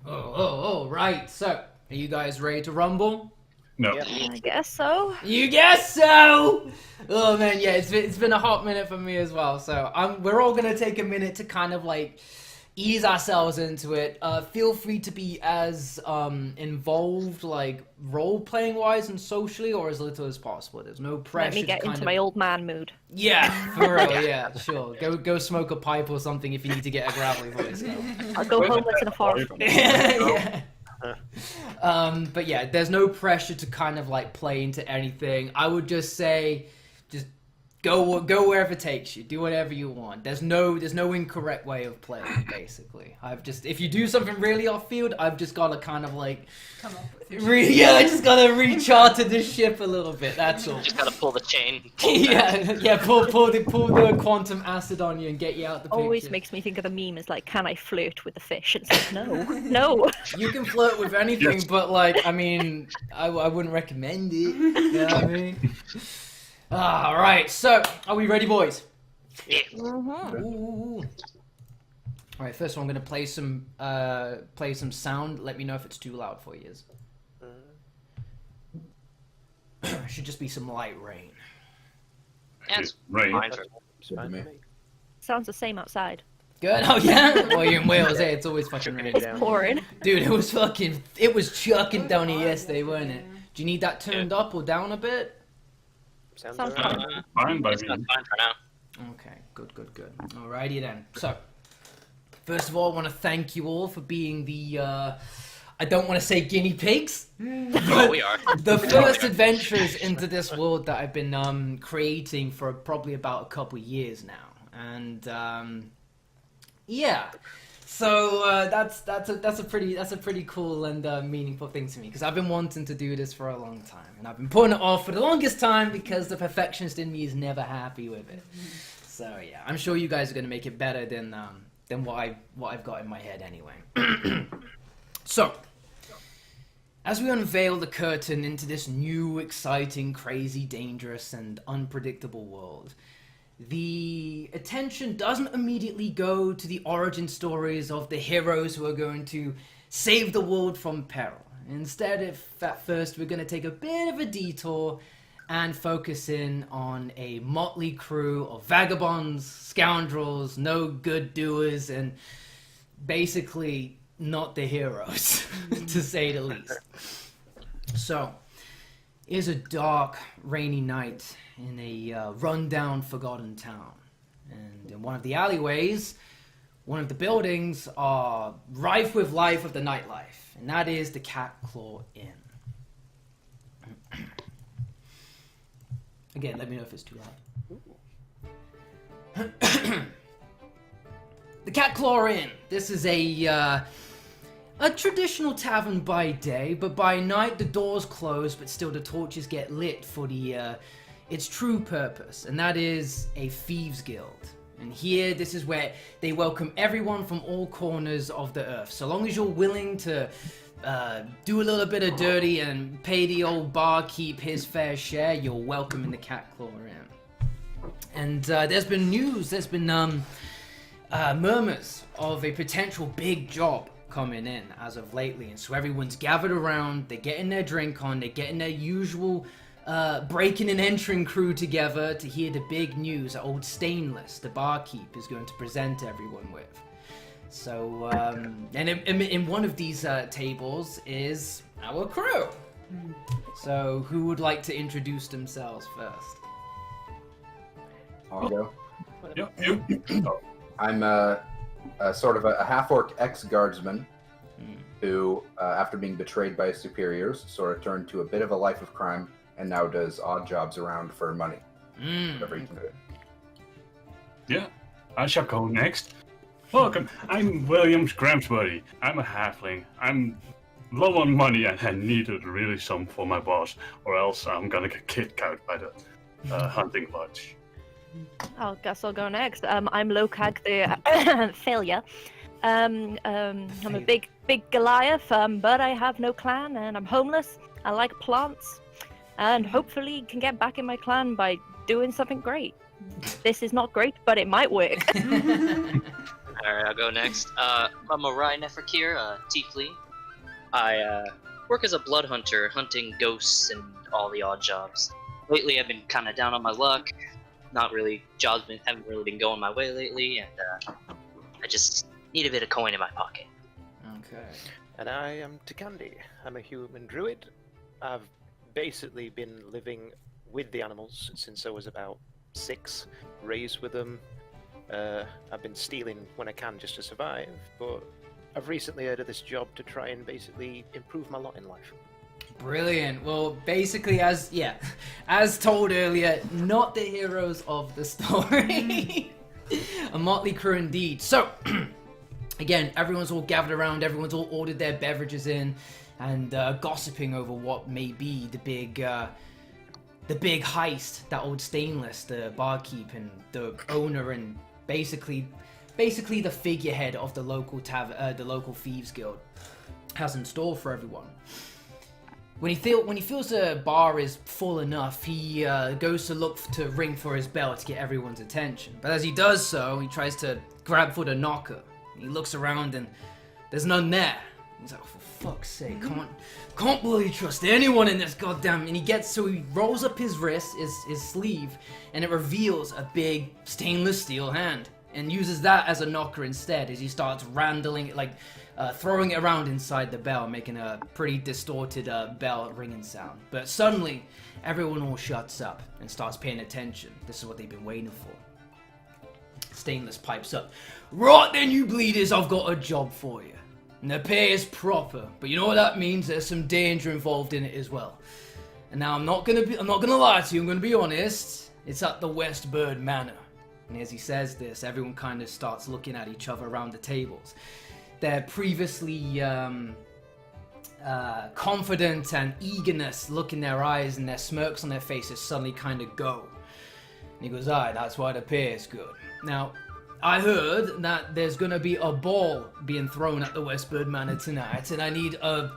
Right. So, are you guys ready to rumble? No. Yeah. I guess so. You guess so. Oh man, yeah, it's been a hot minute for me as well. So we're all gonna take a minute to kind of like ease ourselves into it. Feel free to be as involved, like role playing wise and socially, or as little as possible. There's no pressure. Let me get into my old man mood. Yeah, for real. Yeah, sure. Go smoke a pipe or something if you need to get a gravelly voice. I'll go homeless in a forest. Yeah. But yeah, there's no pressure to kind of like play into anything. I would just say, just go wherever it takes you. Do whatever you want. There's no incorrect way of playing. Basically, if you do something really off field, I've just got to kind of like Come up with I just gotta recharter this ship a little bit. That's all. Just gotta pull the chain. Pull the quantum acid on you and get you out the picture. Always makes me think of the meme is like, can I flirt with the fish? And it's like, no. You can flirt with anything, Yes. but like, I mean, I wouldn't recommend it. You know what I mean? All right, so are we ready, boys? Yeah. Mm-hmm. Ooh. All right, first one, I'm gonna play some sound. Let me know if it's too loud for you. Should just be some light rain. That's Right. fine. Good to me. Sounds the same outside. Good. Oh yeah. Well, you're in Wales, eh? It's always fucking raining. It's pouring. Dude, it was chucking down here yesterday, wasn't it? Do you need that turned up or down a bit? Sounds Uh, fine. Fine by it's me. not fine for now. Okay, good. Alrighty then. So, first of all, I want to thank you all for being the, I don't want to say guinea pigs, Oh, we are. the first adventurers into this world that I've been creating for probably about a couple years now. And, yeah. So that's a pretty cool and meaningful thing to me because I've been wanting to do this for a long time and I've been putting it off for the longest time because the perfectionist in me is never happy with it. So yeah, I'm sure you guys are gonna make it better than what I've got in my head anyway. So, as we unveil the curtain into this new, exciting, crazy, dangerous, and unpredictable world, the attention doesn't immediately go to the origin stories of the heroes who are going to save the world from peril. Instead, at first we're going to take a bit of a detour and focus in on a motley crew of vagabonds, scoundrels, no good doers, and basically not the heroes, to say the least. So, it is a dark, rainy night in a rundown, forgotten town. And in one of the alleyways, one of the buildings are rife with life of the nightlife, and that is the Cat Claw Inn. Again, let me know if it's too loud. The Cat Claw Inn. This is a traditional tavern by day, but by night the doors close, but still the torches get lit for its true purpose, and that is a thieves' guild. And here, this is where they welcome everyone from all corners of the earth. So long as you're willing to do a little bit of dirty and pay the old barkeep his fair share, you're welcome in the Cat Claw Inn. And there's been news, there's been murmurs of a potential big job coming in as of lately, and so everyone's gathered around, they're getting their drink on, they're getting their usual breaking and entering crew together to hear the big news that old Stainless, the barkeep, is going to present everyone with. So, and in one of these tables is our crew. So, who would like to introduce themselves first? I'll go. Yep, you. I'm a sort of a half-orc ex-guardsman who, after being betrayed by his superiors, sort of turned to a bit of a life of crime and now does odd jobs around for money. Whatever he can do. Yeah, I shall go next. Welcome, I'm Williams Gramsbury. I'm a halfling. I'm low on money and I needed really some for my boss, or else I'm gonna get kicked out by the hunting lodge. I guess I'll go next. I'm Lokag, the failure. I'm a big Goliath, but I have no clan and I'm homeless. I like plants, and hopefully can get back in my clan by doing something great. This is not great, but it might work. Alright, I'll go next. I'm a Ryan Neferkir, tiefling. I work as a blood hunter, hunting ghosts and all the odd jobs. Lately, I've been kind of down on my luck. Haven't really been going my way lately, and I just need a bit of coin in my pocket. Okay. And I am Takandi. I'm a human druid. I've basically been living with the animals since I was about 6, raised with them. I've been stealing when I can just to survive, but I've recently heard of this job to try and basically improve my lot in life. Brilliant. Well, basically, as told earlier, not the heroes of the story. A motley crew indeed. So, again, everyone's all gathered around, everyone's all ordered their beverages in, and gossiping over what may be the big heist that old Stainless, the barkeep and the owner, and basically the figurehead of the local thieves guild has in store for everyone. When he feels the bar is full enough, he goes to look to ring for his bell to get everyone's attention. But as he does so, he tries to grab for the knocker. He looks around and there's none there. He's like, oh, for fuck's sake, can't bloody trust anyone in this goddamn. And he rolls up his wrist, his sleeve, and it reveals a big stainless steel hand, and uses that as a knocker instead as he starts randling it, throwing it around inside the bell, making a pretty distorted bell ringing sound. But suddenly, everyone all shuts up and starts paying attention. This is what they've been waiting for. Stainless pipes up. Right then, you bleeders, I've got a job for you. And the pay is proper, but you know what that means? There's some danger involved in it as well. And now I'm not gonna lie to you, I'm gonna be honest. It's at the West Bird Manor. And as he says this, everyone kind of starts looking at each other around the tables. Their previously confident and eagerness look in their eyes, and their smirks on their faces suddenly kind of go. And he goes, aye, that's why the pay is good. Now, I heard that there's gonna be a ball being thrown at the Westbird Manor tonight, and I need a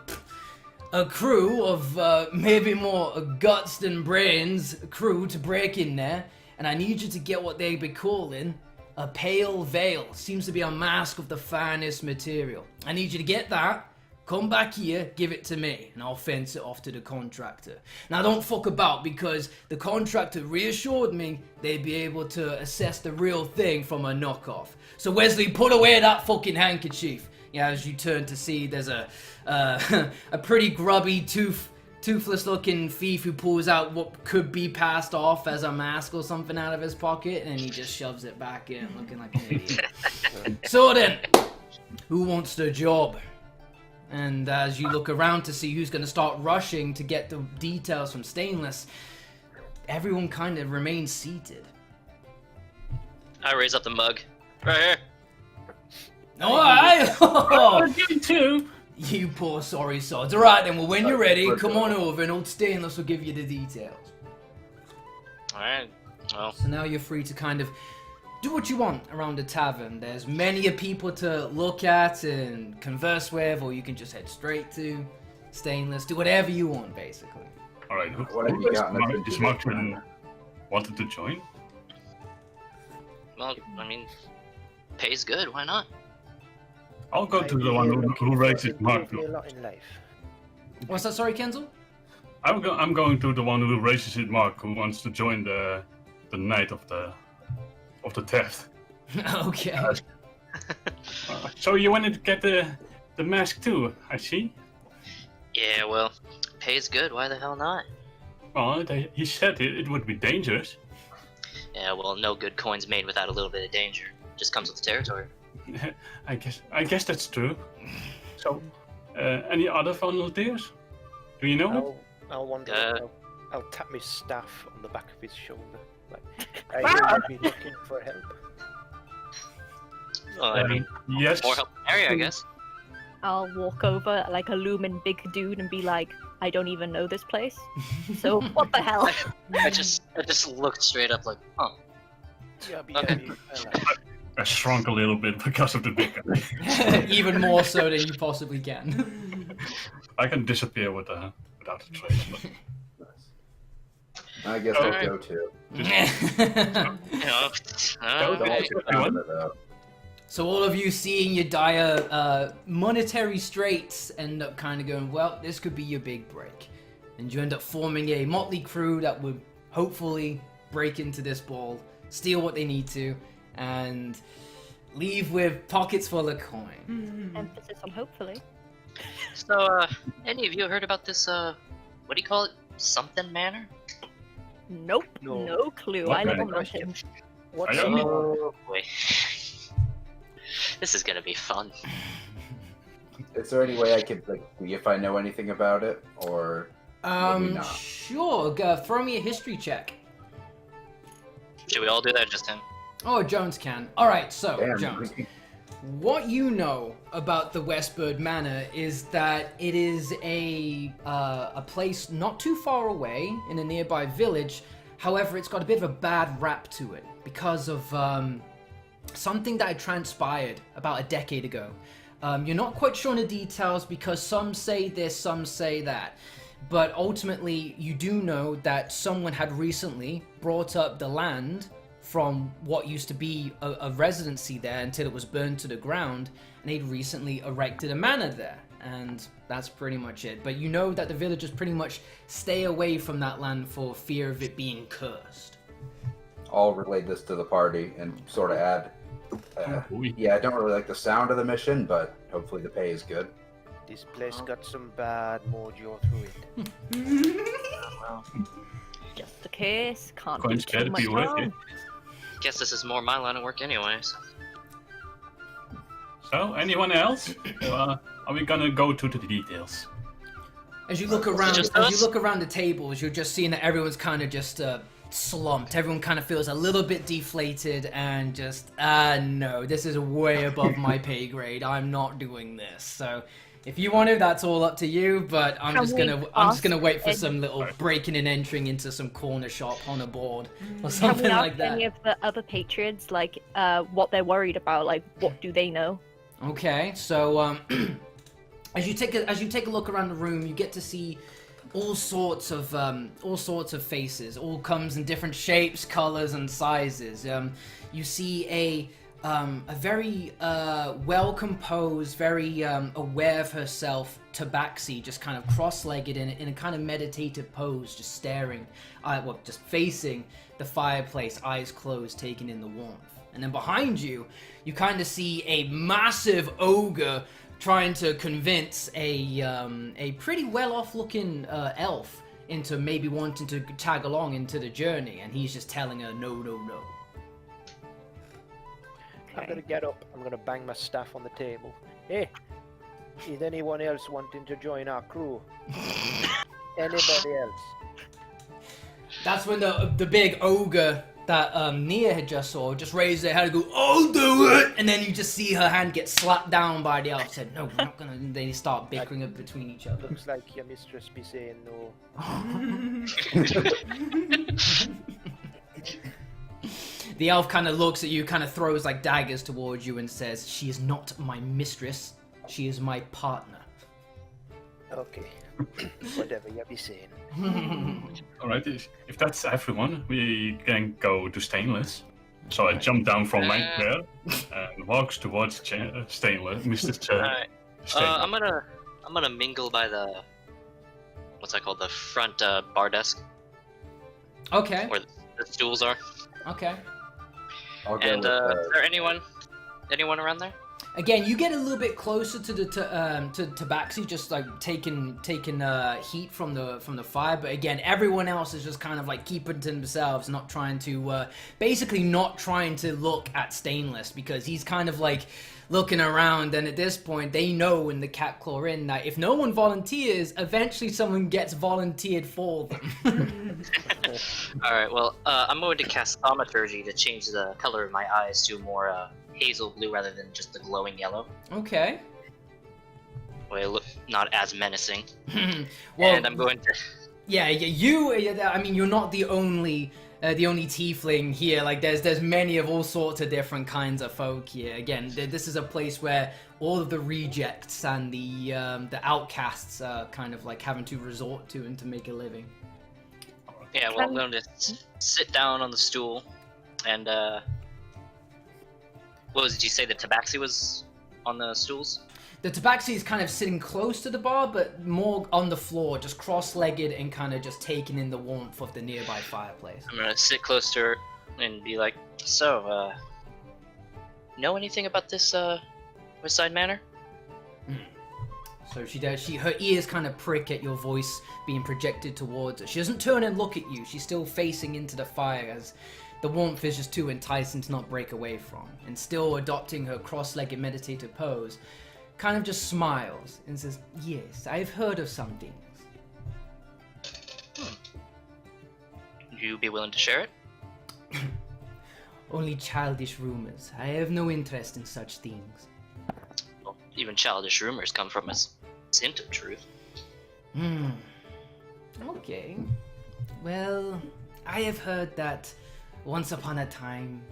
crew of maybe more guts than brains crew to break in there, and I need you to get what they be calling a pale veil. Seems to be a mask of the finest material. I need you to get that, come back here, give it to me, and I'll fence it off to the contractor. Now don't fuck about, because the contractor reassured me they'd be able to assess the real thing from a knockoff. So Wesley, put away that fucking handkerchief. Yeah, as you turn to see, there's a pretty grubby, toothless looking thief who pulls out what could be passed off as a mask or something out of his pocket, and he just shoves it back in, looking like an idiot. So then, who wants the job? And as you look around to see who's going to start rushing to get the details from Stainless, everyone kind of remains seated. I raise up the mug. Right here. Alright! I'm doing too. You poor sorry sods. Alright then, well when you're ready, come on over and old Stainless will give you the details. Alright, well. So now you're free to kind of do what you want around the tavern. There's many people to look at and converse with, or you can just head straight to Stainless. Do whatever you want, basically. Alright, What have you got in the is Martin wanted to join? Well, I mean, pay's good, why not? I'll go to the one who raises Mark. A lot in life. What's that, sorry, Kenzel? I'm going to the one who raises it, Mark, who wants to join the night of the theft. Okay. So you wanted to get the mask too, I see. Yeah, well, pay's good, why the hell not? Well, he said it would be dangerous. Yeah, well, no good coin's made without a little bit of danger. Just comes with the territory. I guess that's true. So, any other volunteers? Do you know? I'll wander. I'll tap my staff on the back of his shoulder. Like, I might be looking for help. Well, I mean, yes. more help in the area, I guess. I'll walk over like a looming big dude and be like, I don't even know this place. So what the hell? I just looked straight up like, huh. Okay. I shrunk a little bit because of the big guy. Even more so than you possibly can. I can disappear without a trace. But... I guess All I'll go too. You know, Go, okay. if you want. So all of you seeing your dire monetary straits end up kind of going, well, this could be your big break. And you end up forming a motley crew that would hopefully break into this ball, steal what they need to, and leave with pockets full of coin. Emphasis on hopefully. So, any of you heard about this, what do you call it? Something manor? Nope. No. No clue. What I live kind on of mountain. What's I don't up? Boy. This is gonna be fun. Is there any way I could like see if I know anything about it, or maybe not? Sure. Throw me a history check. Should we all do that, just him? Oh, Jones can. All right, so Damn. Jones, what you know about the Westbird Manor is that it is a place not too far away in a nearby village. However, it's got a bit of a bad rap to it because of something that had transpired about a decade ago. You're not quite sure on the details because some say this, some say that. But ultimately, you do know that someone had recently brought up the land from what used to be a residency there until it was burned to the ground, and they'd recently erected a manor there. And that's pretty much it. But you know that the villagers pretty much stay away from that land for fear of it being cursed. I'll relay this to the party and sort of add. Yeah, I don't really like the sound of the mission, but hopefully the pay is good. This place got some bad mojo through it. Well, Just the case. Can't Coin's do better too much be worth wrong. it. guess this is more my line of work anyway, so. So, anyone else? Or are we gonna go to the details? As you look around, just as us? you look around the tables, you're just seeing that everyone's kind of just slumped. Everyone kind of feels a little bit deflated and just, no, this is way above my pay grade. I'm not doing this. So, if you want to, that's all up to you. But I'm Can just we gonna wait for ask some little breaking and entering into some corner shop on a board or Can something we ask like that. any of the other patrons, like, what they're worried about? Like, what do they know? Okay, so as you take a look around the room, you get to see all sorts of faces. All comes in different shapes, colors, and sizes. You see a very well composed, very aware of herself Tabaxi, just kind of cross-legged in a kind of meditative pose, just staring, just facing the fireplace, eyes closed, taking in the warmth. And then behind you, you kind of see a massive ogre trying to convince a pretty well-off looking elf into maybe wanting to tag along into the journey, and he's just telling her no, no, no. I'm gonna get up. I'm gonna bang my staff on the table. Hey, is anyone else wanting to join our crew? Anybody else? That's when the big ogre that Nia had just saw just raised their head and go, "I'll do it!" And then you just see her hand get slapped down by the elf. Said, "No, we're not gonna." And they start bickering up between each other. Looks like your mistress be saying no. The elf kind of looks at you, kind of throws like daggers towards you, and says, "She is not my mistress. She is my partner." Okay, whatever you be saying. Alright, if that's everyone, we can go to Stainless. So I jump down from my chair and walks towards Stainless, Mr. Alright. Stainless. I'm gonna mingle by the, what's that called, the front bar desk, Okay. where the stools are. Okay. I'll go And with, is there anyone around there? Again, you get a little bit closer to the to Tabaxi, just like taking heat from the fire. But again, everyone else is just kind of like keeping to themselves, not trying to basically not trying to look at Stainless, because he's kind of like looking around, and at this point they know in the Cat Claw Inn that if no one volunteers, eventually someone gets volunteered for them. Alright, well, I'm going to cast Thaumaturgy to change the color of my eyes to more hazel blue rather than just the glowing yellow. Okay. Way it look not as menacing. Well, And I'm going to... yeah, I mean, you're not the only tiefling here. Like, there's many of all sorts of different kinds of folk here. Again, this is a place where all of the rejects and the outcasts are kind of like having to resort to and to make a living. Yeah, well, I'm going to sit down on the stool and, Did you say the tabaxi was on the stools? The tabaxi is kind of sitting close to the bar, but more on the floor, just cross-legged and kind of just taking in the warmth of the nearby fireplace. I'm gonna sit close to her and be like, so, know anything about this, West Side Manor? So she does. Her ears kind of prick at your voice being projected towards her. She doesn't turn and look at you. She's still facing into the fire as the warmth is just too enticing to not break away from. And still adopting her cross-legged meditative pose, kind of just smiles and says, "Yes, I've heard of some things." Would you be willing to share it? Only childish rumors. I have no interest in such things. Well, even childish rumors come from a hint of truth. Okay. Well, I have heard that once upon a time,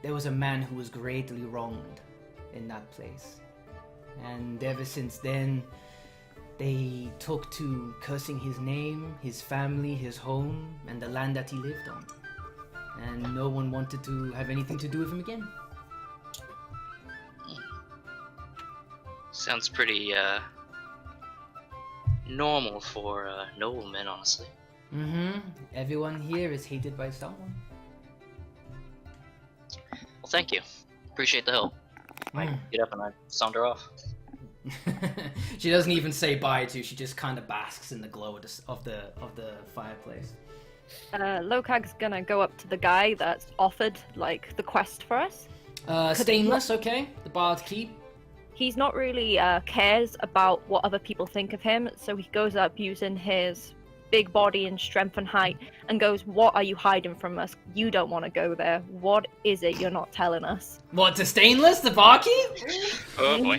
there was a man who was greatly wronged in that place. And ever since then, they took to cursing his name, his family, his home, and the land that he lived on. And no one wanted to have anything to do with him again. Sounds pretty, normal for, noblemen, honestly. Everyone here is hated by someone. Well, thank you. Appreciate the help. I get up and I saunter off. She doesn't even say bye to you, she just kind of basks in the glow of the fireplace. Lokag's gonna go up to the guy that's offered, like, the quest for us. Stainless, okay. The bard keep. He's not really cares about what other people think of him, so he goes up using his big body and strength and height and goes, "What are you hiding from us? You don't want to go there. What is it you're not telling us?" What, to Stainless, the barkeep? Oh boy.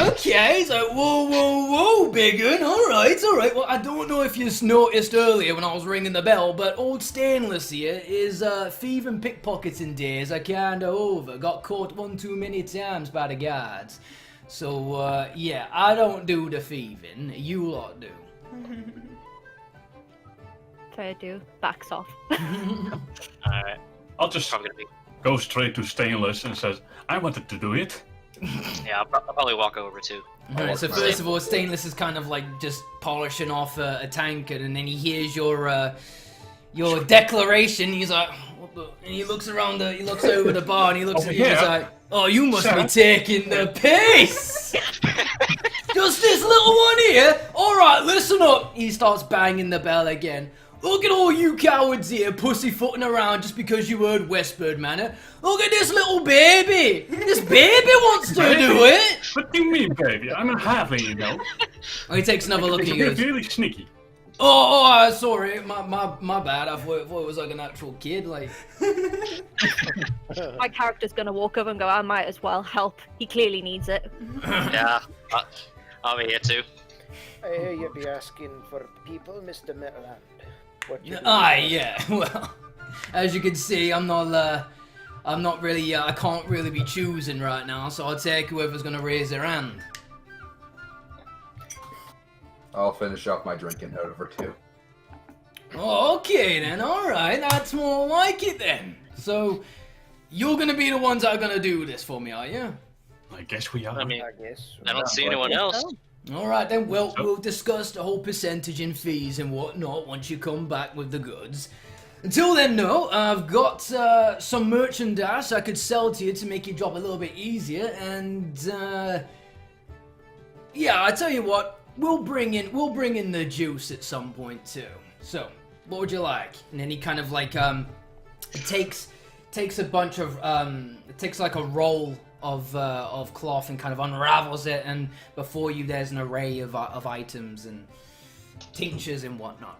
Okay, so whoa, big un. Alright. Well, I don't know if you noticed earlier when I was ringing the bell, but old Stainless here is thieving and pickpocketing days are kinda over. Got caught one too many times by the guards. So, yeah, I don't do the thieving. You lot do. Fair do. Backs off. Alright. I'll just Probably gonna be. go straight to Stainless and says, I wanted to do it. Yeah, I'll probably walk over too. Alright, so first of all, Stainless is kind of like just polishing off a tankard, and then he hears your declaration. He's like, "What the?" And he looks around he looks over the bar, and he looks at you. He's like, "Oh, you must be taking the piss." Just this little one here. All right, listen up. He starts banging the bell again. Look at all you cowards here pussyfooting around just because you heard Westbird Manor. Look at this little baby. This baby wants to do it. What do you mean, baby? I'm a halfling, you know. Oh, he takes another look It's and he goes, really sneaky. sorry, my bad. I thought it was like an actual kid. Like, My character's gonna walk over and go, "I might as well help. He clearly needs it." Yeah, I'll be here too. I hear you be asking for people, Mr. Metalland. What you yeah. Well, as you can see, I'm not really. I can't really be choosing right now. So I'll take whoever's gonna raise their hand. I'll finish off my drink and head over too. Okay then. All right, that's more like it then. So you're gonna be the ones that are gonna do this for me, are you? I guess we are. I mean, I guess. I don't see anyone else. All right then. Well, we'll discuss the whole percentage and fees and whatnot once you come back with the goods. Until then, no, I've got some merchandise I could sell to you to make your job a little bit easier, and yeah, I tell you what, we'll bring in the juice at some point too. So, what would you like? And then he kind of like takes a bunch of takes like a roll of cloth and kind of unravels it, and before you there's an array of items and tinctures and whatnot.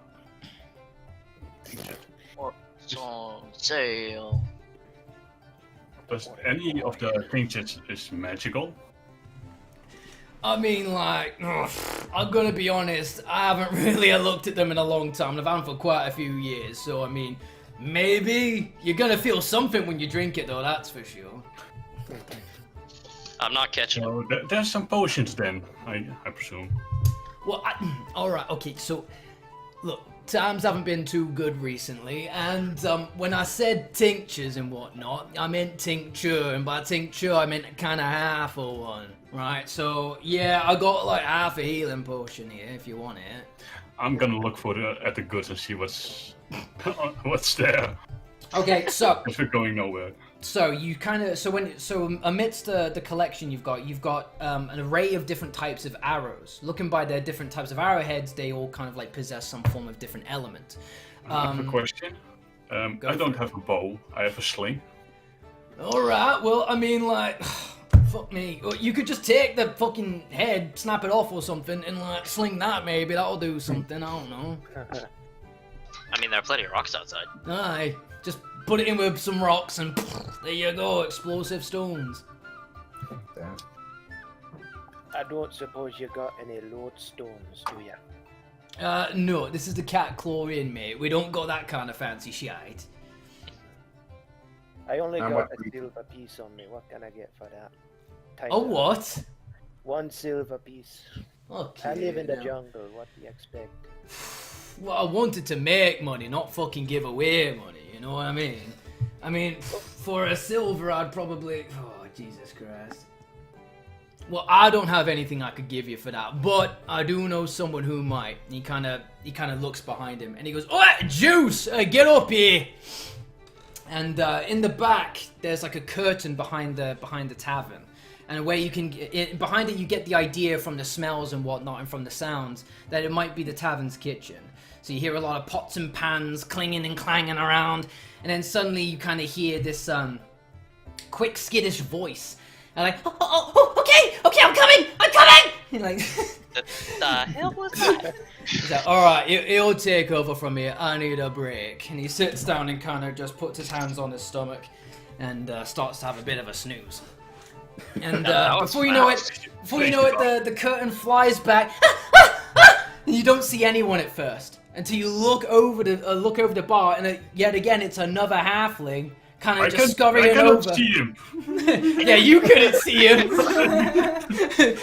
What's on sale? Does any of the things is magical? I mean, like, I'm gonna be honest, I haven't really looked at them in a long time. I've had them for quite a few years, so I mean, maybe you're gonna feel something when you drink it, though. That's for sure. I'm not catching it. So there's some potions then, I presume. Well, all right, okay. So look, times haven't been too good recently, and when I said tinctures and whatnot, I meant tincture, and by tincture I meant kind of half of one, right? So yeah, I got like half a healing potion here if you want it. I'm gonna look at the goods and see what's there. Okay, so If we're going nowhere. so you kind of so amidst the collection you've got an array of different types of arrows. Looking by their different types of arrowheads, they all kind of like possess some form of different element. I have a question. I don't have a bow. I have a sling. All right, well, I mean, like, fuck me. You could just take the fucking head, snap it off or something, and like sling that. Maybe that'll do something. I don't know. I mean, there are plenty of rocks outside. Aye, just put it in with some rocks and there you go, explosive stones. Damn. I don't suppose you got any lodestones, do ya? No, this is the cat claw inn, mate. We don't got that kind of fancy shite. I only How got much a silver piece on me. What can I get for that? Oh, what? 1 silver piece. Okay. I live in the now. jungle. What do you expect? Well, I wanted to make money, not fucking give away money, you know what I mean? I mean, for a silver, I'd probably... Oh, Jesus Christ. Well, I don't have anything I could give you for that, but I do know someone who might. He kind of looks behind him, and he goes, "Oh, Juice, get up here!" And in the back, there's like a curtain behind the tavern, and where you can behind it, you get the idea from the smells and whatnot, and from the sounds that it might be the tavern's kitchen. So you hear a lot of pots and pans clanging and clanging around, and then suddenly you kind of hear this quick, skittish voice, and like, okay, I'm coming. And like, The hell was that? he's like, all right, he'll take over from here. I need a break. And he sits down and kind of just puts his hands on his stomach and starts to have a bit of a snooze. And before you know it, the curtain flies back. And you don't see anyone at first until you look over the bar, and yet again it's another halfling. Kind of just scurrying over. I cannot see him. Yeah, you couldn't see him.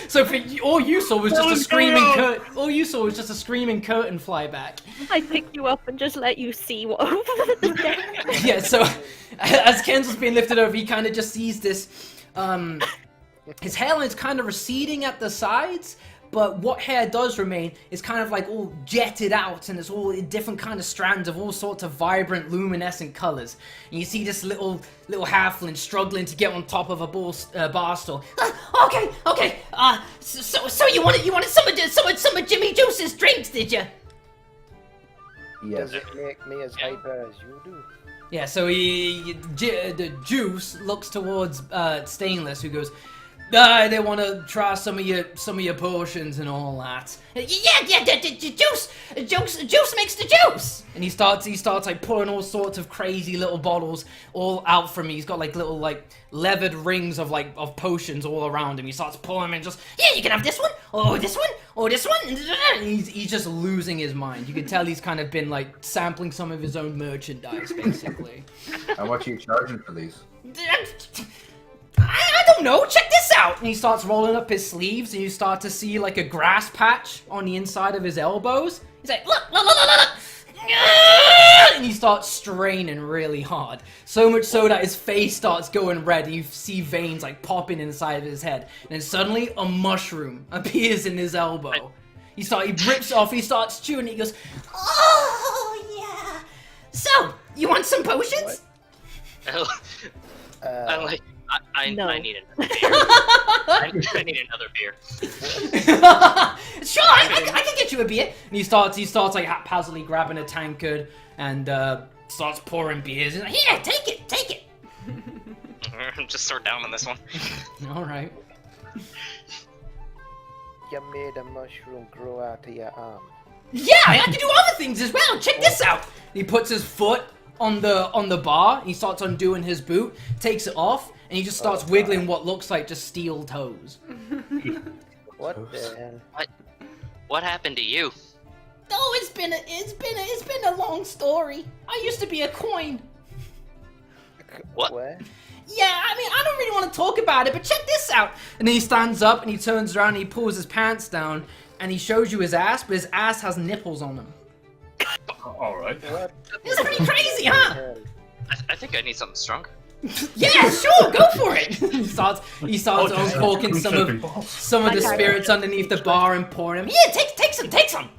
So all you saw was just a screaming curtain. All you saw was just a screaming curtain fly back. I pick you up and just let you see what over the deck. Yeah. So as Kenzel's being lifted over, he kind of just sees this. His hairline's kind of receding at the sides, but what hair does remain is kind of like all jetted out, and it's all in different kind of strands of all sorts of vibrant, luminescent colors. And you see this little halfling struggling to get on top of a bar stool. Okay. So you wanted some of Jimmy Juice's drinks, did you? Yes. Does it make me as hyper as you do? Yeah. So the Juice looks towards Stainless, who goes, they want to try some of your potions and all that. Yeah, juice makes the juice. And he starts like pulling all sorts of crazy little bottles all out from me. He's got like little like leathered rings of potions all around him. He starts pulling them and just, yeah, you can have this one, or this one, or this one. And he's just losing his mind. You can tell he's kind of been like sampling some of his own merchandise, basically. How much are you charging for these? I don't know, check this out! And he starts rolling up his sleeves, and you start to see like a grass patch on the inside of his elbows. He's like, look! And he starts straining really hard. So much so that his face starts going red, and you see veins like popping inside of his head. And then suddenly a mushroom appears in his elbow. He rips off, he starts chewing, he goes, oh yeah! So, you want some potions? No. I need another beer. I need another beer. Sure, I can get you a beer. And he starts like haphazardly grabbing a tankard and starts pouring beers. And like, here, take it. Just start down on this one. All right. You made a mushroom grow out of your arm. Yeah, I had to do other things as well. Check this out. He puts his foot on the bar. And he starts undoing his boot, takes it off. And he just starts wiggling what looks like just steel toes. What the hell? What happened to you? Oh, it's been a long story. I used to be a coin. What? Yeah, I mean, I don't really want to talk about it, but check this out. And then he stands up and he turns around and he pulls his pants down and he shows you his ass, but his ass has nipples on him. All right. What? This is pretty crazy, huh? I think I need something stronger. Yeah, sure, go for it. He starts uncorking some of the spirits underneath the bar and pouring them. Yeah, take some.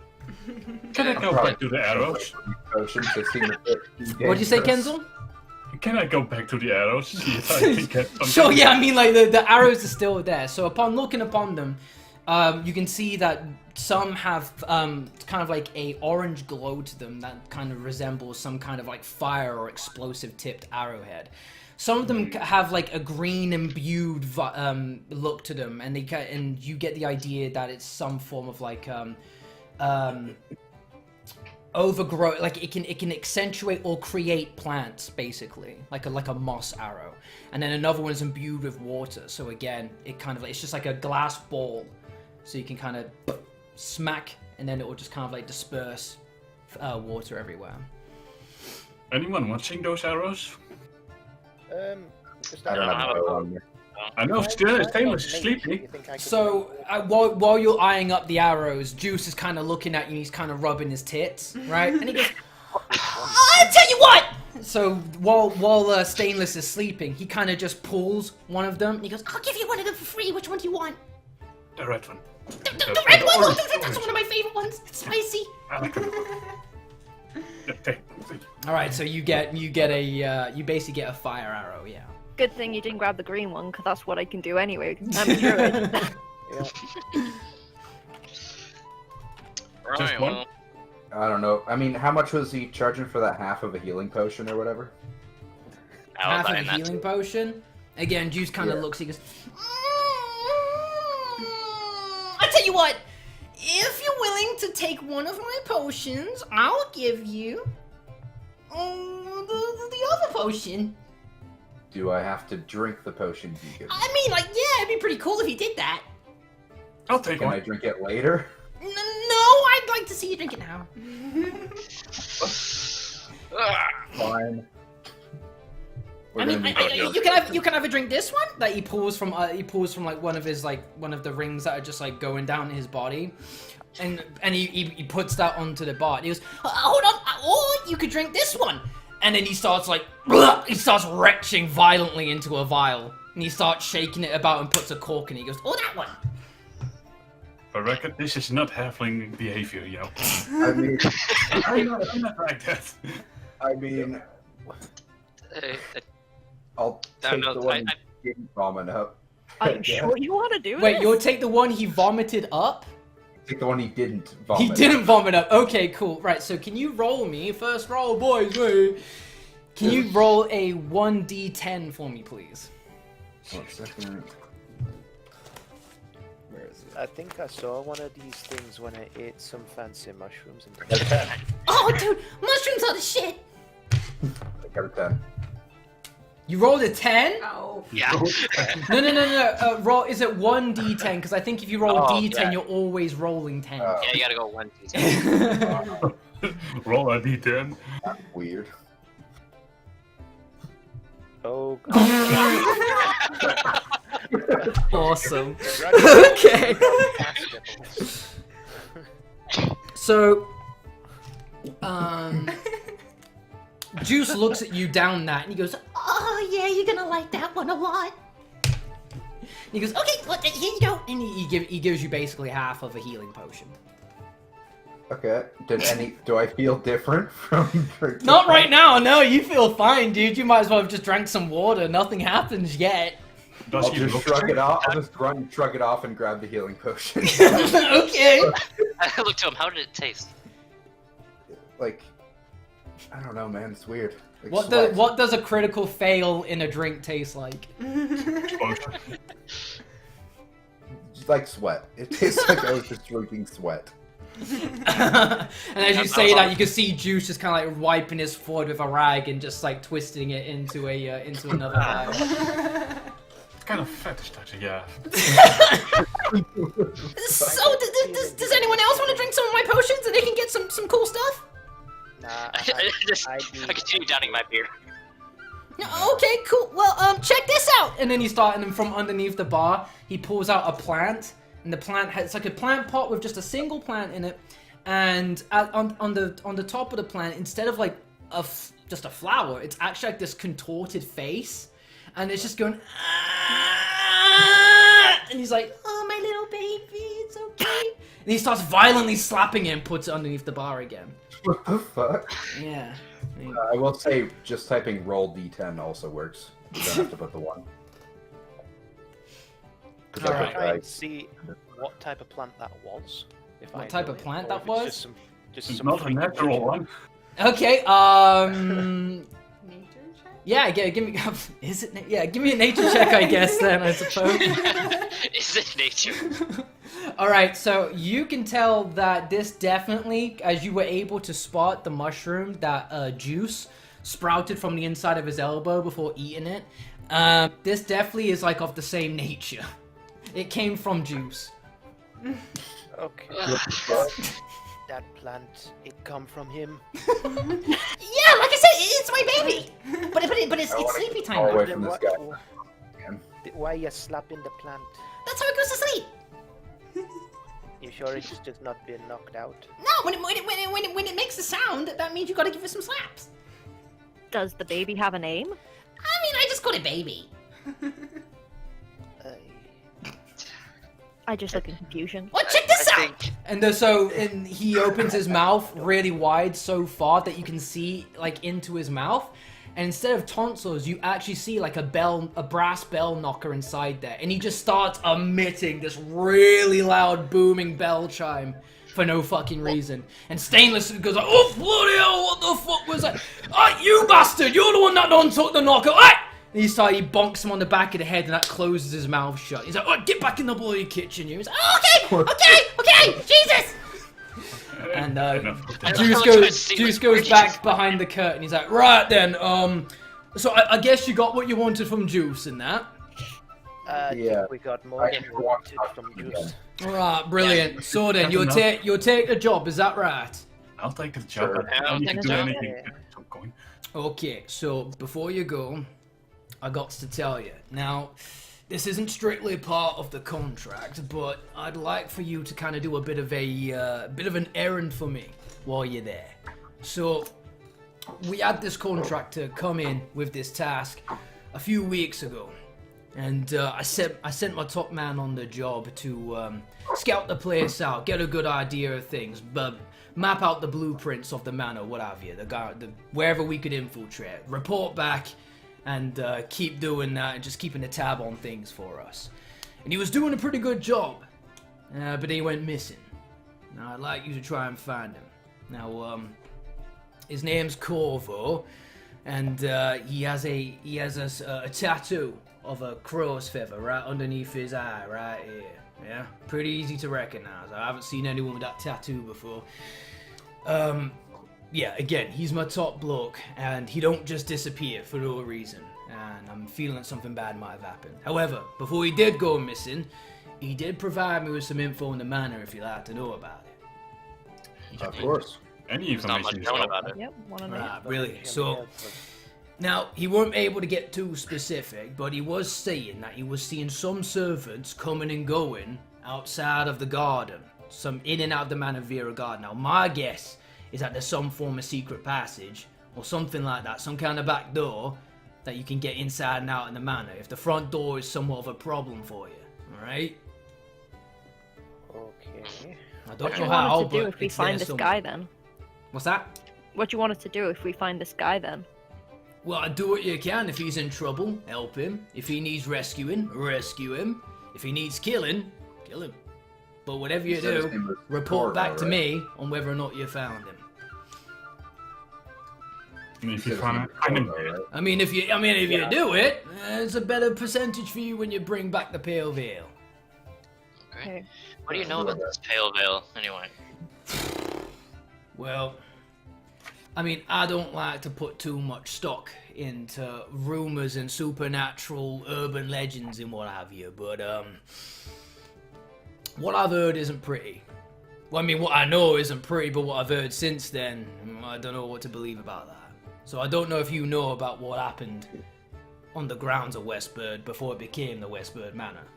Can I go back to the arrows? What'd you say, Kenzel? Can I go back to the arrows? See if I can get something? Sure, yeah, I mean, like, the arrows are still there. So upon looking upon them, you can see that some have kind of like a orange glow to them that kind of resembles some kind of like fire or explosive tipped arrowhead. Some of them have like a green imbued look to them, and and you get the idea that it's some form of like overgrow, like it can accentuate or create plants, basically, like a moss arrow. And then another one's imbued with water, so again it's just like a glass ball, so you can kind of smack and then it will just kind of like disperse water everywhere. Anyone watching those arrows? Just I don't know. I know Stainless is sleeping. So while you're eyeing up the arrows, Juice is kind of looking at you and he's kind of rubbing his tits, right? And he goes, I tell you what! So while Stainless is sleeping, he kind of just pulls one of them and he goes, I'll give you one of them for free. Which one do you want? The red one. The red one? Oh, that's one of my favorite ones. It's spicy. All right, so you basically get a fire arrow, yeah. Good thing you didn't grab the green one, because that's what I can do anyway. I'm a druid. Just one? I don't know. I mean, how much was he charging for that half of a healing potion or whatever? Half of a healing potion? Again, Juice kind of looks, he goes, I tell you what, if you're willing to take one of my potions, I'll give you the other potion. Do I have to drink the potion you give me? I mean, like, yeah, it'd be pretty cool if you did that. I'll take Can one. I drink it later? No, I'd like to see you drink it now. Fine. I mean, you can have a drink this one that he pulls from like one of the rings that are just like going down his body, and he puts that onto the bar. And he goes, hold on, or you could drink this one. And then he starts retching violently into a vial, and he starts shaking it about and puts a cork in it. He goes, oh, that one. For record, this is not halfling behavior, you know. I mean, I'm not like that. I mean, I'll take the one he didn't vomit up. Are you sure you want to do Wait, this? you'll take the one he vomited up? Take the one he didn't vomit. He didn't vomit up. Okay, cool. Right, so can you roll me? First roll, boys. Wait. Can you roll a 1d10 for me, please? 1 second. Where is it? I think I saw one of these things when I ate some fancy mushrooms. Oh, dude, mushrooms are the shit. I got a 10. You rolled a 10? Oh. Yeah. No. Roll. Is it 1d10? Because I think if you roll a d10, yeah. you're always rolling 10. Yeah, you gotta go 1, 2, 10. Roll a d10. That's weird. Oh, Awesome. Okay. So, Juice looks at you down that, and he goes, "Oh yeah, you're gonna like that one a lot." He goes, "Okay, well, here you go," and he gives you basically half of a healing potion. Okay. Do I feel different from drinking? Not right now, no. You feel fine, dude. You might as well have just drank some water. Nothing happens yet. Does I'll he just look shrug it off. I'll strange? just shrug it off and grab the healing potion. Okay. I looked to him. How did it taste? Like, I don't know, man. It's weird. Like What does a critical fail in a drink taste like? Just like sweat. It tastes like I was just drinking sweat. And as you say that, you can see Juice just kind of like wiping his forehead with a rag and just like twisting it into another vial. What kind of fetish does he have? So, does anyone else want to drink some of my potions and they can get some cool stuff? Nah, I continue downing my beer. Okay, cool. Well, check this out. And then he starts, and then from underneath the bar, he pulls out a plant, and the plant has, it's like a plant pot with just a single plant in it, and on the top of the plant, instead of like just a flower, it's actually like this contorted face, and it's just going. And he's like, "Oh, my little baby, it's okay." And he starts violently slapping it and puts it underneath the bar again. What the fuck? Yeah. I will say, just typing roll d10 also works. You don't have to put the 1. All I right. try and see what type of plant that was. If What I type know of it, plant or that if was? it's just It's some not a freaky natural creature. one. Okay. Nature check? Yeah. Give me. Is it? Yeah. Give me a nature check, I guess. Then I suppose. Is it nature? All right, so you can tell that this definitely, as you were able to spot the mushroom that Juice sprouted from the inside of his elbow before eating it, this definitely is like of the same nature. It came from Juice. Okay. That plant, it come from him. Yeah, like I said, it's my baby. But it's I wanna sleepy get time far now. away Then from this what- guy. Why you slapping the plant? That's how it goes to sleep. You sure it's just not been knocked out? No, when it makes a sound, that means you got to give it some slaps. Does the baby have a name? I mean, I just call it baby. I just look in confusion. Well, check this I out. think And he opens his mouth really wide, so far that you can see like into his mouth. And instead of tonsils, you actually see like a brass bell knocker inside there. And he just starts emitting this really loud booming bell chime for no fucking reason. And Stainless goes like, "Oh bloody hell! What the fuck was that? Ah, you bastard! You're the one that done took the knocker!" Ah! And he bonks him on the back of the head, and that closes his mouth shut. He's like, "Oh, get back in the bloody kitchen!" He's like, "Oh, okay, Jesus!" And Juice goes back behind the curtain. He's like, "Right then, so I guess you got what you wanted from Juice in that." I Yeah. think we got more I than never we want to wanted talk from to you Juice. All right, brilliant. So then, you'll take the job. Is that right? I'll take the job. Sure. I don't need to do Yeah. anything. I'm going. Okay, so before you go, I got to tell you. Now, this isn't strictly part of the contract, but I'd like for you to kind of do a bit of an errand for me while you're there. So, we had this contractor come in with this task a few weeks ago, and I sent my top man on the job to scout the place out, get a good idea of things, but map out the blueprints of the manor, what have you, wherever we could infiltrate, report back, and keep doing that, and just keeping a tab on things for us. And he was doing a pretty good job, but he went missing. Now I'd like you to try and find him. Now, his name's Corvo, and he has a tattoo of a crow's feather right underneath his eye, right here. Yeah, pretty easy to recognize. I haven't seen anyone with that tattoo before. Yeah, again, he's my top bloke, and he don't just disappear for no reason, and I'm feeling that something bad might have happened. However, before he did go missing, he did provide me with some info on the manor if you'd like to know about it. Of course. Any there's not much information is known helpful. about it. Yep, wanna know. Right, brilliant. So, now, he weren't able to get too specific, but he was saying that he was seeing some servants coming and going outside of the garden, some in and out of the Manor Vera garden. Now, my guess is that there's some form of secret passage, or something like that, some kind of back door that you can get inside and out in the manor, if the front door is somewhat of a problem for you, alright? Okay. I What don't do know you want how, us to do but if we it's there find this somewhere. guy then? What's that? What do you want us to do if we find this guy then? Well, do what you can. If he's in trouble, help him. If he needs rescuing, rescue him. If he needs killing, kill him. But whatever you said his do, name was report Corvo, back to right? me on whether or not you found him. And if Said you his find name was him Corvo, dead, right? I mean, if you do it, it's a better percentage for you when you bring back the Pale Veil. Okay. What do you know about this Pale Veil, anyway? Well, I mean, I don't like to put too much stock into rumors and supernatural urban legends and what have you, but what I've heard isn't pretty. Well, I mean, what I know isn't pretty, but what I've heard since then, I don't know what to believe about that. So I don't know if you know about what happened on the grounds of Westbird before it became the Westbird Manor.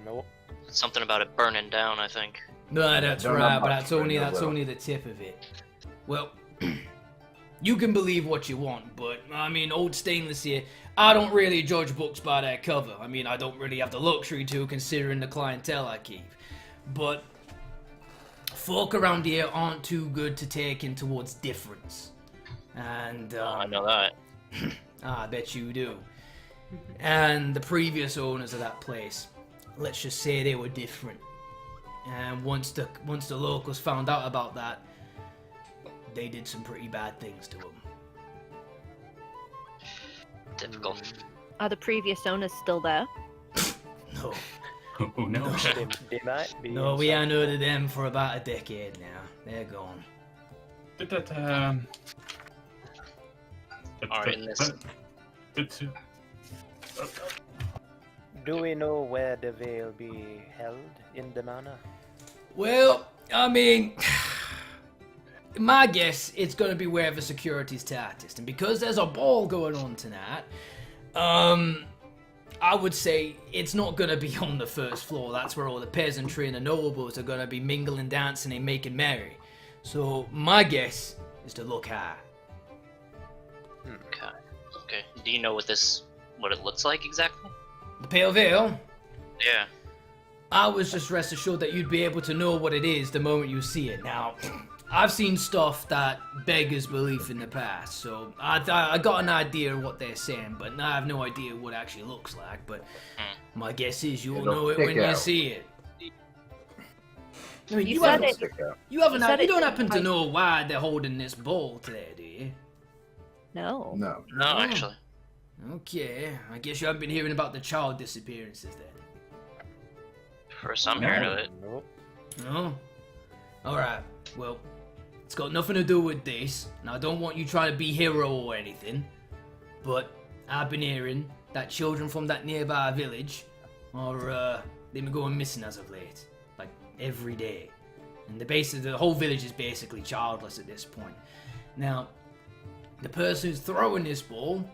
Nope. Something about it burning down, I think. No, that's Don't know right, but much, that's but I only know that's little. only the tip of it. Well, you can believe what you want, but I mean, old Stainless here, I don't really judge books by their cover. I mean, I don't really have the luxury to, considering the clientele I keep. But folk around here aren't too good to take in towards difference. And I know that. I bet you do. And the previous owners of that place, let's just say they were different. And once the locals found out about that, they did some pretty bad things to them. Typical. Are the previous owners still there? No, Who knows? They might be. no, we ain't heard of them for about a decade now. They're gone. Did that, Are in this. Do we know where the Vale be held in the manor? Well, I mean, my guess it's gonna be wherever security's tightest, and because there's a ball going on tonight, I would say it's not gonna be on the first floor. That's where all the peasantry and the nobles are gonna be mingling, dancing, and making merry. So my guess is to look high. Okay. Okay. Do you know what it looks like exactly? The Pale Veil. Yeah. I was just rest assured that you'd be able to know what it is the moment you see it. Now, I've seen stuff that beggars belief in the past, so I got an idea of what they're saying, but I have no idea what it actually looks like. But my guess is you'll It'll know it stick when you out. see it. I mean, You you, said haven't, it- Stick out. you haven't, you said you it don't didn't happen to bite. know why they're holding this ball today, do you? No. No. No, Oh. actually. Okay, I guess you haven't been hearing about the child disappearances then. First I'm hearing of it. Nope. No? Alright, well, it's got nothing to do with this, and I don't want you trying to be hero or anything, but I've been hearing that children from that nearby village are, they've been going missing as of late. Like, every day. And the whole village is basically childless at this point. Now, the person who's throwing this ball,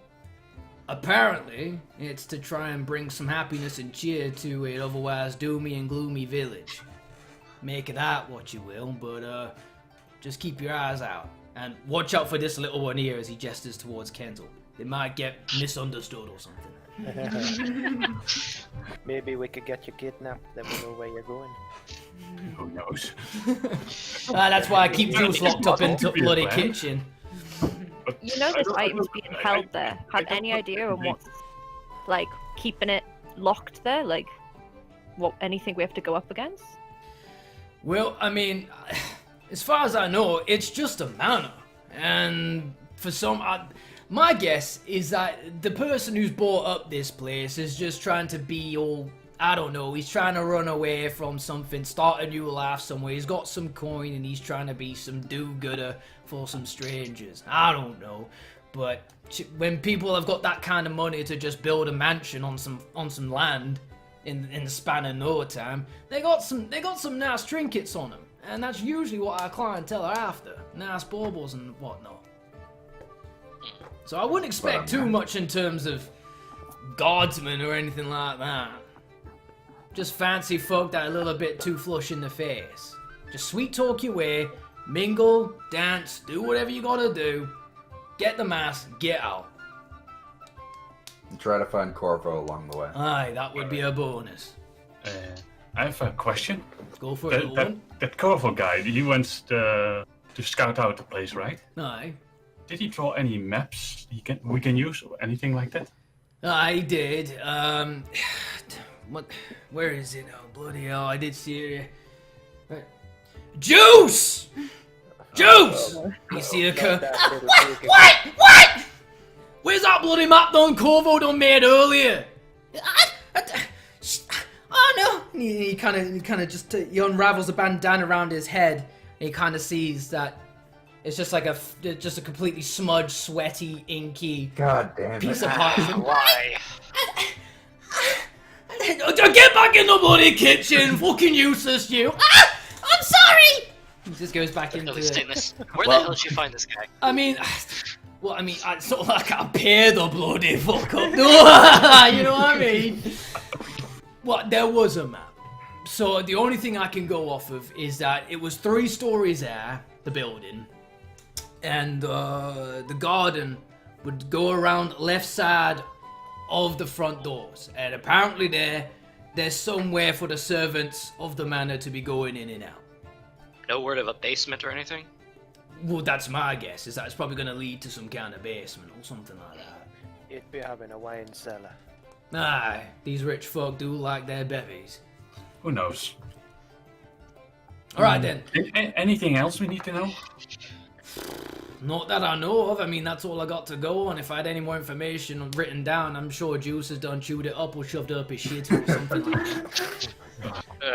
apparently, it's to try and bring some happiness and cheer to an otherwise doomy and gloomy village. Make of that what you will, but just keep your eyes out. And watch out for this little one here as he gestures towards Kendall. They might get misunderstood or something. Maybe we could get you kidnapped, then we know where you're going. Who knows? That's why I keep Juice locked up into Be a bloody plan. kitchen. But You know I this don't- I item's don't- being I- held I- there. I Had don't any idea on agree. what's, like, keeping it locked there? Like, anything we have to go up against? Well, I mean, as far as I know, it's just a manor. And for my guess is that the person who's bought up this place is just trying to be all, I don't know, he's trying to run away from something, start a new life somewhere. He's got some coin and he's trying to be some do-gooder for some strangers. I don't know. But when people have got that kind of money to just build a mansion on some land in the span of no time, they got some nice trinkets on them. And that's usually what our clientele are after. Nice baubles and whatnot. So I wouldn't expect too much in terms of guardsmen or anything like that. Just fancy folk that are a little bit too flush in the face. Just sweet talk your way, mingle, dance, do whatever you gotta do. Get the mask, get out. And try to find Corvo along the way. Aye, that would be a bonus. I have a question. Go for it, little one. That Corvo guy, he went to scout out the place, right? Aye. Did he draw any maps we can use or anything like that? I did. Where is it now? Bloody hell, I did see it. Juice! Juice! You see the What? Where's that bloody map done Corvo done made earlier? Oh no! He kind of just he unravels a bandana around his head. And he kind of sees that it's just like just a completely smudged, sweaty, inky God damn piece it. of parchment. Why? Get back in the bloody kitchen! Fucking useless, you! I'm sorry! He just goes back into No, it. Stainless. Where the Well- hell did you find this guy? I mean, I sort of like I pay the bloody fuck up. You know what I mean? What? There was a map. So the only thing I can go off of is that it was 3 stories there, the building, and the garden would go around left side of the front doors, and apparently there's somewhere for the servants of the manor to be going in and out. No word of a basement or anything? Well, that's my guess, is that it's probably going to lead to some kind of basement or something like that. It'd be having a wine cellar. Aye, these rich folk do like their bevies. Who knows? Alright then. Anything else we need to know? Not that I know of. I mean, that's all I got to go on. If I had any more information written down, I'm sure Juice has done chewed it up or shoved it up his shit or something like that.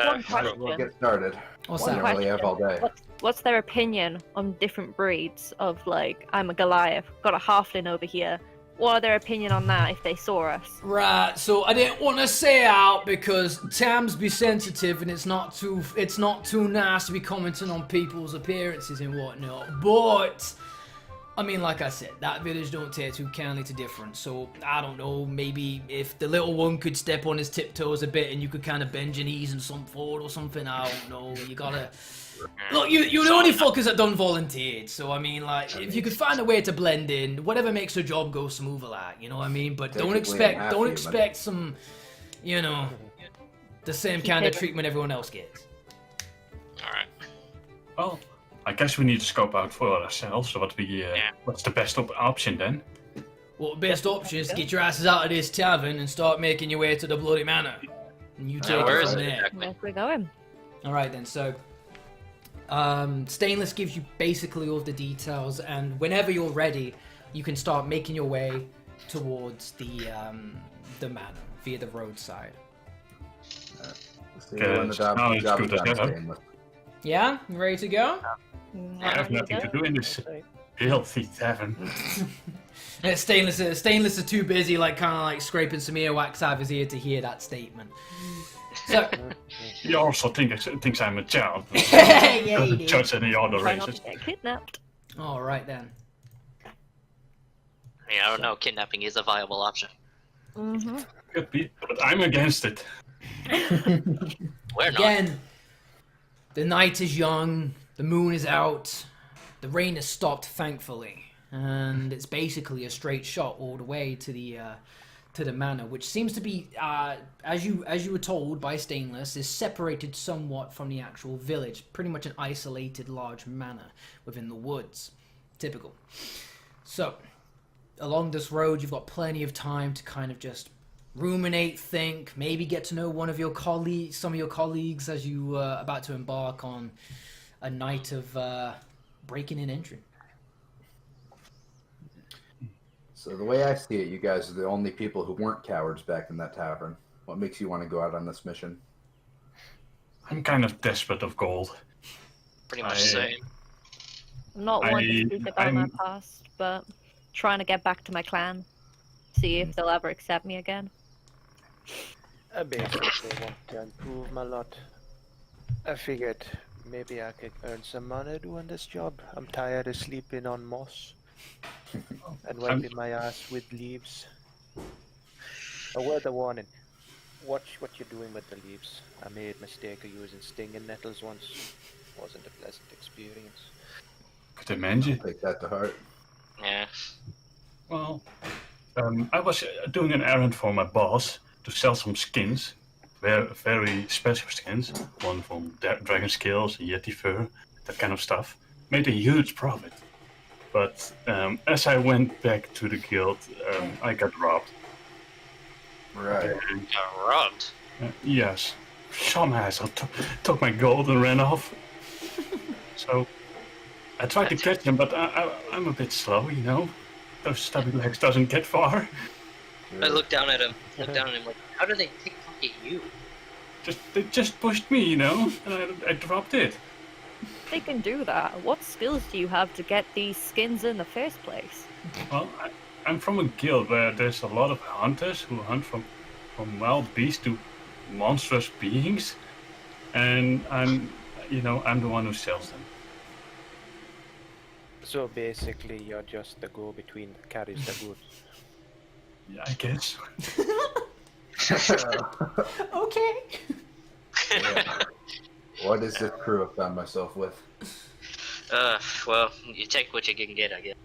One question. We'll get started. What's We that? don't really have all day. What's their opinion on different breeds of, like, I'm a Goliath, got a halfling over here. What are their opinion on that if they saw us? Right, so I didn't want to say out because Tams be sensitive and it's not too nice to be commenting on people's appearances and whatnot. But I mean, like I said, that village don't take too kindly to difference. So I don't know, maybe if the little one could step on his tiptoes a bit and you could kind of bend your knees and some forward or something. I don't know. You gotta. Look, you're the only fuckers that done volunteered, so I mean, like, if you could find a way to blend in, whatever makes your job go smoother, like, you know what I mean? But don't expect some, you know, the same kind of treatment everyone else gets. Alright. Well, I guess we need to scope out for ourselves. So what's the best option then? Well, the best option is to get your asses out of this tavern and start making your way to the Bloody Manor. And you take where it is from it there. exactly? Where's we going? Alright then, so Stainless gives you basically all the details, and whenever you're ready, you can start making your way towards the manor via the roadside. See you when the job it's is done, good as ever. Stainless. Yeah? You ready to go? I have nothing to do in this filthy tavern. Yeah, Stainless is too busy, like, kind of like scraping some earwax out of his ear to hear that statement. So, He also thinks I'm a child. yeah, you Doesn't do. judge any other Try not races. to get kidnapped. All right then. I mean, I don't know. Kidnapping is a viable option. Mm-hmm. Could be, but I'm against it. We're not. Again, the night is young, the moon is out, the rain has stopped, thankfully, and it's basically a straight shot all the way to the manor, which seems to be, as you were told by Stainless, is separated somewhat from the actual village. Pretty much an isolated, large manor within the woods. Typical. So, along this road, you've got plenty of time to kind of just ruminate, think, maybe get to know some of your colleagues as you about to embark on a night of breaking and entering. So the way I see it, you guys are the only people who weren't cowards back in that tavern. What makes you want to go out on this mission? I'm kind of desperate of gold. Pretty much the same. I'm not one to speak about my I'm- past, but trying to get back to my clan. See if they'll ever accept me again. I basically want to improve my lot. I figured maybe I could earn some money doing this job. I'm tired of sleeping on moss and wiping my ass with leaves. A word of warning. Watch what you're doing with the leaves. I made a mistake of using stinging nettles once. Wasn't a pleasant experience. Could imagine. Take that to heart. Yeah. Well, I was doing an errand for my boss to sell some skins, very special skins. One from dragon scales, yeti fur, that kind of stuff. Made a huge profit. But as I went back to the guild, I got robbed. Right. And, Got robbed. yes, some asshole took my gold and ran off. So I tried to catch him, but I'm a bit slow, you know. Those stubby legs doesn't get far. I looked down at him. Like, how do they pickpocket you? They just pushed me, you know, and I dropped it. They can do that. What skills do you have to get these skins in the first place? Well, I'm from a guild where there's a lot of hunters who hunt from wild beasts to monstrous beings, and I'm the one who sells them. So basically, you're just the go-between that carries the goods. Yeah, I guess. Okay. Yeah. What is this crew I found myself with? Well, you take what you can get, I guess.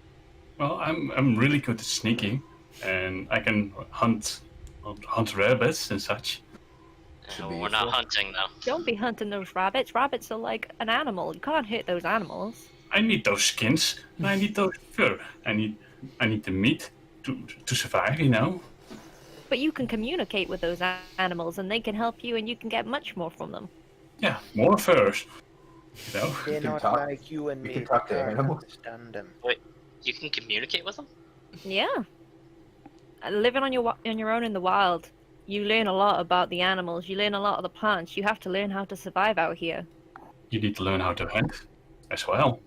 Well, I'm really good at sneaking, and I can hunt rabbits and such. Should be We're not useful. hunting though. Don't be hunting those rabbits. Rabbits are like an animal. You can't hurt those animals. I need those skins, and I need those fur. I need the meat to survive, you know. But you can communicate with those animals, and they can help you, and you can get much more from them. Yeah, more furs. You know. They're can not talk- like you and you me. can talk to can't animals. understand them. You can communicate with them? Yeah. Living on your own in the wild, you learn a lot about the animals. You learn a lot of the plants. You have to learn how to survive out here. You need to learn how to hunt as well,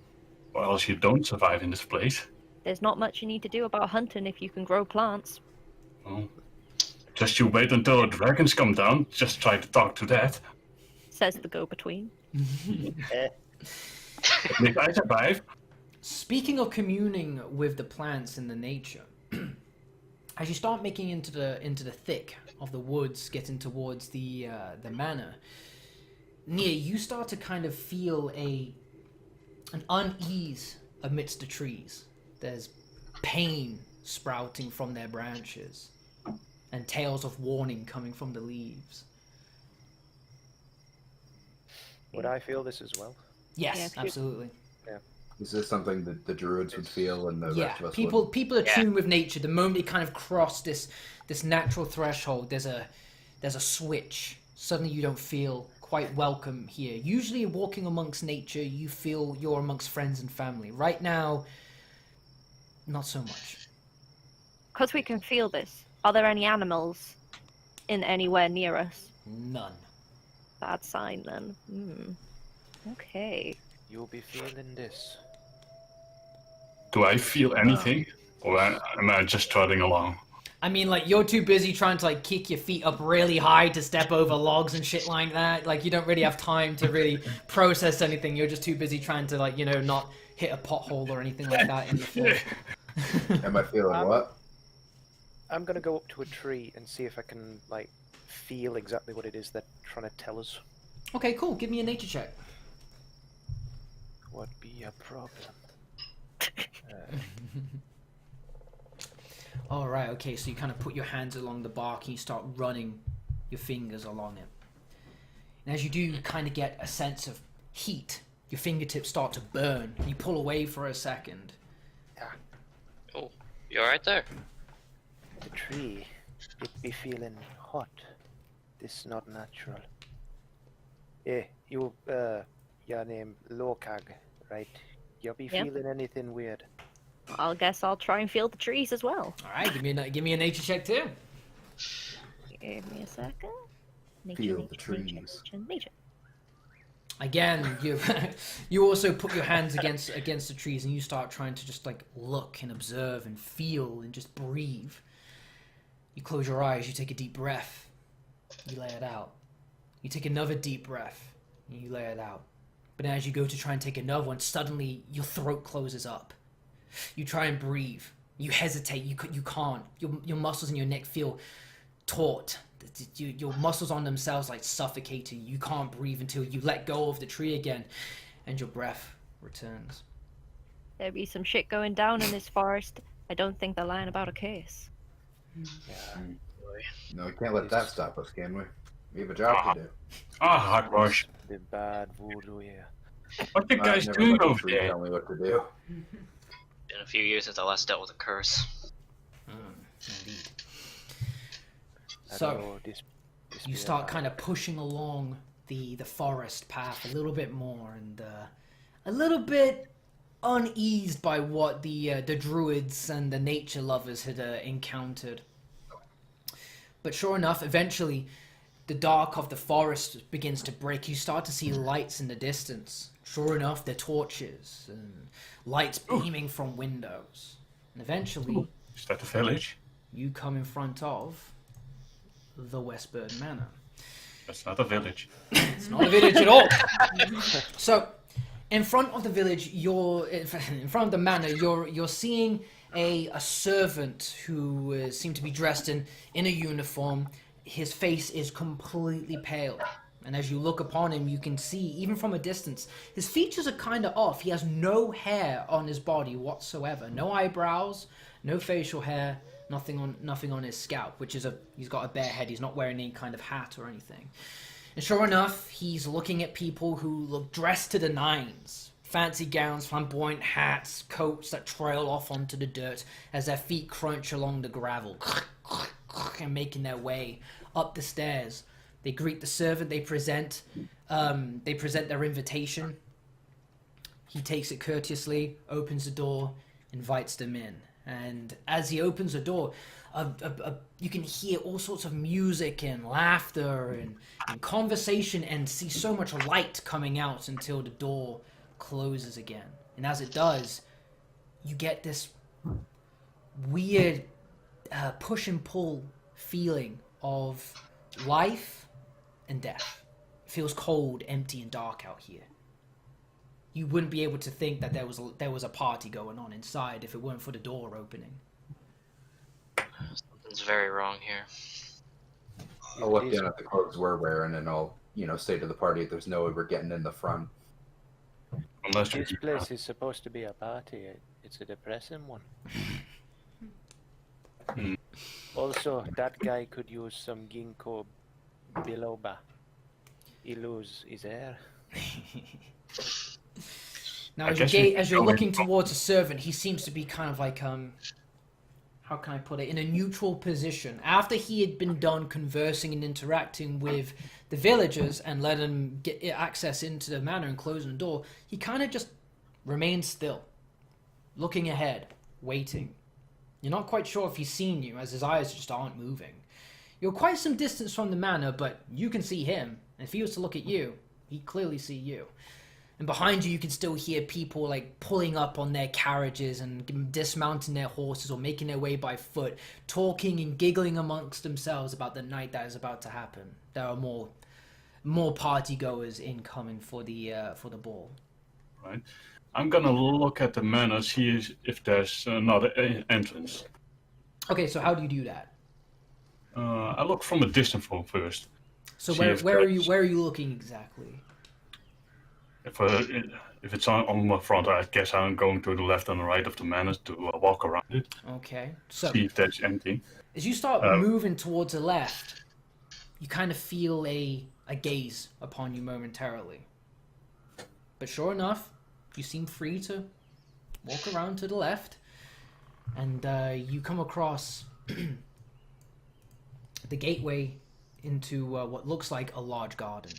or else you don't survive in this place. There's not much you need to do about hunting if you can grow plants. Well, just you wait until the dragons come down. Just try to talk to that. Says the go-between. Eh, And if I survive, Speaking of communing with the plants in the nature, as you start making into the thick of the woods, getting towards the manor, Nia, you start to kind of feel an unease amidst the trees. There's pain sprouting from their branches, and tales of warning coming from the leaves. would I feel this as well? Yes, Yeah, absolutely. Is this something that the druids would feel and the Yeah, rest of us people are Yeah. tuned with nature. The moment you kind of cross this natural threshold, there's a switch. Suddenly you don't feel quite welcome here. Usually walking amongst nature, you feel you're amongst friends and family. Right now, not so much. Because we can feel this. Are there any animals in anywhere near us? None. Bad sign then. Okay. You'll be feeling this. do I feel anything, or am I just trotting along? I mean, like, you're too busy trying to, like, kick your feet up really high to step over logs and shit like that. Like, you don't really have time to really process anything. You're just too busy trying to, like, not hit a pothole or anything like that in the floor. Am I feeling what? I'm gonna go up to a tree and see if I can, like, feel exactly what it is they're trying to tell us. Okay, cool. Give me a nature check. What be a problem? All right, okay, so you kind of put your hands along the bark and you start running your fingers along it. And as you do, you kind of get a sense of heat. Your fingertips start to burn. You pull away for a second. Oh, you alright there? The tree, it be feeling hot. This not natural. You, your name Lokag, right? You be Yep. feeling anything weird? I guess I'll try and feel the trees as well. All right, give me a nature check too. Give me a second. Feel the trees. Nature. Again, you also put your hands against the trees and you start trying to just like look and observe and feel and just breathe. You close your eyes, you take a deep breath, you lay it out. You take another deep breath, and you lay it out. But as you go to try and take another one, suddenly your throat closes up. You try and breathe. You hesitate. You can't. Your muscles in your neck feel taut. Your muscles on themselves like suffocating. You can't breathe until you let go of the tree again, and your breath returns. There be some shit going down in this forest. I don't think they're lying about a case. No, we can't let that stop us, can we? We have a job to do. Hogwash. The bad voodoo here. What you guys Never doing let the over tree there? Tell me what to do. Been a few years since I last dealt with a curse. Indeed. I So don't know, this you be start a- kind of pushing along the forest path a little bit more, and a little bit uneased by what the druids and the nature lovers had encountered. But sure enough, eventually, the dark of the forest begins to break. You start to see lights in the distance. Sure enough, they're torches and lights beaming from windows. And eventually, Is that the village? you come in front of the Westburn Manor. That's not a village. It's not a village at all. So, in front of the village, in front of the manor, you're seeing a servant who seemed to be dressed in a uniform. His face is completely pale. And as you look upon him, you can see, even from a distance, his features are kind of off. He has no hair on his body whatsoever. No eyebrows, no facial hair, nothing on his scalp, he's got a bare head. He's not wearing any kind of hat or anything. And sure enough, he's looking at people who look dressed to the nines. Fancy gowns, flamboyant hats, coats that trail off onto the dirt as their feet crunch along the gravel and making their way up the stairs. They greet the servant, they present their invitation. He takes it courteously, opens the door, invites them in. And as he opens the door, you can hear all sorts of music and laughter and conversation, and see so much light coming out until the door closes again. And as it does, you get this weird push and pull feeling of life and death. It feels cold, empty, and dark out here. You wouldn't be able to think that there was a party going on inside if it weren't for the door opening. Something's very wrong here. I'll look down at the clothes we're wearing, and I'll, say to the party, there's no way we're getting in the front. Unless This place is supposed to be a party. It's a depressing one. Also, that guy could use some ginkgo biloba. He lose his hair. Now, as you're looking towards a servant, he seems to be kind of like, how can I put it, in a neutral position. After he had been done conversing and interacting with the villagers and let them get access into the manor and closing the door, he kind of just remains still, looking ahead, waiting. You're not quite sure if he's seen you, as his eyes just aren't moving. You're quite some distance from the manor, but you can see him. And if he was to look at you, he'd clearly see you. And behind you, you can still hear people like pulling up on their carriages and dismounting their horses or making their way by foot, talking and giggling amongst themselves about the night that is about to happen. There are more party goers incoming for the ball. Right. I'm gonna look at the manor, see if there's another entrance. Okay, so how do you do that? I look from a distance from first. So See where are you looking exactly? If it's on my front, I guess I'm going to the left and the right of the manor to walk around it. Okay, so See if there's anything. as you start moving towards the left, you kind of feel a gaze upon you momentarily. But sure enough, you seem free to walk around to the left, and you come across the gateway into what looks like a large garden.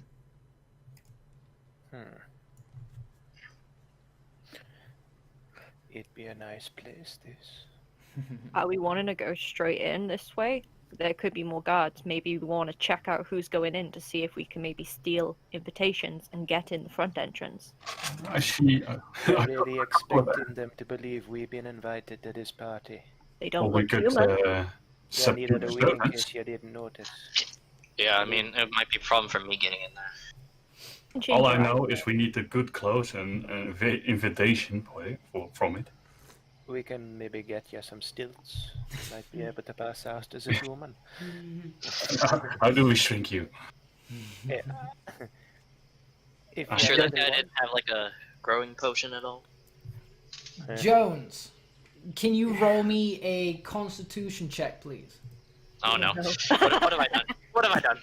It'd be a nice place, this. Are we wanting to go straight in this way? There could be more guards. Maybe we want to check out who's going in to see if we can maybe steal invitations and get in the front entrance. I see. We're really expecting them to believe we've been invited to this party. They don't we look could human. Yeah, neither do we, in case you didn't notice. Yeah, I mean, it might be a problem for me getting in there. All I know is we need a good clothes and invitation from it. We can maybe get you some stilts. Might be able to pass out as a human. How do we shrink you? Yeah. If I'm you sure that really guy want- didn't have like a growing potion at all. Jones, can you roll me a Constitution check, please? Oh no. What have I done? What have I done?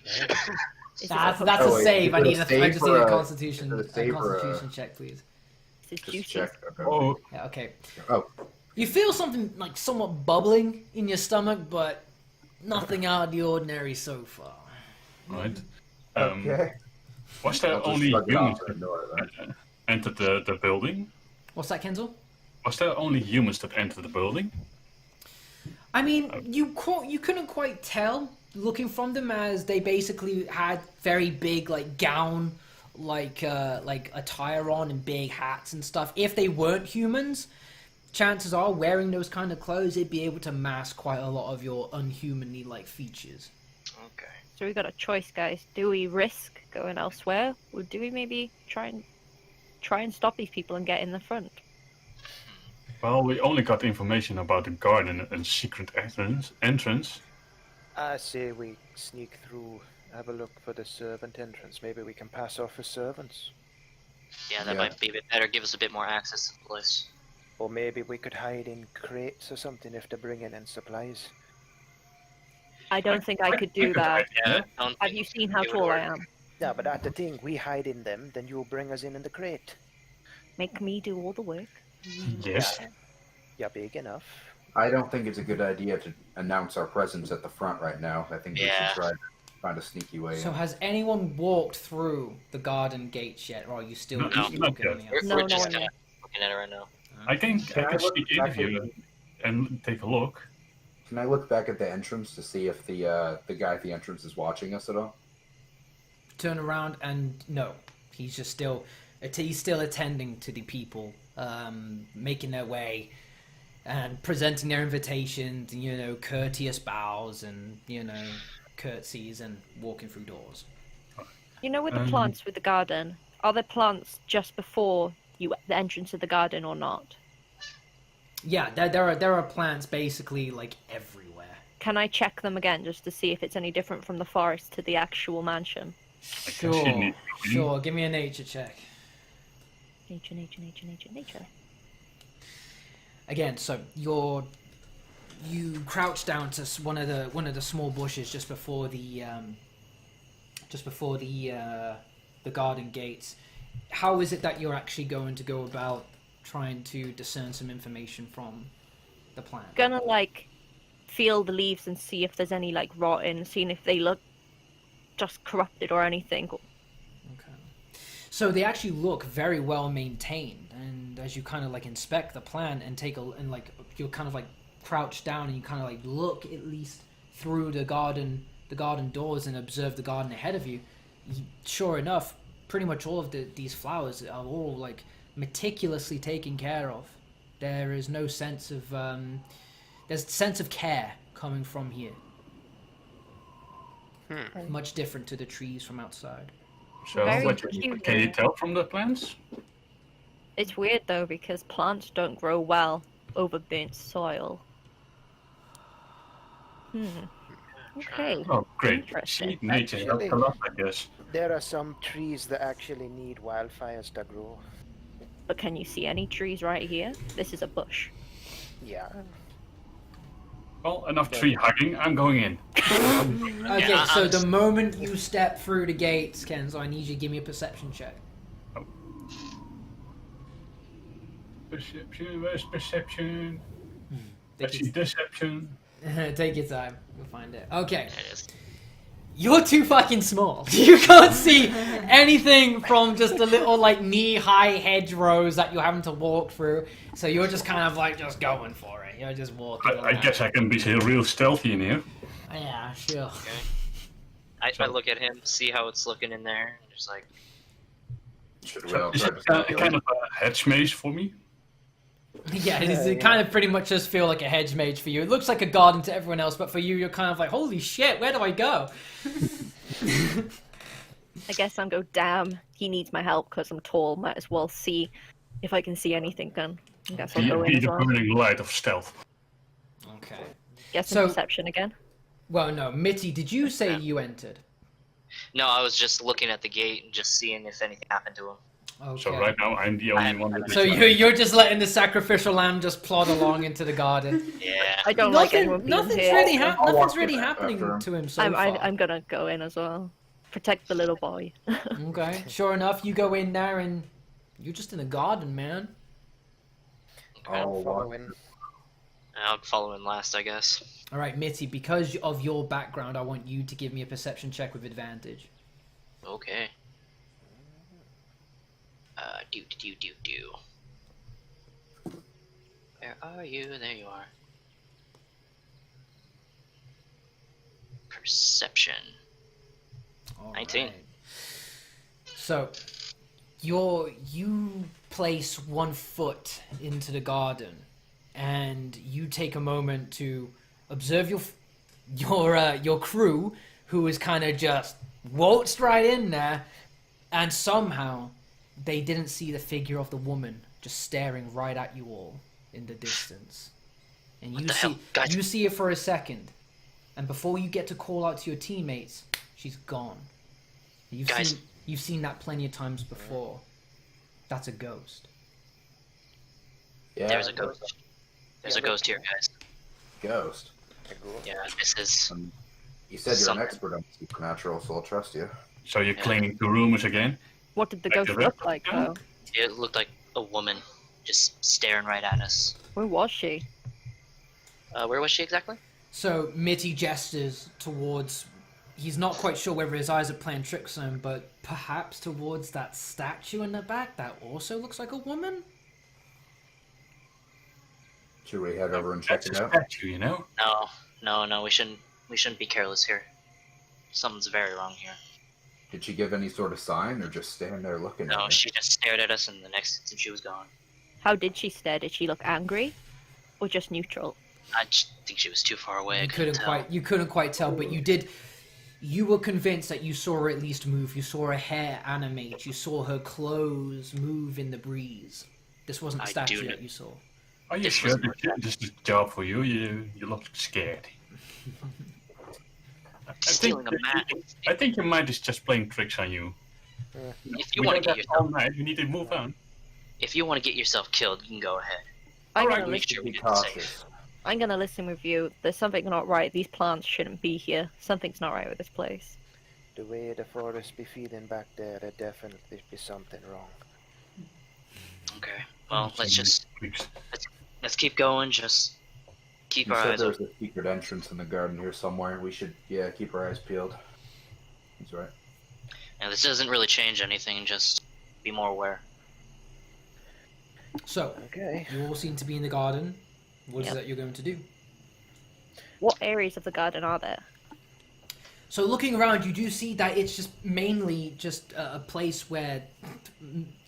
That's Oh, a wait, save. I is it need a I save just or need a a- Constitution is it a save or a- Constitution check, please. This is Just juicy. check. Okay. Oh, Yeah, okay. Oh, You feel something like somewhat bubbling in your stomach, but nothing out of the ordinary so far. right. okay. Was there I'll just only shrug it off humans and ignore that. that entered the building? What's that, Kenzel? Was there only humans that entered the building? I mean, you couldn't quite tell looking from them, as they basically had very big like gown, like attire on and big hats and stuff. If they weren't humans, chances are wearing those kind of clothes, they'd be able to mask quite a lot of your unhumanly like features. Okay. So we got a choice, guys. Do we risk going elsewhere, or do we maybe try and stop these people and get in the front? Well, we only got information about the garden and secret entrance. I say we sneak through have a look for the servant entrance. Maybe we can pass off as servants. Yeah, that might be a bit better. Give us a bit more access to the place. Or maybe we could hide in crates or something if they're bringing in supplies. I don't think I could do that. Yeah. Have you seen how tall I am? Yeah, but that's the thing. We hide in them, then you'll bring us in the crate. Make me do all the work. Yes. You're big enough. I don't think it's a good idea to announce our presence at the front right now. I think we should try to find a sneaky way So in. has anyone walked through the garden gates yet, or are you still No, just not looking on yet. the outside? We're just kind of looking at it right now. I can I look sneak in back here at and take a look. Can I look back at the entrance to see if the guy at the entrance is watching us at all? Turn around and no, he's just still attending to the people, making their way and presenting their invitations, and, courteous bows and curtsies and walking through doors. You know, with the plants with the garden, are there plants just before the entrance of the garden or not? Yeah, there are plants basically like everywhere. Can I check them again just to see if it's any different from the forest to the actual mansion? Sure. Give me a nature check. Nature. Again, so you crouch down to one of the small bushes just before the garden gates. How is it that you're actually going to go about trying to discern some information from the plant? Gonna feel the leaves and see if there's any rotten, seeing if they look just corrupted or anything. Okay. So they actually look very well maintained, and as you kind of inspect the plant and you'll kind of crouch down and you kind of look at least through the garden doors and observe the garden ahead of you. Sure enough, pretty much all of these flowers are all meticulously taken care of. There is no sense of there's a sense of care coming from here. Much different to the trees from outside. So Very what cute, can you yeah. tell from the plants? It's weird though because plants don't grow well over burnt soil. Okay. Oh, great. Interesting. See, nature helps a lot, I guess. There are some trees that actually need wildfires to grow. But can you see any trees right here? This is a bush. Yeah. Well, enough tree hugging. I'm going in. Okay, Yeah, so I'm the moment you step through the gates, Kenzo, I need you to give me a perception check. Perception, where's perception? Take Actually, deception. Take your time. You'll find it. Okay. There it is. You're too fucking small. You can't see anything from just the little knee-high hedgerows that you're having to walk through. So you're just kind of just going for it. You're just walking. I guess I can be real stealthy in here. Yeah, sure. Okay. I look at him, see how it's looking in there, and just Should we So all is try it to steal it? kind of a hedge maze for me? Yeah, it kind of pretty much just feel like a hedge mage for you. It looks like a garden to everyone else, but for you, you're kind of holy shit, where do I go? I guess I'm damn, he needs my help because I'm tall. Might as well see if I can see anything then. I guess I'll go in Be as the well. burning light of stealth. Okay. Get some So- perception again. Well, no, Mitty, did you say you entered? No, I was just looking at the gate and just seeing if anything happened to him. Okay. So right now I'm the only one that So you're just letting the sacrificial lamb just plod along into the garden. Yeah. I don't like anyone being Nothing's here. really, I'll nothing's walk really in happening after him. to him so far. I'm gonna go in as well. Protect the little boy. Okay. Sure enough, you go in there and you're just in the garden, man. Okay. I'll walk Following. I'll follow him last, I guess. All right, Mitty, because of your background, I want you to give me a perception check with advantage. Okay. Do. Where are you? There you are. Perception. All 19. right. So, you place 1 foot into the garden, and you take a moment to observe your crew, who is kind of just waltzed right in there, and somehow they didn't see the figure of the woman just staring right at you all in the distance. And What you the see hell? Guys. you see it for a second, and before you get to call out to your teammates, she's gone. Guys. You've seen that plenty of times before. That's a ghost. Yeah. There's a ghost. There's a ghost here, guys. Ghost. Yeah, this is. You said you're an Something. expert on supernatural, so I'll trust you. So you're clinging to rumors again? What did the Like ghost the look rest like, of them? though? It looked like a woman just staring right at us. Where was she? Where was she exactly? So Mitty gestures towards. He's not quite sure whether his eyes are playing tricks on him, but perhaps towards that statue in the back that also looks like a woman. Should we head over and check That's it a out? statue, you know? No. We shouldn't be careless here. Something's very wrong here. Did she give any sort of sign, or just stand there looking at No, me? she just stared at us, and the next instant she was gone. How did she stare? Did she look angry? Or just neutral? I just think she was too far away. I You couldn't tell. couldn't quite tell, but you did. You were convinced that you saw her at least move. You saw her hair animate. You saw her clothes move in the breeze. This wasn't a I statue do that you saw. Are you This sure was- this is a job for you? You look scared. Stealing a mat. I think your mind is just playing tricks on you. If you We want to don't get have yourself, all night. We need to move on. if you want to get yourself killed, you can go ahead. I'm Alright, gonna Make listen. sure we Be do it safe. cautious. I'm gonna listen with you. There's something not right. These plants shouldn't be here. Something's not right with this place. The way the forest be feeling back there, there definitely be something wrong. Okay. Well, let's Some just tricks. let's keep going. Just keep You our said eyes there's open. a secret entrance in the garden here somewhere. We should, keep our eyes peeled. That's right. And this doesn't really change anything. Just be more aware. So Okay. you all seem to be in the garden. What is Yep. that you're going to do? What areas of the garden are there? So looking around, you do see that it's just mainly just a place where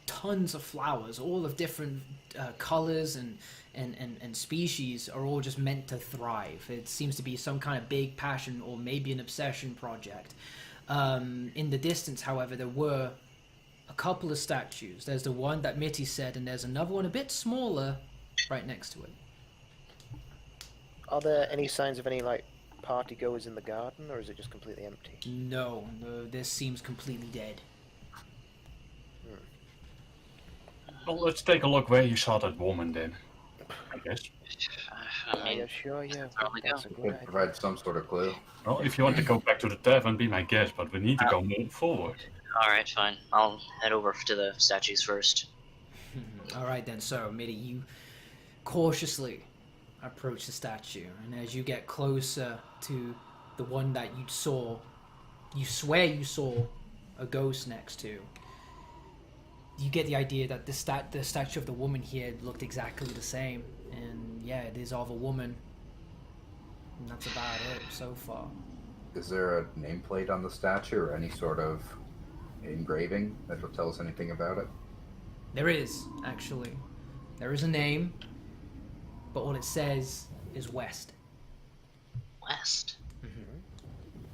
tons of flowers, all of different colors and species, are all just meant to thrive. It seems to be some kind of big passion or maybe an obsession project. In the distance, however, there were a couple of statues. There's the one that Mitty said, and there's another one a bit smaller right next to it. Are there any signs of any like party goers in the garden, or is it just completely empty? No, this seems completely dead. Well, let's take a look where you saw that woman then. I guess. I mean, Yeah, sure, yeah. Probably That's a We good could idea. provide some sort of clue. Well, if you want to go back to the tavern, be my guest, but we need to go move forward. all right, fine. I'll head over to the statues first. All right then. So, Mitty, you cautiously approach the statue, and as you get closer to the one that you saw, you swear you saw a ghost next to. You get the idea that the statue of the woman here looked exactly the same, and yeah, it is of a woman. And that's about it so far. Is there a nameplate on the statue or any sort of engraving that will tell us anything about it? There is, actually. There is a name, but all it says is West. West.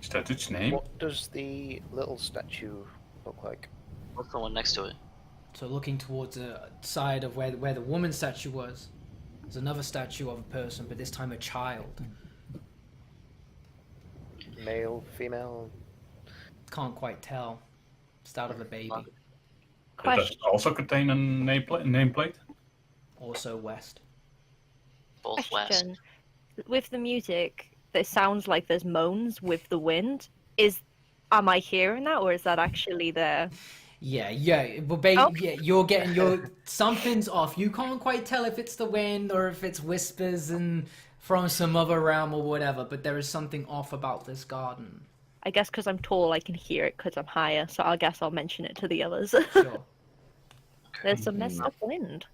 Is that its name? What does the little statue look like? What's the one next to it? So looking towards the side of where the woman's statue was, there's another statue of a person, but this time a child. Male, female? Can't quite tell. Just out of a baby. Does Question. it also contain a nameplate? Also West. Both west. Question. With the music, it sounds like there's moans with the wind. Am I hearing that, or is that actually there? Yeah, but Okay. yeah, something's off. You can't quite tell if it's the wind or if it's whispers and from some other realm or whatever, but there is something off about this garden. I guess because I'm tall, I can hear it because I'm higher, so I guess I'll mention it to the others. Sure. There's some messed up wind.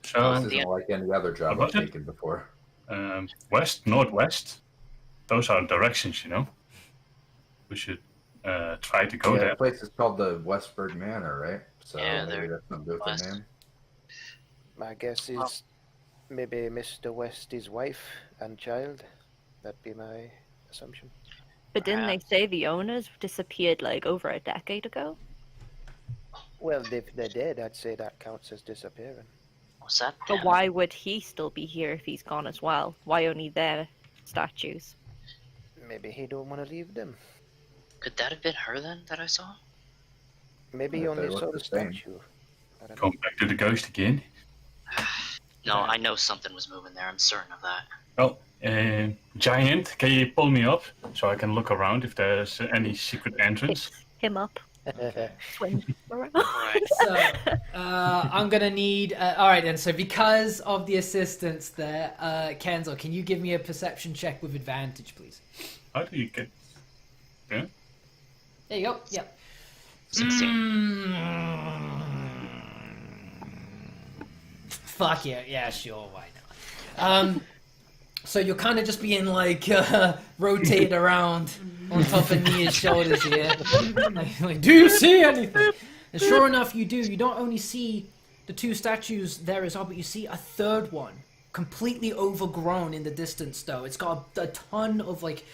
So, This isn't like any other job I've What was it? taken before. west, northwest. Those are directions, you know. We should try to go Yeah, there. the place is called the Westburg Manor, right? So Yeah, maybe they're that's not good with west. the name. My guess is maybe Mr. West's wife and child. That'd be my assumption. But didn't they Perhaps. say the owners disappeared like over a decade ago? Well, if they're dead, I'd say that counts as disappearing. What's that? But why would he still be here if he's gone as well? Why only their statues? Maybe he don't want to leave them. Could that have been her then that I saw? Maybe Yeah, he they only look saw the the same. statue. I don't know. Going back to the ghost again. No, I know something was moving there. I'm certain of that. Well, Giant, can you pull me up so I can look around if there's any secret entrance? Picks him up, swing around. Right. So, I'm gonna need. All right, then. So, because of the assistance there, Kenzo, can you give me a perception check with advantage, please? How do you get... Yeah? There you go. Yep. 16. Fuck yeah. Yeah, sure. Why not? So you're kind of just being like rotated around on top of Nia's shoulders here. Like, do you see anything? And sure enough, you do. You don't only see the two statues there as well, but you see a third one, completely overgrown in the distance. Though it's got a ton of like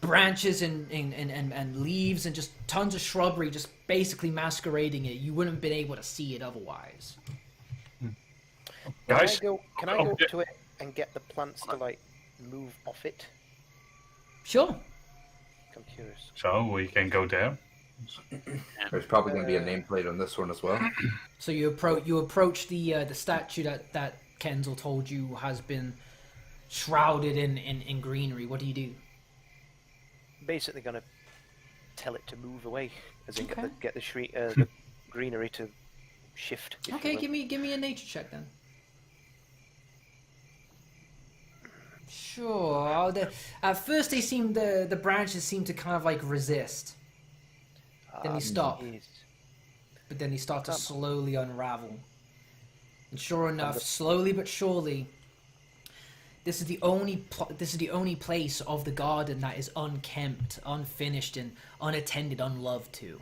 branches and leaves and just tons of shrubbery, just basically masquerading it. You wouldn't have been able to see it otherwise. Guys? Can I go up to it and get the plants to like move off it? Sure. I'm curious. So we can go there. There's probably going to be a nameplate on this one as well. So you approach the statue that Kenzel told you has been shrouded in greenery. What do you do? Basically, gonna tell it to move away, as in Okay. get the greenery to shift. if Okay, you will. give me a nature check then. Sure. At first, the branches seem to kind of like resist, then you stop. Jeez. but then they start to Come. slowly unravel. And sure enough, slowly but surely, this is the only place of the garden that is unkempt, unfinished, and unattended, unloved to.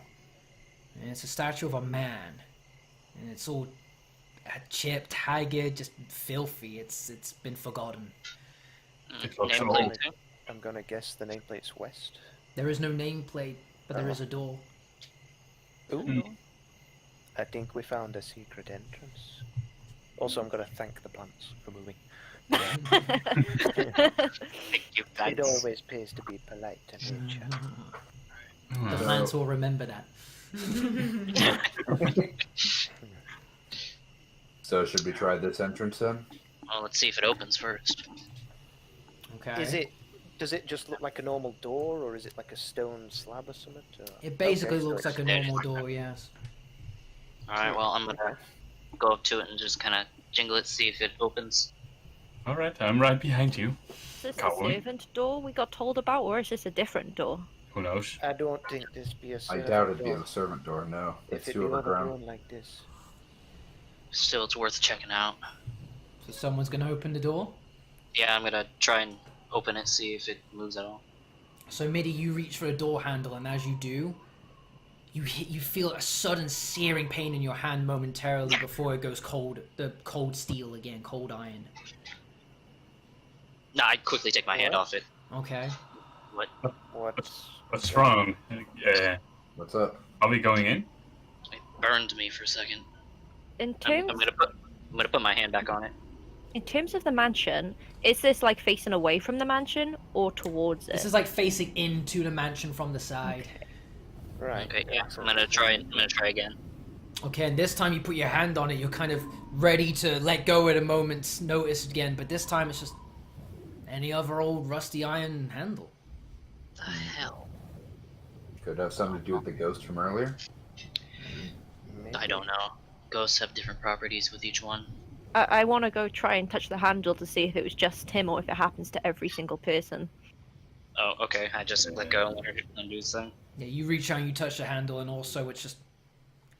And it's a statue of a man, and it's all chipped, haggard, just filthy. It's been forgotten. It looks Nameplate old. too? I'm gonna guess the nameplate's west. There is no nameplate, but there is a door. Ooh. I think we found a secret entrance. Also, I'm gonna thank the plants for moving. Thank you, guys. It always pays to be polite to nature. The plants will remember that. So should we try this entrance then? Well, let's see if it opens first. Okay. Does it just look like a normal door, or is it like a stone slab or something? It basically Okay, so looks like a it's- normal door, yes. Alright, well, I'm gonna go up to it and just kind of jingle it, see if it opens. Alright, I'm right behind you. Is this the Cowboy. servant door we got told about, or is this a different door? Who knows? I don't think this be a I servant doubt it'd be door. the servant door, no. If It's it too be overgrown. overgrown like this. Still, it's worth checking out. So someone's gonna open the door. Yeah, I'm gonna try and open it, see if it moves at all. So Midi, you reach for a door handle, and as you do, you feel a sudden searing pain in your hand momentarily before it goes cold. The cold steel again, cold iron. Nah, I'd quickly take my hand What? off it. Okay. What? What's wrong? What's up? Are we going in? It burned me for a second. In I'm terms, gonna put my hand back on it. in terms of the mansion, is this like facing away from the mansion or towards it? This is like facing into the mansion from the side. Right. Okay, yeah, I'm excellent. gonna try again. Okay, and this time you put your hand on it, you're kind of ready to let go at a moment's notice again, but this time it's just any other old rusty iron handle. The hell? Could have something to do with the ghost from earlier. Maybe. I don't know. Ghosts have different properties with each one. I want to go try and touch the handle to see if it was just him or if it happens to every single person. Oh, okay. I just let go and let her do this thing. Yeah, you reach out and you touch the handle, and also it's just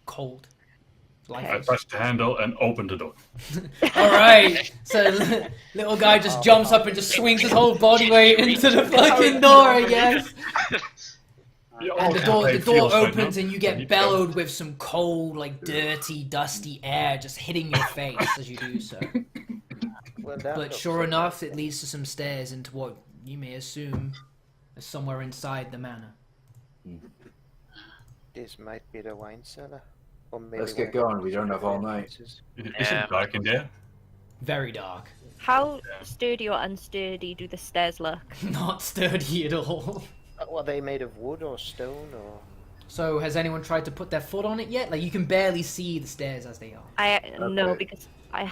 cold. I Lifeless. touched the handle and opened the door. Alright, so little guy just jumps up and just swings his whole body weight into the fucking door, I guess. And the door opens and you get bellowed with some cold, like dirty, dusty air just hitting your face as you do so. Well, that But looks sure like- enough, it leads to some stairs into what you may assume is somewhere inside the manor. This might be the wine cellar. Or maybe Let's one get of the going, we don't have all night. entrances. Is Yeah. it dark in there? Very dark. How sturdy or unsturdy do the stairs look? Not sturdy at all. Are they made of wood or stone or? So, has anyone tried to put their foot on it yet? Like, you can barely see the stairs as they are. No, Okay. because I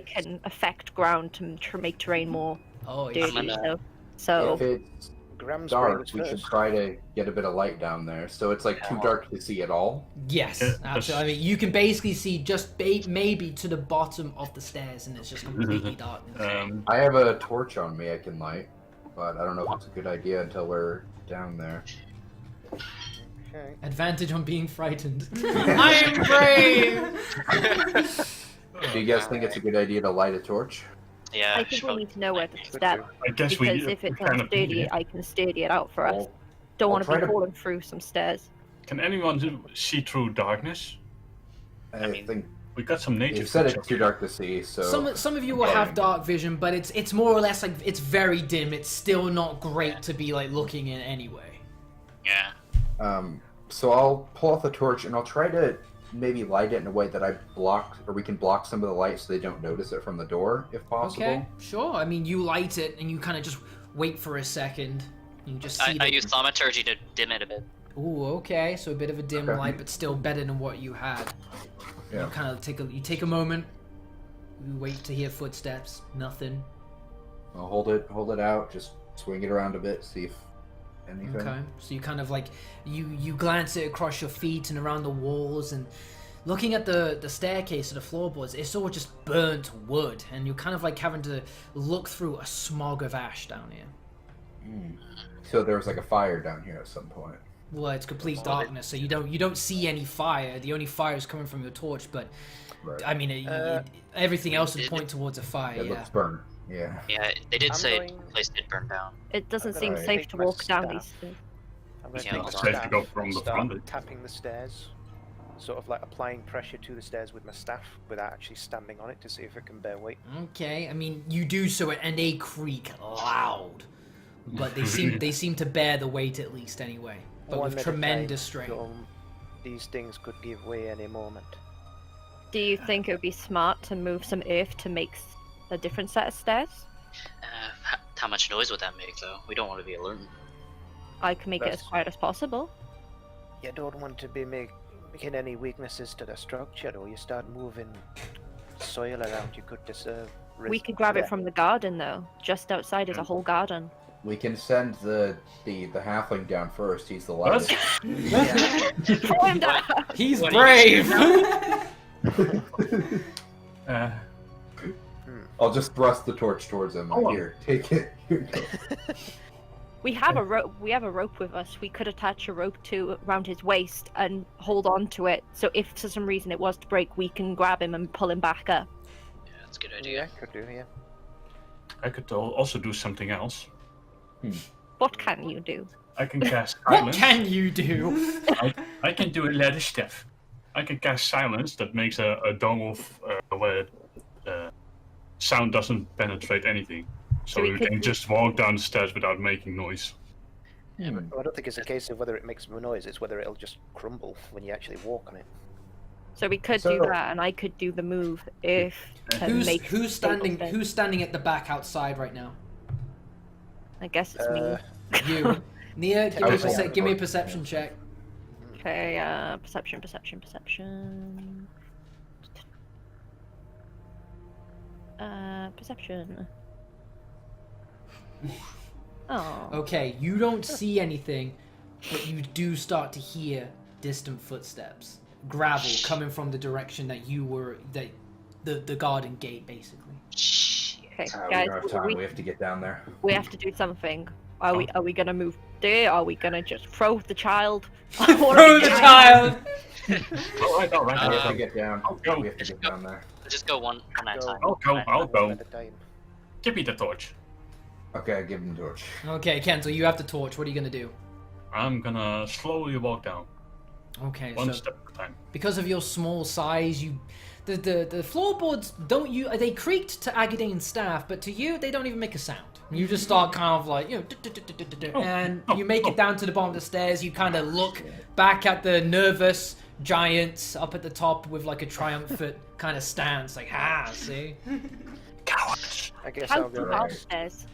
can affect ground to make terrain more Oh, sturdy. yeah. So If it's Graham's dark, was we should first. try to get a bit of light down there. So it's like too dark to see at all. Yes, Yeah, absolutely. I mean, you can basically see just maybe to the bottom of the stairs, and it's just completely darkness. I have a torch on me I can light, but I don't know if it's a good idea until we're down there. Okay. Advantage on being frightened. I am brave! Do you guys think it's a good idea to light a torch? Yeah. I think we need to know where to Could step. I guess Because we if it's kind of unsturdy, I can sturdy it out for us. Well, Don't I'll want to try be to- falling through some stairs. Can anyone see through darkness? I mean, think We got some nature. you said features. it's too dark to see, so Some of you will have dark vision, but it's more or less like it's very dim. It's still not great to be like looking in anyway. Yeah. So I'll pull off the torch and I'll try to maybe light it in a way that we can block some of the light so they don't notice it from the door, if possible. Okay, sure. I mean, you light it and you kind of just wait for a second. You just see. I use thaumaturgy to dim it a bit. Ooh, okay. So a bit of a dim Okay. light, but still better than what you had. Yeah. You kind of take a moment. You wait to hear footsteps. Nothing. I'll hold it out, just swing it around a bit, see if anything. Okay. So you kind of like you glance it across your feet and around the walls, and looking at the staircase or the floorboards, it's all just burnt wood, and you're kind of like having to look through a smog of ash down here. So there was like a fire down here at some point. Well, it's complete darkness, so you don't see any fire. The only fire is coming from your torch, but Right. I mean, everything else would point towards a fire. It Yeah. looks burnt. Yeah. Yeah, they did I'm say going- the place did burn down. It doesn't seem Alright. safe to Take my walk down staff. these stairs. I'm going to Yeah, take my it's safe to staff go from and the start front. tapping the stairs, sort of like applying pressure to the stairs with my staff without actually standing on it to see if it can bear weight. Okay. I mean, you do so, and they creak loud, but they seem to bear the weight at least anyway, but One with at a time, tremendous strength. so these things could give way any moment. Do you think it would be smart to move some earth to make a different set of stairs? How much noise would that make, though? We don't want to be alerting. I can make it as That's- quiet as possible. You don't want to be making any weaknesses to the structure, or you start moving soil around. You could deserve. We could grab it from the garden though. Just outside is a whole garden. We can send the halfling down first. He's the What? lightest. Throw him down! He's What do you brave. I'll just thrust the torch towards him. Oh. Here, take it. Here you go. We have a rope. We have a rope with us. We could attach a rope to around his waist and hold on to it. So if for some reason it was to break, we can grab him and pull him back up. Yeah, that's a good Yeah, idea. could do. Yeah. I could also do something else. What can you do? I can cast What silence. can you do? I can do a ladder stuff. I can cast silence that makes a dome of where sound doesn't penetrate anything. So we you could can do- just walk down the stairs without making noise. Well, I don't think it's a case of whether it makes a noise. It's whether it'll just crumble when you actually walk on it. So we could do that, and I could do the move if Who's standing at the back outside right now? I guess it's me. You. Nia, give me, I was on the give me a door. perception check. Okay, perception. Perception. Oh. Okay, you don't see anything, but you do start to hear distant footsteps. Gravel coming from the direction that you were, the garden gate, basically. Okay, We guys, don't have time. We have to get down there. we have to do something. Are we gonna move there? Are we gonna just throw the child? What are Throw we the doing? child! Alright. We have to Um, get down. I'll go. We have to get down there. Just go one at a time. I'll go. One at a time. Give me the torch. Okay, I give him the torch. Okay, Kenzel, you have the torch. What are you gonna do? I'm gonna slowly walk down, Okay, one so step at a time. because of your small size, the floorboards they creaked to Agadene's staff, but to you they don't even make a sound. You just start kind of like and you make it down to the bottom of the stairs. You kind of look back at the nervous giants up at the top with like a triumphant kind of stance, like see. I guess How I'll go deep are the next. stairs?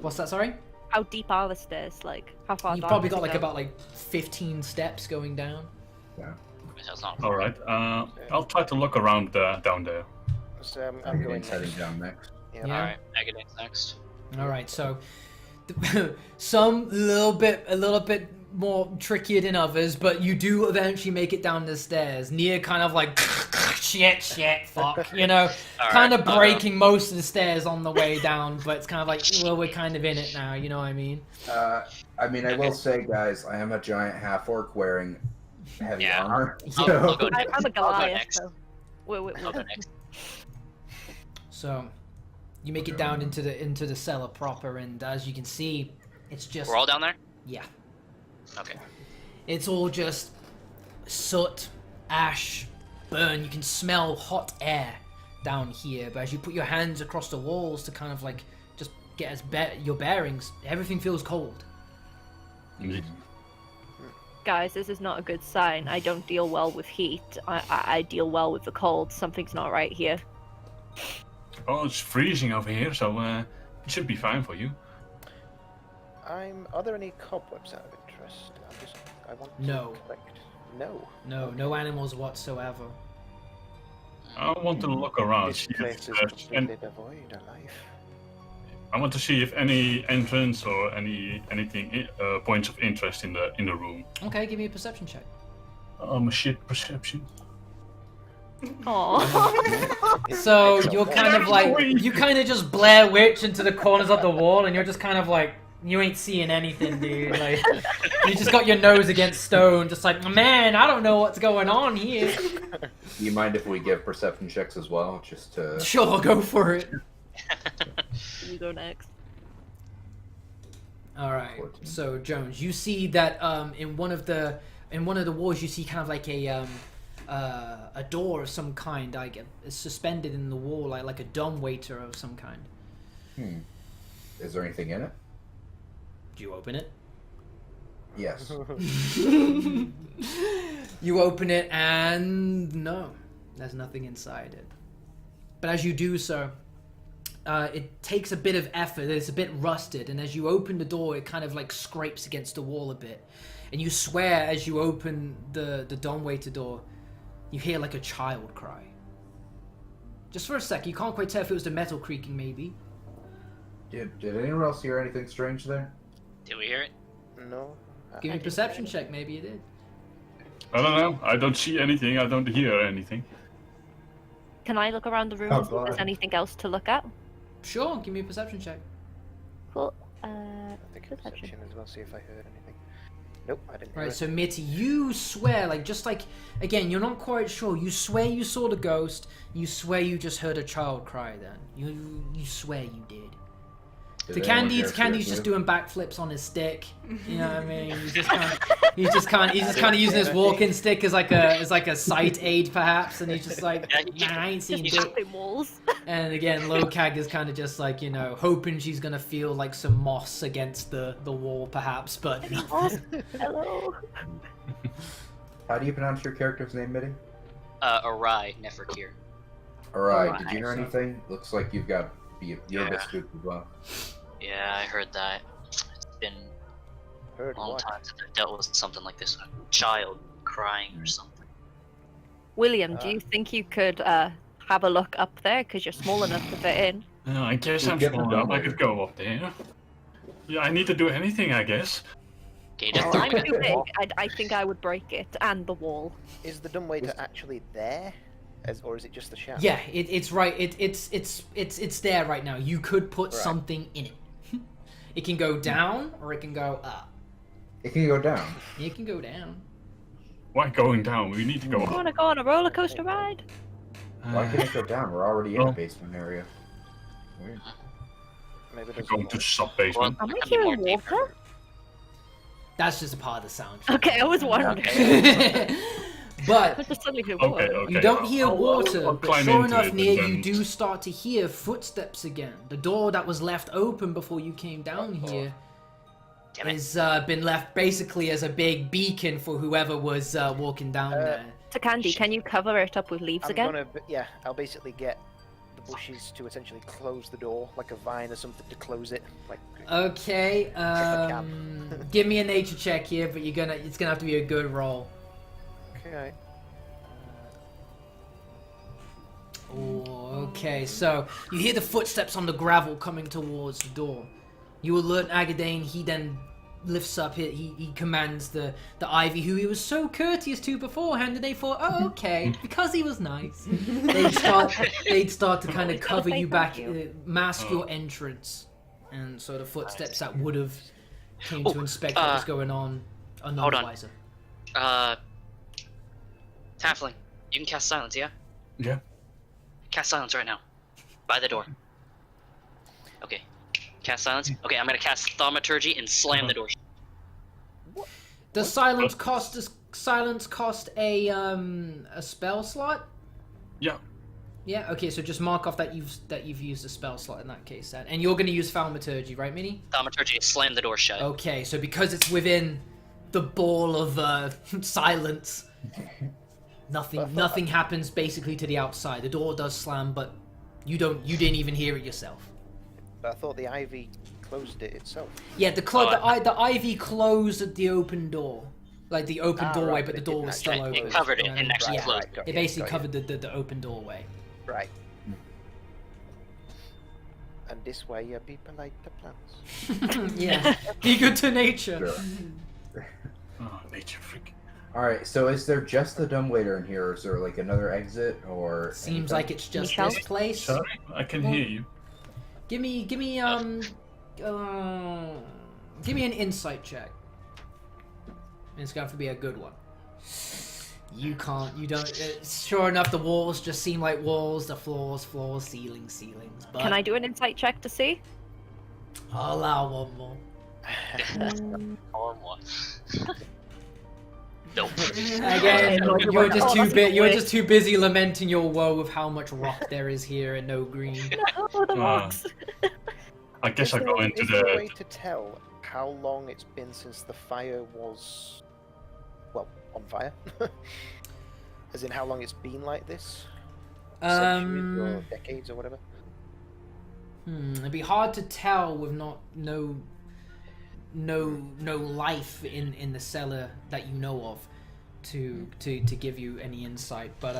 What's that? Sorry. How deep are the stairs? Like, how far You've down probably does got it like go? about like 15 steps going down. That's not All right. I'll try to look around down there. So I'm going heading next. down next. Yep. Yeah. Alright, Megadeth's next. All right, so some a little bit more trickier than others, but you do eventually make it down the stairs. Nia kind of like shit, fuck, you know, kind of breaking most of the stairs on the way down, but it's kind of like, well, we're kind of in it now, you know what I mean? I mean, I will say, guys, I am a giant half orc wearing heavy Yeah. armor. I'll go I'm a I'll go Goliath, next. so we're I'll go next. So you make it down into the cellar proper, and as you can see, it's just We're all down there? yeah, Okay. it's all just soot, ash, burn. You can smell hot air down here, but as you put your hands across the walls to kind of like just get your bearings, everything feels cold. guys, this is not a good sign. I don't deal well with heat. I deal well with the cold. Something's not right here. Oh, it's freezing over here, so it should be fine for you. Are there any cobwebs out of interest? I want No. to collect. No. No animals whatsoever. I want to look around. This See place if is there's completely devoid of life. I want to see if any entrance or anything points of interest in the room. Okay, give me a perception check. My shit perception. Aww. So you're kind of like, you kind of just Blair Witch into the corners of the wall, and you're just kind of like, you ain't seeing anything, dude. Like, you just got your nose against stone, just like, man, I don't know what's going on here. Do you mind if we give perception checks as well, just to? Sure, go for it. You go next. All right. 14. So Jones, you see that in one of the walls, you see kind of like a door of some kind, like it's suspended in the wall, like a dumbwaiter of some kind. Is there anything in it? Do you open it? Yes. You open it, and no, there's nothing inside it. But as you do so, it takes a bit of effort. It's a bit rusted, and as you open the door, it kind of like scrapes against the wall a bit. And you swear, as you open the dumbwaiter door, you hear like a child cry. Just for a sec, you can't quite tell if it was the metal creaking, maybe. Did anyone else hear anything strange there? Did we hear it? No. Give me a perception check, maybe you did. I don't know. I don't see anything. I don't hear anything. Can I look around the room Oh, and see if there's God. anything else to look at? Sure, give me a perception check. Cool. I think Perception. perception as well, see if I heard anything. Nope, I didn't hear Right, it. so Mitty, you swear, like, just like, again, you're not quite sure. You swear you saw the ghost. You swear you just heard a child cry then. You swear you did. Did To anyone hear Candy's shit just move? doing backflips on his stick. You know what I mean? He's just kind of using his walking stick as like a sight aid perhaps, and he's just like, nah, I ain't seen Just it. tapping walls. And again, Lokag is kind of just like, you know, hoping she's gonna feel like some moss against the wall perhaps, but Hello. How do you pronounce your character's name, Mitty? Arai Neferkir. Alright, did Alright, you hear so- anything? Looks like you're a bit Yeah. spooked as well. Yeah, I heard that. It's been Heard a long what? time since I've dealt with something like this. A child crying or something. William, do you think you could have a look up there? Because you're small enough to fit in. I guess We'll I'm get small one enough. I later. could go up there. Yeah, I need to do anything, I guess. Okay, just Oh, throw I'm me. too big. I think I would break it and the wall. Is the dumbwaiter actually there? Or is it just the shaft? yeah, it's right. It's there right now. You could put Right. something in it. It can go down or it can go up. It can go down. It can go down. Why going down? We need to go You up. want to go on a roller coaster ride? Why can it go down? We're already in Oh. a basement area. Weird. Maybe We're there's going a to sub basement. Am I It can be more hearing deeper. water? That's just a part of the sound. Okay, I was wondering. But I just suddenly hear Okay, water. okay. you don't hear water, I'll but climb sure into enough, it near and you then- do start to hear footsteps again. The door that was left open before you came down here Damn it. has been left basically as a big beacon for whoever was walking down there. So Candy, can you cover it up with leaves I'm again? gonna, yeah, I'll basically get the bushes to essentially close the door, like a vine or something to close it. Like. Okay. I Give me a nature check here, but it's gonna have to be a good roll. Okay. Oh, okay, so you hear the footsteps on the gravel coming towards the door. You alert Agadane, he then lifts up, he commands the Ivy, who he was so courteous to beforehand, and they thought, oh, okay, because he was nice. They'd start to kind of cover you back, mask your entrance, and so the footsteps that would have came to inspect what was going on are none the wiser. Halfling, you can cast silence, yeah? Yeah. Cast silence right now. By the door. Okay. Cast silence. Okay, I'm gonna cast thaumaturgy and slam the door. Does silence cost a spell slot? Yeah. Yeah. Okay. So just mark off that you've used a spell slot in that case, then. And you're gonna use thaumaturgy, right, Minnie? Thaumaturgy to slam the door shut. Okay. So because it's within the ball of silence, nothing happens basically to the outside. The door does slam, but you didn't even hear it yourself. But I thought the ivy closed it itself. Yeah, the ivy closed at the open door, like the open doorway, right, but the it door didn't was still actually open. It covered it Yeah, and actually yeah. closed. It basically covered the open doorway. Right. And this way you be polite to plants. Yeah, be good to nature. Sure. Oh, nature freak. All right. So is there just the dumbwaiter in here, or is there like another exit, or? Seems anything? like it's just Michelle? this place. Sorry, I can hear you. Give me an insight check. And it's gonna have to be a good one. You don't. Sure enough, the walls just seem like walls. The floors, ceilings. But Can I do an insight check to see? I'll allow one more. Or one. Nope. Again, you're just too busy lamenting your woe of how much rock there is here and no green. No, the rocks. I guess I'll go into Is there a way the. to tell how long it's been since the fire was, well, on fire? As in how long it's been like this? Centuries or decades or whatever? It'd be hard to tell with no life in the cellar that you know of to give you any insight, but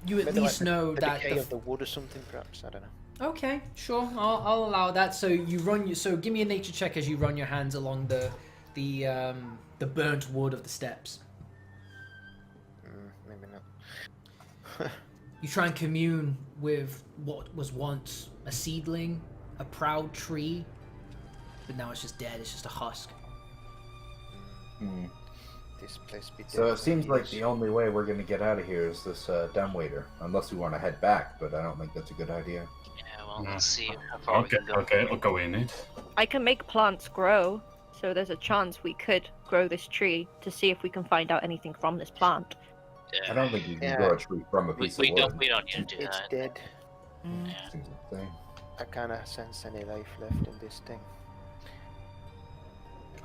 you at Maybe least like know the that decay of the wood or something, perhaps. I don't know. Okay, sure, I'll allow that. So give me a nature check as you run your hands along the burnt wood of the steps. Maybe not. You try and commune with what was once a seedling, a proud tree, but now it's just dead. It's just a husk. Hmm. This place be So dead it seems like years. the only way we're gonna get out of here is this dumbwaiter, unless we want to head back. But I don't think that's a good idea. Yeah, well, let's see how far we can go. Okay, I'll go in it. I can make plants grow, so there's a chance we could grow this tree to see if we can find out anything from this plant. I don't think you can Yeah. grow a tree from a piece We of don't wood. need to do It's that. dead. Yeah. Seems insane. I kind of sense any life left in this thing.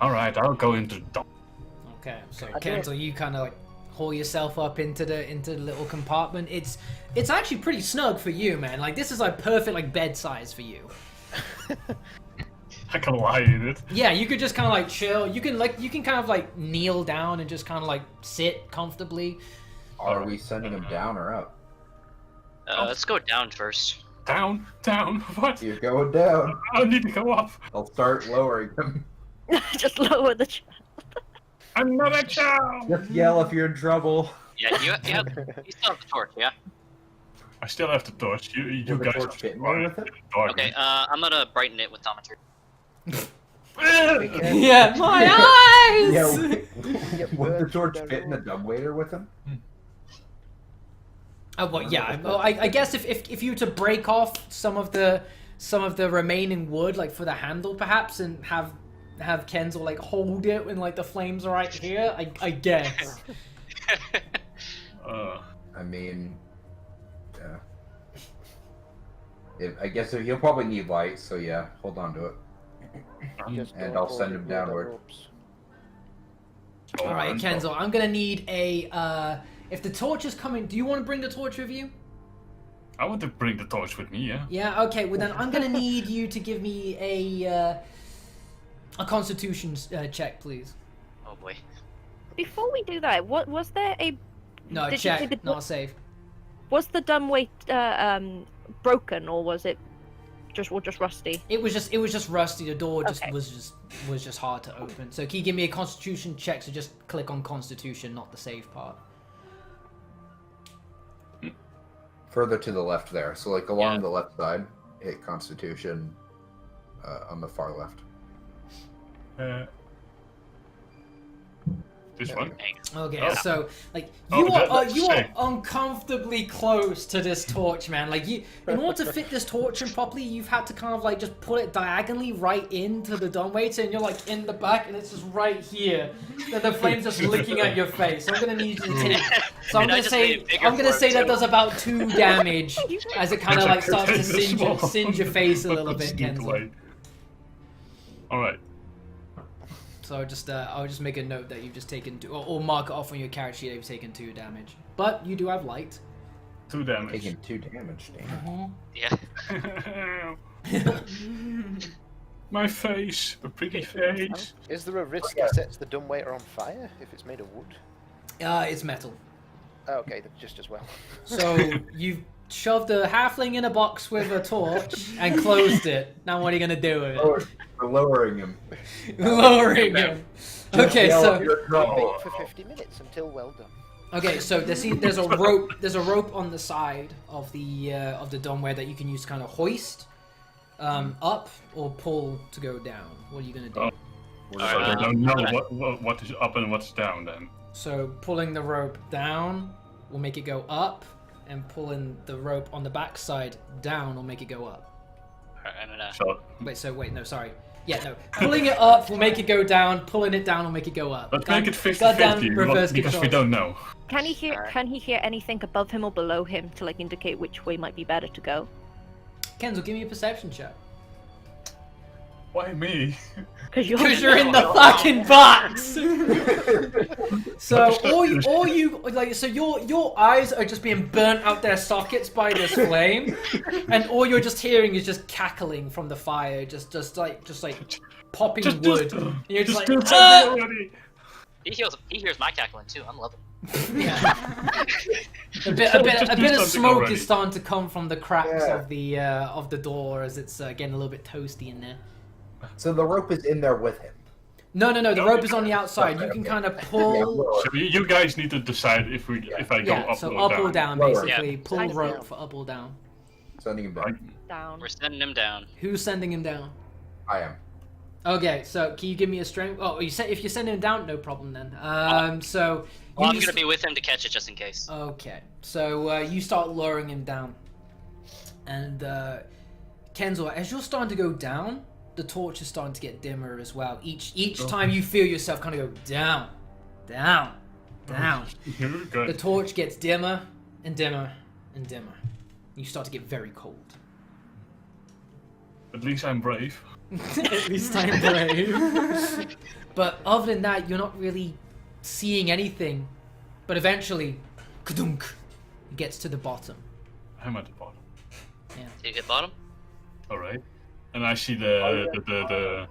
All right, I'll go into the. Okay, so I Kenzel, you kind of like haul yourself up into the little compartment. It's actually pretty snug for you, man. Like this is like perfect like bed size for you. I can lie in it. Yeah, you could just kind of like chill. You can kind of like kneel down and just kind of like sit comfortably. Are we sending him down or up? Let's go down first. Down. What? You're going down. I need to go up. I'll start lowering him. Just lower the I'm not a child. Just yell if you're in trouble. Yeah, you still have the torch, yeah? I still have the torch. You Have the guys torch have fit to in there run with it? dark. Okay, I'm gonna brighten it with thaumaturgy. Yeah, my eyes. Yeah, would the torch fit in the dumbwaiter with him? Well, yeah. Well, I guess if you were to break off some of the remaining wood, like for the handle, perhaps, and have Kenzel like hold it when like the flames are right here, I guess. I mean, yeah. I guess he'll probably need light, so yeah, hold on to it. Just And don't I'll hold send it him with the downward. ropes. All right, Kenzel, I'm gonna need a. If the torch is coming, do you want to bring the torch with you? I want to bring the torch with me, yeah? Yeah, okay, well then I'm gonna need you to give me a constitution check, please. Oh boy. Before we do that, what was there a? No, Did you say check, the- not save. Was the dumbwaiter broken, or was it just rusty? It was just rusty. The door Okay. was just hard to open. So can you give me a constitution check? So just click on constitution, not the save part. Further to the left there. So like along Yeah. the left side, hit Constitution on the far left. This There one? you go. Thanks. Okay, Oh. so like Oh, you that's you are sick. uncomfortably close to this torch, man. Like in order to fit this torch in properly, you've had to kind of like just put it diagonally right into the dumbwaiter, and you're like in the back, and it's just right here. That the flame's just licking at your face. So I'm gonna need you to take. So I'm And I gonna just made say it bigger I'm gonna for say him, that too. does about 2 damage as it kind of like starts to Small. singe your face a little Let's bit, sneak Kenzo. away. Alright. So I'll just make a note that you've just taken 2, or mark it off on your character sheet that you've taken 2 damage. But you do have light. 2 damage. Taking 2 damage, damn. Yeah. My face, a pretty face. Is there a risk yeah. it sets the dumbwaiter on fire if it's made of wood? It's metal. Oh, okay, then just as well. So you've shoved a halfling in a box with a torch and closed it. Now what are you gonna do with it? We're lowering him. Lowering him. Okay, Yell so at your trouble. Wait for 50 minutes until well done. okay, so there's a rope. There's a rope on the side of the dumbware that you can use to kind of hoist up or pull to go down. What are you gonna do? Oh. So I don't know what is up and what's down then. So pulling the rope down will make it go up, and pulling the rope on the back side down will make it go up. I don't know. So Wait, no, sorry. Yeah, no. Pulling it up will make it go down. Pulling it down will make it go up. let's make it 50-50 Goddamn reverse because we control. don't know. Can he hear? Alright. Can he hear anything above him or below him to like indicate which way might be better to go? Kenzo, give me a perception check. Why me? Because Because you're in the fucking box. So your eyes are just being burnt out their sockets by this flame, and all you're just hearing is just cackling from the fire, just like popping wood. And you're just do like, something "Ah!" already. He hears my cackling too. I'm loving Yeah. a bit do of something smoke already. is starting to come from the cracks Yeah. of the door as it's getting a little bit toasty in there. So the rope is in there with him. No, the No, rope is on the outside. You can kind of pull. Yeah, lower. So you guys need to decide if I go Yeah, up so or up or down, Lower. basically. Yeah. Pull Side rope down. for up or down. Sending him back. down. We're sending him down. Who's sending him down? I am. Okay, so can you give me a strength? Oh, you said if you're sending him down, no problem then. So Well, I'm you gonna be with him to catch it just in case. Okay, so you start lowering him down, and Kenzo, as you're starting to go down, the torch is starting to get dimmer as well. Each time you feel yourself kind of go down, down, down, the Good. torch gets dimmer and dimmer and dimmer. You start to get very cold. At least I'm brave. At least I'm brave. But other than that, you're not really seeing anything. But eventually, kadunk, it gets to the bottom. I'm at the bottom. Did you hit bottom? All right. And I see the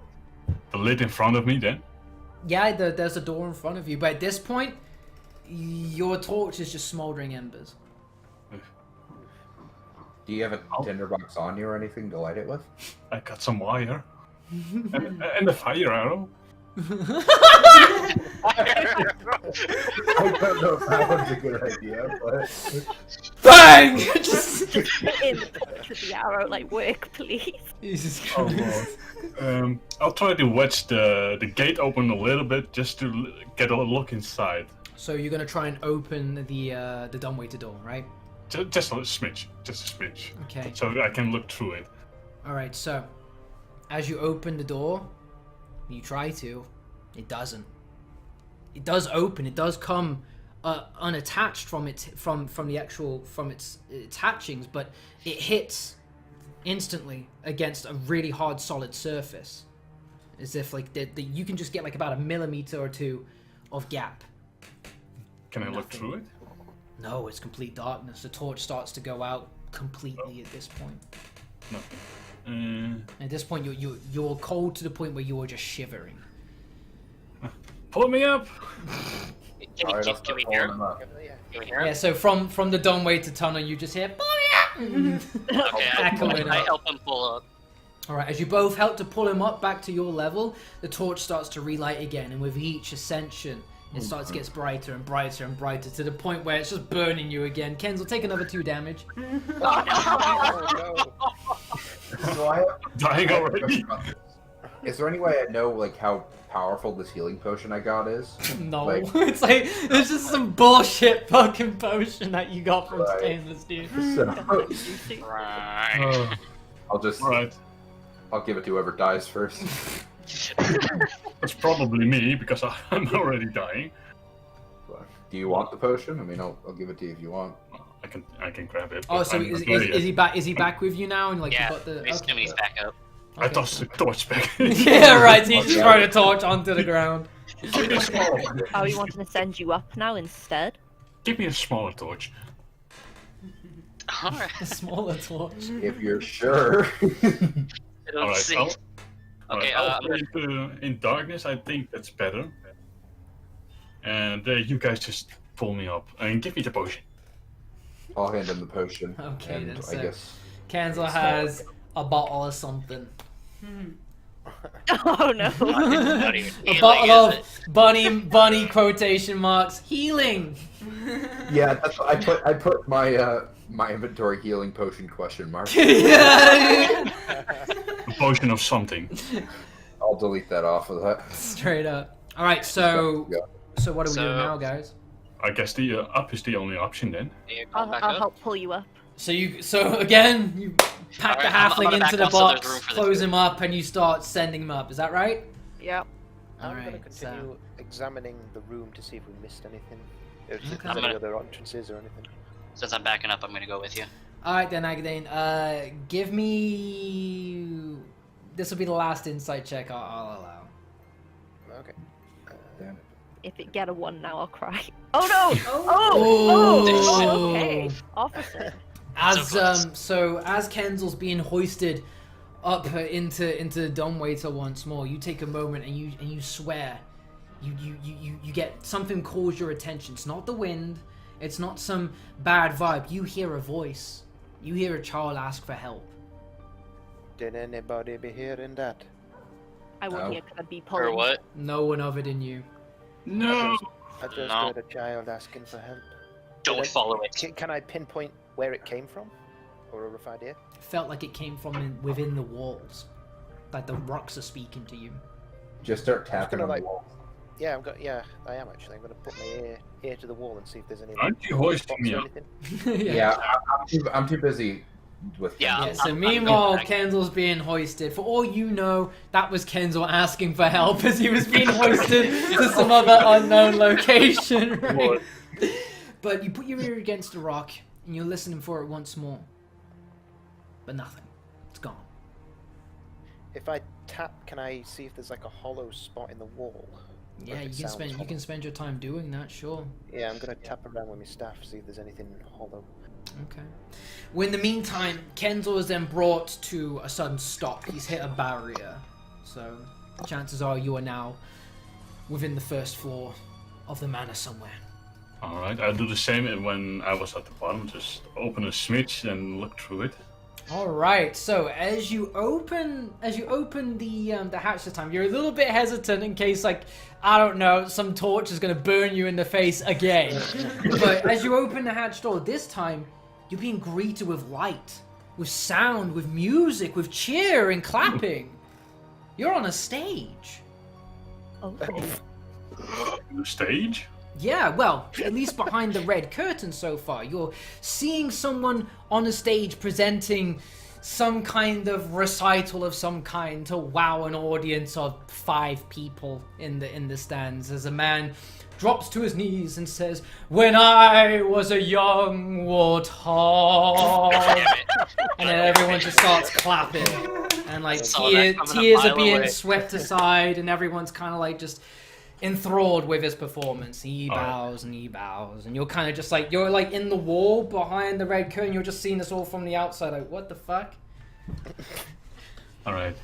lid in front of me then. Yeah, there's a door in front of you, but at this point, your torch is just smoldering embers. Do you have a tinderbox on you or anything to light it with? I got some wire. and a fire arrow. I don't know if that was a good idea, but Bang! Just... In the torch with the arrow, like work, please. Jesus Oh, Christ. Lord. I'll try to wedge the gate open a little bit just to get a look inside. So you're gonna try and open the dumbwaiter door, right? Just a smidge. Just a smidge. Okay. So I can look through it. Alright, so as you open the door, you try to, it doesn't. It does open, it does come unattached from its attachings, but it hits instantly against a really hard solid surface. As if like you can just get like about a millimeter or two of gap. Can I look through it? No, it's complete darkness. The torch starts to go out completely at this point. Nothing. At this point, you're cold to the point where you're just shivering. Pull me up. Can Alright, we, I'll can we start hear pulling him? them up. Can we hear him? Yeah, so from the doorway to tunnel, you just hear, "Pull me up!" Okay, Echoing I up. help him pull up. Alright, as you both help to pull him up back to your level, the torch starts to relight again, and with each ascension, it starts to get brighter and brighter and brighter to the point where it's just burning you again. Ken's will take another 2 damage. Oh, So I have Dying already. Is there any way I know like how powerful this healing potion I got is? No, Like- it's like it's just some bullshit fucking potion that you got from Right. Stainless, dude. So Right. I'll just Alright. I'll give it to whoever dies first. That's probably me because I'm already dying. Do you want the potion? I mean, I'll give it to you if you want. I can grab it. Oh, but so I'm is not there he yet. back? Is he back with you now? And like Yeah, you got the. we assume he's back up. I tossed the torch back. Yeah, right. So you just throw the torch onto the ground. Give me a smaller. Are we wanting to send you up now instead? Give me a smaller torch. Alright. A smaller torch. If you're sure. I don't Alright, see. I'll, Okay, I'll I'm go in darkness. I think that's better. And you guys just pull me up and give me the potion. I'll hand him the potion. Okay, and then, I so- guess Kansas has a bottle or something. Oh no. not even A healing, bottle is of bunny quotation marks healing. yeah. That's I put my my inventory healing potion question mark. Yeah. A potion of something. I'll delete that off of that. Straight up. All right, so what are we So- doing now, guys? I guess the up is the only option then. it? You going back I'll up? help pull you up. So again, you pack the Alright, I'm halfling gonna into back the up so there's box, room for the close two. him up, and you start sending him up. Is that right? Yep. I'm going to Alright, so- continue examining the room to see if we missed anything. If Okay. there's I'm any gonna- other entrances or anything. Since I'm backing up, I'm gonna go with you. All right then, Agadane. Give me. This will be the last insight check I'll allow. Okay. Damn it. If it get a 1 now, I'll cry. Oh no! Oh. Okay. Officer. As So close. so as Kenzel's being hoisted up into the dumbwaiter once more, you take a moment and you swear, you get something calls your attention. It's not the wind, it's not some bad vibe. You hear a voice. You hear a child ask for help. Did anybody be hearing that? I won't No. hear because I'd be pulling. Or what? No one other than you. No. I just No. heard a child asking for help. Don't Did I- follow it. Can I pinpoint where it came from? Or a rough idea? Felt like it came from within the walls, like the rocks are speaking to you. Just start tapping gonna, on the like- wall. Yeah, yeah, I am actually. I'm going to put my ear to the wall and see if there's any. Aren't you hoisting spots me or up? anything. Yeah, I'm too busy with. Yeah, Yeah, I'm- so I'm meanwhile, going back. Kenzel's being hoisted. For all you know, that was Kenzel asking for help as he was being hoisted to some other unknown location. Right? But you put your ear against a rock and you're listening for it once more. But nothing. It's gone. If I tap, can I see if there's like a hollow spot in the wall? Yeah, Like it you can sounds spend hollow. your time doing that, sure. Yeah, I'm going to tap around with my staff, see if there's anything hollow. Okay. Well, in the meantime, Kenzel is then brought to a sudden stop. He's hit a barrier. So, chances are you are now within the first floor of the manor somewhere. Alright, I'll do the same when I was at the bottom. Just open a smidge and look through it. All right. So as you open the hatch this time, you're a little bit hesitant in case, like, I don't know, some torch is gonna burn you in the face again. But as you open the hatch door this time, you're being greeted with light, with sound, with music, with cheer and clapping. You're on a stage. Oh. The stage? Yeah, well, at least behind the red curtain so far. You're seeing someone on a stage presenting some kind of recital of some kind to wow an audience of 5 people in the stands as a man drops to his knees and says, "When I was a young warthog," and then everyone just starts clapping, and like Saw that coming a tears are mile being away. swept aside, and everyone's kind of like just enthralled with his performance. He bows and he bows, and you're kind of just like, you're like in the wall behind the red curtain. You're just seeing this all from the outside. Like, what the fuck? All right.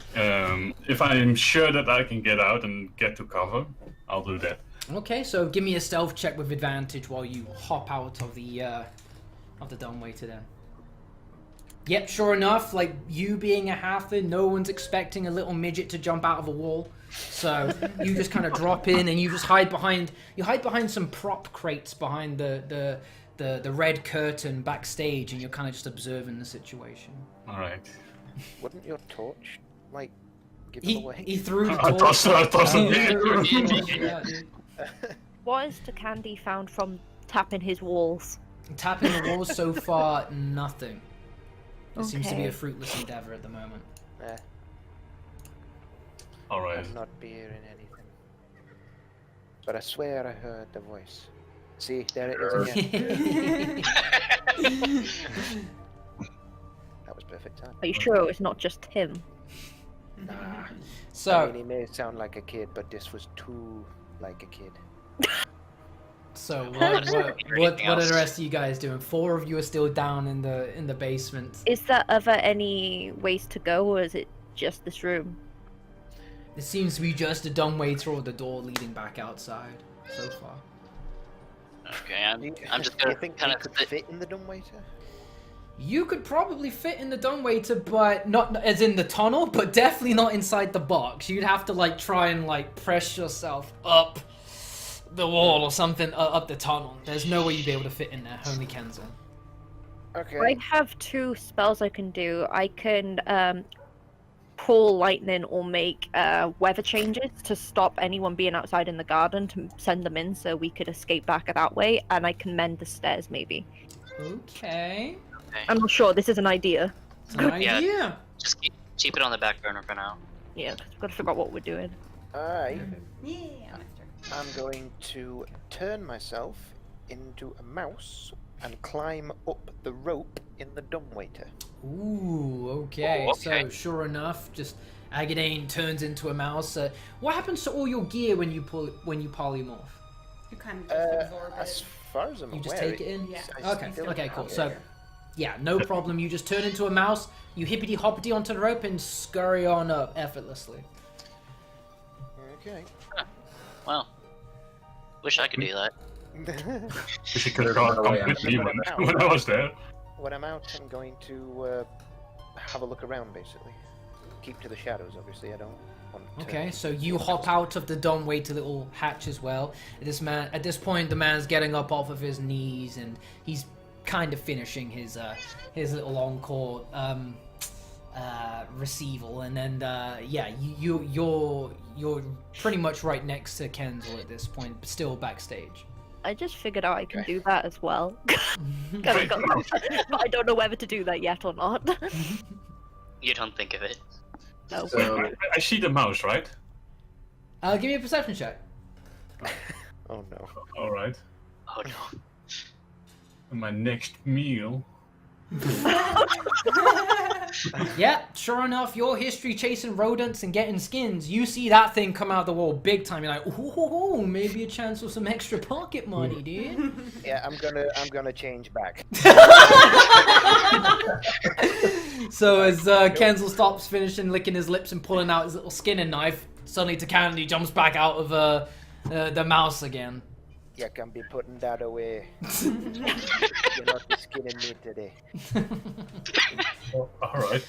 If I'm sure that I can get out and get to cover, I'll do that. Okay, so give me a stealth check with advantage while you hop out of the dumbwaiter then. Yep, sure enough, like you being a halfling, no one's expecting a little midget to jump out of a wall. So you just kind of drop in and you just hide behind some prop crates behind the red curtain backstage, and you're kind of just observing the situation. All right. Wouldn't your torch, like, give it away? He threw the I torch. tossed it. Yeah, dude. What has Takandi found from tapping his walls? Tapping the walls so far, nothing. It seems to be a Okay. fruitless endeavor at the moment. All right. I'm not hearing anything. But I swear I heard the voice. See, there it is again. That was perfect time. Are you sure it's not just him? Nah. I So, mean, he may sound like a kid, but this was too like a kid. what are Anything else? the rest of you guys doing? 4 of you are still down in the basement. Is there ever any ways to go, or is it just this room? It seems to be just a dumbwaiter or the door leading back outside so far. Okay, I'm just Do gonna you think kind we of could sit. fit in the dumbwaiter? You could probably fit in the dumbwaiter, but not as in the tunnel, but definitely not inside the box. You'd have to like try and like press yourself up the wall or something, up the tunnel. There's no way you'd be able to fit in there. Only Kenzel. Okay. I have 2 spells I can do. I can pull lightning or make weather changes to stop anyone being outside in the garden, to send them in so we could escape back that way, and I can mend the stairs maybe. Okay. I'm not sure, this is an idea. It's an Yeah. idea. Just keep it on the back burner for now. Yeah, we've got to figure out what we're doing. I'm going to turn myself into a mouse and climb up the rope in the dumbwaiter. Ooh, okay. Oh, okay. So, sure enough, just Agadane turns into a mouse. What happens to all your gear when you polymorph? You kind of just absorb As it. far as I'm You aware, just take it in? Yeah. I Okay, still okay, have cool. it. So, yeah, no problem. You just turn into a mouse, you hippity hoppity onto the rope, and scurry on up effortlessly. Okay. Well, wish I could do that. Wish you could have gone Oh, yeah. with me when I was there. When I'm out, I'm going to have a look around, basically. Keep to the shadows, obviously. I don't want to... Okay, so you hop out of the dumbwaiter little hatch as well. At this point, the man's getting up off of his knees, and he's kind of finishing his little encore receival, and then you're pretty much right next to Kenzel at this point, but still backstage. I just figured out I can do that as well. But I don't know whether to do that yet or not. You don't think of it. No. So, I see the mouse, right? Give me a perception check. Oh, no. All right. Oh no. And my next meal. Yeah, sure enough, your history chasing rodents and getting skins, you see that thing come out of the wall big time. You're like, ooh, maybe a chance for some extra pocket money, dude. Yeah, I'm gonna change back. So as Kenzel stops finishing licking his lips and pulling out his little skinning knife, suddenly Takandi jumps back out of the mouse again. You can be putting that away. You're not skinning me today. All right.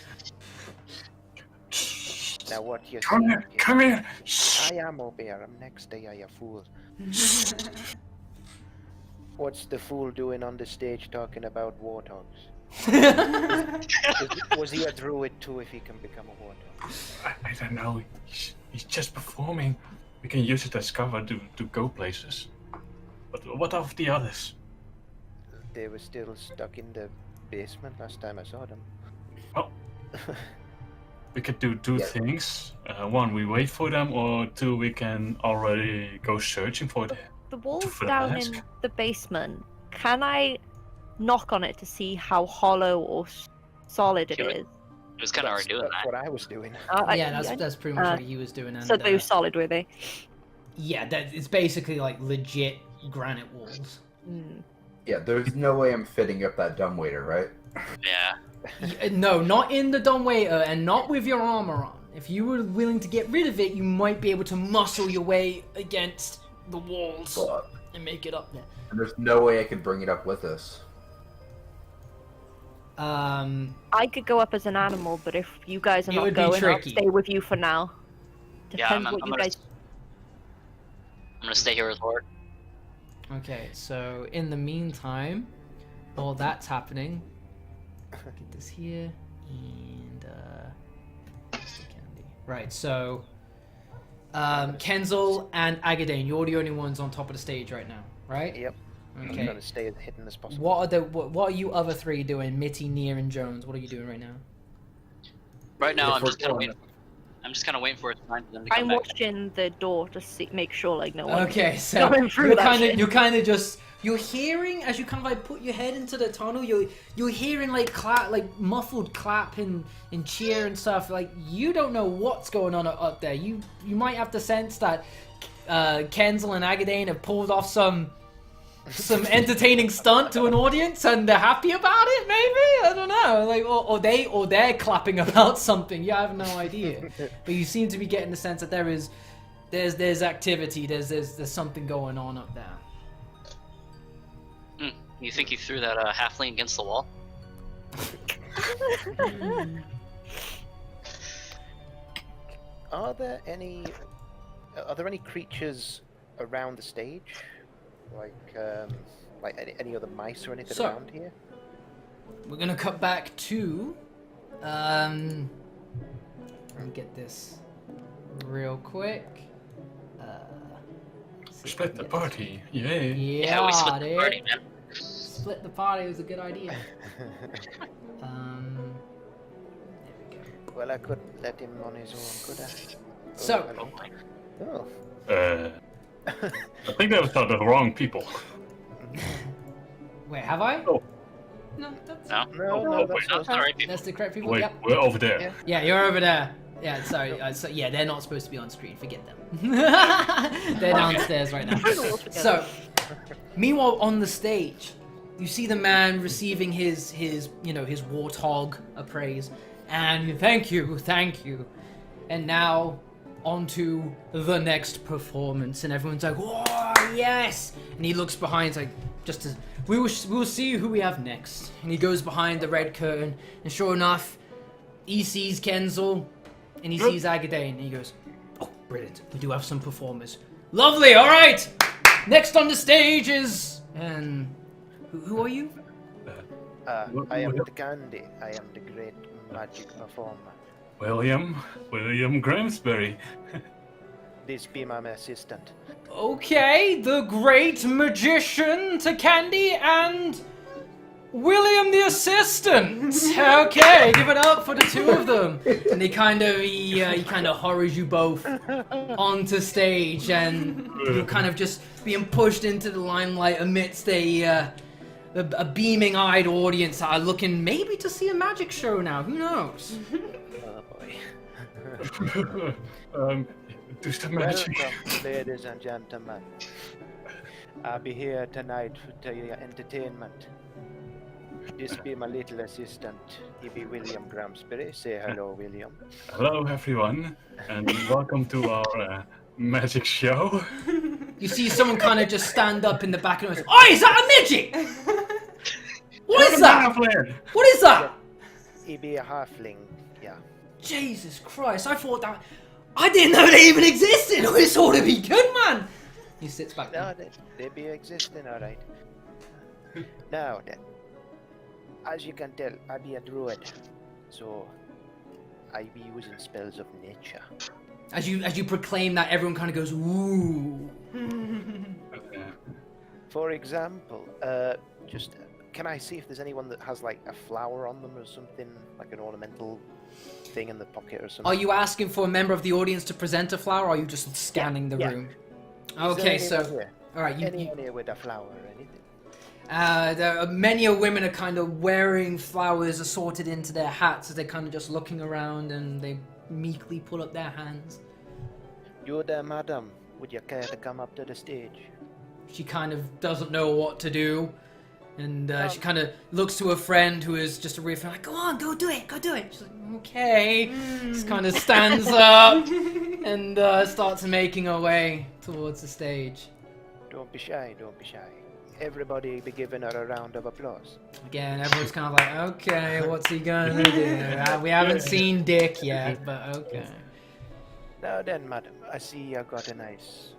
Now what you Come say? here. Come here. Shh. I am Obear. I'm next day, you fool. What's the fool doing on the stage talking about warthogs? Was he a druid too if he can become a warthog? I don't know. He's just performing. We can use it as cover to go places. But what of the others? They were still stuck in the basement last time I saw them. Oh. We could do two Yeah. things. One, we wait for them, or two, we can already go searching for them. The walls For the down mask. in the basement, can I knock on it to see how hollow or solid it Sure. is? It was kind of already doing That's that. what I was doing. Yeah, that's pretty much what he was doing. And, So they're solid, were they? Yeah, that it's basically like legit granite walls. Yeah, there's no way I'm fitting up that dumbwaiter, right? Yeah. No, not in the dumbwaiter and not with your armor on. If you were willing to get rid of it, you might be able to muscle your way against the walls But and make it up there. there's no way I could bring it up with us. I could go up as an animal, but if you guys are It not would be going, I'll tricky. stay with you for now. Yeah, Depends I'm what you gonna, guys. I'm gonna stay here with Lord. Okay, so in the meantime, while that's happening, get this here and where's the candy? Right, so Kenzel and Agadane, you're the only ones on top of the stage right now, right? Yep. I'm Okay. trying to stay as hidden as possible. What are you other three doing? Mitty, Nier, and Jones. What are you doing right now? Right now, If I'm we're just kind of going- waiting. I'm just kind of waiting for a time for them to come I'm back. watching the door to make sure like no one. Okay, so going through you're that kind of shit. you're kind of just you're hearing as you kind of like put your head into the tunnel. You're hearing like muffled clap and cheer and stuff. Like you don't know what's going on up there. You might have the sense that Kenzel and Agadane have pulled off some entertaining stunt to an audience and they're happy about it. Maybe I don't know. Like or they're clapping about something. You have no idea. But you seem to be getting the sense that there's activity. There's something going on up there. You think he threw that halfling against the wall? Are there any creatures around the stage, like any other mice or anything So- around here? We're gonna cut back to let me get this real quick. Split the party. Yay. Yeah, we split the dude. party, man. Split the party was a good idea. There we go. Well, I couldn't let him on his own, could I? So- hello. Oh. I think that was the wrong people. Wait, have I? Oh. No, that's No? No, Wait, no, sorry, people. that's the correct people. Wait, Yep. we're over there. Yeah, you're over there. Yeah, sorry. So yeah, they're not supposed to be on screen. Forget them. They're downstairs right now. So, meanwhile, on the stage, you see the man receiving his warthog appraise, and thank you. And now, on to the next performance, and everyone's like, "Whoa, yes!" And he looks behind, like, we will see who we have next. And he goes behind the red curtain, and sure enough, he sees Kenzel, and he sees Agadane, and he goes, "Oh, brilliant! We do have some performers. Lovely. All right. Next on the stage is and who are you? I am the Candy. I am the great magic performer. William Gramsbury. This be my assistant. Okay, the great magician to Candy and William the assistant. Okay, give it up for the two of them. And he kind of hurries you both onto stage, and you're kind of just being pushed into the limelight amidst a beaming-eyed audience that are looking maybe to see a magic show now. Who knows? Oh boy. Do some magic. Welcome, ladies and gentlemen. I'll be here tonight for your entertainment. This be my little assistant. He be William Gramsbury. Say hello, William. Hello, everyone, and welcome to our magic show. You see someone kind of just stand up in the back and goes, "Oh, is that a midget? What is that? What is that?" He be a halfling. Yeah. Jesus Christ, I didn't know they even existed. This ought to be good, man. He sits back No, down. they be existing, alright. Now then, as you can tell, I be a druid, so I be using spells of nature. As you proclaim that, everyone kind of goes, "Ooh." For example, can I see if there's anyone that has like a flower on them or something, like an ornamental thing in the pocket or something? Are you asking for a member of the audience to present a flower, or are you just scanning the Yeah. room? Is there Okay, anyone so here? all right, Anyone here with a flower or anything? there are many women are kind of wearing flowers assorted into their hats as they're kind of just looking around, and they meekly pull up their hands. You there, madam, Would you care to come up to the stage? She kind of doesn't know what to do. And she kind of looks to her friend who is just a real fan, like, go on, go do it. She's like, okay. Just kind of stands up and starts making her way towards the stage. Don't be shy. Everybody be giving her a round of applause. Again, everyone's kind of like, okay, what's he gonna do? We haven't seen Dick yet, but okay. Now then, madam, I see you got a nice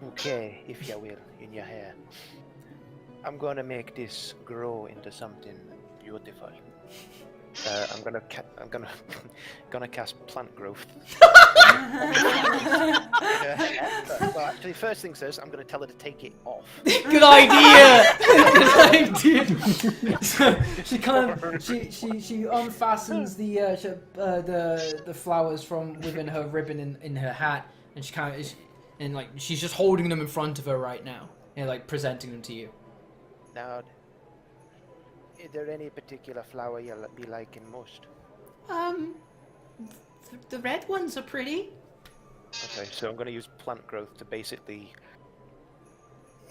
bouquet, if you will, in your hair. I'm gonna make this grow into something beautiful. I'm gonna cast plant growth. Well, actually, first things first, I'm gonna tell her to take it off. Good idea. Good idea. So she kind of she unfastens the flowers from within her ribbon in her hat, and she kind of is, and like she's just holding them in front of her right now, and like presenting them to you. Now, is there any particular flower you'll be liking most? The red ones are pretty. Okay, so I'm going to use plant growth to basically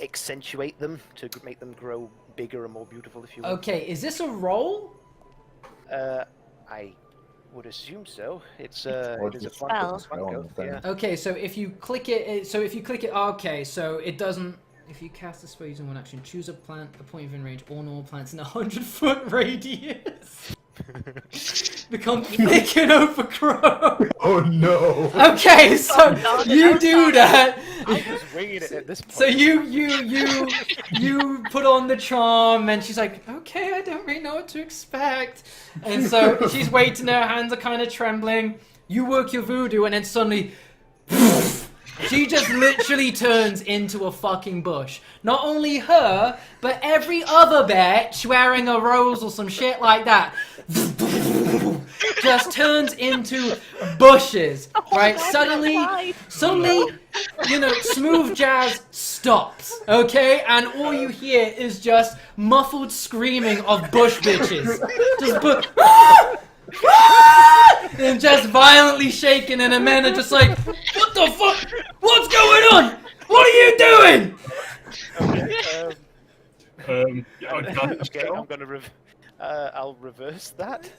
accentuate them, to make them grow bigger and more beautiful, if you will. Okay, is this a roll? I would assume so. It is a spell. plant growth, yeah. Okay, so if you click it, okay, so it doesn't. If you cast a spell using one action, choose a plant, a point within range, all normal plants in a 100-foot radius. Become thick and overgrown. Oh no! Okay, so you do that. I'm just winging it at this point. So you put on the charm, and she's like, okay, I don't really know what to expect. And so she's waiting, her hands are kind of trembling. You work your voodoo, and then suddenly, she just literally turns into a fucking bush. Not only her, but every other bitch wearing a rose or some shit like that just turns into bushes, right? Suddenly, you know, smooth jazz stops, okay? And all you hear is just muffled screaming of bush bitches. Just and just violently shaking, and the men are just like, what the fuck? What's going on? What are you doing? Okay, I'm gonna I'll reverse that.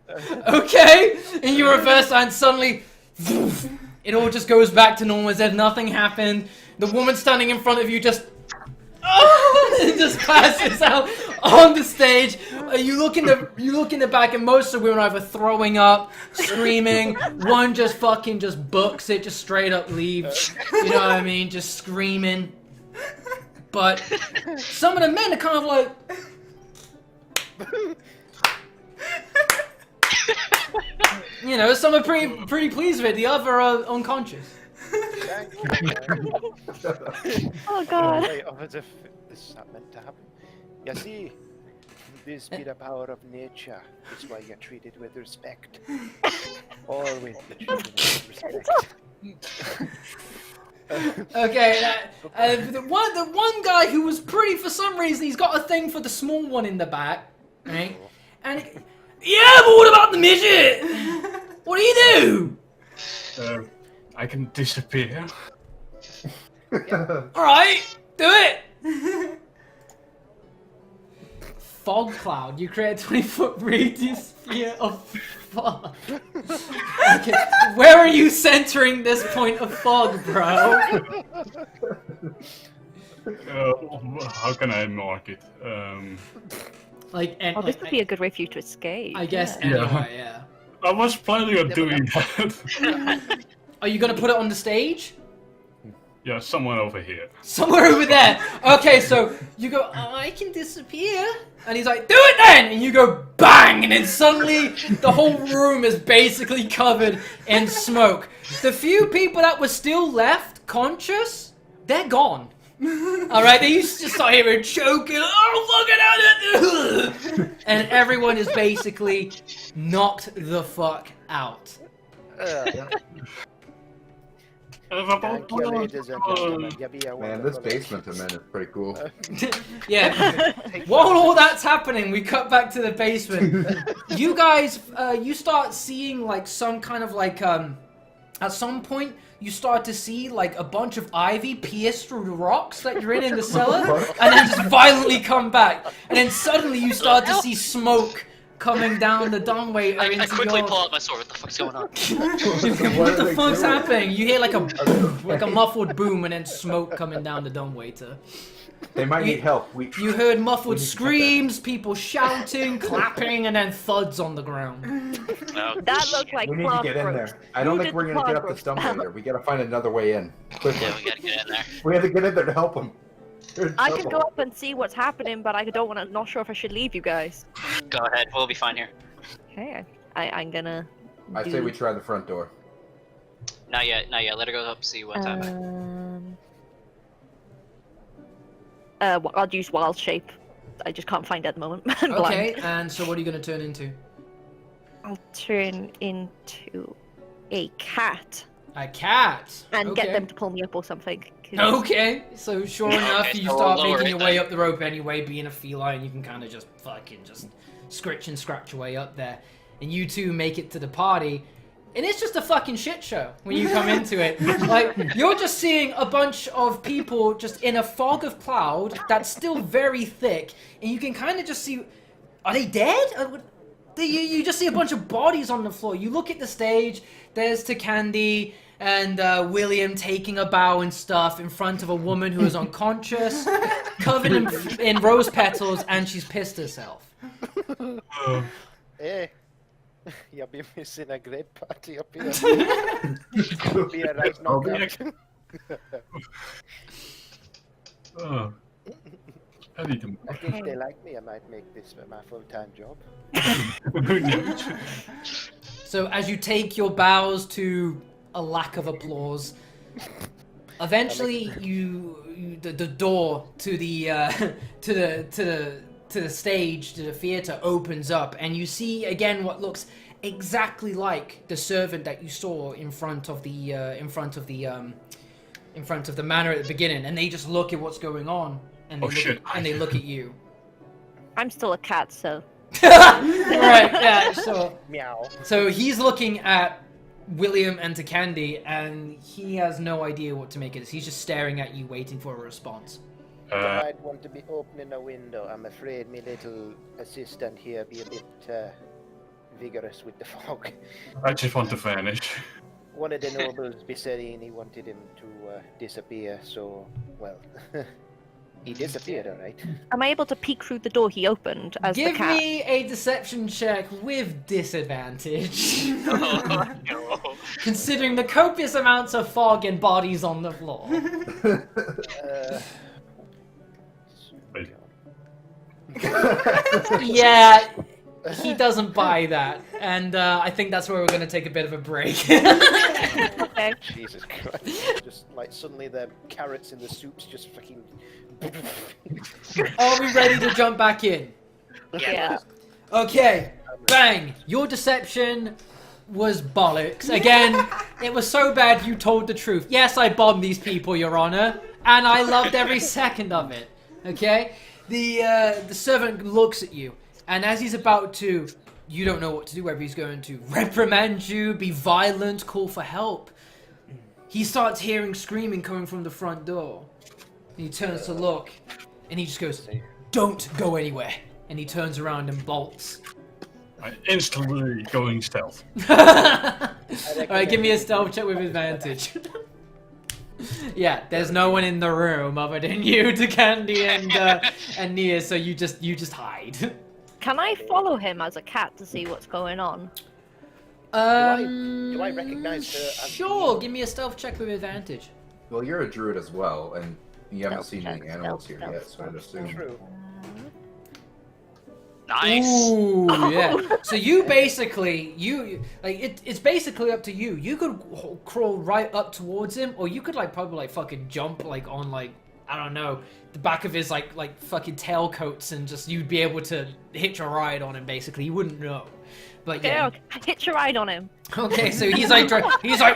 Okay, and you reverse that, and suddenly it all just goes back to normal as if nothing happened. The woman standing in front of you just it just passes out on the stage. You look in the back, and most of the women are either throwing up, screaming. One just fucking just books it, just straight up leaves. You know what I mean? Just screaming. But some of the men are kind of like. You know, some are pretty pleased with it. The other are unconscious. Oh god. Wait, as if this is not meant to happen. You see, this be the power of nature. It's why you're treated with respect. Always be treated with respect. Okay, the one guy who was pretty, for some reason, he's got a thing for the small one in the back, right? And yeah, but what about the midget? What do you do? I can disappear. All right, do it. Fog cloud. You create a 20-foot radius sphere of fog. Okay, where are you centering this point of fog, bro? How can I mark it? This would be a good way for you to escape. I guess Yeah. anyway, yeah. I was planning on doing that. Are you gonna put it on the stage? Yeah, someone over here. Somewhere over there. Okay, so you go, I can disappear. And he's like, do it then! And you go, bang! And then suddenly the whole room is basically covered in smoke. The few people that were still left conscious, they're gone. Alright, they used to start hearing choking. Oh, fucking hell! And everyone is basically knocked the fuck out. Thank you, ladies and gentlemen. You be a Man, this wonderful basement I'm in is pretty cool. Yeah. While all that's happening, we cut back to the basement. You guys, you start seeing like some kind of like at some point you start to see like a bunch of ivy pierce through the rocks that you're in the cellar, and then just violently come back, and then suddenly you start to see smoke coming down the downway. I quickly pull out my sword. What the fuck's going on? What the fuck's happening? You hear like a muffled boom and then smoke coming down the dumbway. They might need help. You heard muffled screams, people shouting, clapping, and then thuds on the ground. No. That looked like We need to plant get in growth. there. I don't Who think did we're gonna get up plant the stump growth? later. We gotta find another way in. Quickly. Yeah, we gotta get in there. We have to get in there to help them. I can go up and see what's happening, but I don't want to. Not sure if I should leave you guys. Go ahead. We'll be fine here. Okay, I'm gonna. I say we try the front door. Not yet. Not yet. Let her go up. See what's happening. I'll use wild shape. I just can't find it at the moment. I'm Okay, blind. and so what are you gonna turn into? I'll turn into a cat A cat. and Okay. get them to pull me up or something. 'cause- Okay, so sure enough, Okay, you so start we'll lower making your it way then. up the rope anyway. Being a feline, you can kind of just fucking just scritch and scratch your way up there, and you two make it to the party. And it's just a fucking shit show when you come into it. Like, you're just seeing a bunch of people just in a fog of cloud that's still very thick, and you can kind of just see, are they dead? You just see a bunch of bodies on the floor. You look at the stage, there's Takandi and William taking a bow and stuff in front of a woman who is unconscious, covered in rose petals, and she's pissed herself. Hey, you'll be missing a great party up here. Be a right I'll be knockout. Oh. I need to. I think if they like me, I might make this my full-time job. Who knows? So as you take your bows to a lack of applause, eventually the door to the to the stage, to the theater, opens up, and you see again what looks exactly like the servant that you saw in front of the manor at the beginning, and they just look at what's going on, and they look at you. I'm still a cat, so. Right, yeah, so Meow. So he's looking at William and Takandi, and he has no idea what to make of this. He's just staring at you, waiting for a response. I'd want to be opening a window. I'm afraid my little assistant here be a bit vigorous with the fog. I just want to vanish. One of the nobles, Viserini, wanted him to disappear, so, well, he disappeared, alright. Am I able to peek through the door he opened as the Give cat? me a deception check with disadvantage. Oh, no. Considering the copious amounts of fog and bodies on the floor. Wait. Yeah, he doesn't buy that. And I think that's where we're going to take a bit of a break. Okay. Jesus Christ. Just, like, suddenly the carrots in the soup's just fucking... Are we ready to jump back in? Yeah. Okay, bang! Your deception was bollocks. Again, it was so bad you told the truth. Yes, I bombed these people, Your Honor, and I loved every second of it. Okay? The servant looks at you, and as he's about to, you don't know what to do, whether he's going to reprimand you, be violent, call for help. He starts hearing screaming coming from the front door. And he turns to look, and he just goes, "Don't go anywhere." And he turns around and bolts. I instantly going stealth. Alright, give me a stealth check with advantage. Yeah, there's no one in the room other than you, Takandi, and Nia, so you just hide. Can I follow him as a cat to see what's going on? Do I recognize her as Sure, the- give me a stealth check with advantage. Well, you're a druid as well, and you haven't Stealth seen check, any animals here stealth, yet, so I'd assume. True. Nice. Ooh, yeah. So you basically, it's basically up to you. You could crawl right up towards him, or you could probably fucking jump on I don't know, the back of his like fucking tailcoats, and just you'd be able to hitch a ride on him. Basically, you wouldn't know. But yeah. Okay, hitch a ride on him. Okay, so he's like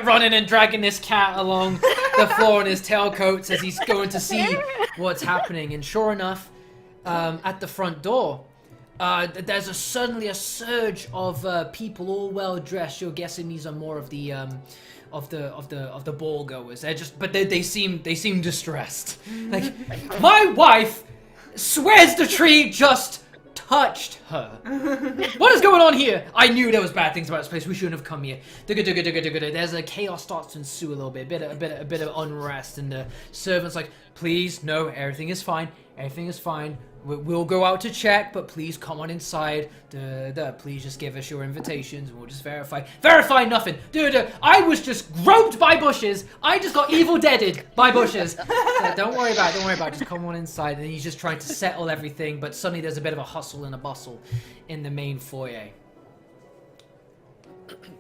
running and dragging this cat along the floor in his tailcoats as he's going to see what's happening. And sure enough, at the front door, suddenly a surge of people all well dressed. You're guessing these are more of the ball goers. They seem distressed. Like, my wife swears the tree just touched her. What is going on here? I knew there was bad things about this place. We shouldn't have come here. There's a chaos starts to ensue a little bit, a bit of unrest, and the servant's like, please, no, everything is fine. Everything is fine. We'll go out to check, but please come on inside. Please just give us your invitations and we'll just verify. Verify nothing. I was just groped by bushes. I just got evil deaded by bushes. So don't worry about it. Just come on inside. And he's just trying to settle everything, but suddenly there's a bit of a hustle and a bustle in the main foyer. Okay.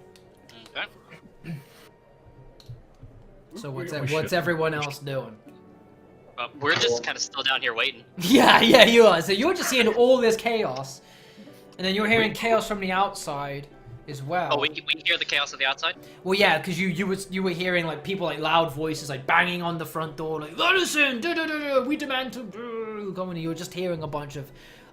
So what's everyone else doing? We're just kind of still down here waiting. Yeah, you are. So you're just hearing all this chaos, and then you're hearing chaos from the outside as well. Oh, we hear the chaos on the outside? Well, yeah, because you were hearing like people like loud voices like banging on the front door, like let us in, we demand to come in. You were just hearing a bunch of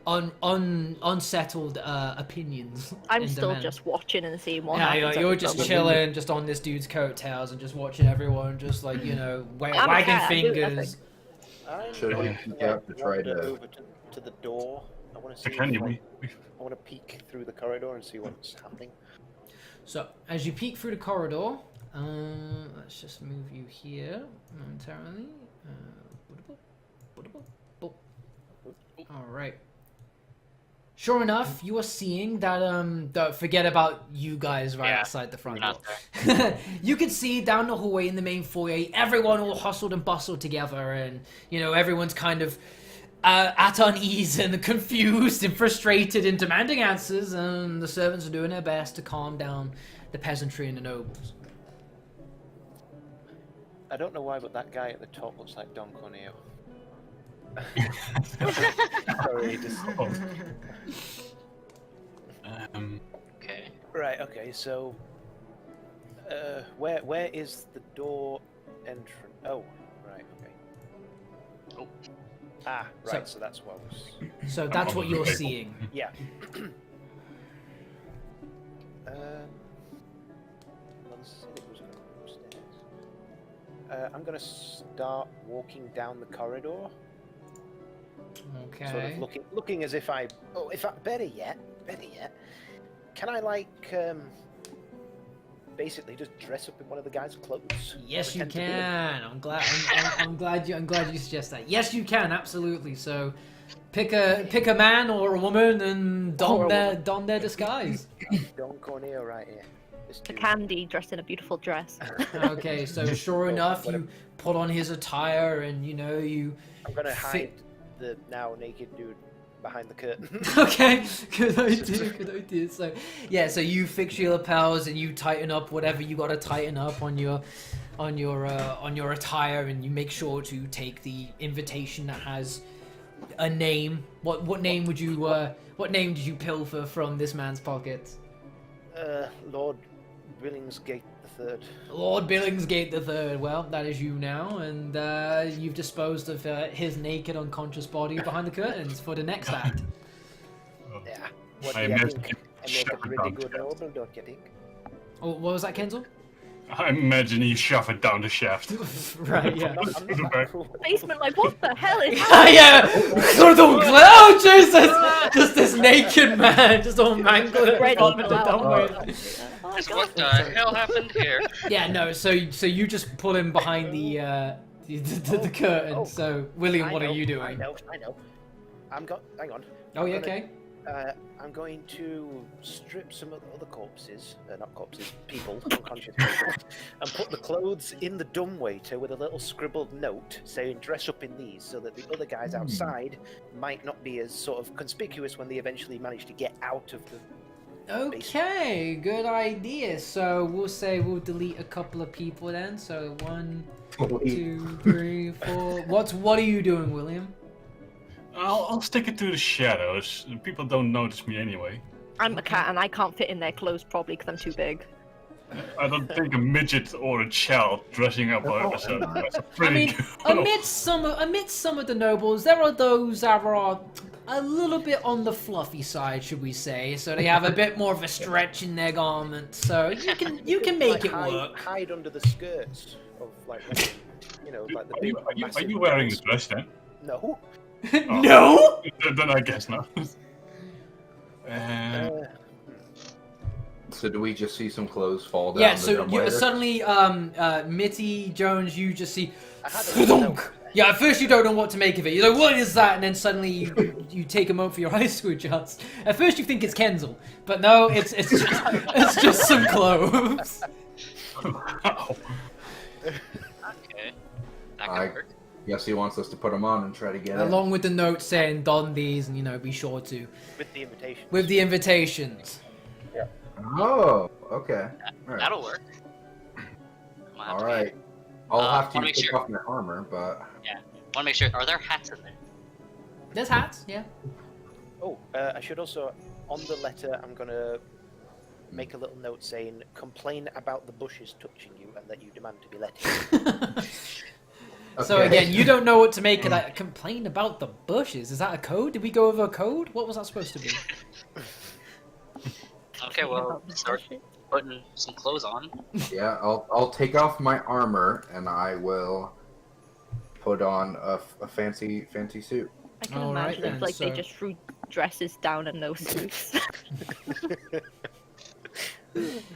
unsettled opinions. I'm still just watching and seeing what happens. Yeah, you're just chilling, just on this dude's coattails and just watching everyone, just like wagging fingers. Should we peek out to try to... over to the door? I want to see. I want to peek through the corridor and see what's happening. So as you peek through the corridor, let's just move you here momentarily. All right. Sure enough, you are seeing that, forget about you guys right outside the front door. You can see down the hallway in the main foyer, everyone all hustled and bustled together, and, everyone's kind of at unease and confused and frustrated and demanding answers, and the servants are doing their best to calm down the peasantry and the nobles. I don't know why, but that guy at the top looks like Don Corneo. Sorry, just... Okay. Right, okay, so... where is the door entrance? Oh, right, okay. Oh. Ah, right, so that's what was... So that's what you're seeing. Yeah. I'm gonna start walking down the corridor. Okay. Sort of looking as if I... Oh, better yet, can I, basically just dress up in one of the guy's clothes? Yes, you can. I'm glad you suggest that. Yes, you can, absolutely. So, pick a man or a woman and don their disguise. Don Corneo right here. The Candy dressed in a beautiful dress. Okay, so sure enough, you put on his attire and you. I'm gonna hide the now naked dude behind the curtain. Okay, good idea. So so you fix your lapels and you tighten up whatever you gotta tighten up on your attire, and you make sure to take the invitation that has a name. What name did you pilfer from this man's pocket? Lord Billingsgate III. Lord Billingsgate III. Well, that is you now, and you've disposed of his naked, unconscious body behind the curtains for the next act. Yeah. What I do you imagine think? I make a pretty good noble, don't you think? Oh, what was that, Kenzel? I imagine you shove it down the shaft. Right, yeah. I'm not that cruel. Basement, like, what the hell is Yeah! Oh, Jesus! Just this naked man, just all mangled at the bottom of the dumbwaiter. What the hell happened here? Yeah, no, so you just pull him behind the curtain. So, William, what are you doing? I know. Hang on. Oh, yeah, okay. I'm going to strip some of the other corpses, not corpses, people, unconscious people, and put the clothes in the dumbwaiter with a little scribbled note saying dress up in these, so that the other guys outside might not be as sort of conspicuous when they eventually manage to get out of the Okay, good idea. So we'll delete a couple of people then. So 1, 2, 3, 4. What are you doing, William? I'll stick it to the shadows. People don't notice me anyway. I'm a cat and I can't fit in their clothes probably because I'm too big. I don't think a midget or a child dressing up that's a pretty good. Amidst some of the nobles, there are those that are a little bit on the fluffy side, should we say? So they have a bit more of a stretch in their garments. So you can make it work. Hide under the skirts of like you know, like the big. Are you wearing a dress then? No. No. Then I guess not. So do we just see some clothes fall down? Yeah. the So dumbwaiter? suddenly, Mitty Jones, you just see. I had a Thunk. Yeah, at first you don't know what to make of it. You're like, what is that? And then suddenly you take a moment for your eyes to adjust. At first you think it's Kenzel, but no, it's just some clothes. Wow. Okay. That I could work. guess he wants us to put them on and try to get in. Along with the note saying don these and be sure to. with the invitation. With the invitations. Oh, okay. Alright. That'll work. All right. I'll have to wanna make take sure- off my armor, but Want to make sure. Are there hats in there? There's hats, yeah. Oh, I should also, on the letter, I'm gonna make a little note saying, "Complain about the bushes touching you, and that you demand to be let in." So Okay. again, you don't know what to make of that. Complain about the bushes. Is that a code? Did we go over a code? What was that supposed to be? Okay, well, start putting some clothes on. yeah, I'll take off my armor and I will put on a fancy suit. I can All right imagine then, it's like they so- just threw dresses down and no suits.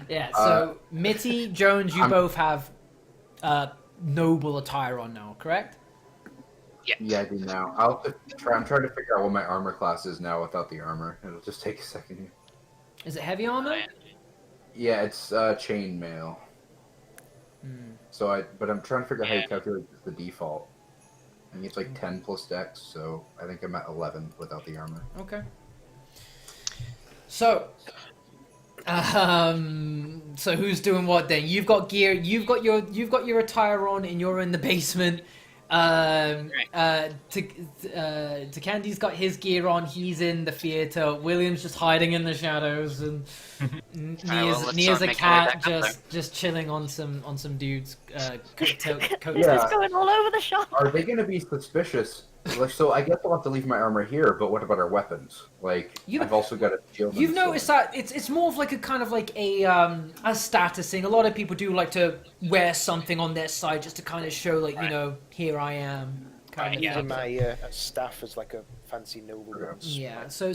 Yeah. So Mitty, Jones, you both have noble attire on now, correct? Yeah, I do now. I'm trying to figure out what my armor class is now without the armor. It'll just take a second here. Is it heavy armor? Yeah, it's chainmail. So but I'm trying to figure out how you Yeah. calculate the default. I think it's like 10 plus dex, so I think I'm at 11 without the armor. Okay. So, so who's doing what then? You've got gear. You've got your attire on, and you're in the basement. Candy's got his gear on. He's in the theater. William's just hiding in the shadows, and let's Nia's start a making our way cat, back up just chilling on some dudes' coat. Yeah. It's going all over the shop. Are they going to be suspicious? Like, so I guess I'll have to leave my armor here, but what about our weapons? Like, I've also got a shield. You've and a noticed sword. that it's more of like a kind of like a status thing. A lot of people do like to wear something on their side just to kind of show like here I am. Kind of. Using my staff as like a fancy noble. Yeah. So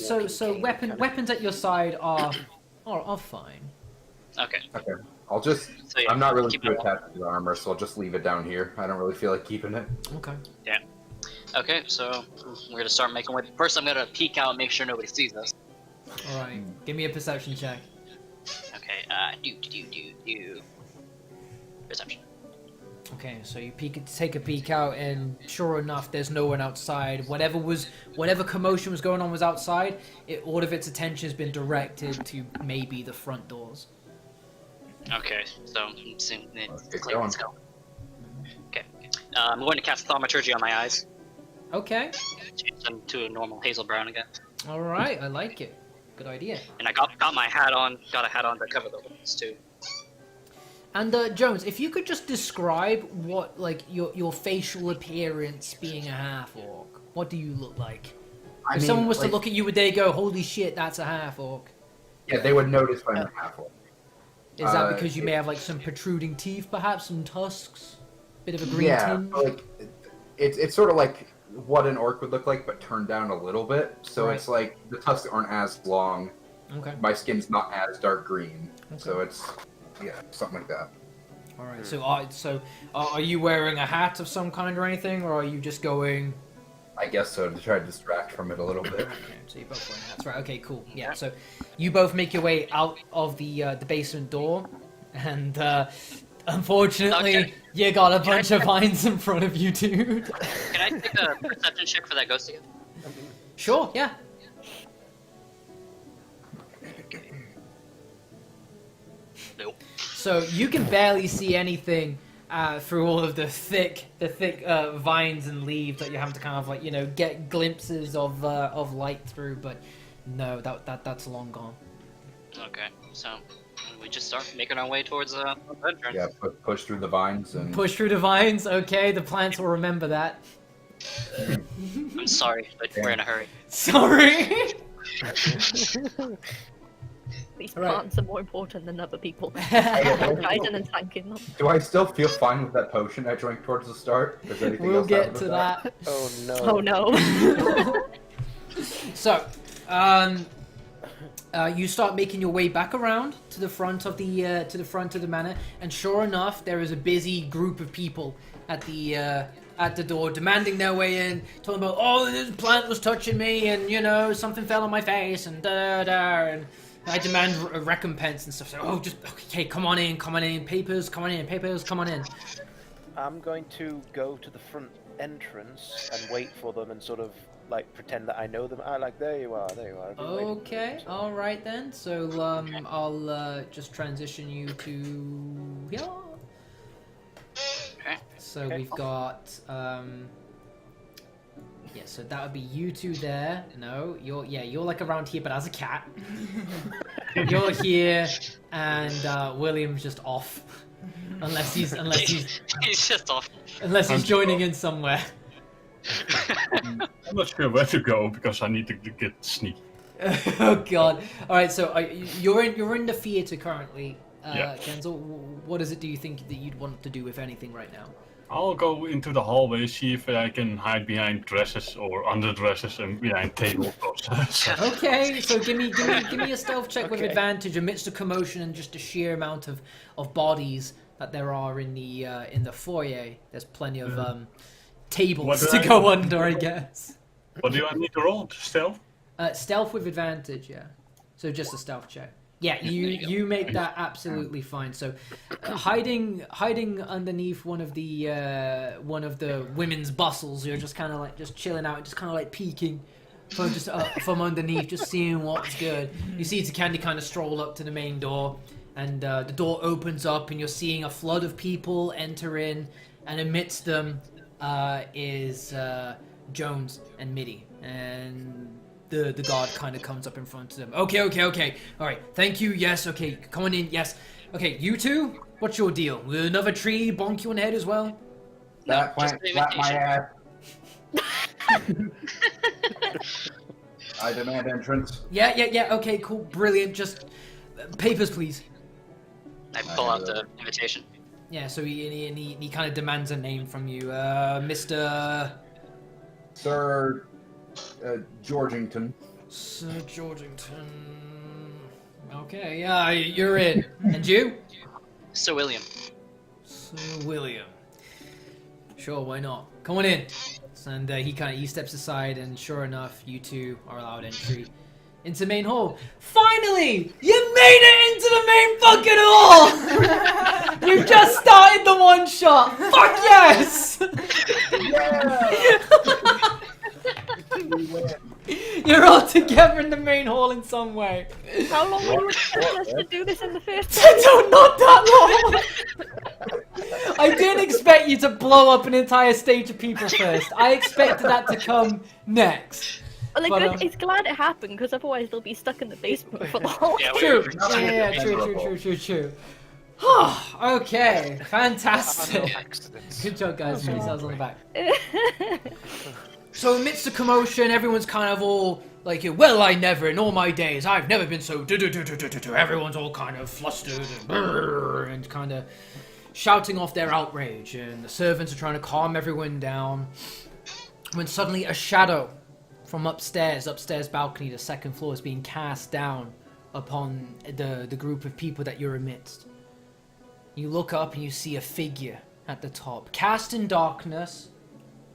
weapons at your side are fine. Okay. Okay. I'll just. So, yeah, I'm not really keep too it on. attached to the armor, so I'll just leave it down here. I don't really feel like keeping it. Okay. Okay, so we're gonna start making way. First, I'm gonna peek out and make sure nobody sees us. All right. Give me a perception check. Okay. Do. Perception. Okay, so you take a peek out, and sure enough, there's no one outside. Whatever commotion was going on was outside. All of its attention has been directed to maybe the front doors. Okay, so let's get go. going. Let's go. Okay. I'm going to cast Thaumaturgy on my eyes. Okay. Change them to a normal hazel brown again. All right, I like it. Good idea. And I got my hat on. Got a hat on to cover the lips too. And Jones, if you could just describe what like your facial appearance being a half orc, what do you look like? If someone was to look at you, would they go, "Holy shit, that's a half orc"? Yeah, they would notice I'm a half orc. Is that because you may have like some protruding teeth, perhaps some tusks, bit of a green tinge? Like it's sort of like what an orc would look like, but turned down a little bit. So Right. it's like the tusks aren't as long. Okay. My skin's not as dark green, Okay. so it's something like that. All right. So are you wearing a hat of some kind or anything, or are you just going? I guess so, to try to distract from it a little bit. Okay, so you're both wearing hats, right? Okay, cool. Yeah. So you both make your way out of the basement door, and unfortunately, Okay. you got a bunch of vines in front of you, dude. Can I take a perception check for that ghost again? Sure. Yeah. Nope. So you can barely see anything through all of the thick vines and leaves that you have to kind of like get glimpses of light through. But no, that's long gone. Okay, so we just start making our way towards the entrance. Yeah, push through the vines and Push through the vines. Okay, the plants will remember that. I'm sorry, but we're in a hurry. Sorry. These Right. plants are more important than other people. Hey, Guiding and tanking them. Do I still feel fine with that potion I drank towards the start? Is there anything We'll else get happened to with that. Oh no. Oh no. So, you start making your way back around to the front of the manor, and sure enough, there is a busy group of people at the door, demanding their way in, talking about, oh, this plant was touching me, and you know, something fell on my face, and and I demand a recompense and stuff. So, oh, just okay, come on in, papers, come on in. I'm going to go to the front entrance and wait for them and sort of like pretend that I know them. Ah, like there you are. I've been waiting. Okay, all right then. So I'll just transition you to here. Okay. So we've got yeah. So that would be you two there. No, you're like around here, but as a cat. You're here, and William's just off, unless he's He's just off. joining in somewhere. I'm not sure where to go because I need to get sneaky. Oh god! All right, so you're in the theater currently, Yeah. Kenzel. What is it? Do you think that you'd want to do, if anything, right now? I'll go into the hallway, see if I can hide behind dresses or underdresses and behind tablecloths. Okay, so give me a stealth check with Okay. advantage amidst the commotion and just the sheer amount of bodies that there are in the foyer. There's plenty of tables What do to I- go under, I guess. What do I need to roll? Stealth? Stealth with advantage, yeah. So just a stealth check. Yeah, There you go. you make that absolutely fine. So, hiding underneath one of the women's bustles, you're just kind of like just chilling out, just kind of like peeking from underneath, just seeing what's good. You see Candy kind of stroll up to the main door, and the door opens up, and you're seeing a flood of people enter in, and amidst them is Jones and Mitty, and the guard kind of comes up in front of them. Okay. All right, thank you. Yes, okay, come on in. Yes. Okay, you two, what's your deal? Will another tree bonk you on the head as well? That just plant an slapped my imitation. ass. I demand entrance. Yeah. Okay, cool, brilliant. Just papers, please. I pull out the invitation. Yeah. So he kind of demands a name from you, Mr. Sir Georgington. Sir Georgington. Okay, yeah, you're in. And you? Sir William. Sir William. Sure, why not? Come on in. And he steps aside, and sure enough, you two are allowed entry into the main hall. Finally, you made it into the main fucking hall. You've just started the one shot. Fuck yes. We win. You're all together in the main hall in some way. How long were you expecting us to do this in the first place? Not that long. I didn't expect you to blow up an entire stage of people first. I expected that to come next. Well, But, it's glad it happened, because otherwise they'll be stuck in the basement for the whole Yeah, True. we True. Okay, fantastic. No accidents. Good job, guys. Yourselves on the back. So amidst the commotion, everyone's kind of all like, well, I never, in all my days, I've never been so do-do-do-do-do-do. Everyone's all kind of flustered and brrr, and kind of shouting off their outrage, and the servants are trying to calm everyone down. When suddenly a shadow from upstairs balcony, the second floor, is being cast down upon the group of people that you're amidst. You look up and you see a figure at the top, cast in darkness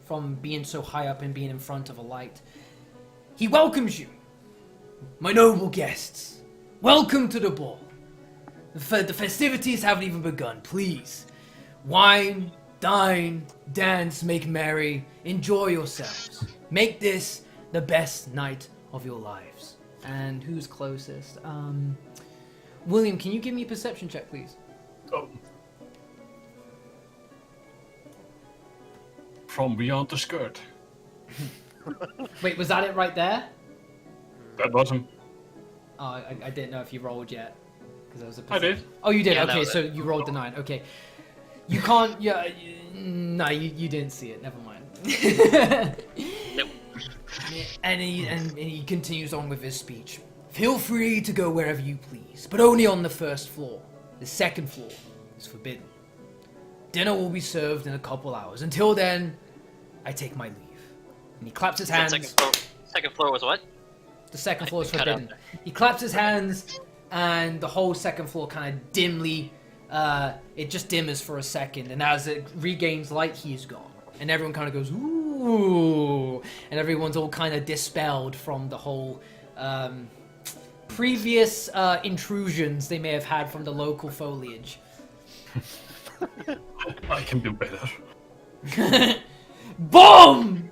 from being so high up and being in front of a light. He welcomes you, my noble guests. Welcome to the ball. The festivities haven't even begun. Please, wine, dine, dance, make merry, enjoy yourselves. Make this the best night of your lives. And who's closest? William, can you give me a perception check, please? Oh. From beyond the skirt. Wait, was that it right there? That was him. Oh, I didn't know if you rolled yet. Because that was a I did. Oh, you did? Yeah, that Okay, was so it. you rolled the 9. Okay. You can't... Yeah, no, you didn't see it. Never mind. Nope. And he continues on with his speech. Feel free to go wherever you please, but only on the first floor. The second floor is forbidden. Dinner will be served in a couple hours. Until then, I take my leave. And he claps his hands. Second floor was what? The second floor is Cut out forbidden. He claps his hands, and the whole second floor kind of dimly, it just dimmers for a second. And as it regains light, he's gone. And everyone kind of goes, ooh. And everyone's all kind of dispelled from the whole previous intrusions they may have had from the local foliage. I can do better. Boom!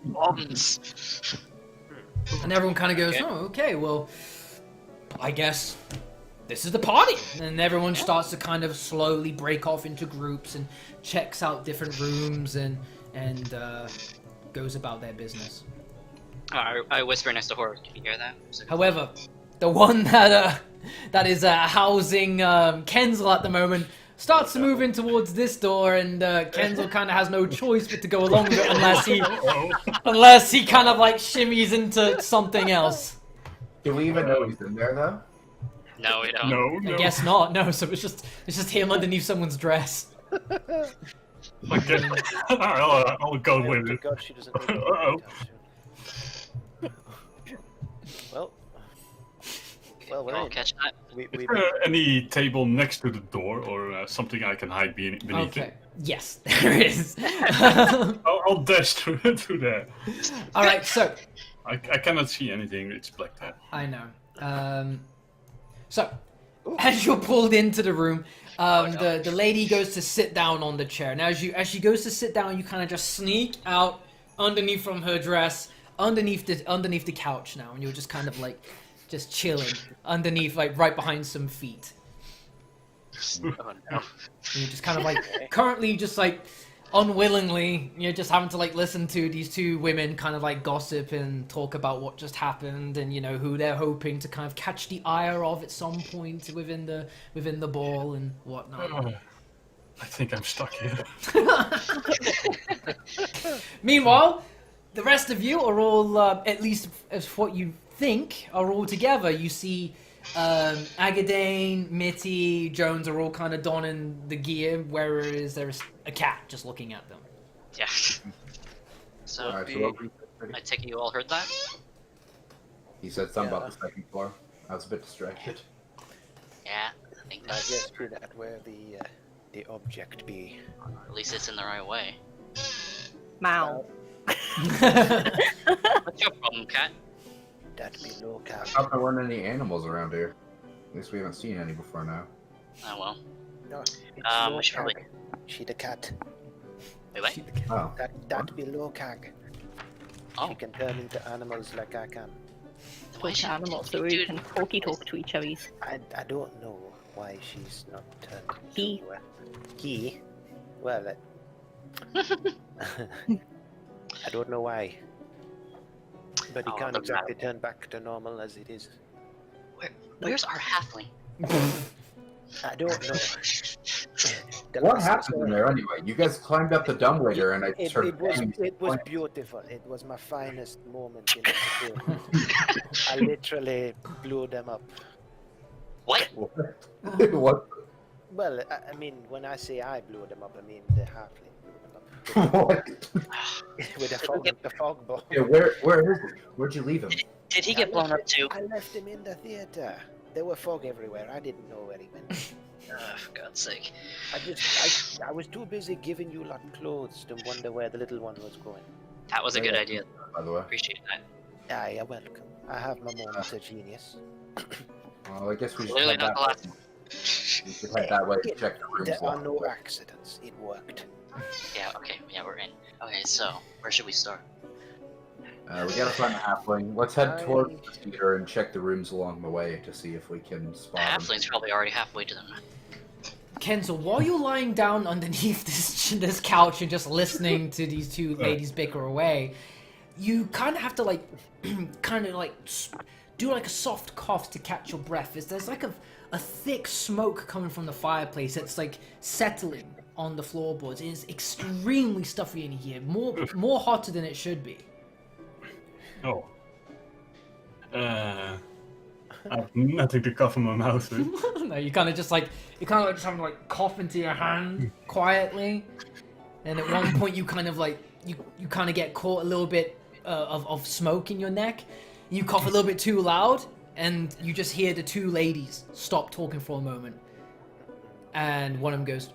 Bombs. And everyone kind of goes, oh, okay, well, I guess this is the party. And everyone starts to kind of slowly break off into groups and checks out different rooms and goes about their business. I whisper next to Horror. Can you hear that? However, the one that is housing Kenzel at the moment starts to move in towards this door, and Kenzel kind of has no choice but to go along with it unless he kind of like shimmies into something else. Do we even know he's in there though? No, we don't. No. I guess not. No, so it's just him underneath someone's dress. Okay. I'll go with Thank it. God she doesn't need Uh-oh. Well, we're I'll in. catch that. We Is there any table next to the door or something I can hide beneath Okay. it? Yes, there is. I'll dash through there. All right, so I cannot see anything. It's black there. I know. So, as you're pulled into the room, the lady goes to sit down on the chair. Now, as she goes to sit down, you kind of just sneak out underneath from her dress, underneath the couch now, and you're just kind of like just chilling underneath, like right behind some feet. Oh no. And you're just kind of like currently just like unwillingly, you're just having to like listen to these two women kind of like gossip and talk about what just happened, and you know who they're hoping to kind of catch the ire of at some point within the ball and whatnot. Oh, I think I'm stuck here. Meanwhile, the rest of you are all, at least as what you think, are all together. You see Agadane, Mitty, Jones are all kind of donning the gear, whereas there's a cat just looking at them. Yeah. So, Alright, so what we- I take it you all heard that? He said something about the second floor. I was a bit distracted. Yeah, I think I that's... guess true that where the object be. At least it's in the right way. Mow. What's your problem, cat? That be no I cat. thought there weren't any animals around here. At least we haven't seen any before now. Oh well. No, it's We should probably... She the cat. Wait, what? Oh. That be Lokag. Oh, She can turn into animals like I can. why Talk should to animals so we can talky talk to each other. I don't know why she's not turned He. into he. Well, I don't know why. But he Oh, can't the exactly turn back to normal as it is. Where's our halfling? I don't know. The What last happened I in saw- there anyway? You guys climbed up the dumbwaiter and I It heard was bangs. it was beautiful. It was my finest moment in the game. I literally blew them up. What? What? Well, I mean, when I say I blew them up, I mean the halfling blew them up What? with the fog ball. Yeah, where is he? Where'd you leave him? Did he get blown up too? I left him in the theater. There were fog everywhere. I didn't know where he went. For God's sake. I was too busy giving you lot clothes to wonder where the little one was going. That was a good idea. By the way. Appreciate that. Ah, you're welcome. I have my moments of genius. Well, I guess we should Clearly head not the that last way. We should head that way to check the rooms. There are along no the way. accidents. It worked. Yeah, okay. Yeah, we're in. Okay, so, where should we start? We gotta find the halfling. Let's head I- towards the theater and check the rooms along the way to see if we can The spot him. halfling's probably already halfway to them. Kenzel, while you're lying down underneath this couch and just listening to these two ladies bicker away, you kind of have to like, do like a soft cough to catch your breath. There's like a thick smoke coming from the fireplace that's like settling on the floorboards. It is extremely stuffy in here, more hotter than it should be. Oh. I have nothing to cover my mouth with. No, you kind of just like just have like cough into your hand quietly, and at one point you kind of like you kind of get caught a little bit of smoke in your neck. You cough a little bit too loud, and you just hear the two ladies stop talking for a moment, and one of them goes,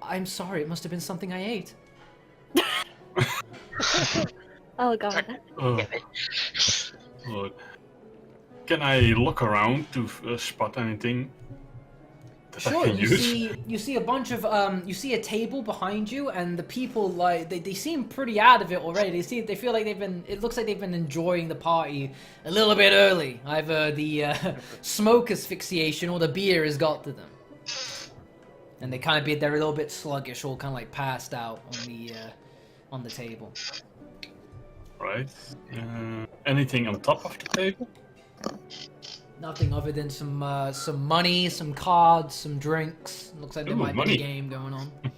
"I'm sorry, it must have been something I ate." Oh god. Oh, Lord. Can I look around to spot anything that I Sure, can use? you see a bunch of you see a table behind you, and the people like they seem pretty out of it already. They feel like it looks like they've been enjoying the party a little bit early. Either the smoke asphyxiation or the beer has got to them, and they're a little bit sluggish, all kind of like passed out on the table. Right. Anything on top of the table? Nothing other than some money, some cards, some drinks. Looks like there Ooh, might money. be a game going on. You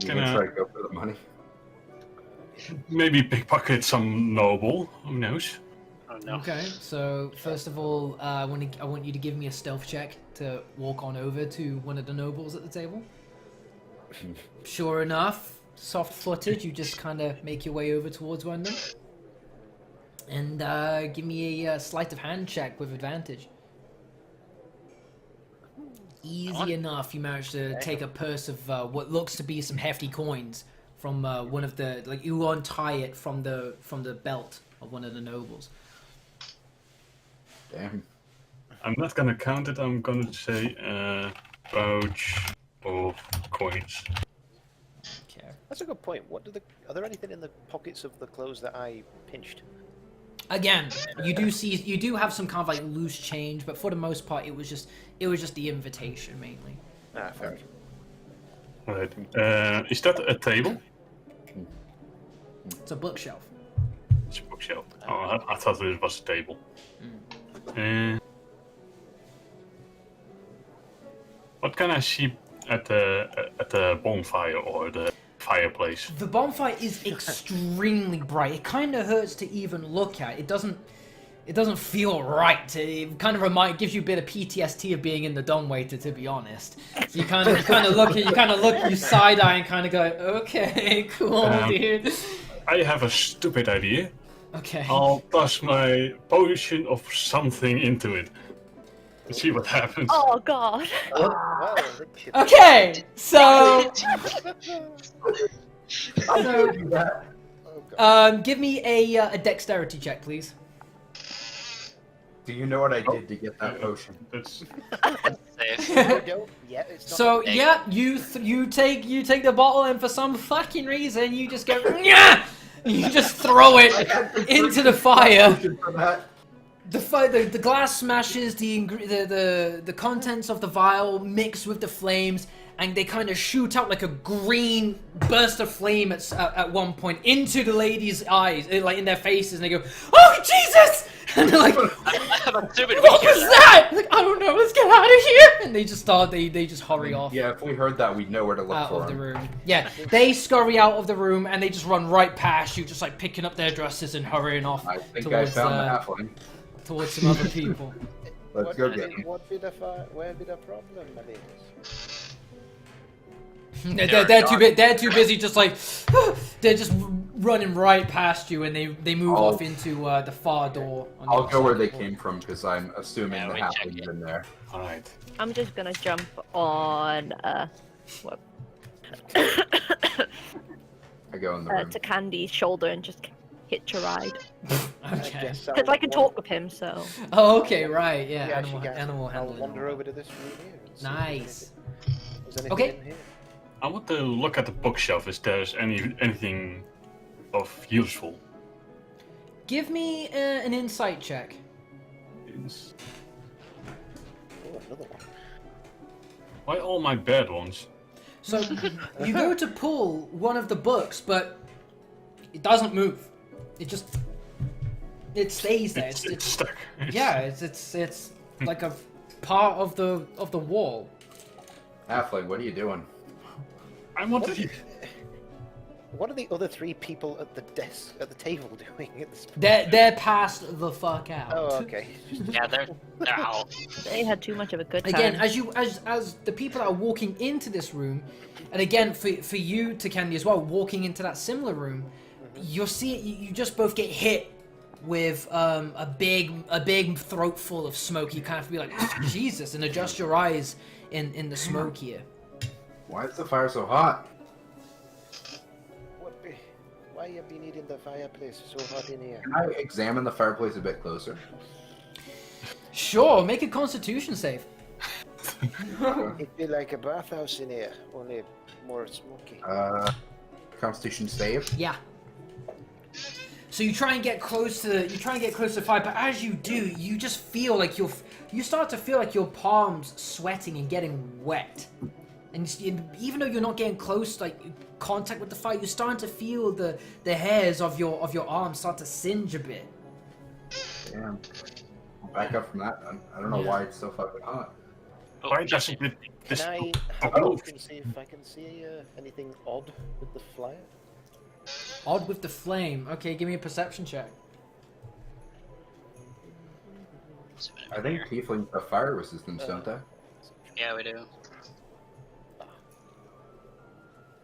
Can can I- try to go for the money. Maybe pickpocket some noble. Who knows? Oh no. Okay, so first of all, I want you to give me a stealth check to walk on over to one of the nobles at the table. Sure enough, soft-footed, you just kind of make your way over towards one of them. And give me a sleight of hand check with advantage. Easy enough, you manage to take a purse of what looks to be some hefty coins from one of the, like, you untie it from the belt of one of the nobles. Damn. I'm not gonna count it. I'm gonna say pouch of coins. Okay. That's a good point. Are there anything in the pockets of the clothes that I pinched? Again, you do have some kind of like loose change, but for the most part, it was just the invitation mainly. Ah, fair enough. Right. Is that a table? It's a bookshelf. It's a bookshelf. Oh, I thought it was a table. What can I see at the bonfire or the fireplace? The bonfire is extremely bright. It kind of hurts to even look at. It doesn't feel right. It kind of gives you a bit of PTSD of being in the dumbwaiter, to be honest. So you kind of look, you side eye and kind of go, okay, cool, dude. I have a stupid idea. Okay. I'll toss my potion of something into it. Let's see what happens. Oh god. Well, Okay, so give me a dexterity check, please. Do you know what I did to get that potion? That's Safe. it's not. So yeah, you take the bottle, and for some fucking reason you just go, "Nyah!" You just throw it into the fire. For that. The glass smashes, the contents of the vial mix with the flames, and they kind of shoot out like a green burst of flame at one point into the ladies' eyes, like in their faces, and they go, "Oh Jesus!" And they're like, I have a stupid "What weakness. was that?" Like, "I don't know. Let's get out of here!" And they just hurry off. Yeah, if we heard that, we'd know where to look Out for of the him. room. Yeah, they scurry out of the room and they just run right past you, just like picking up their dresses and hurrying off I think towards, I found the halfling. towards some other people. Let's go get him. Where be the problem, my ladies? They're too busy, just like they're just running right past you, and they move I'll- off into the far door. On the I'll other go side where of the they wall. came from because I'm assuming Yeah, the we check halfling's it. in there. alright. I'm just gonna jump on what? I go in the room. To Candy's shoulder and just hitch a ride. Okay. Because I can talk with him, so. Oh, okay, right, yeah. Yeah, animal, actually, guys, animal I'll handling. wander over to this room here. And see Nice. If there's anything Okay. in here. I want to look at the bookshelf. Is there's anything of useful? Give me an insight check. It's- Oh, another one. Why all my bad ones? So you go to pull one of the books, but it doesn't move. It stays there. It's stuck. Yeah, it's like a part of the wall. Halfling, what are you doing? I wanted to. What are the other 3 people at the table doing at this point? They're passed the fuck out. Oh, okay. Yeah, they're out. They had too much of a good time. Again, as the people that are walking into this room, and again for you to Candy as well, walking into that similar room, you'll see it. You just both get hit with a big throat full of smoke. You kind of be like, Jesus, and adjust your eyes in the smoke here. Why is the fire so hot? Why have you needing the fireplace so hot in here? Can I examine the fireplace a bit closer? Sure, make a Constitution save. It'd be like a bathhouse in here, only more smoky. Constitution save. Yeah. So you try and get close to the fire, but as you do, you just feel like you start to feel like your palms sweating and getting wet. And even though you're not getting close, like contact with the fire, you're starting to feel the hairs of your arms start to singe a bit. Damn. I'll back up from that then. I don't know why it's so fucking hot. Why doesn't it? Can I have a look and see if I can see anything odd with the flyer? Odd with the flame. Okay, give me a perception check. I think tieflings have fire resistance, don't they? Yeah, we do.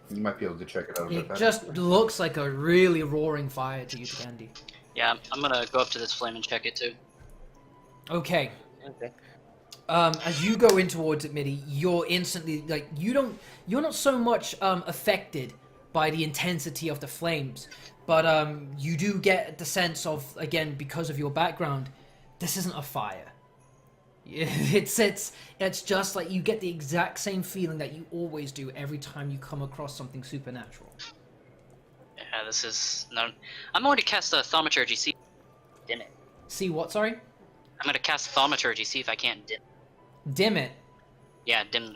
You might be able to check it out a bit It better. just looks like a really roaring fire to you, Candy. Yeah, I'm gonna go up to this flame and check it too. Okay. Okay. As you go in towards it, Mitty, you're instantly like you're not so much affected by the intensity of the flames, but you do get the sense of, again, because of your background, this isn't a fire. It's just like you get the exact same feeling that you always do every time you come across something supernatural. Yeah, this is not. I'm going to cast a thaumaturgy. See, dim it. See what? Sorry. I'm going to cast thaumaturgy. See if I can't dim. Dim it. Yeah, dim.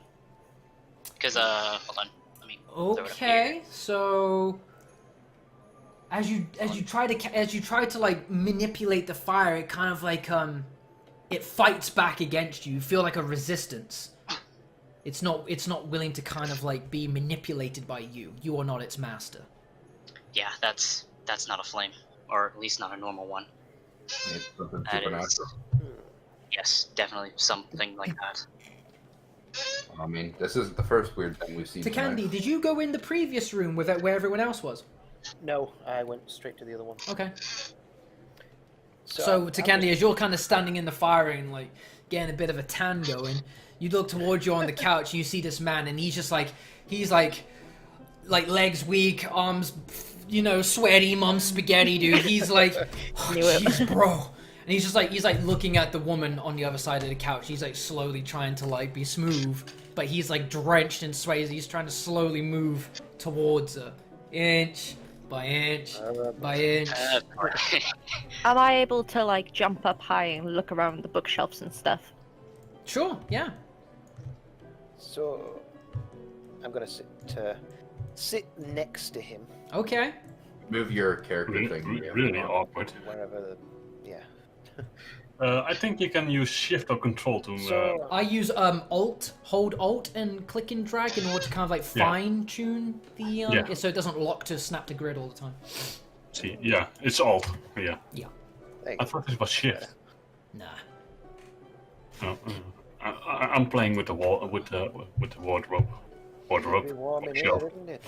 Because hold on. Let me. throw it up Okay, here. so as you try to like manipulate the fire, it kind of like it fights back against you. You feel like a resistance. It's not willing to kind of like be manipulated by you. You are not its master. Yeah, that's not a flame, or at least not a normal one. It's something That supernatural. is. Yes, definitely something like that. I mean, this isn't the first weird thing we've seen. To Candy, did you go in the previous room where everyone else was? No, I went straight to the other one. Okay. So, So I'm to Candy, as you're kind of standing in the fire and like getting a bit of a tan going, you look towards you on the couch and you see this man, and he's like legs weak, arms, sweaty, mom spaghetti, dude. He's like, oh, jeez, bro. And he's like looking at the woman on the other side of the couch. He's like slowly trying to like be smooth, but he's like drenched in sweat. He's trying to slowly move towards her, inch by inch by inch. Am I able to like jump up high and look around the bookshelves and stuff? Sure, yeah. So I'm gonna sit next to him. Okay. Move your character thing. Really awkward. Wherever. Yeah. I think you can use Shift or Control to. So I use hold Alt and click and drag in order to kind of like Yeah. fine tune the so it doesn't lock to snap to grid all the time. See, yeah, it's Alt. Yeah. Yeah. there you I go. thought this was Shift. Nah. No, I'm playing with the wall with the wardrobe. Be warm in here, Shelf. isn't it?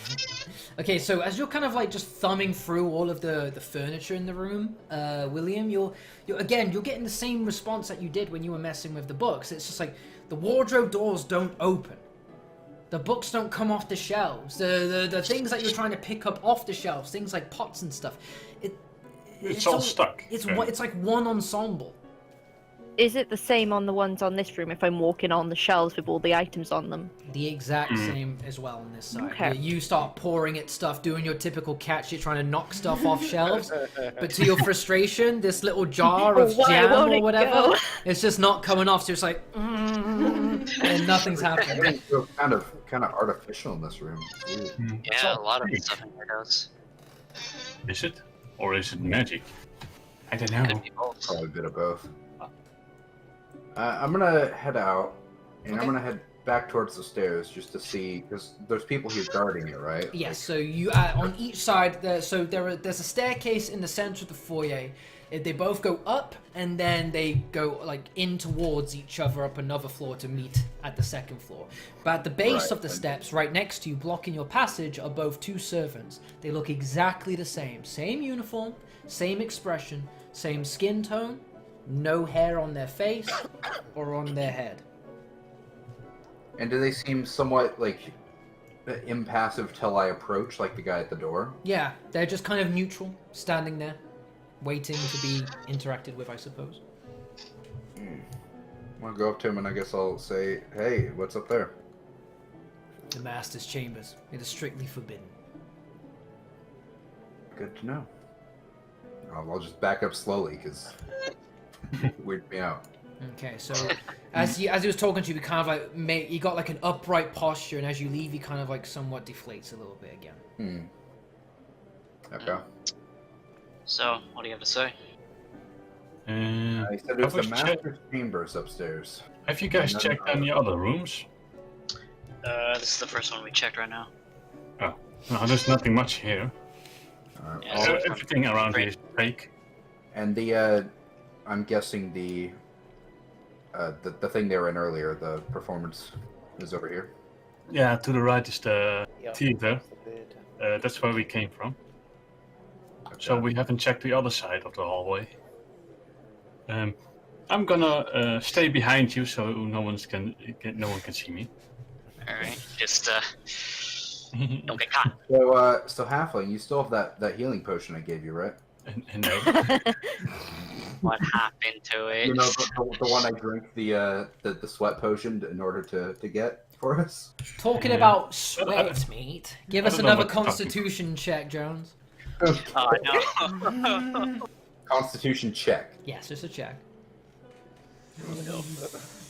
Okay, so as you're kind of like just thumbing through all of the furniture in the room, William, you're getting the same response that you did when you were messing with the books. It's just like the wardrobe doors don't open. The books don't come off the shelves. The things that you're trying to pick up off the shelves, things like pots and stuff. It's all stuck. It's Yeah. it's like one ensemble. Is it the same on the ones on this room if I'm walking on the shelves with all the items on them? The exact same as well on this side. Okay. You start pouring at stuff, doing your typical catch, you're trying to knock stuff off shelves, but to your frustration, this little jar of Why jam won't or it whatever, go? it's just not coming off, so it's like, and nothing's happening. Everything feels kind of artificial in this room. It's weird. Yeah, a lot of the stuff in here does. Is it? Or is it magic? I don't know. Could be both. Probably a bit of both. I'm gonna head out, and Okay. I'm gonna head back towards the stairs just to see, because there's people here guarding it, right? Yes, so you on each side, there's a staircase in the center of the foyer. They both go up, and then they go like in towards each other up another floor to meet at the second floor. But at the base of the steps, right next to you, blocking your passage, are both two servants. They look exactly the same uniform, same expression, same skin tone, no hair on their face or on their head. And do they seem somewhat like impassive till I approach, like the guy at the door? Yeah, they're just kind of neutral, standing there, waiting to be interacted with, I suppose. I'll go up to him and I guess I'll say, "Hey, what's up there?" The Master's chambers. It is strictly forbidden. Good to know. I'll just back up slowly because weird me out. Okay, so as he was talking to you, he kind of like you got like an upright posture, and as you leave, he kind of like somewhat deflates a little bit again. Okay. So, what do you have to say? He said there's the master's chambers upstairs. Have you guys checked any other rooms? This is the first one we checked right now. Oh, no, there's nothing much here. Yeah, so Everything around here is fake. And I'm guessing the thing they were in earlier, the performance, is over here. Yeah, to the right is the Yeah. theater. That's where we came from. So we haven't checked the other side of the hallway. I'm gonna stay behind you so no one can see me. all right, just don't get caught. So Halfling, you still have that healing potion I gave you, right? And no. What happened to it? You know the one I drink the sweat potion in order to get for us. Talking about sweat, mate. Give I us don't know another what you're talking Constitution check, Jones. Oh no. Constitution check. Yes, just a check.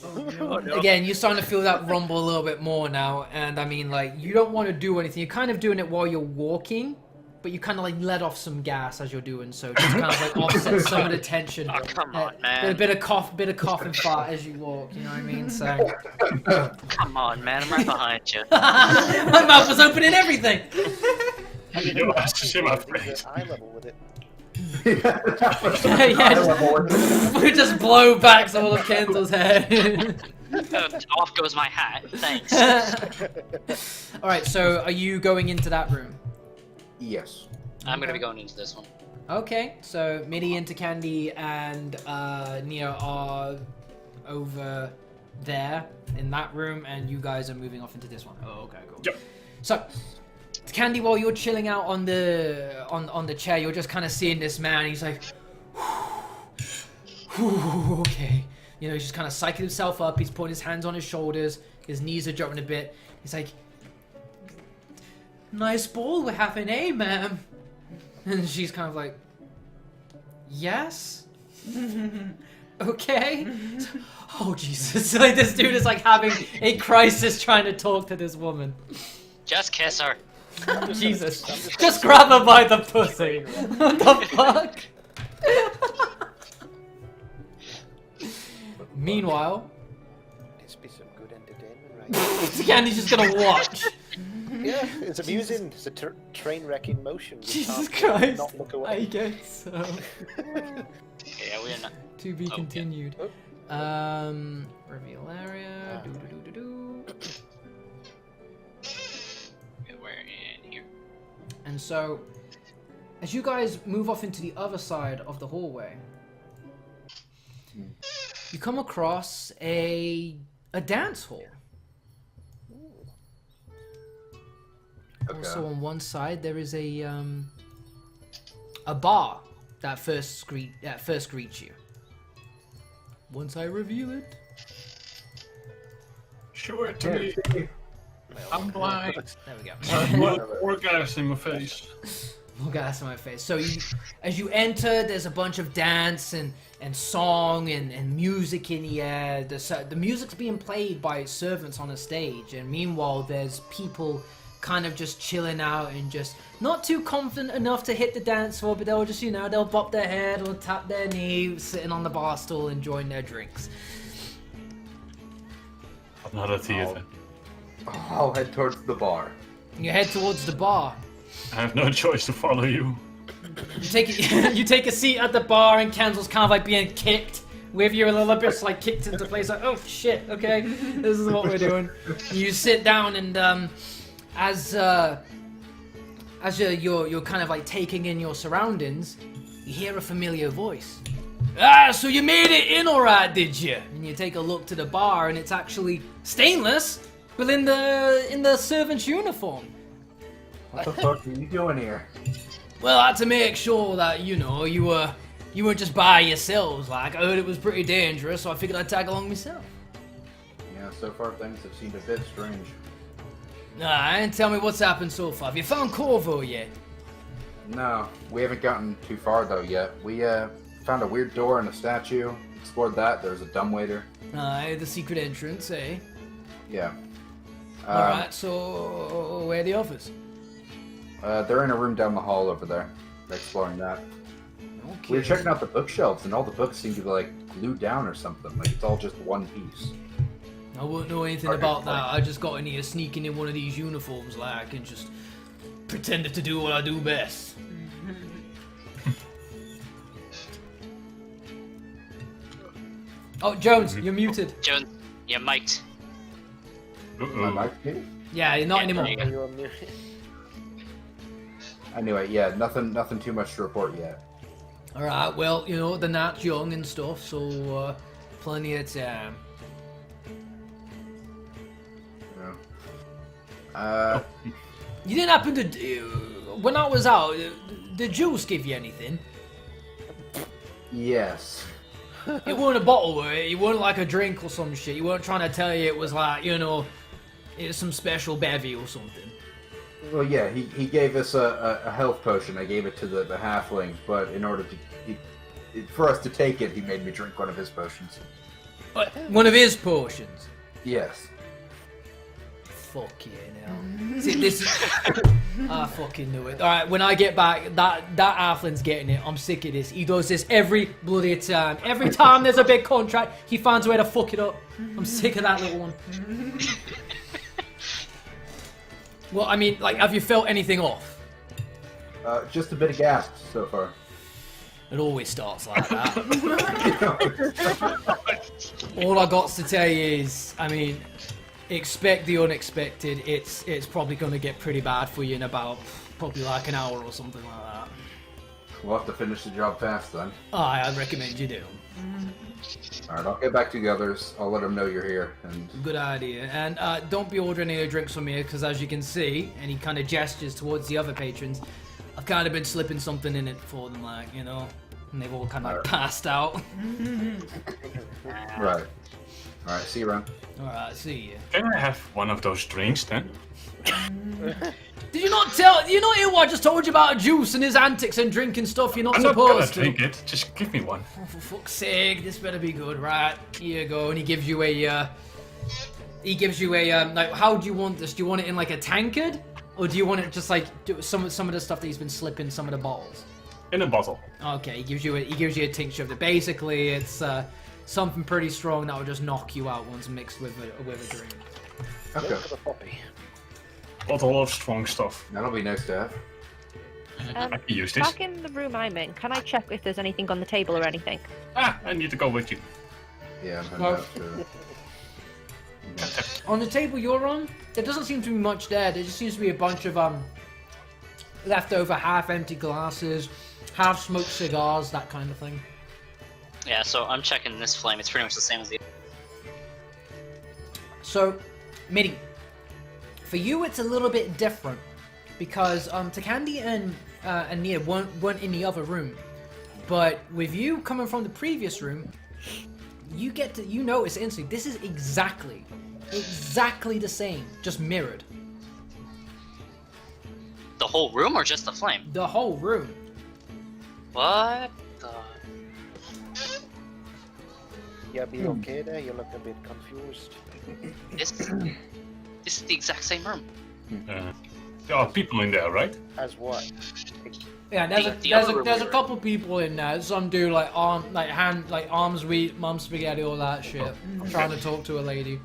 Oh, no. Again, you're starting to feel that rumble a little bit more now, and I mean, like, you don't want to do anything. You're kind of doing it while you're walking, but you kind of like let off some gas as you're doing so, just kind of like offset some of the tension. Oh, come on, man. A bit of cough and fart as you walk. You know what I mean? So. Come on, man. I'm right behind you. My mouth was opening everything. You asked to see my face. Eye level with it. We just blow back all of Kendall's head. Off goes my hat. Thanks. All right, so are you going into that room? Yes. I'm gonna be going into this one. Okay, so Midi, into Candy, and Nia are over there in that room, and you guys are moving off into this one. Oh, okay, cool. Yep. So, Candy, while you're chilling out on the chair, you're just kind of seeing this man. He's like, okay. You know, he's just kind of psyching himself up. He's putting his hands on his shoulders. His knees are dropping a bit. He's like, nice ball we're having, eh, ma'am? And she's kind of like, yes? Okay. Oh, Jesus. Like, this dude is like having a crisis trying to talk to this woman. Just kiss her. Jesus. Just grab her by the pussy. What the fuck? Meanwhile, It's be some good entertainment, right? Candy's just gonna watch. Yeah, it's amusing. It's a train wreck in motion. We Jesus can't Christ. Not look I away. guess so. Yeah, we're not. To be Oh, yeah. continued. Oh. Reveal area. Do. Okay, we're in here. And so, as you guys move off into the other side of the hallway, you come across a dance hall. Okay. Also, on one side there is a bar that first greets you. Once I reveal it, Show it to me. I'm blind. there we go. More gas in my face. More gas in my face. So as you enter, there's a bunch of dance and song and music in the air. The music's being played by servants on a stage, and meanwhile there's people kind of just chilling out and just not too confident enough to hit the dance floor, but they'll just, you know, they'll bop their head or tap their knee, sitting on the bar stool enjoying their drinks. Not a theater. I'll head towards the bar. You head towards the bar. I have no choice to follow you. You take a seat at the bar, and Kenzel's kind of like being kicked with you a little bit, like kicked into place. Like, oh shit, okay, this is what we're doing. You sit down, and as you're kind of like taking in your surroundings, you hear a familiar voice. Ah, so you made it in alright, did you? And you take a look to the bar, and it's actually Stainless, but in the servant's uniform. What the fuck are you doing here? Well, I had to make sure that, you know, you weren't just by yourselves. Like, I heard it was pretty dangerous, so I figured I'd tag along myself. Yeah, so far things have seemed a bit strange. And tell me what's happened so far. Have you found Corvo yet? No, we haven't gotten too far though yet. We found a weird door and a statue. Explored that. There's a dumbwaiter. The secret entrance, eh? Yeah. Alright, so where are the others? They're in a room down the hall over there. They're exploring that. Okay. We were checking out the bookshelves, and all the books seem to be like glued down or something. Like it's all just one piece. I wouldn't know anything about that. I just got in here sneaking in one of these uniforms, like, and just pretended to do what I do best. Oh, Jones, you're muted. Jones, you're mic'd. My mic muted? Yeah, you're not Yeah, anymore. there you go. You are muted. Anyway, yeah, nothing too much to report yet. Alright, well, you know, the night's young and stuff, so plenty of time. You didn't happen to... when I was out, did Jules give you anything? Yes. It wasn't a bottle, were it? It wasn't like a drink or some shit. You weren't trying to tell you it was like, you know, it's some special bevy or something. Well, yeah, he gave us a health potion. I gave it to the halfling, but in order to... for us to take it, he made me drink one of his potions. One of his potions? Yes. Fuck yeah, now. See, this is... I fucking knew it. Alright, when I get back, that halfling's getting it. I'm sick of this. He does this every bloody time. Every time there's a big contract, he finds a way to fuck it up. I'm sick of that little one. Well, I mean, like, have you felt anything off? Just a bit of gas so far. It always starts like that. All I got to tell you is, I mean, expect the unexpected. It's probably going to get pretty bad for you in about probably like an hour or something like that. We'll have to finish the job fast then. I'd recommend you do. Alright, I'll get back to the others. I'll let them know you're here. And Good idea. And don't be ordering any drinks from me, because as you can see, and he kind of gestures towards the other patrons, I've kind of been slipping something in it for them, like, you know, and they've all kind of like passed out. Right. Alright, see you around. Alright, see you. Can I have one of those drinks then? Did you not tell? You know what I just told you about Juice and his antics and drinking stuff you're not I'm not gonna supposed to? drink it. Just give me one. Oh, for fuck's sake, this better be good, right? Here you go, and he gives you a, like, how do you want this? Do you want it in like a tankard? Or do you want it just like, do some of the stuff that he's been slipping some of the bottles? In a bottle. Okay, he gives you a tincture of it. Basically, it's, something pretty strong that will just knock you out once mixed with a drink. Okay. Look for the poppy. Bottle of strong stuff. That'll be nice to have. I can use this. Back in the room I'm in, can I check if there's anything on the table or anything? Ah, I need to go with you. Yeah, I'm Well- out to... On the table you're on, there doesn't seem to be much there. There just seems to be a bunch of leftover half-empty glasses, half-smoked cigars, that kind of thing. Yeah, so I'm checking this flame. It's pretty much the same as the. So, Mitty, for you it's a little bit different because Takandi and Nia weren't in the other room, but with you coming from the previous room, you notice instantly this is exactly the same, just mirrored. The whole room or just the flame? The whole room. What the? Yeah, be okay there. You look a bit confused. This is the exact same room. There are people in there, right? As what? Yeah, there's a couple people in there. Some do like arms weak, mum spaghetti, all that shit. Trying to talk to a lady.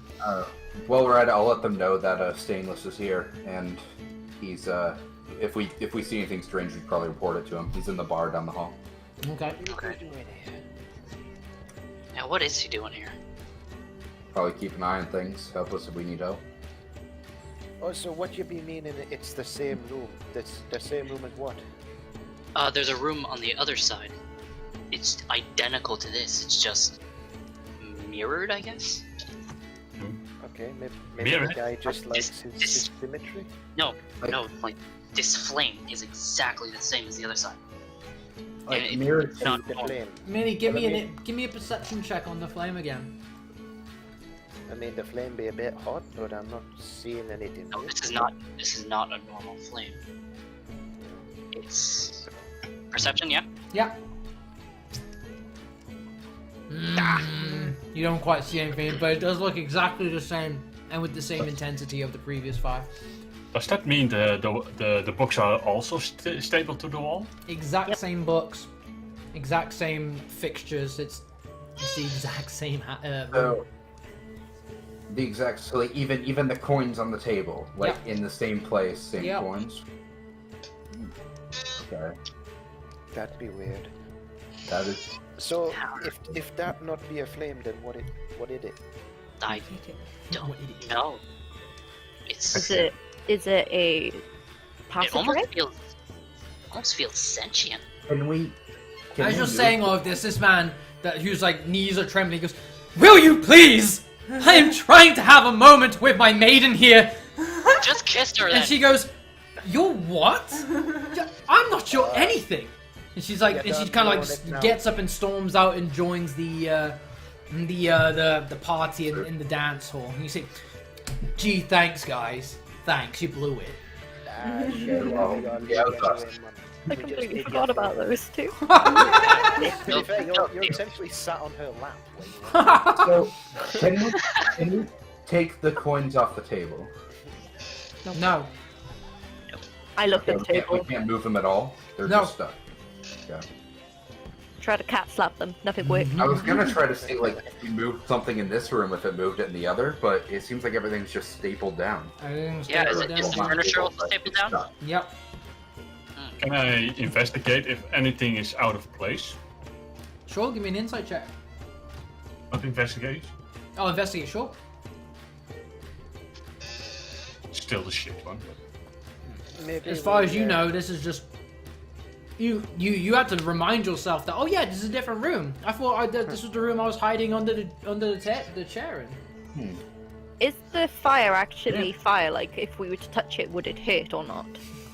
Well, right, I'll let them know that Stainless is here, and he's if we see anything strange, we'd probably report it to him. He's in the bar down the hall. Okay. Okay. Now, what is he doing here? Probably keep an eye on things. Help us if we need help. Oh, so what you be meaning? It's the same room. That's the same room as what? There's a room on the other side. It's identical to this. It's just mirrored, I guess. Okay, maybe the guy just likes his symmetry. No, like this flame is exactly the same as the other side. Like And mirrored it's not The flame. Minnie, give me a perception check on the flame again. I mean, the flame be a bit hot, but I'm not seeing anything. No, weird. this is not a normal flame. It's perception, yeah. Yeah. You don't quite see anything, but it does look exactly the same, and with the same intensity of the previous 5. Does that mean the books are also stapled to the wall? Exact same books, exact same fixtures. It's the exact same. So, the exact, so like even the coins on the table, like in the same place, same coins. Okay, That'd be weird. that is. So, if that not be a flame, then what is it? I don't know. It's Is it a it passage? almost feels sentient. Can we? As you're saying all of this man whose like knees are trembling goes, "Will you please? I am trying to have a moment with my maiden here." Just kissed her then. And she goes, "You're what? I'm not your anything." And she's like, and she kind of like gets up and storms out and joins the party in the dance hall. And you say, "Gee, thanks guys, thanks, you blew it." I completely forgot about those two. To be fair, you're essentially sat on her lap. So, can we take the coins off the table? No. I looked at the We table. can't move them at all. They're just stuck. Yeah. Try to cat slap them. Nothing worked. I was gonna try to see like if we moved something in this room, if it moved it in the other, but it seems like everything's just stapled down. Yeah, is the furniture also stapled down? Yep. Can I investigate if anything is out of place? Sure, give me an insight check. Not investigate. I'll investigate, sure. Still the shit one. Maybe As far as you know, this is just you had to remind yourself that, oh yeah, this is a different room. I thought this was the room I was hiding under the chair in. Is the fire actually fire? Like, if we were to touch it, would it hurt or not?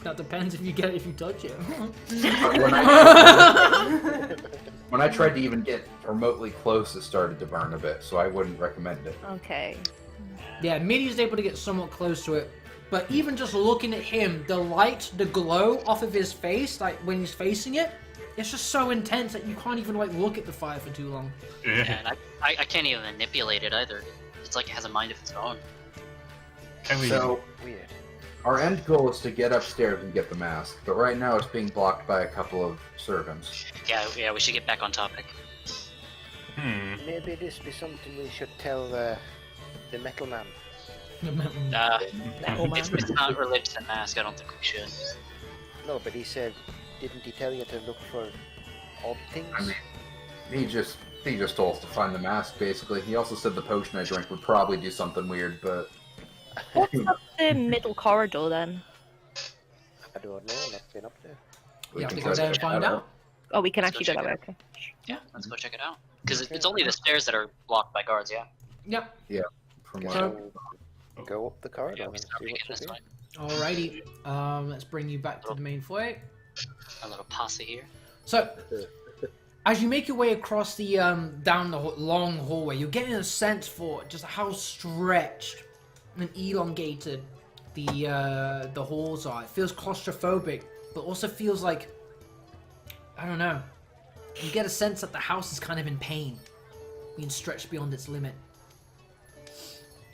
That depends if you touch it. When I tried to even get remotely close, it started to burn a bit, so I wouldn't recommend it. Okay. Yeah, Middy's able to get somewhat close to it, but even just looking at him, the light, the glow off of his face, like when he's facing it, it's just so intense that you can't even like look at the fire for too long. Yeah, and I can't even manipulate it either. It's like it has a mind of its own. Can we? So, weird. our end goal is to get upstairs and get the mask, but right now it's being blocked by a couple of servants. Yeah, we should get back on topic. Maybe this be something we should tell the metal man. If it's not related to the mask, I don't think we should. No, but he said, didn't he tell you to look for odd things? I mean, he just told us to find the mask, basically. He also said the potion I drank would probably do something weird, but... What's up the middle corridor then? I don't know, I've not been up there. You have to go there and find out. Oh, we can Let's actually go go check that way. it Okay. Yeah, let's go check it out. Because it's only the stairs that are blocked by guards, yeah? Yep. Yeah, from what So- Go up the corridor Yeah, and we see start making what's this up one. Alrighty. Let's bring you back to the main foyer. A little posse here. So, as you make your way across the down the long hallway, you're getting a sense for just how stretched and elongated the halls are. It feels claustrophobic, but also feels like, I don't know. You get a sense that the house is kind of in pain, being stretched beyond its limit.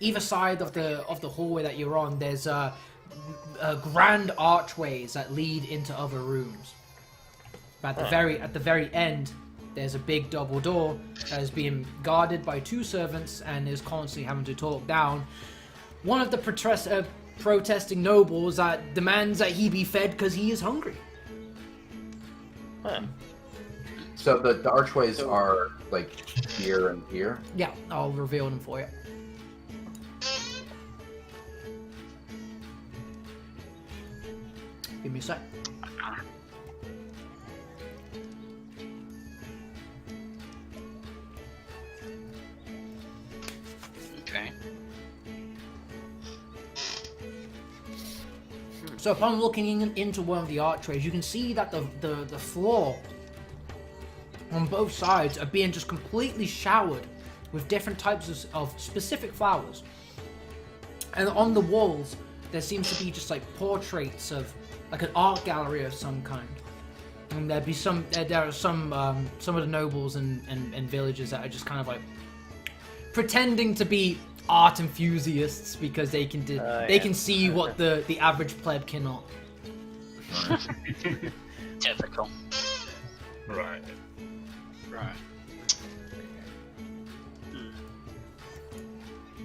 Either side of the hallway that you're on, there's grand archways that lead into other rooms. But at the very end, there's a big double door that is being guarded by 2 servants and is constantly having to talk down one of the protesting nobles that demands that he be fed because he is hungry. Huh. So the archways are like here and here. Yeah, I'll reveal them for you. Give me a sec. Okay. So upon looking into one of the archways, you can see that the floor on both sides are being just completely showered with different types of specific flowers. And on the walls, there seems to be just like portraits of like an art gallery of some kind. And there are some of the nobles and villagers that are just kind of like pretending to be art enthusiasts because they can see what the average pleb cannot. Typical. Right. Right.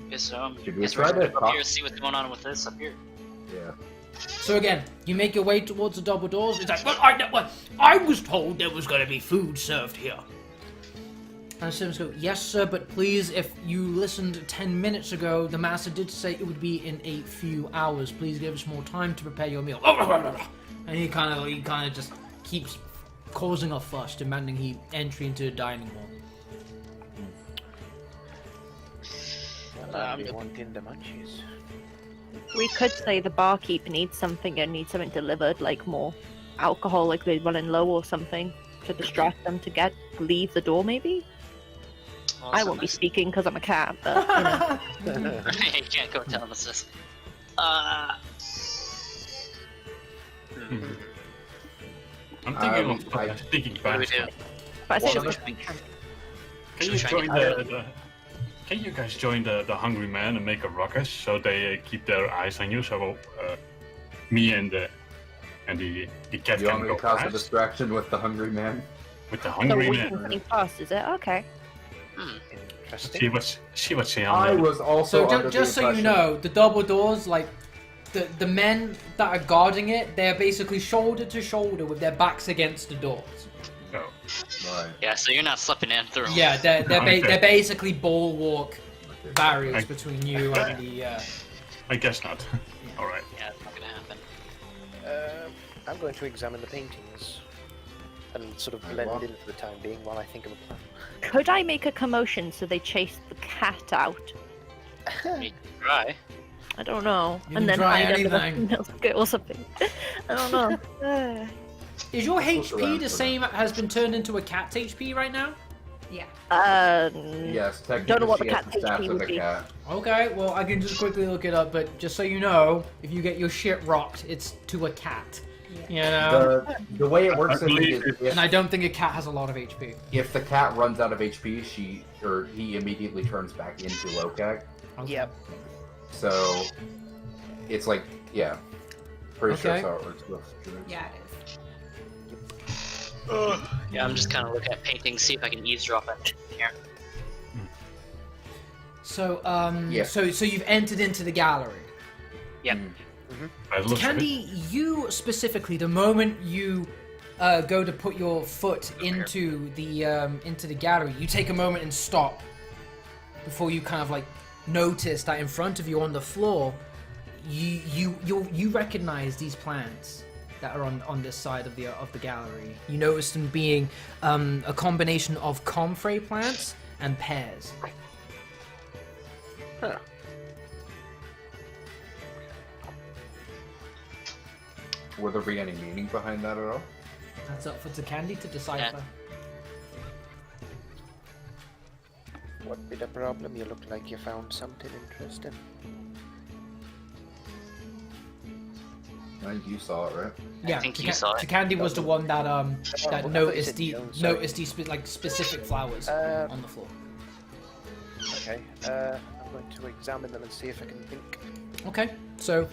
Guess Should we guess try we're to up talk? here see what's going on with this up here. Yeah. So again, you make your way towards the double doors. It's like, well, I was told there was going to be food served here. And the servants go, yes, sir, but please, if you listened 10 minutes ago, the master did say it would be in a few hours. Please give us more time to prepare your meal. And he kind of just keeps causing a fuss, demanding he entry into the dining hall. Well, I'll be wanting the munchies. We could say the barkeep needs something and needs something delivered, like more alcohol, like they're running low or something, to distract them to leave the door, maybe? Well, I so won't be nice. speaking because I'm a cat, but, you know. You can't go tell us this. I'm thinking Um, of I- thinking What do we fast. do? But I think One we of should can. Can Should you we try join and Can you guys join the hungry man and make a ruckus so they keep their eyes on you? So me and the cat You want can me go to cause a fast distraction with the hungry man? with the So hungry we man. can pretty fast, is it? Okay. Interesting. See what's here. I was also So under just the so you impression- know, the double doors, like the men that are guarding it, they're basically shoulder to shoulder with their backs against the doors. Oh, Right. Yeah, so you're not slipping in through. Yeah, Okay. they're basically bulwark barriers I- between you and the. I guess not. All right. Yeah, it's not gonna happen. I'm going to examine the paintings and sort of blend in for the time being while I think of a plan. Could I make a commotion so they chase the cat out? You can try. I don't know. You and can then try hide under the anything. milk or something. I don't know. Is your Let's look HP around the for same? Has been turned into a cat's HP right now? Yeah. Yes, technically Don't know what she the has cat's stats HP of would a be. cat. Okay, well I can just quickly look it up, but just so you know, if you get your shit rocked, it's to a cat. You know. The way it works I is believe And I don't think a cat has a lot of HP. if the cat runs out of HP, he immediately turns back into Lokag. Okay. Yep. So it's like, yeah, pretty sure Okay. that's how it works. with druids. Yeah, it is. Yeah, I'm just kind of looking at paintings, see if I can eavesdrop it here. So Yeah. so you've entered into the gallery. Yep. By the looks of it. Candy, you specifically, the moment you go to put your foot into the gallery, you take a moment and stop before you kind of like notice that in front of you on the floor, you recognize these plants that are on this side of the gallery. You notice them being a combination of comfrey plants and pears. Huh. Will there be any meaning behind that at all? That's up for Candy to decipher. What be the problem? You look like you found something interesting. I think you saw it, right? Yeah, think you saw it. Candy was the one that I that thought noticed you the said Joan, noticed these specific flowers on the floor. Okay. I'm going to examine them and see if I can think. Okay, so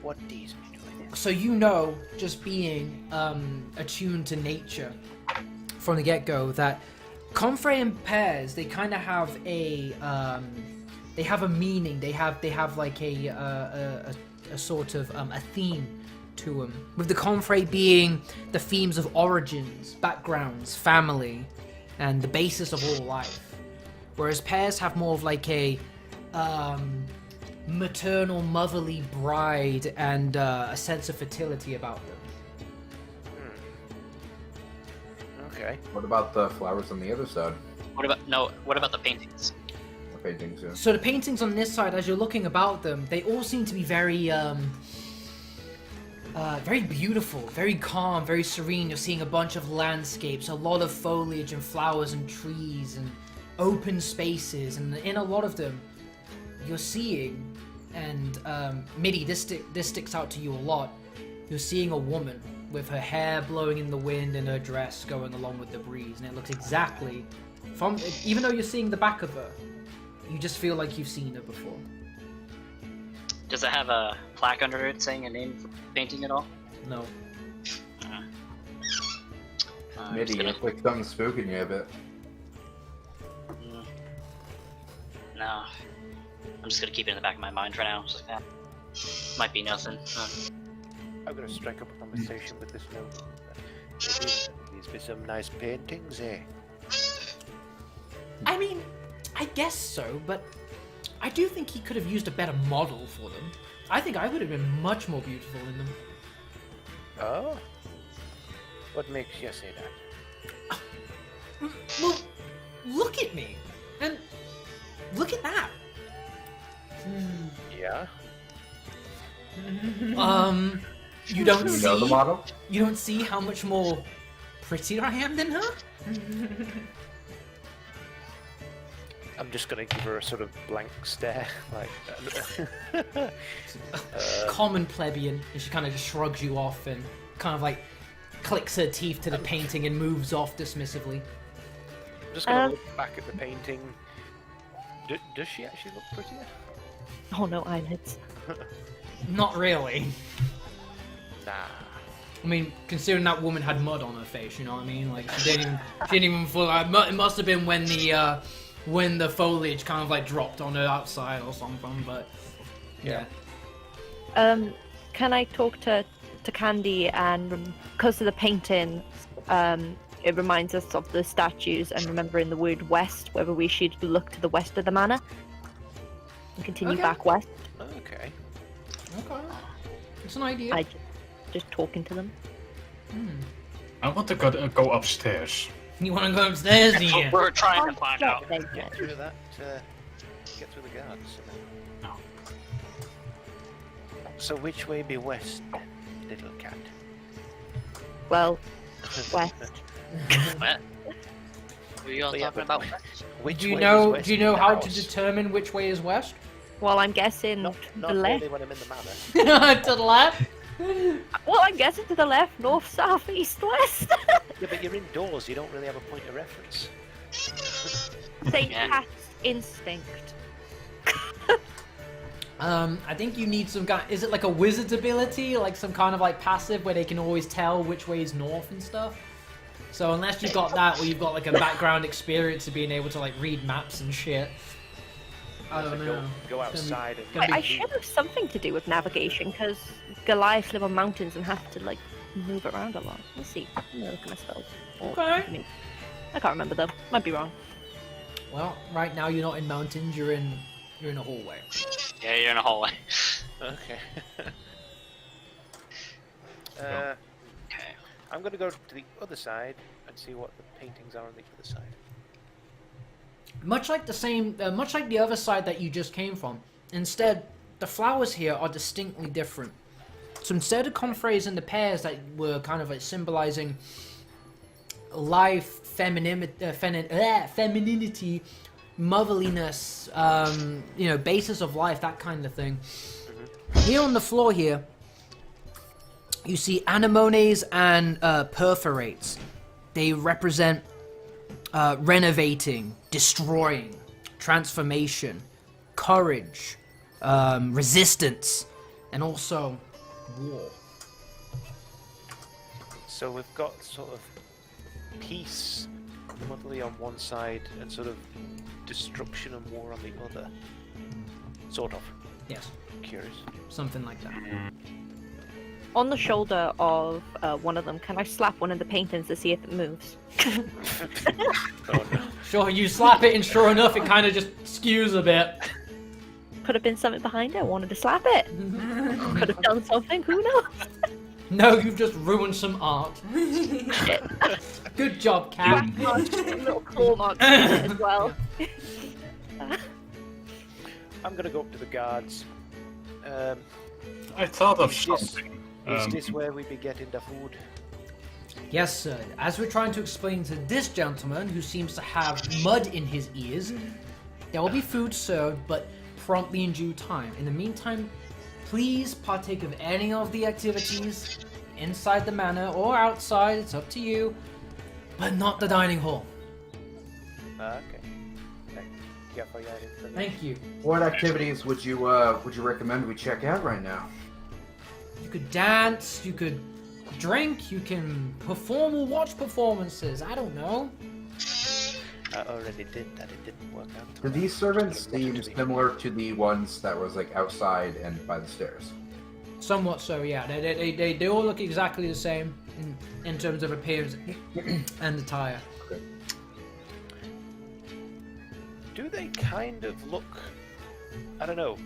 What these be doing? So you know, just being attuned to nature from the get-go, that Comfrey and Pears, they kind of have a meaning. They have like a sort of a theme to them. With the Comfrey being the themes of origins, backgrounds, family, and the basis of all life, whereas Pears have more of like a maternal, motherly bride and a sense of fertility about them. Okay. What about the flowers on the other side? What about the paintings? The paintings, yeah. So the paintings on this side, as you're looking about them, they all seem to be very very beautiful, very calm, very serene. You're seeing a bunch of landscapes, a lot of foliage and flowers and trees and open spaces, and in a lot of them, you're seeing, and Midi, this sticks out to you a lot. You're seeing a woman with her hair blowing in the wind and her dress going along with the breeze, and it looks exactly from. Even though you're seeing the back of her, you just feel like you've seen her before. Does it have a plaque under it saying a name for painting at all? No. Midi, you look like something's spooking you a bit. No. I'm just gonna keep it in the back of my mind for now. Just like that. Might be nothing. I'm gonna strike up a conversation with this note. These be some nice paintings, eh? I mean, I guess so, but I do think he could have used a better model for them. I think I would have been much more beautiful in them. Oh? What makes you say that? Well, look at me, and look at that. Yeah? You don't Do you know the see? model? You don't see how much more prettier I am than her? I'm just gonna give her a sort of blank stare, like. Common plebeian, and she kind of just shrugs you off and kind of like clicks her teeth to the painting and moves off dismissively. I'm just gonna look back at the painting. Does she actually look prettier? Oh no, eyelids. Not really. Nah. I mean, considering that woman had mud on her face, you know what I mean? Like she didn't even full. It must have been when the foliage kind of like dropped on her outside or something. But yeah. Can I talk to Candy, and because of the painting, it reminds us of the statues, and remembering the word west, whether we should look to the west of the manor and continue Okay. back west. Okay. Okay. It's an idea. I just talking to them. I want to go upstairs. You want to go upstairs, do you? We're trying to find out. Get through that. Get through the guards. No. So which way be west, little cat? Well, west. What? What are you all Yeah, talking but about? Which Do you way know? is west Do you in know the how to house? determine which way is west? Well, I'm guessing Not the left. really when I'm in the manor. To the left. Well, I'm guessing to the left, north, south, east, west. Yeah, but you're indoors. You don't really have a point of reference. Say Yeah. cat's instinct. I think you need some kind. Is it like a wizard's ability, like some kind of like passive where they can always tell which way is north and stuff? So unless you've got that, or you've got like a background experience of being able to like read maps and shit. I don't know. Go It's gonna outside and. gonna be- I should have something to do with navigation, because Goliaths live on mountains and have to like move around a lot. Let's see. I'm gonna look at my spells. Okay. I can't remember though. Might be wrong. Well, right now you're not in mountains. You're in a hallway. Yeah, you're in a hallway. Okay. Okay. I'm gonna go to the other side and see what the paintings are on the other side. Much like the other side that you just came from. Instead, the flowers here are distinctly different. So instead of comfrays and the pears that were kind of like symbolizing life, femininity, motherliness, basis of life, that kind of thing. Here on the floor here, you see anemones and perforates. They represent renovating, destroying, transformation, courage, resistance, and also war. So we've got sort of peace ultimately on one side and sort of destruction and war on the other. Sort of. Yes, Curious. something like that. On the shoulder of one of them, can I slap one of the paintings to see if it moves? Oh no. Sure, you slap it, and sure enough, it kind of just skews a bit. Could have been something behind it. I wanted to slap it. Could have done something. Who knows? No, you've just ruined some art. Shit. Good job, cat. Little claw marks on it as well. I'm gonna go up to the guards. I thought of Is this- something. Is this where we be getting the food? Yes, sir. As we're trying to explain to this gentleman, who seems to have mud in his ears, there will be food served, but promptly in due time. In the meantime, please partake of any of the activities inside the manor or outside. It's up to you, but not the dining hall. Okay. Yeah, for your information. Thank you. What activities would you recommend we check out right now? You could dance, you could drink, you can perform or watch performances. I don't know. I already did that. It didn't work out. Do these servants seem similar to the ones that was like outside and by the stairs? Somewhat so, yeah. They all look exactly the same in terms of appearance and attire. Do they kind of look, I don't know,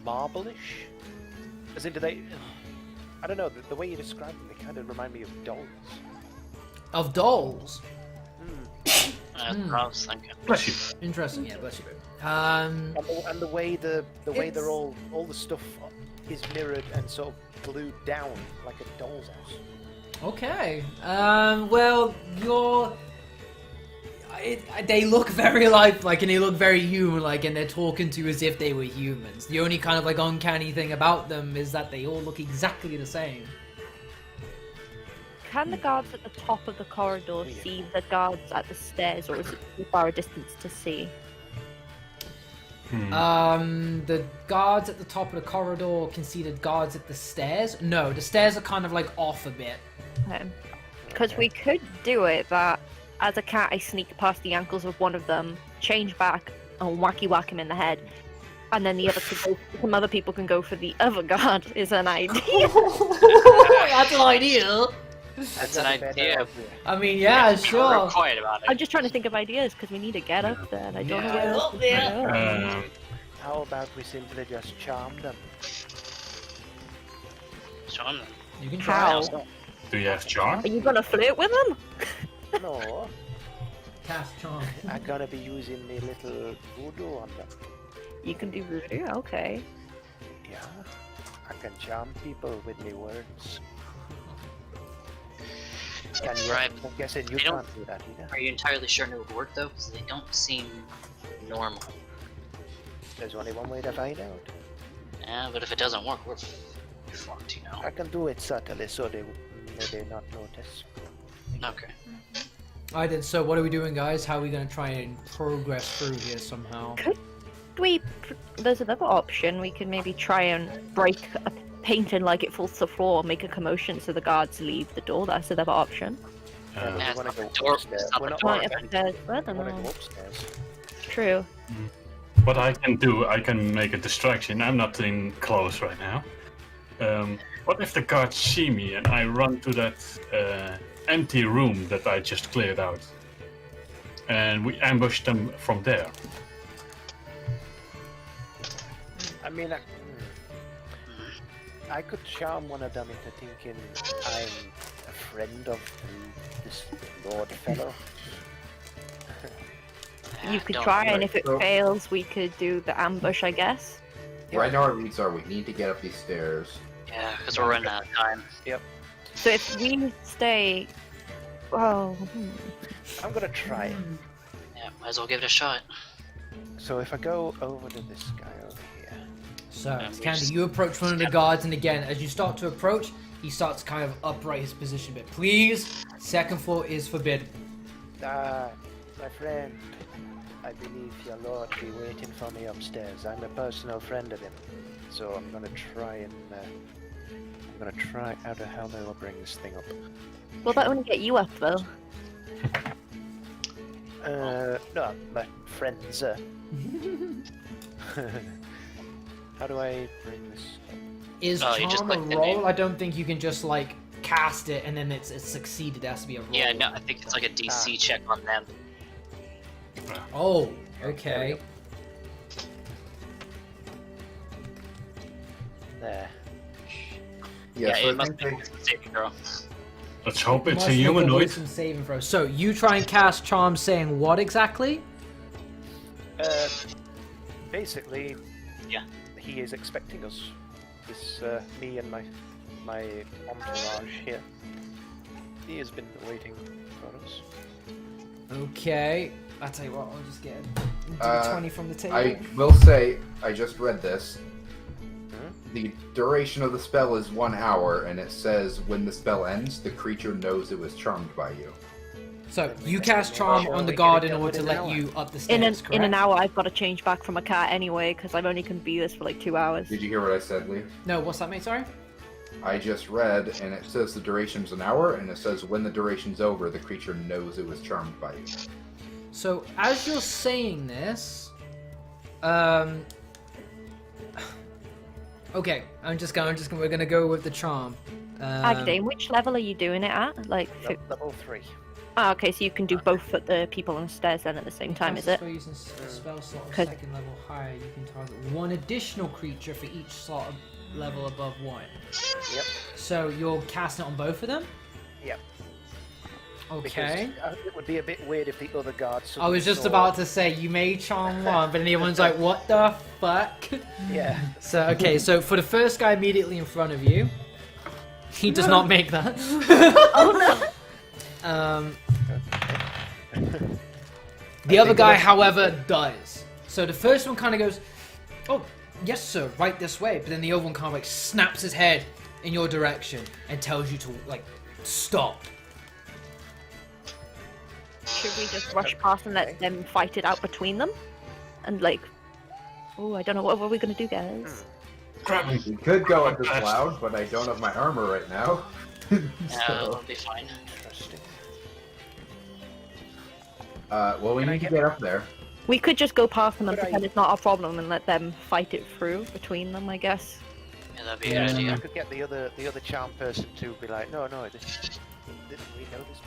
marble-ish? As in, do they... I don't know, the way you describe them, they kind of remind me of dolls. Of dolls. That's what I was thinking. Bless you. Interesting, yeah, bless you. And the way the way they're It's- all the stuff is mirrored and sort of glued down like a doll's house. Okay. Well, they look very lifelike and they look very human-like, and they're talking to you as if they were humans. The only kind of like uncanny thing about them is that they all look exactly the same. Can the guards at the top of the corridor see the guards at the stairs, or is it too far a distance to see? The guards at the top of the corridor can see the guards at the stairs. No, the stairs are kind of like off a bit. Because we could do it that as a cat I sneak past the ankles of one of them, change back, and whacky whack him in the head. And then the other some other people can go for the other guard is an idea. That's an idea. That's an idea. I mean, yeah, Real sure. quiet about it. I'm just trying to think of ideas because we need to get up there and I don't know where Yeah, else up to there. go. How about we simply just charm them? Sean, You can try. How? out. Do you have charm? Are you gonna flirt with them? No, Cast charm. I'm gonna be using my little voodoo on them. You can do voodoo, okay. Yeah, I can charm people with my words. And yet, Right. I'm guessing you They don't- can't do that either. are you entirely sure it would work though? Because they don't seem normal. There's only one way to find out. Yeah, but if it doesn't work, we're fucked, you know. I can do it subtly so they would maybe not notice. Okay. Alright then, so what are we doing, guys? How are we going to try and progress through here somehow? There's another option. We can maybe try and break a painting like it falls to the floor, make a commotion so the guards leave the door. That's another option. Yeah, Yeah, we want it's to not go the door, upstairs. it's not We're the not door. going Right upstairs. I We don't want to know. go upstairs. True. What I can do, I can make a distraction. I'm not in close right now. What if the guards see me and I run to that empty room that I just cleared out? And we ambush them from there. I mean, I could charm one of them into thinking I'm a friend of this Lord fellow. You could Don't try, and right, if it so- fails, we could do the ambush, I guess. Right now our leads are we need to get up these stairs. Yeah, because we're running out of time. So if we stay, well, I'm gonna try it. Yeah, might as well give it a shot. So if I go over to this guy over here, So, Yeah, we Candy, just- you approach one of the guards, and again, as you start to approach, he starts to kind of upright his position a bit. Please, second floor is forbidden. my friend, I believe your lord be waiting for me upstairs. I'm a personal friend of him, so I'm gonna try and I'm gonna try. How the hell do I bring this thing up? Will that only get you up though? No, my friends. How do I bring this up? Is Oh, you just charm a click the roll? name. I don't think you can just like cast it and then it's succeeded. It has to be a roll. Yeah, no, I think it's like a DC check on them. Oh, okay. There. Yeah, so it I must think be they, a saving throw. Let's hope it's Must a make humanoid. wisdom saving throw. So you try and cast charm, saying what exactly? Basically, Yeah. he is expecting us. This me and my entourage here. He has been waiting for us. Okay. I'll tell you what. I'll just get a d20 from the table. I will say, I just read this. The duration of the spell is 1 hour, and it says when the spell ends, the creature knows it was charmed by you. So you cast charm on the guard in order to let you up the stairs. In an correct? hour, I've got to change back from a cat anyway, because I've only can be this for like 2 hours. Did you hear what I said, Lee? No, what's that, mate? Sorry. I just read, and it says the duration's an hour, and it says when the duration's over, the creature knows it was charmed by you. So as you're saying this, okay, we're gonna go with the charm. Agdane, which level are you doing it at? Like, Level 3. okay, so you can do both at the people on the stairs then at the same time, is it? For using a spell slot of 'Cause- second level higher, you can target one additional creature for each slot of level above 1. Yep. So you're casting it on both of them? Yep. Okay. Because it would be a bit weird if the other guards. I was just about to say you may charm one, but then everyone's like, "What the fuck?" Yeah. So okay, so for the first guy immediately in front of you, he does not make that. Oh no! The other guy, however, does. So the first one kind of goes, "Oh, yes, sir, right this way." But then the other one kind of like snaps his head in your direction and tells you to like stop. Should we just rush past and let them fight it out between them? And like, oh, I don't know, what are we gonna do, guys? Grab him. We could go at this loud, but I don't have my armor right now. It'll be fine. Interesting. Well, we Can I need to get- get up there. We could just go past them and Could I- pretend it's not our problem and let them fight it through between them, I guess. Yeah, that'd be a good I idea. could get the other charm person to be like, no, didn't we know this?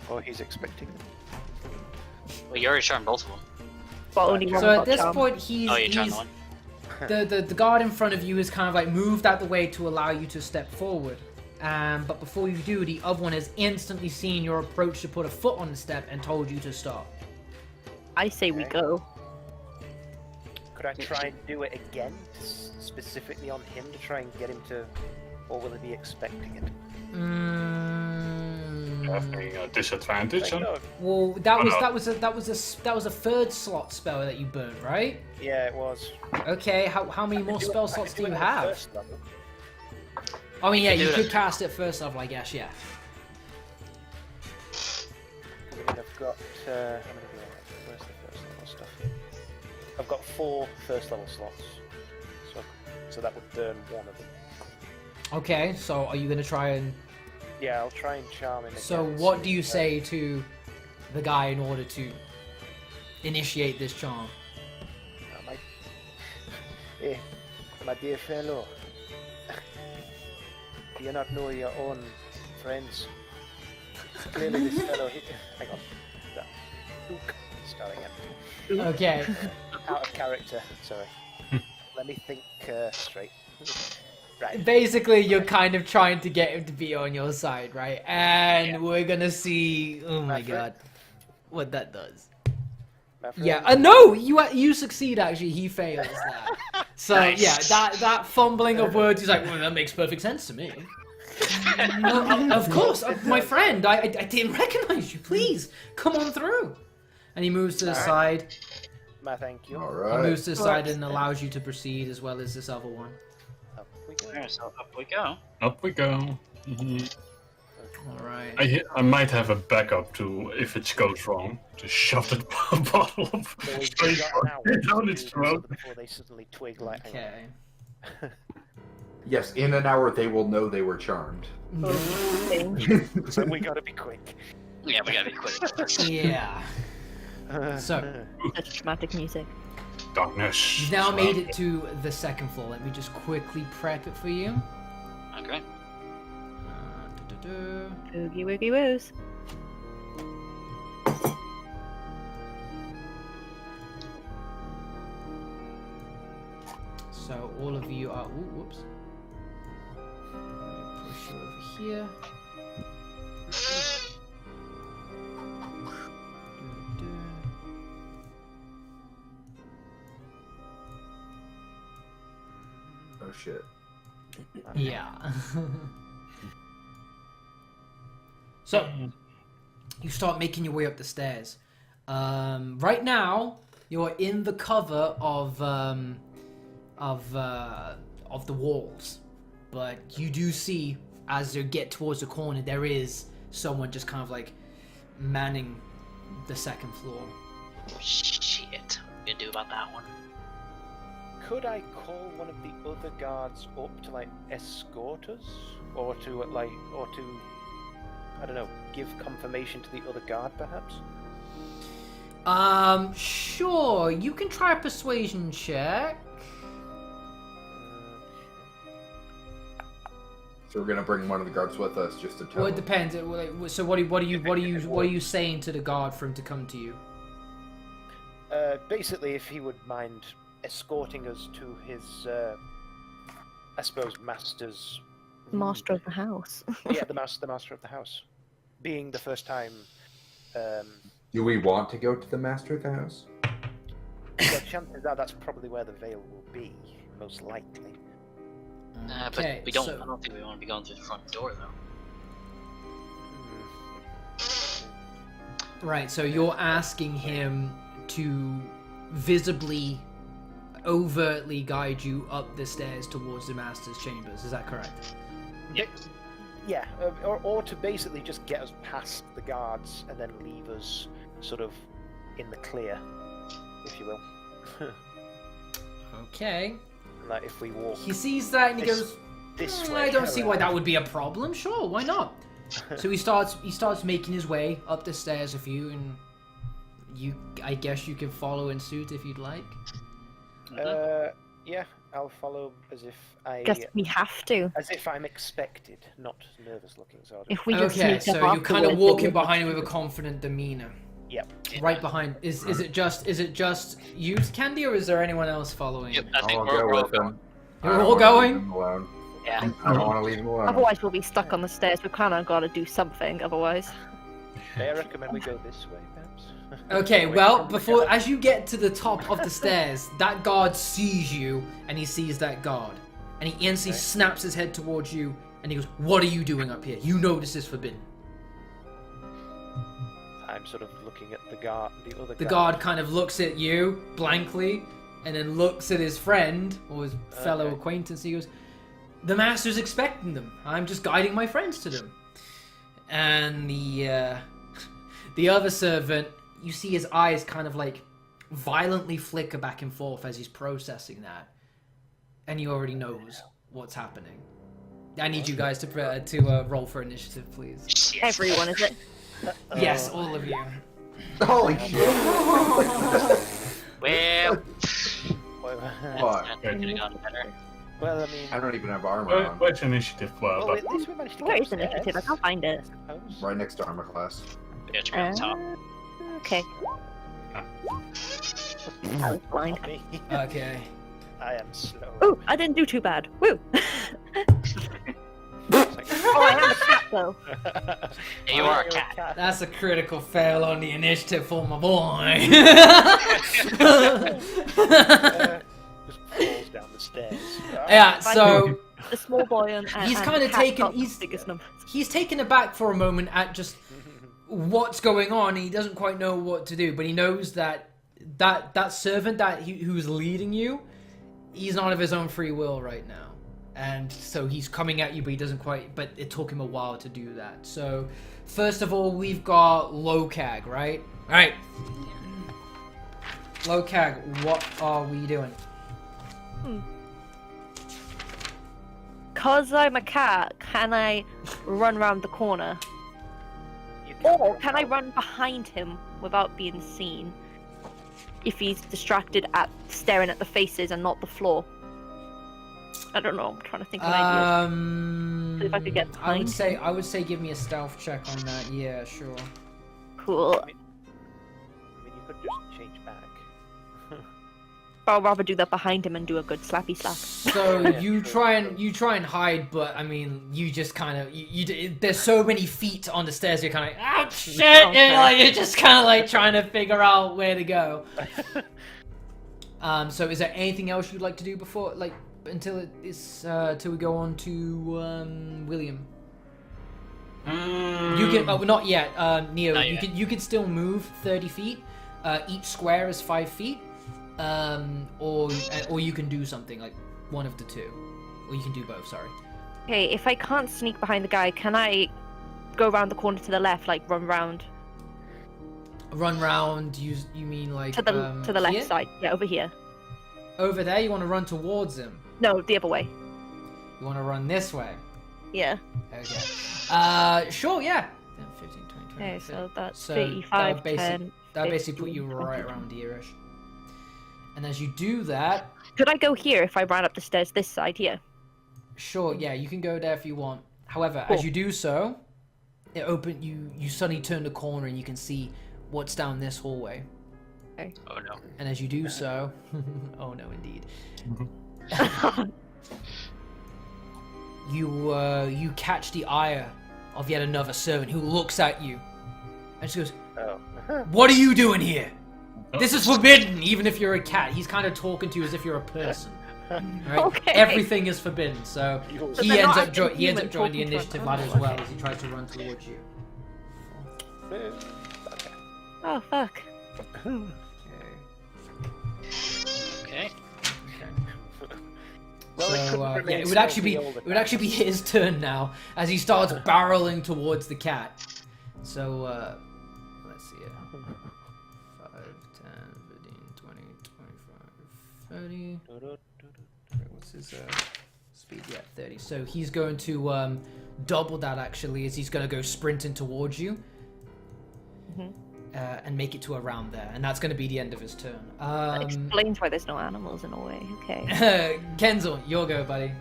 Or he's expecting them. Well, you already charmed both of them. But only one So at got this charmed. point, he's Oh, you charmed one. the guard in front of you is kind of like moved out the way to allow you to step forward. But before you do, the other one has instantly seen your approach to put a foot on the step and told you to stop. I say we Okay. go. Could I try and do it again, specifically on him, to try and get him to, or will he be expecting it? Having a disadvantage. Like, no, Well, that was a third slot spell that you burned, right? yeah, it was. Okay. How many more spell slots do you have? First level. I mean, yeah, You you can do could it. cast it first level, I guess. Yeah. I mean, I've got. How many do I have? Where's the first level stuff? I've got 4 first level slots, so that would burn one of them. Okay. So are you gonna try and? Yeah, I'll try and charm him. So again, what see do you if, say to the guy in order to initiate this charm? My dear fellow, do you not know your own friends? Clearly, this fellow. Hang on. Starting again. Okay. Out of character. Sorry. Let me think straight. Right. Basically, you're kind of trying to get him to be on your side, right? And we're gonna see. Oh my friend. god, what that does. My friend, Yeah. No, you succeed. Actually, he fails that. So Nice. yeah, that fumbling of words. He's like, well, that makes perfect sense to me. Of course, my friend. I didn't recognize you. Please come on through. And he moves to the side. My thank you. All He right. moves to the side and allows you to proceed, as well as this other one. Up we go. Alright, so up we go. Up we go. Mhm. All right. I might have a backup to if it goes wrong. Just shove the bottle of So we've straight got an hour down to its do this throat. before they suddenly twig like. Okay. Yes, in an hour they will know they were charmed. So we gotta be quick. Yeah, we gotta be quick. Yeah. So, Such dramatic music. Darkness. you've now made it to the second floor. Let me just quickly prep it for you. Okay. Oogie woogie woos. So all of you are. Ooh, whoops. Let me push you over here. Oh shit. Yeah. So you start making your way up the stairs. Right now, you're in the cover of the walls, but you do see as you get towards the corner, there is someone just kind of like manning the second floor. Shit. What are we gonna do about that one? Could I call one of the other guards up to like escort us, or to I don't know, give confirmation to the other guard perhaps? Sure. You can try a persuasion check. So we're gonna bring one of the guards with us just to tell Well, it them. depends. So what are you saying to the guard for him to come to you? Basically, if he would mind escorting us to his, I suppose, master's. Master of the house. Yeah, the master of the house. Being the first time. Do we want to go to the master of the house? The chances are that's probably where the Vale will be, most likely. Okay, But we don't. so- I don't think we want to be going through the front door though. Right, so you're asking him to visibly, overtly guide you up the stairs towards the master's chambers. Is that correct? Yeah, or to basically just get us past the guards and then leave us sort of in the clear, if you will. Okay. Like if we walk He sees that and he This- goes, this "Hmm, way. I don't see why around." that would be a problem. Sure, why not? So he starts making his way up the stairs with you, and I guess you can follow in suit if you'd like. Yeah, I'll follow as if Guess we have to. as if I'm expected, not nervous looking. So I'll just... If we just Okay, sneak up so you're kind of afterwards, walking then we'll- behind him with a confident demeanor. Yep. Right behind. Is it just you, Candy, or is there anyone else following? Yep, I think I'll we're go all with going. them. You're I don't all wanna going? leave them alone. Yeah. I don't want to leave them alone. Otherwise, we'll be stuck on the stairs. We kind of got to do something. Otherwise, May I recommend we go this way, perhaps? Okay, Away well, from the before guard. as you get to the top of the stairs, that guard sees you, and he sees that guard, and he instantly snaps his head towards you, and he goes, "What are you doing up here? You know this is forbidden." I'm sort of looking at the guard, the other The guard kind of looks at you blankly, and then looks at his friend or his fellow Okay. acquaintance. He goes, "The master's expecting them. I'm just guiding my friends to them." And the other servant, you see his eyes kind of like violently flicker back and forth as he's processing that, and he already knows what's happening. I need you guys to roll for initiative, please. Shit. everyone is it? Yes, all of you. Holy shit! Well, Fuck. that could have gone better. Well, I mean, I don't even have armor on. Where's initiative? well, at least we managed to Where get is initiative? I upstairs, can't find it. I suppose. Right next to armor class. We got you on top. Okay. I was blind. Not me. Okay. I am slow. Ooh, I didn't do too bad. Woo! It's like- Oh, I am a cat though. Yeah, you are a cat. That's a critical fail on the initiative for my boy. Just falls down the stairs. Yeah, so The small boy and He's and kinda the cat taken- got the he's- biggest number. he's taken aback for a moment at just what's going on. He doesn't quite know what to do, but he knows that servant who's leading you, he's not of his own free will right now. And so he's coming at you, but he doesn't quite, but it took him a while to do that. So first of all, we've got Lokag, right? All right. Lokag, what are we doing? because I'm a cat, can I run around the corner? You can't Or run can I out. run behind him without being seen? If he's distracted at staring at the faces and not the floor. I don't know. I'm trying to think of ideas. If I could get I would behind say him. give me a stealth check on that. Yeah, sure. Cool. I mean, you could just change back. I'll rather do that behind him and do a good slappy slap. So Yeah, you sure. try and hide, but I mean, you just kind of there's so many feet on the stairs. You're kind of like, oh shit! Okay. Like, you're just kind of like trying to figure out where to go. So is there anything else you'd like to do before, like, until till we go on to William? You can not yet, Neo. Not yet. You can still move 30 feet. Each square is 5 feet. Or you can do something like one of the two, or you can do both. Sorry. Okay, if I can't sneak behind the guy, can I go around the corner to the left, like run round Run round. You mean like to the left here? side? Yeah, over here. Over there. You want to run towards him. No, the other way. You want to run this way. Yeah. Okay. Sure. Yeah. 15, 20, 20. Okay, so that's So 35, that'll 10. That'll basically put 15, you right 20. around here-ish. And as you do that, Could I go here if I ran up the stairs this side here? sure, yeah, you can go there if you want. However, Cool. as you do so, you suddenly turn the corner and you can see what's down this hallway. Oh no. And as you do so, oh no, indeed, you catch the eye of yet another servant who looks at you and she goes, Oh. "What are you doing here? This is forbidden, even if you're a cat." He's kind of talking to you as if you're a person. Right? Okay. Everything is forbidden, so So he they're ends not up joining human the talking to an initiative ladder as animal, well okay. as he tries to run towards you. Okay. Oh, fuck. Okay. Well, it So couldn't yeah, remain it would actually be stealthy all the it would actually be his turn now as he starts barreling towards the cat. So let's see it. 5, 10, 15, 20, 25, 30. What's his speed? Yeah, 30. So he's going to double that actually, as he's going to go sprinting towards you. And make it to around there, and that's going to be the end of his turn. That explains why there's no animals in a way. Okay. Kenzel, your go, buddy.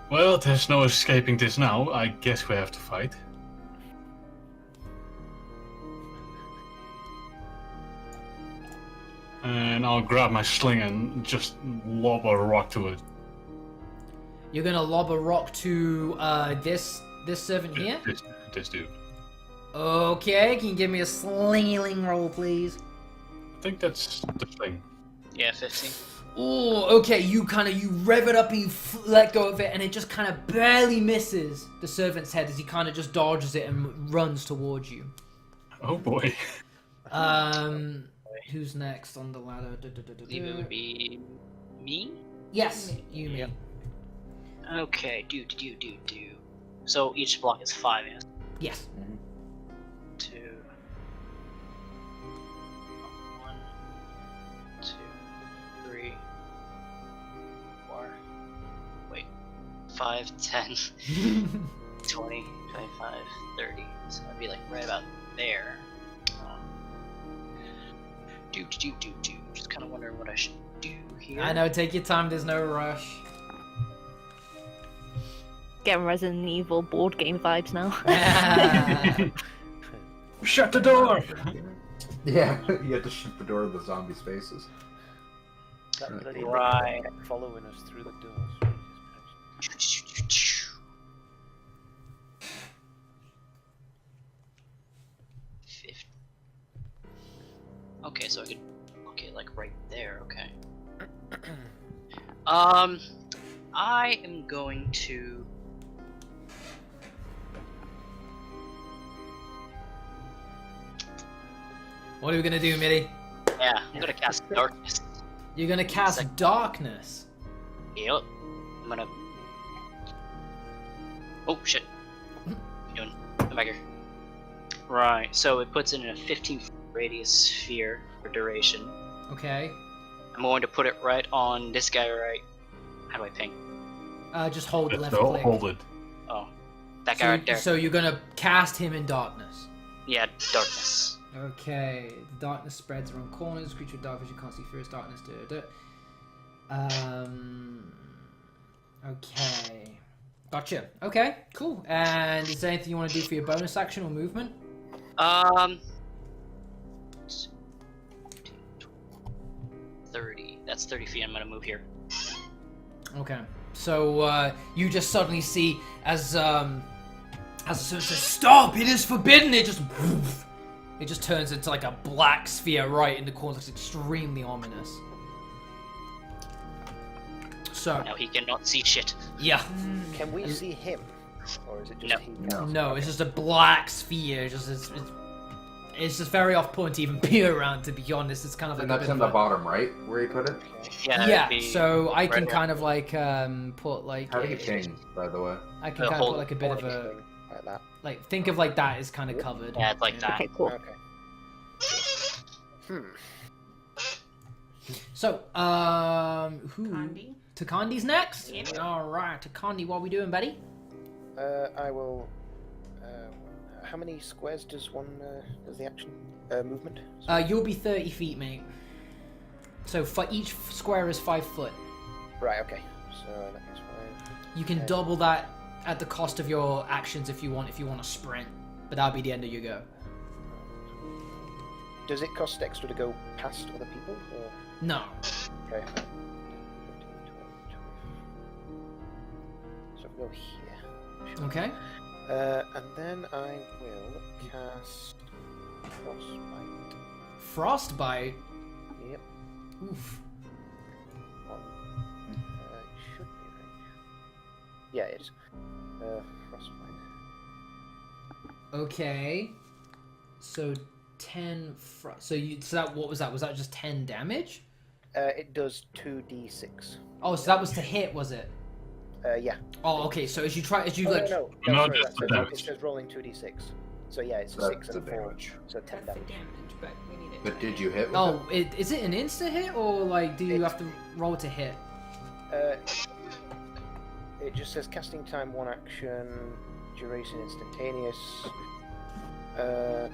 Well, there's no escaping this now. I guess we have to fight. And I'll grab my sling and just lob a rock to it. You're going to lob a rock to this servant here. This dude. Okay, can you give me a slinging roll, please? I think that's the thing. Yeah, 15. Oh, okay. You rev it up and you let go of it, and it just kind of barely misses the servant's head as he kind of just dodges it and runs towards you. Oh boy. Who's next on the ladder? I believe it would be me? Yes, you, me. Okay, do. So each block is 5, yes? Yes. 2. 1, 2, 3, 4. Wait. 5, 10, 20, 25, 30. So I'd be like right about there. Just kind of wondering what I should do here. I know. Take your time. There's no rush. Getting Resident Evil board game vibes now. Shut the door! Yeah, you had to shoot the door of the zombies' faces. That bloody Right. thing following us through the doors. Okay, so I could. Okay, like right there. Okay. I am going to. What are we gonna do, Mitty? Yeah, I'm gonna cast darkness. You're gonna cast darkness. Yep. I'm gonna. Oh shit. What are you doing? Come back here. Right. So it puts it in a 15-foot radius sphere for duration. Okay. I'm going to put it right on this guy right. How do I ping? Just hold Let's left go, click. hold it. Oh, that guy right there. So you're gonna cast him in darkness. Yeah, darkness. Okay. The darkness spreads around corners. Creature with dark vision can't see through its darkness. Okay. Gotcha. Okay, cool. And is there anything you want to do for your bonus action or movement? 30. That's 30 feet. I'm gonna move here. Okay. So you just suddenly see as the servant says, "Stop! It is forbidden!" It just turns into like a black sphere right in the corner. It's extremely ominous. So Now he cannot see shit. yeah. Can we see him? Or is it just No. he? No, it's just a black sphere. It's just very off-putting to even be around, to be honest. It's kind of like And a that's bit in of the a... bottom right, where you put it? Yeah. Yeah, it'd be so I can right kind of like put like How do you king, by the way? I can Uh, kind of hold- put like a bit of a Thing like that. like think of like that is kind of covered. Yeah, it's like that. Okay, cool. Okay. So who? Kandi? Takandi's next. Yep. All right, Takandi, what are we doing, buddy? I will. How many squares does does the action movement? You'll be 30 feet, mate. So for each square is 5 foot. Right. Okay. So that is 5. You can double that at the cost of your actions if you want to sprint, but that'll be the end of your go. Does it cost extra to go past other people? Or... No. Okay. 15, 20, 20. So we'll go here. Okay. And then I will cast Frostbite. Frostbite. Yep. Oof. It should be range. Yeah, it is. Frostbite. Okay. So 10 so that what was that? Was that just 10 damage? It does 2d6. Oh, so that was to hit, was it? Yeah. Oh, okay. So as you No, like no, No, sorry, just the it damage. says rolling 2d6. So yeah, it's a That's 6 the and a 4. damage. So 10 That's the damage. damage, but we need it. But did you hit with Oh, is it an insta hit or like do you have to roll to hit? It just says casting time 1 action, duration instantaneous. I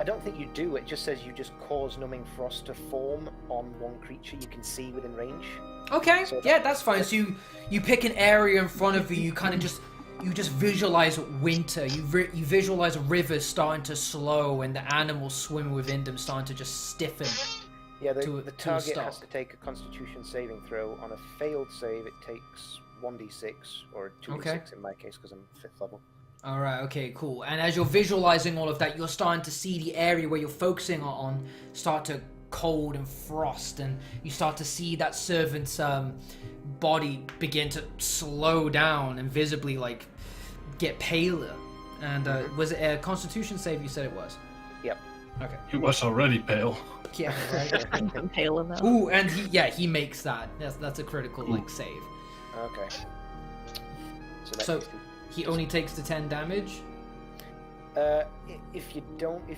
don't think you do. It just says you just cause numbing frost to form on one creature you can see within range. Okay, So yeah, that's fine. So you pick an area in front of you. You kind of just visualize winter. You visualize rivers starting to slow and the animals swimming within them starting to just stiffen. Yeah, the To a target has stop. to take a Constitution saving throw. On a failed save, it takes 1d6 or 2d6 Okay. in my case because I'm 5th level. All right, okay, cool. And as you're visualizing all of that, you're starting to see the area where you're focusing on start to cold and frost, and you start to see that servant's body begin to slow down and visibly like get paler. And was it a Constitution save? You said it was. Yep. Okay. He was already pale. Yeah. Right. I'm pale enough. Ooh, and he makes that. That's a critical like save. Okay. that So- makes the- He only takes the 10 damage. If you don't, if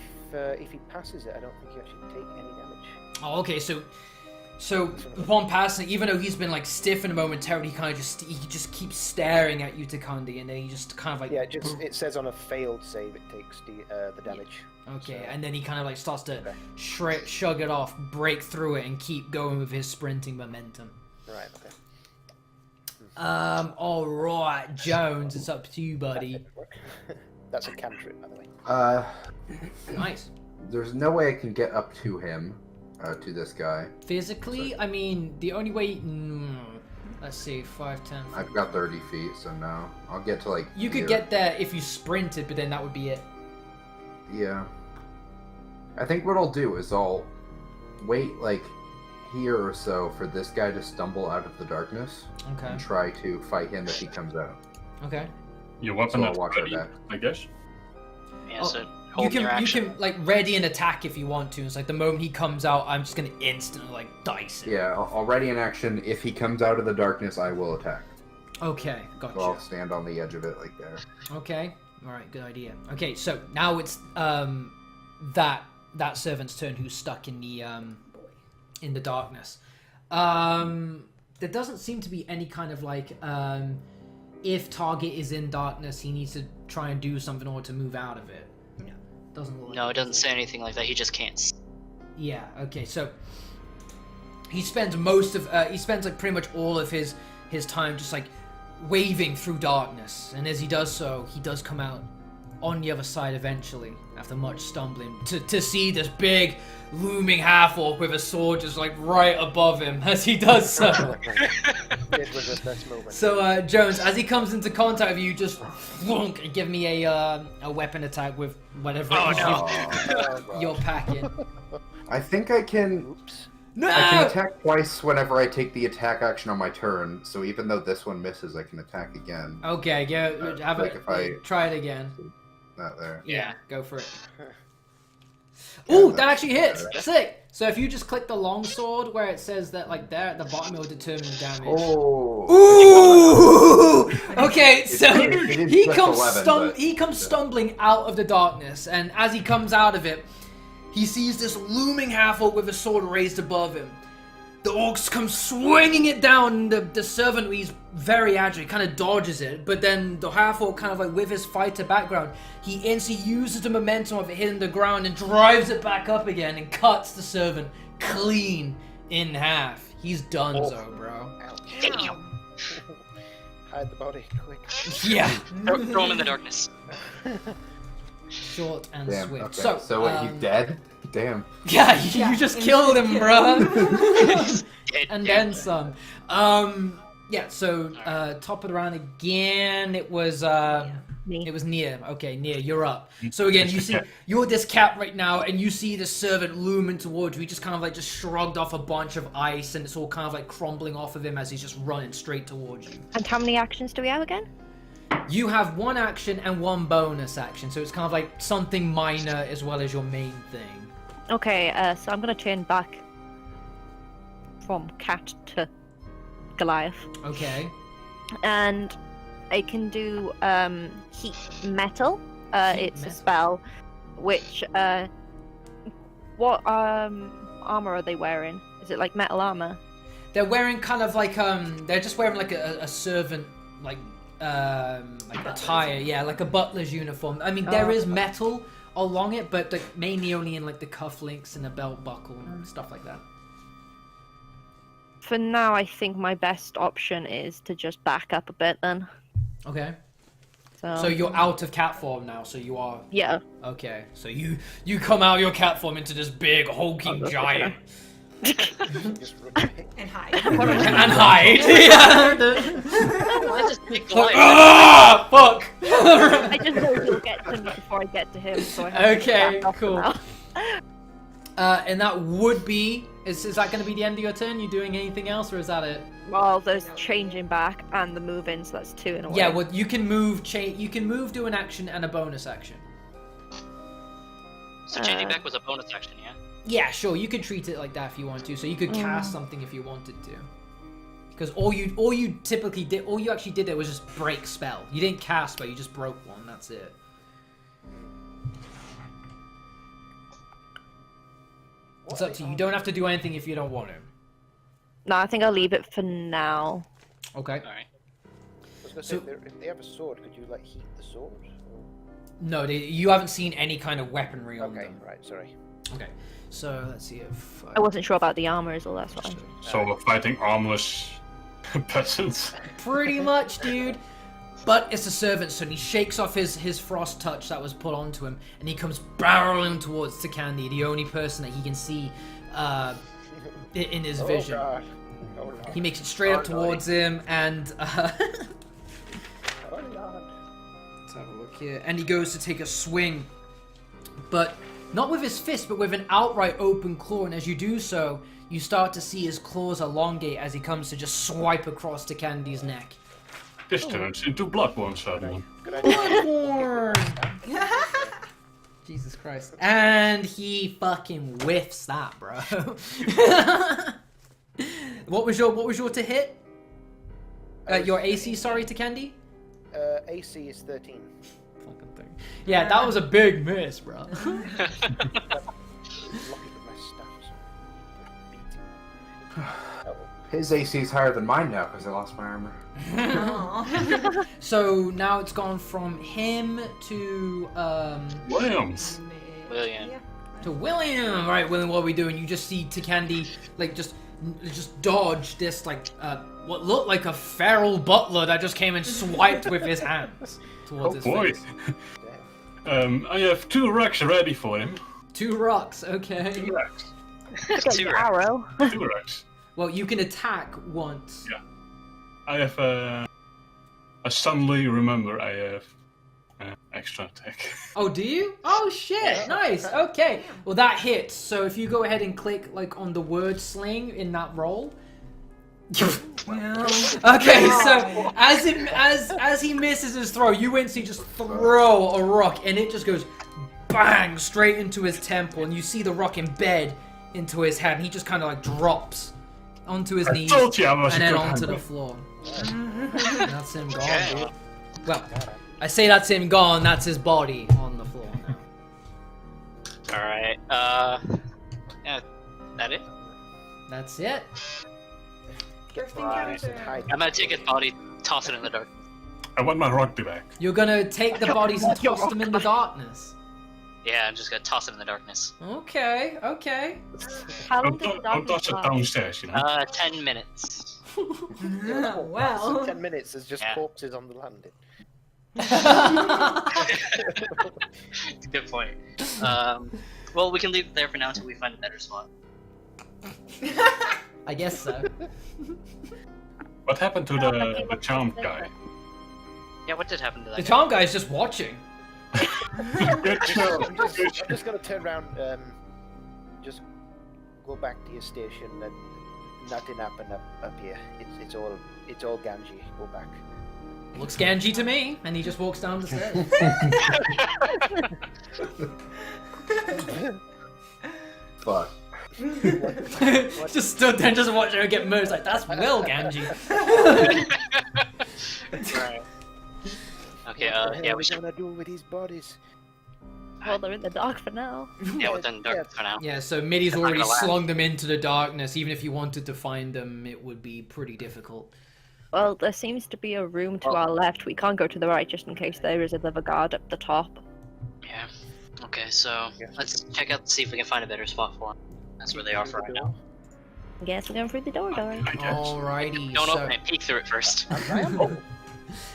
he passes it, I don't think you actually take any damage. Oh, okay. So upon passing, even though he's been like stiffened momentarily, he just keeps staring at you, Takandi, and then he just kind of like Yeah, it says on a failed save it takes the damage. okay, So- and then he kind of like starts to Okay. shrug it off, break through it, and keep going with his sprinting momentum. Right. Okay. All right, Jones, it's up to you, buddy. That's a cantrip, by the way. Nice. There's no way I can get up to him, to this guy. Physically, I mean, the only way. Let's see, 5, 10. I've got 30 feet, so no. I'll get to like. You could here. get there if you sprinted, but then that would be it. Yeah. I think what I'll do is I'll wait like here or so for this guy to stumble out of the darkness Okay. and try to fight him if he comes out. Okay. Your weapon So I'll is watch our ready, back. I guess. Yeah, Oh, so You hold your can action. like ready an attack if you want to. It's like the moment he comes out, I'm just gonna instantly like dice it. Yeah, I'll ready an action. If he comes out of the darkness, I will attack. Okay, So gotcha. I'll stand on the edge of it like there. Okay, all right, good idea. Okay, so now it's that servant's turn who's stuck in the darkness. there doesn't seem to be any kind of like if target is in darkness, he needs to try and do something in order to move out of it. Yeah, doesn't look like No, it doesn't say anything like that. He just can't. Yeah. Okay. So he spends like pretty much all of his time just like waving through darkness, and as he does so, he does come out on the other side eventually after much stumbling to see this big looming half-orc with a sword just like right above him as he does so. It was his best moment. So Jones, as he comes into contact with you, just flunk and give me a weapon attack with whatever it is you're packing. I think I can. Oops. No! I can attack twice whenever I take the attack action on my turn. So even though this one misses, I can attack again. Okay, try it again. Not there. Yeah, go for it. Yeah, Ooh, that that's actually hits! better. Sick! So if you just click the long sword where it says that like there at the bottom, it will determine the damage. Oh. Ooh! Okay, so It is he just comes 11, but- he comes stumbling out of the darkness, and as he comes out of it, he sees this looming half-orc with a sword raised above him. The orcs come swinging it down, and the servant, he's very agile, kind of dodges it, but then the half-orc kind of like with his fighter background, he instantly uses the momentum of it hitting the ground and drives it back up again and cuts the servant clean in half. He's donezo, bro. Damn. Hide the body, quick. Yeah. Throw him in the darkness. Short and Damn. swift. Okay. So wait, he's dead? Damn. Yeah, you just killed him, bro. Dead, And dead. then some. Yeah, so top of the round again, it was Me. it was Nia. Okay, Nia, you're up. So again, you see you're this cat right now, and you see the servant looming towards you. He just kind of like just shrugged off a bunch of ice, and it's all kind of like crumbling off of him as he's just running straight towards you. And how many actions do we have again? You have one action and one bonus action, so it's kind of like something minor as well as your main thing. Okay, so I'm gonna turn back from cat to Goliath, Okay. and I can do heat metal. Heat It's metal. a spell, which what armor are they wearing? Is it like metal armor? They're wearing kind of like they're just wearing like a servant like attire, yeah, like a butler's uniform. I mean, there is metal along it, but like mainly only in like the cufflinks and the belt buckle and stuff like that. For now, I think my best option is to just back up a bit then. Okay. So, So you're out of cat form now, so you are yeah. okay. So you come out of your cat form into this big hulking giant Just run away. And hide. and hide. Yeah. Why does Big Goliath? Ah, fuck. I just know you'll get to me before I get to him, so I have Okay, to back up cool. now. And that would be is that going to be the end of your turn? You doing anything else, or is that it? Well, there's changing back and the move-in, so that's 2 in a way. Yeah, well, you can move, do an action and a bonus action. So changing back was a bonus action, yeah? Yeah, sure, you could treat it like that if you want to. So you could cast something if you wanted to. Because all you actually did there was just break spell. You didn't cast, but you just broke one. That's it. It's up to you. You don't have to do anything if you don't want to. No, I think I'll leave it for now. Okay. Alright. I was gonna say, So- if they have a sword, could you like heat the sword? Or... No, you haven't seen any kind of weaponry on Okay, them. right, sorry. Okay. So let's see if I wasn't sure about the armor as well, that's why. So we're fighting armless peasants. Pretty much, dude. But it's a servant, so he shakes off his frost touch that was put onto him, and he comes barreling towards Candy, the only person that he can see in his vision. God. Oh, no. He makes it straight up Oh, no. towards him, and Oh, no. let's have a look here. And he goes to take a swing, but not with his fist, but with an outright open claw. And as you do so, you start to see his claws elongate as he comes to just swipe across Candy's neck. This turns into Bloodborne suddenly. Good idea. Bloodborne! Jesus Christ. And he fucking whiffs that, bro. What was your to hit? Your AC, sorry, to Candy? AC is 13. Fucking thing. Yeah, that was a big miss, bro. Lucky with my staff. Oh. His AC is higher than mine now because I lost my armor. Aw. So now it's gone from him to Williams. William. to William. All right, William, what are we doing? You just see Takandi like just dodge this like what looked like a feral butler that just came and swiped with his hands towards his Boy. face. I have 2 rocks ready for him. 2 rocks, okay. 2 rocks. Get Two your rocks. arrow. 2 rocks. Well, you can attack once. Yeah. I have I suddenly remember I have extra attack. Oh, do you? Oh shit! Nice. Okay. Well, that hits. So if you go ahead and click like on the word sling in that roll. Okay, so as he misses his throw, you instantly just throw a rock, and it just goes bang straight into his temple, and you see the rock embed into his head, and he just kind of like drops onto his knees told you I was and a then good onto hunter. the floor. That's him gone. Okay. Dude. Well, I say that's him gone. That's his body on the floor now. Alright, yeah, that it? That's it. First Right. encounter. Hide. I'm gonna take his body, toss it in the dark. I want my rock back. You're gonna take the bodies and toss them in the darkness. Yeah, I'm just gonna toss it in the darkness. Okay, okay. How long I'm, does the I'm darkness tossing last? downstairs, you know. 10 minutes. Well. 10 minutes, there's just Yeah. corpses on the landing. Good point. Well, we can leave it there for now until we find a better spot. I guess so. What happened to the charmed guy? Yeah, what did happen to The that? charm guy's just watching. Good show. I'm just gonna turn around, just go back to your station and nothing happened up here. It's all Ganji. Go back. Looks Ganji to me, and he just walks down the stairs. Fuck. Just stood there and just watching her get murdered. Like, that's Will Ganji. Right. Okay, What the hell yeah, are we we should. gonna do with these bodies? Well, they're in the dark for now. Yeah, we're done dark for now. Yeah, so Middy's I'm not already gonna lie. slung them into the darkness. Even if you wanted to find them, it would be pretty difficult. Well, there seems to be a room to Well- our left. We can't go to the right just in case there is another guard up the top. Yeah. Okay, so Yes, we let's check out, see if we can find a better spot for them. That's where they are for right now. Guess we're going through the door, guys. I guess. Alrighty. Don't so, open it. Peek through it first.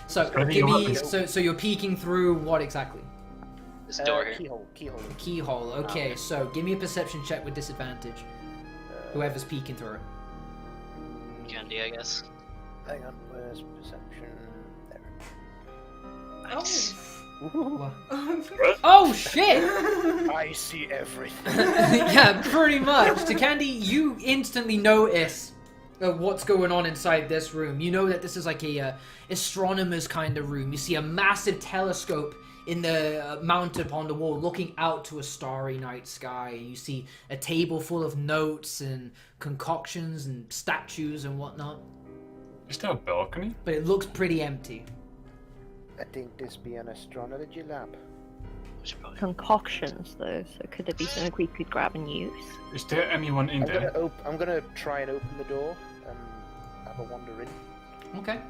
So Ready, give me. Mark? So you're peeking through what exactly? This door here. Keyhole. Keyhole. Okay. So give me a perception check with disadvantage. Whoever's peeking through it. Candy, I guess. Hang on, where's perception? There. Nice. Oh shit! I see everything. Yeah, pretty much. Takandi, you instantly notice what's going on inside this room. You know that this is like a astronomer's kind of room. You see a massive telescope in the mounted upon the wall, looking out to a starry night sky. You see a table full of notes and concoctions and statues and whatnot. Is there a balcony? But it looks pretty empty. I think this be an astrology lab. We should probably- Concoctions, though, so could there be something we could grab and use? Is there anyone in there? I'm gonna try and open the door and have a wander in. Okay.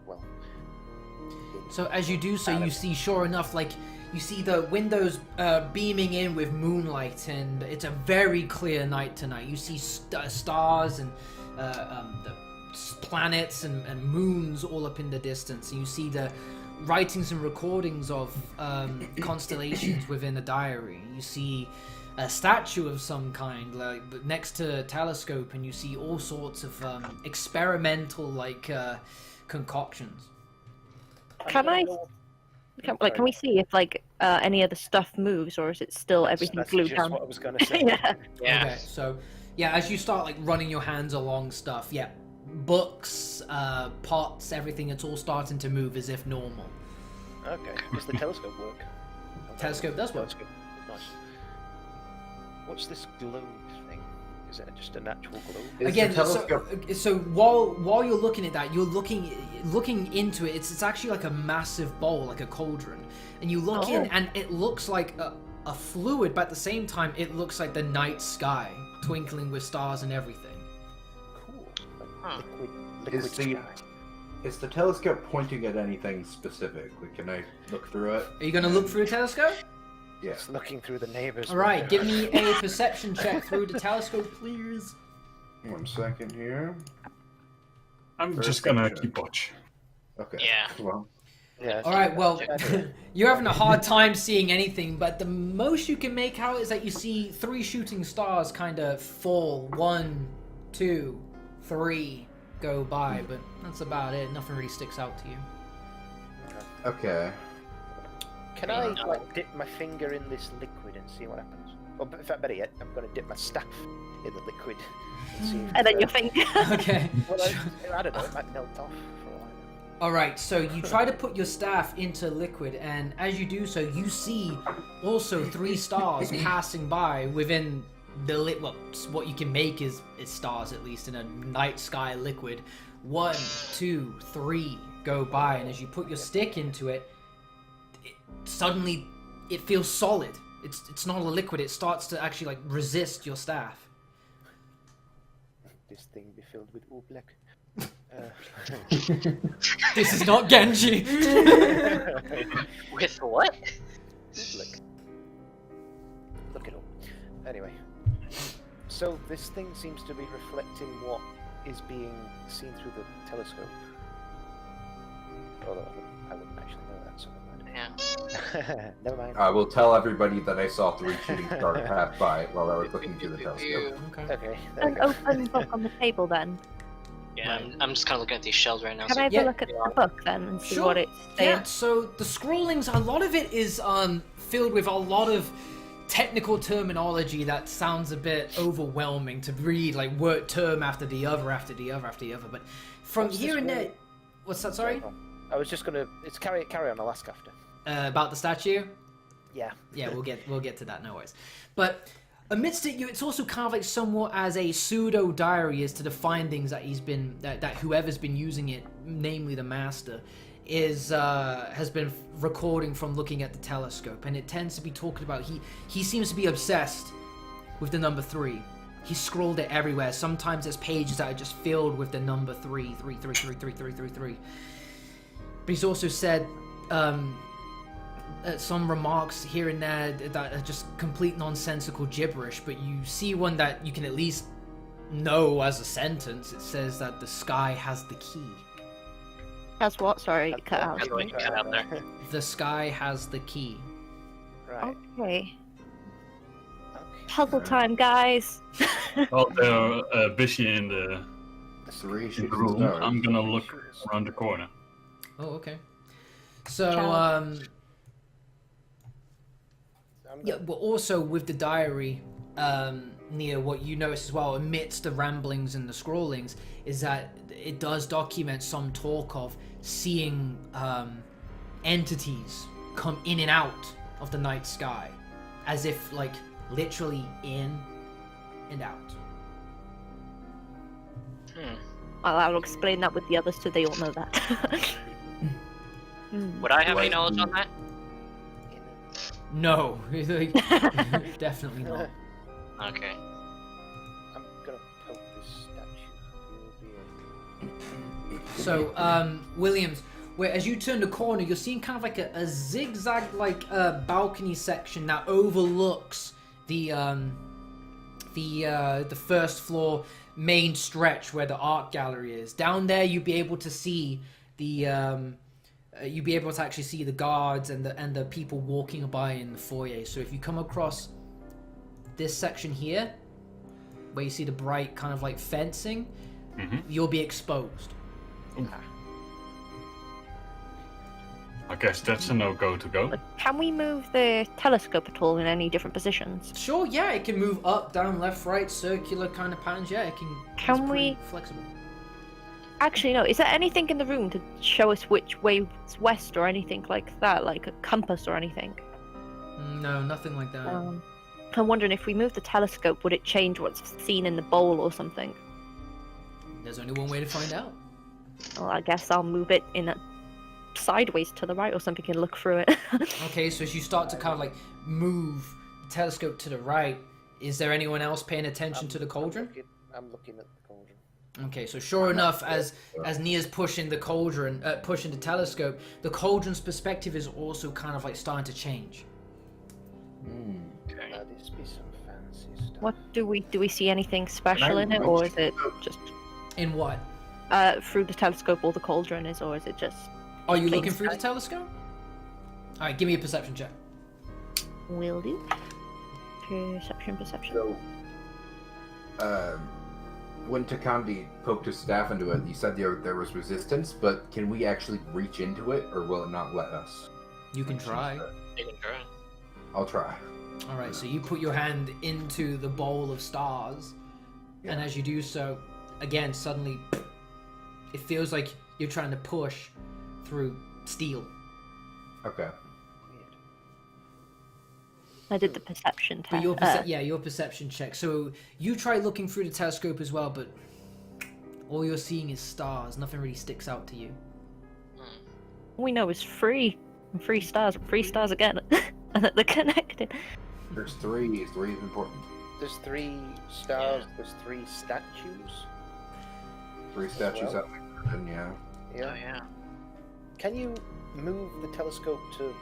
Well. So as you do so, you see, sure enough, like, you see the windows beaming in with moonlight, and it's a very clear night tonight. You see stars and the planets and moons all up in the distance. And you see the writings and recordings of constellations within a diary. You see a statue of some kind, like next to a telescope, and you see all sorts of experimental, like, concoctions. Can can we see if any of the stuff moves, or is it still everything That's glued just down? what I was gonna say. Yeah. Yeah. Okay, so yeah, as you start like running your hands along stuff, yeah, books, pots, everything, it's all starting to move as if normal. Okay. Does the telescope work? Telescope does work. Telescope. Nice. What's this globe thing? Is it just an actual globe? Is Again, the telescope... so while you're looking at that, you're looking into it. It's actually like a massive bowl, like a cauldron, and you look in, and it looks like a fluid, but at the same time, it looks like the night sky twinkling with stars and everything. Cool. Huh. Liquid Is the- sky. Is the telescope pointing at anything specific? Like, can I look through it? Are you gonna look through a telescope? Yeah. It's looking through the neighbor's All right, give window. me a perception check through the telescope, please. 1 second here. I'm just gonna Perception. keep watch. Okay. Yeah. Well, Yeah, All right, well, check. you're having a hard time seeing anything, but the most you can make out is that you see 3 shooting stars kind of fall. 1, 2, 3 go by, but that's about it. Nothing really sticks out to you. okay. Can I like dip my finger in this liquid and see what happens? Or in fact, better yet, I'm going to dip my staff in the liquid and see. If, And then your finger. Okay. Well, I don't know. It might melt off for a while. All right, so you try to put your staff into liquid, and as you do so, you see also 3 stars passing by within the well, what you can make is stars, at least in a night sky liquid. 1, 2, 3 go by, and as you put your stick into it, suddenly it feels solid. It's not a liquid. It starts to actually like resist your staff. This thing be filled with oobleck. This is not Genji. With what? Oobleck. Look it up. Anyway, so this thing seems to be reflecting what is being seen through the telescope. Although I wouldn't actually know that, so never mind. Yeah. Never mind. I will tell everybody that I saw 3 shooting stars pass by while I was looking through the telescope. Okay. Okay, there we An go. open book on the table then. Yeah, I'm just kind of looking at these shells right now. Can so I have Yeah. a look at the book then and see what it's saying? Yeah, so the scrollings, a lot of it is filled with a lot of technical terminology that sounds a bit overwhelming to read, like word term after the other, after the other, after the other. But from What's here this and there, wall? what's that? Sorry, I was just gonna. It's carry on. I'll ask after. about the statue. Yeah. Yeah, we'll get to that. No worries. But amidst it, it's also kind of like somewhat as a pseudo diary as to the findings that he's been that whoever's been using it, namely the master, has been recording from looking at the telescope, and it tends to be talking about he seems to be obsessed with the number 3. He scrolled it everywhere. Sometimes there's pages that are just filled with the number 3. But he's also said some remarks here and there that are just complete nonsensical gibberish, but you see one that you can at least know as a sentence. It says that the sky has the key. That's what? Sorry, it cut out. That's what you cut out there. The sky has the key. Right. Okay. Okay. Puzzle time, guys. While they're busy in the 3 in shooting the room, stars. I'm gonna look around the corner. Oh, okay. So, Ciao. yeah, but also with the diary, Nia, what you notice as well, amidst the ramblings and the scrollings, is that it does document some talk of seeing entities come in and out of the night sky, as if, like, literally in and out. Well, I'll explain that with the others so they all know that. Would I have any Right. knowledge on that? No, definitely not. Okay. I'm gonna poke this statue. You'll be a... So, Williams, where as you turn the corner, you're seeing kind of like a zigzag like balcony section that overlooks the first floor main stretch where the art gallery is. Down there, you'd be able to see the you'd be able to actually see the guards and the people walking by in the foyer. So if you come across this section here, where you see the bright kind of like fencing, you'll be exposed. I guess that's a no-go to go. Can we move the telescope at all in any different positions? Sure, yeah, it can move up, down, left, right, circular kind of patterns. Yeah, it can. Can it's pretty we- flexible? Actually, no. Is there anything in the room to show us which way is west or anything like that, like a compass or anything? No, nothing like that. I'm wondering if we move the telescope, would it change what's seen in the bowl or something? There's only one way to find out. Well, I guess I'll move it in a sideways to the right or something and look through it. Okay, so as you start to kind of like move the telescope to the right, Is there anyone else paying attention to the cauldron? I'm looking at the cauldron. Okay, so sure enough, as Nia's pushing the cauldron, pushing the telescope, the cauldron's perspective is also kind of like starting to change. Okay. This be some fancy stuff. What do we see anything special in it, or is it just In what? through the telescope all the cauldron is, or is it just? Are you plain looking through the sky? telescope? All right, give me a perception check. Will do. Perception. So, when Takandi poked his staff into it, you said there was resistance, but can we actually reach into it, or will it not let us? You can try. You can try. I'll try. All right, so you put your hand into the bowl of stars, and as you do so, again, suddenly, it feels like you're trying to push through steel. Okay. I did the perception But test. your perception check. So you try looking through the telescope as well, but all you're seeing is stars. Nothing really sticks out to you. We know it's free. And free stars again, and that they're connected. There's three. Three is important. There's 3 stars. There's 3 statues. 3 statues Well. out in the garden, yeah. Yeah. Oh yeah. Can you move the telescope to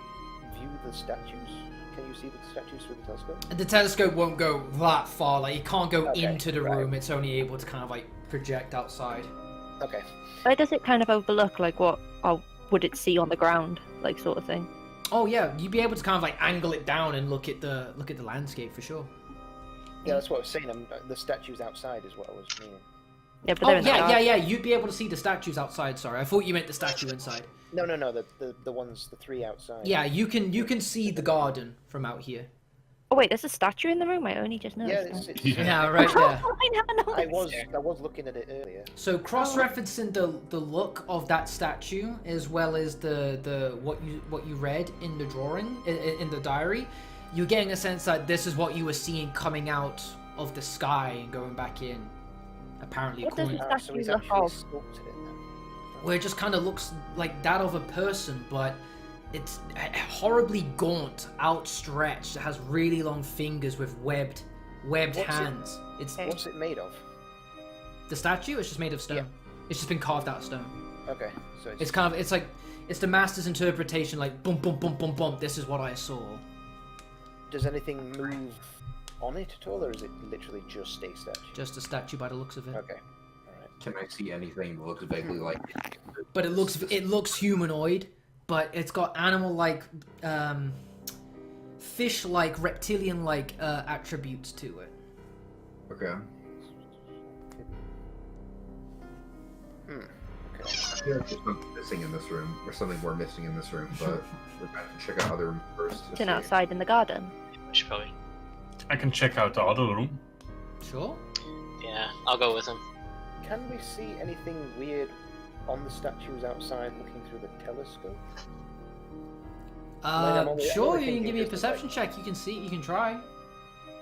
view the statues? Can you see the statues through the telescope? The telescope won't go that far. Like, it can't go Okay, into the right. room. It's only able to kind of like project outside. Okay. Where does it kind of overlook, like what would it see on the ground, like sort of thing? Oh yeah, you'd be able to kind of like angle it down and look at the landscape for sure. Yeah, that's what I was saying. The statues outside is what I was meaning. Yeah, but Oh they're in the yeah, garden. yeah. You'd be able to see the statues outside. Sorry, I thought you meant the statue inside. No. The ones, the 3 outside. Yeah, you can see the garden from out here. Oh wait, there's a statue in the room. I only just Yeah, noticed. it's, Yeah, right there. I never noticed. I was looking at it earlier. So cross-referencing the look of that statue as well as the what you read in the drawing in the diary, you're getting a sense that this is what you were seeing coming out of the sky and going back in. Apparently, What does according, the So statue he's look actually of? sculpted it then. where it just kind of looks like that of a person, but it's horribly gaunt, outstretched. It has really long fingers with webbed What's it- hands. It's What's it made of? the statue. It's just made of stone. Yeah. It's just been carved out of stone. Okay, so It's kind of, it's like, it's the master's interpretation, like, boom, boom, boom, boom, boom, this is what I saw. does anything move on it at all, or is it literally just a statue? Just a statue by the looks of it. Okay. Alright. Can I see anything that looks vaguely like it? But it looks humanoid, but it's got animal-like, fish-like, reptilian-like attributes to it. Okay. Okay. I feel like there's something missing in this room, or something we're missing in this room, but we're going to check out other rooms first. to It's in see. outside in the garden. We should probably. I can check out the other room. Sure. Yeah, I'll go with him. Can we see anything weird on the statues outside looking through the telescope? I'm only Sure, you thinking can give me a just perception check. You can see, you can try.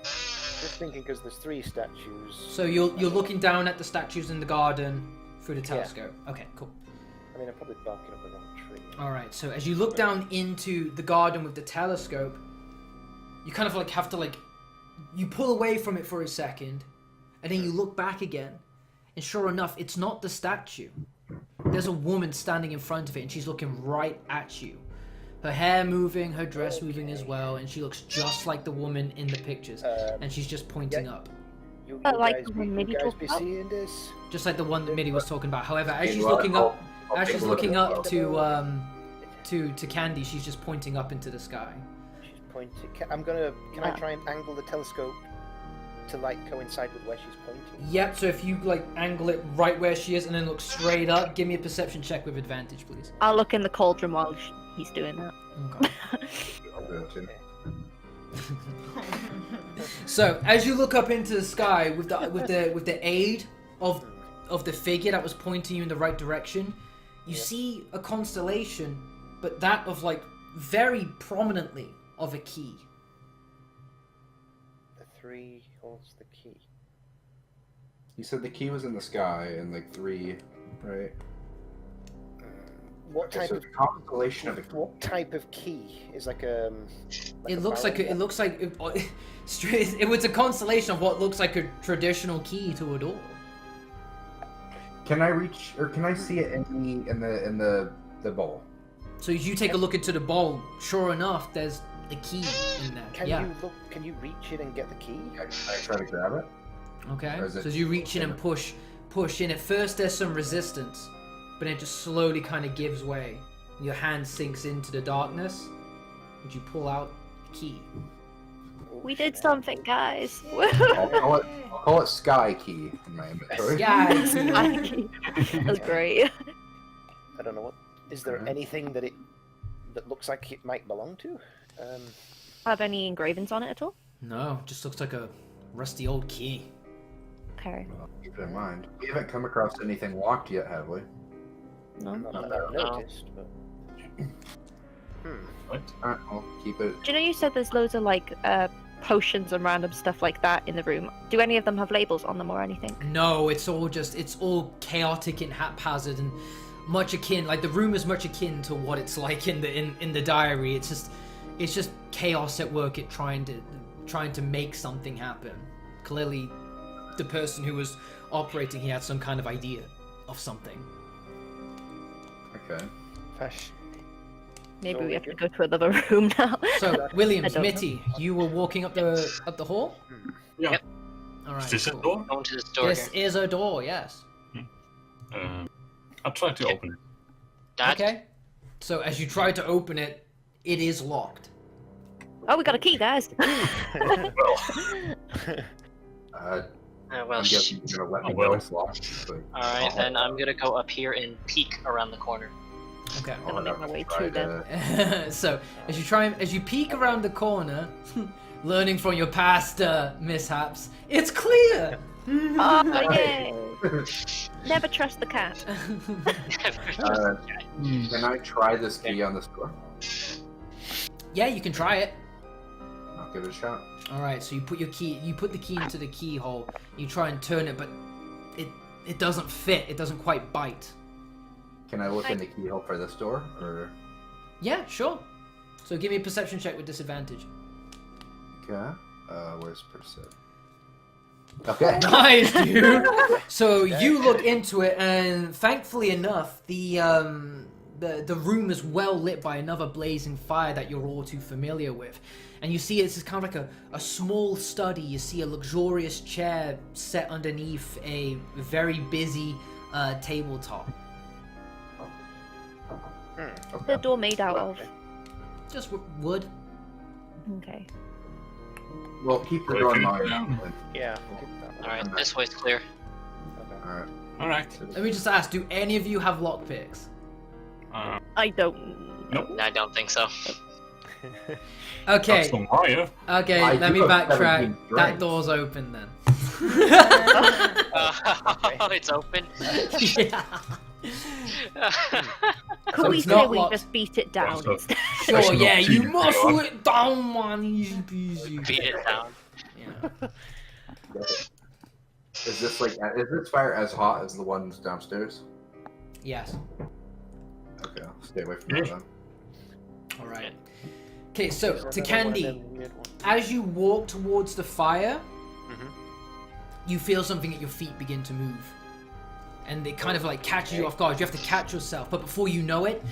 Just thinking because there's 3 statues. So you're looking down at the statues in the garden through the telescope. Okay, cool. I mean, I'm probably barking up the wrong tree. All right. So as you look down into the garden with the telescope, you kind of like have to like, you pull away from it for a second, and then you look back again, and sure enough, it's not the statue. There's a woman standing in front of it, and she's looking right at you. Her hair moving, her dress moving as well, and she looks just like the woman in the pictures, and she's just pointing up, You like guys, the one you Midi guys talked be about? seeing this? just like the one that Mitty was talking about. However, as she's Well, looking up, I'll as take she's a look at looking it. up to Candy, she's just pointing up into the sky. She's pointing. Can I try and angle the telescope to like coincide with where she's pointing? Yep, so if you like angle it right where she is and then look straight up, give me a perception check with advantage, please. I'll look in the cauldron while he's doing that. Okay. I'll do it too. So as you look up into the sky with the aid of the figure that was pointing you in the right direction, you see a constellation, but that of like very prominently of a key. The 3 holds the key. You said the key was in the sky and like 3, right? What type So of it's a constellation of what type of key is like a? It looks like it looks like it was a constellation of what looks like a traditional key to a door. Can I reach or can I see it in the bowl? So as you take a look into the bowl, sure enough, there's a key in there. Can yeah. you look? Can you reach it and get the key? Can I try to grab it? Okay. Or is So it as you reach in and push in, at first there's some resistance, but it just slowly kind of gives way. Your hand sinks into the darkness, and you pull out the key. We did something, guys. I'll call it Sky Key in my inventory. Yeah. That's great. I don't know what. Is there Mhm. anything that looks like it might belong to? Have any engravings on it at all? No, just looks like a rusty old key. Okay. Well, keep it in mind. We haven't come across anything locked yet, have we? No. Not that I've No. noticed, but. What? Alright, I'll keep it. Do you know you said there's loads of like potions and random stuff like that in the room? Do any of them have labels on them or anything? No, it's all chaotic and haphazard and much akin, like the room is much akin to what it's like in the diary. It's just chaos at work at trying to make something happen. Clearly the person who was operating, he had some kind of idea of something. Okay. Fish. Maybe So we we have to good? go to another room now. So Williams, I don't know. Mitty, you were walking up the hall? Yeah. Yep. Alright. Is this a cool. door? Going to the store This here. is a door, yes. I'll try to open it. Dad? Okay. So as you try to open it, it is locked. Oh, we got a key, guys. I'm Well, guessing you're gonna let me Oh, well. know it's locked. But Alright, then I'm gonna go up here and peek around the corner. Okay. Gonna make my way try to them. So as you peek around the corner, learning from your past mishaps, it's clear. Oh, yay! Never trust the cat. Can I try this key on this door? Yeah, you can try it. I'll give it a shot. All right. So you put the key into the keyhole. You try and turn it, but it doesn't fit. It doesn't quite bite. Can I look in the keyhole for this door, or? Yeah, sure. So give me a perception check with disadvantage. Okay. Where's perception? Okay. Nice, dude. So you look into it, and thankfully enough, the room is well lit by another blazing fire that you're all too familiar with. And you see it's kind of like a small study. You see a luxurious chair set underneath a very busy tabletop. What's the door made out of? Just wood. Okay. Well, keep the door in mind. Yeah. Alright, this way's clear. Alright. Alright. Let me just ask, do any of you have lockpicks? I don't. Nope. I don't think so. Okay. That's the wire. Okay, I let do me have backtrack. 17 That strength. door's open then. It's open. Yeah. Could So we it's say not we locked. just beat it down? So- instead? Sure, Actually, yeah, not you cheating, muscle you are. it down, man, easy peasy. Beat it down. Yeah. Is this fire as hot as the ones downstairs? Yes. Okay, I'll stay away from that then. All right. Okay, so to Candy, as you walk towards the fire, you feel something at your feet begin to move, and it kind of like catches you off guard. You have to catch yourself, but before you know it,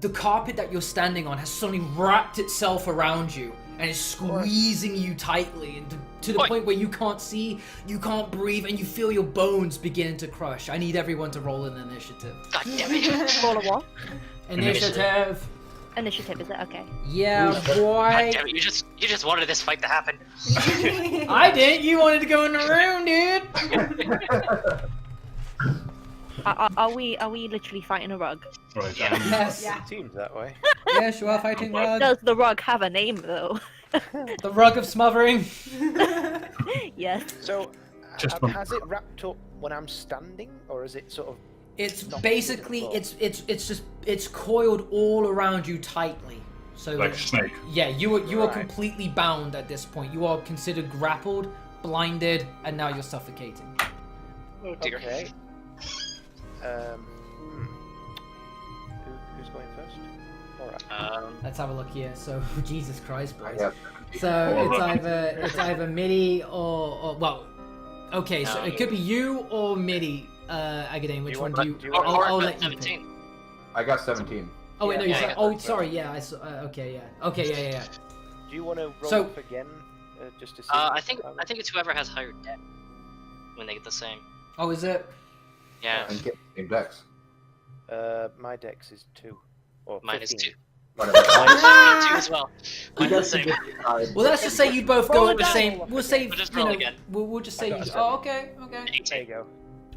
the carpet that you're standing on has suddenly wrapped itself around you and is squeezing you tightly, and to the Oi. point where you can't see, you can't breathe, and you feel your bones begin to crush. I need everyone to roll an initiative. God damn it. Roll a what? Initiative. Initiative, is it? Okay. Yeah, God boy. damn it, you just wanted this fight to happen. I didn't. You wanted to go in the room, dude. Are we literally fighting a rug? Right. Yeah. Yes. Yeah. Seems that way. Yes, you are fighting rug. Does the rug have a name though? The rug of smothering. Yes. So, Just one- has it wrapped up when I'm standing, or is it sort of? It's Not basically visible. it's coiled all around you tightly. So Like a snake. yeah, you are Right. completely bound at this point. You are considered grappled, blinded, and now you're suffocating. Oh dear. Okay. who's going first? Alright. Let's have a look here. So, Jesus Christ, boys. Yeah. So it's either Midi or well, okay. So it could be you or Midi. Agadane, which one do you? I'll let you pick. 17. I got 17. Oh wait, no, you Yeah, said. yeah. Oh, sorry. Yeah, I saw. Okay, yeah. Okay, yeah. Do you want to roll So- up again, just to see? I think it's whoever has higher debt when they get the same. Oh, is it? Yeah, And get the same dex. My dex is 2. Or mine is 15. 2. Whatever. Mine is 2 as well. Mine is the same. Well, let's just say you both go at the same. We'll say. We'll just You roll know, again. we'll just say I you. got a Oh, okay. There you 18. go.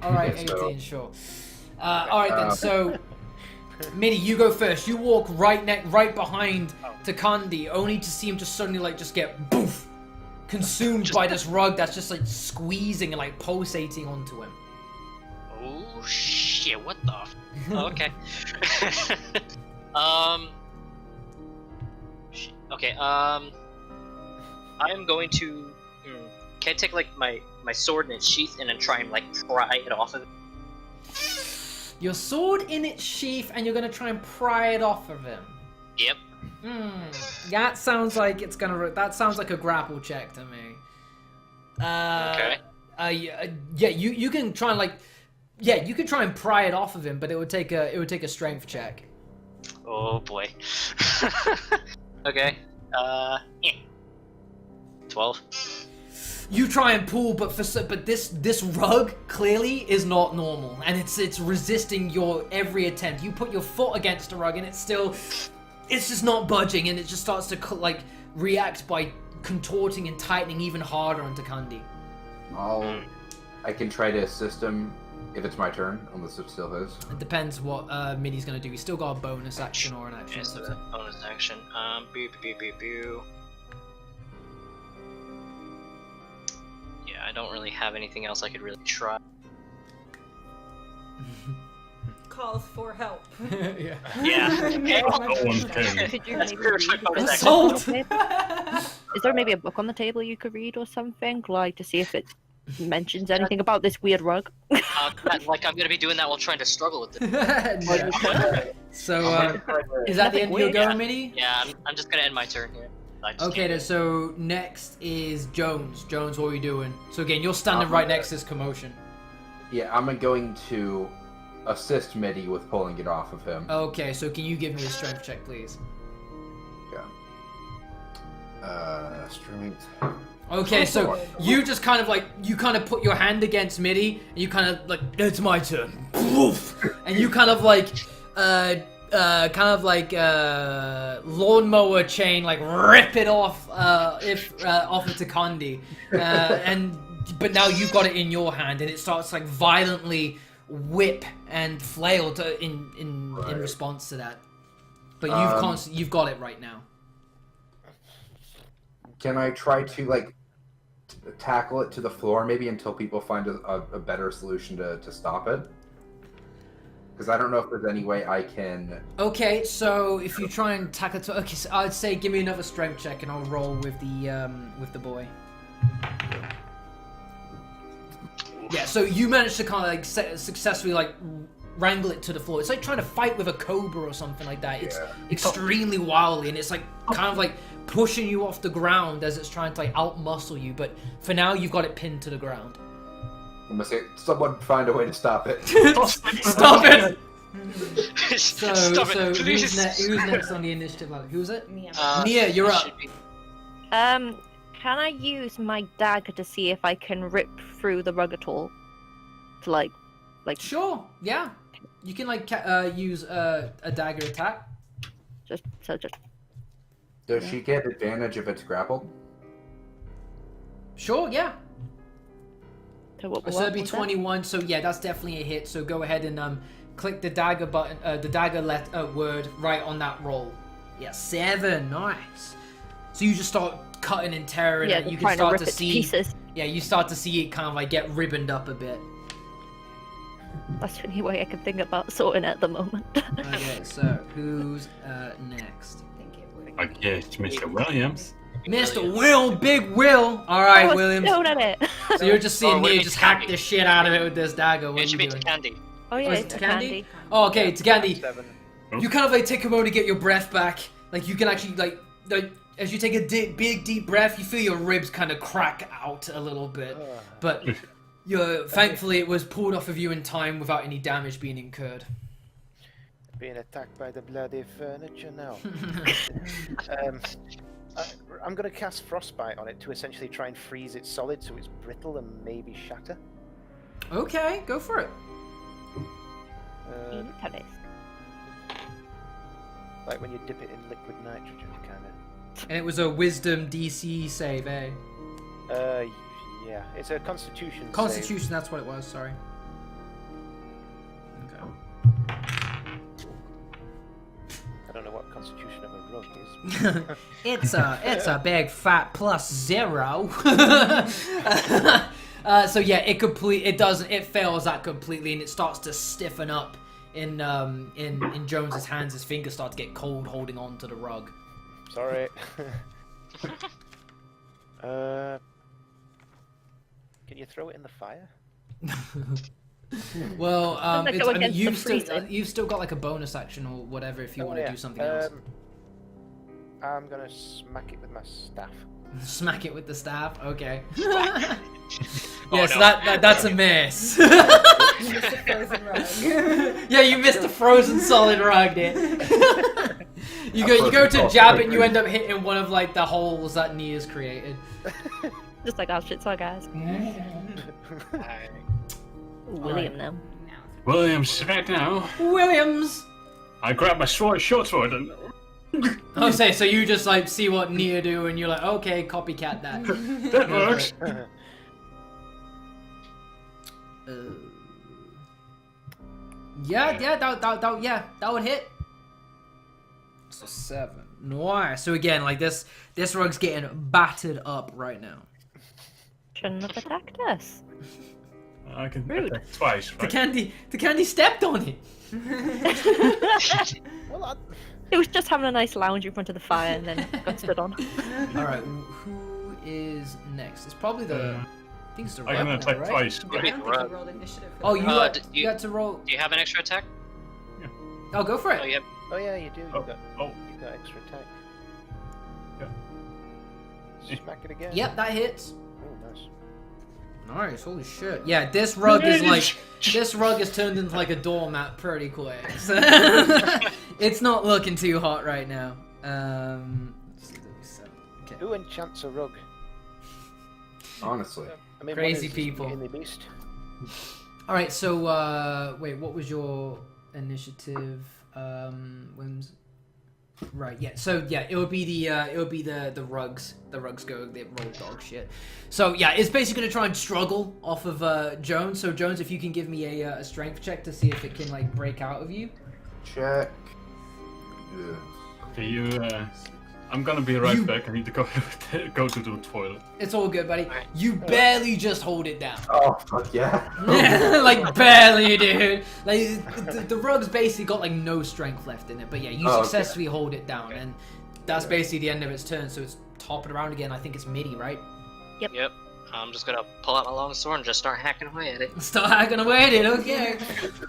All right, Okay, so- 18, sure. All right then. So, Midi, you go first. You walk right behind Takandi, only to see him just suddenly just get boof, consumed by this rug that's just squeezing and pulsating onto him. Oh shit! What the? Okay. Shit. Okay. I am going to. Can I take my sword in its sheath and then try and pry it off of it? Your sword in its sheath, and you're gonna try and pry it off of him. Yep. That sounds like it's gonna. That sounds like a grapple check to me. Okay. Yeah. You can try and you can try and pry it off of him, but it would take a strength check. Oh boy. Okay. Yeah. 12. You try and pull, but this rug clearly is not normal, and it's resisting your every attempt. You put your foot against the rug, and it's just not budging, and it just starts to react by contorting and tightening even harder onto Kandi. I can try to assist him if it's my turn, unless it's still his. It depends what Midi's gonna do. He's still got a bonus action or an action. Yes, that's a bonus action. Boo. Yeah, I don't really have anything else I could really try. Calls for help. Yeah. Yeah. Okay. No one can. Could you That's maybe pretty read much the Assault! book on the table? Is there maybe a book on the table you could read or something, to see if it mentions anything about this weird rug? I'm gonna be doing that while trying to struggle with it. Yeah. So, is that the end of your go, Midi? Yeah, I'm just gonna end my turn here. I just Okay, can't- then, so next is Jones. Jones, what are you doing? So again, you're standing right next to this commotion. Yeah, I'm going to assist Midi with pulling it off of him. Okay, so can you give me a strength check, please? Strength. Okay, so you just kind of put your hand against Midi, and you kind of it's my turn. Woof! And you kind of lawnmower chain, rip it off, off of Takandi, but now you've got it in your hand, and it starts violently whip and flail in response to that. But you've got it right now. Can I try to tackle it to the floor maybe until people find a better solution to stop it? Because I don't know if there's any way I can. Okay, so if you try and tackle it, okay, so I'd say give me another strength check, and I'll roll with the boy. Yeah, so you managed to kind of successfully wrangle it to the floor. It's like trying to fight with a cobra or something like that. It's extremely wildly, and it's kind of pushing you off the ground as it's trying to outmuscle you. But for now, you've got it pinned to the ground. I'm gonna say, someone find a way to stop it. Stop it! So, Stop so it, please. who's next on the initiative ladder? Who's it? Yeah. Nia, you're it up. should be- Can I use my dagger to see if I can rip through the rug at all? To Sure, yeah. You can use a dagger attack. just Does she get advantage if it's grappled? Sure, yeah. so what So that'd be was that? 21. So yeah, that's definitely a hit. So go ahead and click the dagger button, the dagger word right on that roll. Yeah, 7. Nice. So you just start cutting and tearing Yeah, it. You can trying to start rip to it to see. pieces. Yeah, you start to see it kind of get ribboned up a bit. That's the only way I can think about sorting it at the moment. Okay, so who's next? I guess Mr. Williams. Mr. Will, Big Will. All right, I was Williams. thrown at it. So you're just seeing Oh, wait, Nia it's just hack Candy. the shit out of it with this dagger. What It are should you be doing? Candy. Oh yeah, Oh, is it's it a Candy? candy. Oh, okay, it's Candy. 7. You kind of like take a moment to get your breath back. Like you can actually like as you take a big deep breath, you feel your ribs kind of crack out a little bit. But thankfully it was pulled off of you in time without any damage being incurred. Being attacked by the bloody furniture now. I'm going to cast Frostbite on it to essentially try and freeze it solid so it's brittle and maybe shatter. Okay, go for it. Like when you dip it in liquid nitrogen, kind of. And it was a Wisdom DC save, eh? Yeah, it's a Constitution. Constitution, save. that's what it was. Sorry. Okay. I don't know what Constitution of a rug is. it's a big fat +0. So yeah, it fails that completely, and it starts to stiffen up in Jones's hands. His fingers start to get cold holding on to the rug. Sorry. Can you throw it in the fire? Well, you've still got like a bonus action or whatever if you want to do something else. I'm gonna smack it with my staff. Smack it with the staff? Okay. Oh, so no. that's a miss. You missed a frozen rug. Yeah, you missed a frozen solid rug, dude. You go to jab it and you end up hitting one of like the holes that Nia's created. Just like our shit, so guys. William now. Williams, right now. Williams! I grab my short sword and... Oh, so you just like see what Nia do and you're like, okay, copycat that. That works. That would hit. So 7. Nice. So again, like this rug's getting battered up right now. Shouldn't have attacked us. I can Rude. attack twice, right? The candy stepped on it. Well, It was just having a nice lounge in front of the fire and then got stood on. Alright, who is next? It's probably the... I think it's the I can rug now, attack right? twice. I don't think you rolled initiative. For Oh, the you rug. got to roll... Do you have an extra attack? Oh, go for it. Oh, you have... oh yeah, you do. Oh, You've got extra attack. Yeah. Smack it again. Yep, that hits. Oh, nice. Nice, holy shit. Yeah, this rug is like... This rug has turned into like a doormat pretty quick. So it's not looking too hot right now. Let's see, okay. Who enchants a rug? Honestly. I mean, Crazy what is people. In the beast? Alright, so, wait, what was your initiative, whims? Right, yeah, so, yeah, it would be the rugs. The rugs they roll dog shit. So, yeah, it's basically gonna try and struggle off of, Jones. So, Jones, if you can give me a strength check to see if it can, like, break out of you. Check. Yeah. Okay, I'm gonna be right back. I need to go to the toilet. It's all good, buddy. You barely just hold it down. Oh, fuck yeah. Like, barely, dude. Like, the rug's basically got, like, no strength left in it. But, yeah, you successfully hold it down. And that's basically the end of its turn. So it's topping around again. I think it's midi, right? Yep. I'm just gonna pull out my long sword and just start hacking away at it. Start hacking away at it, okay.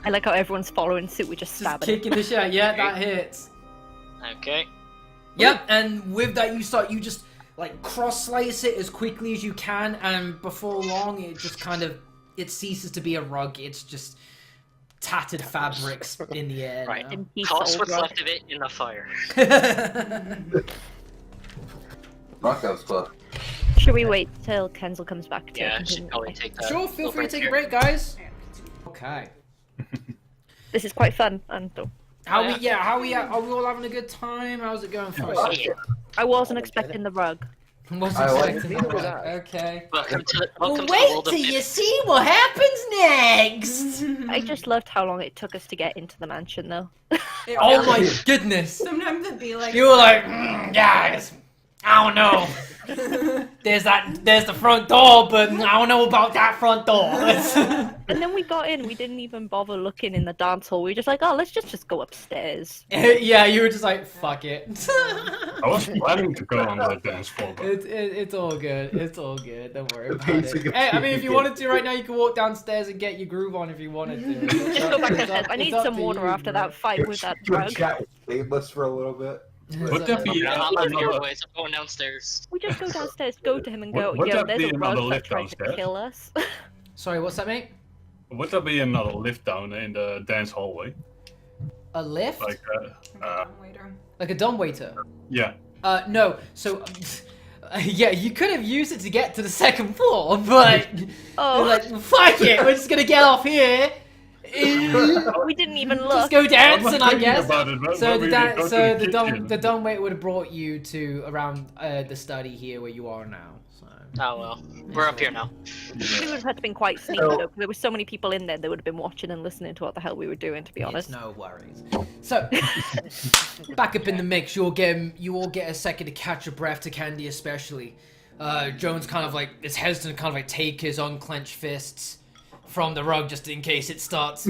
I like how everyone's following suit. We just stab Just it. kicking the shit. Yeah, that hits. Okay. Yep, and with that you just like cross slice it as quickly as you can, and before long it just it ceases to be a rug. It's just tattered fabrics in the air. Right. Now. Toss what's left of it in the fire. Fuck, that was close. Should we wait till Kenzel comes back to Yeah, I continue? should probably take that. Sure, feel little free to take a here. break, guys. Okay. This is quite fun, and Are we all having a good time? How's it going for us? Yeah. I wasn't expecting the rug. Wasn't I like expecting it. that. Neither was I. Okay. Welcome to the world of Myth. see what happens next. I just loved how long it took us to get into the mansion, though. Oh my goodness. Sometimes it'd be like You were like, guys, I don't know. There's the front door, but I don't know about that front door. And then we got in, we didn't even bother looking in the dance hall. We were just like, oh, let's just go upstairs. Yeah, you were just like, fuck it. I was planning to go on the dance floor, but It's all good. It's all good. Don't worry The about pacing it. of Hey, I mean, if you TV. wanted to right now, you can walk downstairs and get your groove on if you wanted to. Just go back upstairs. I need some water after that fight with that You drug. chat with Stainless for a little bit. would that be I'm out of your another, way, so I'm going downstairs. We just go downstairs, go to him and go, Would yo, that there's be a another rogue that lift tried to downstairs? kill us. Sorry, what's that, mate? would there be another lift down in the dance hallway? A lift? Like, Waiter. Like a dumbwaiter? yeah. No. So, yeah, you could have used it to get to the second floor, but Oh. they're like, fuck it, we're just gonna get off here. We didn't even Just look. go I'm dancing, not I thinking guess. about it, but So maybe the they go to kitchen. the dumbwaiter would have brought you to around the study here where you are now. So. Oh well, we're up here now. We would have had to been quite sneaky though, 'cause there were so many people in there. They would have been watching and listening to what the hell we were doing. To be honest. Yes, no worries. So, back up in the mix, you all get a second to catch your breath, to Candy especially. Jones kind of like is hesitant to kind of like take his unclenched fists from the rug just in case it starts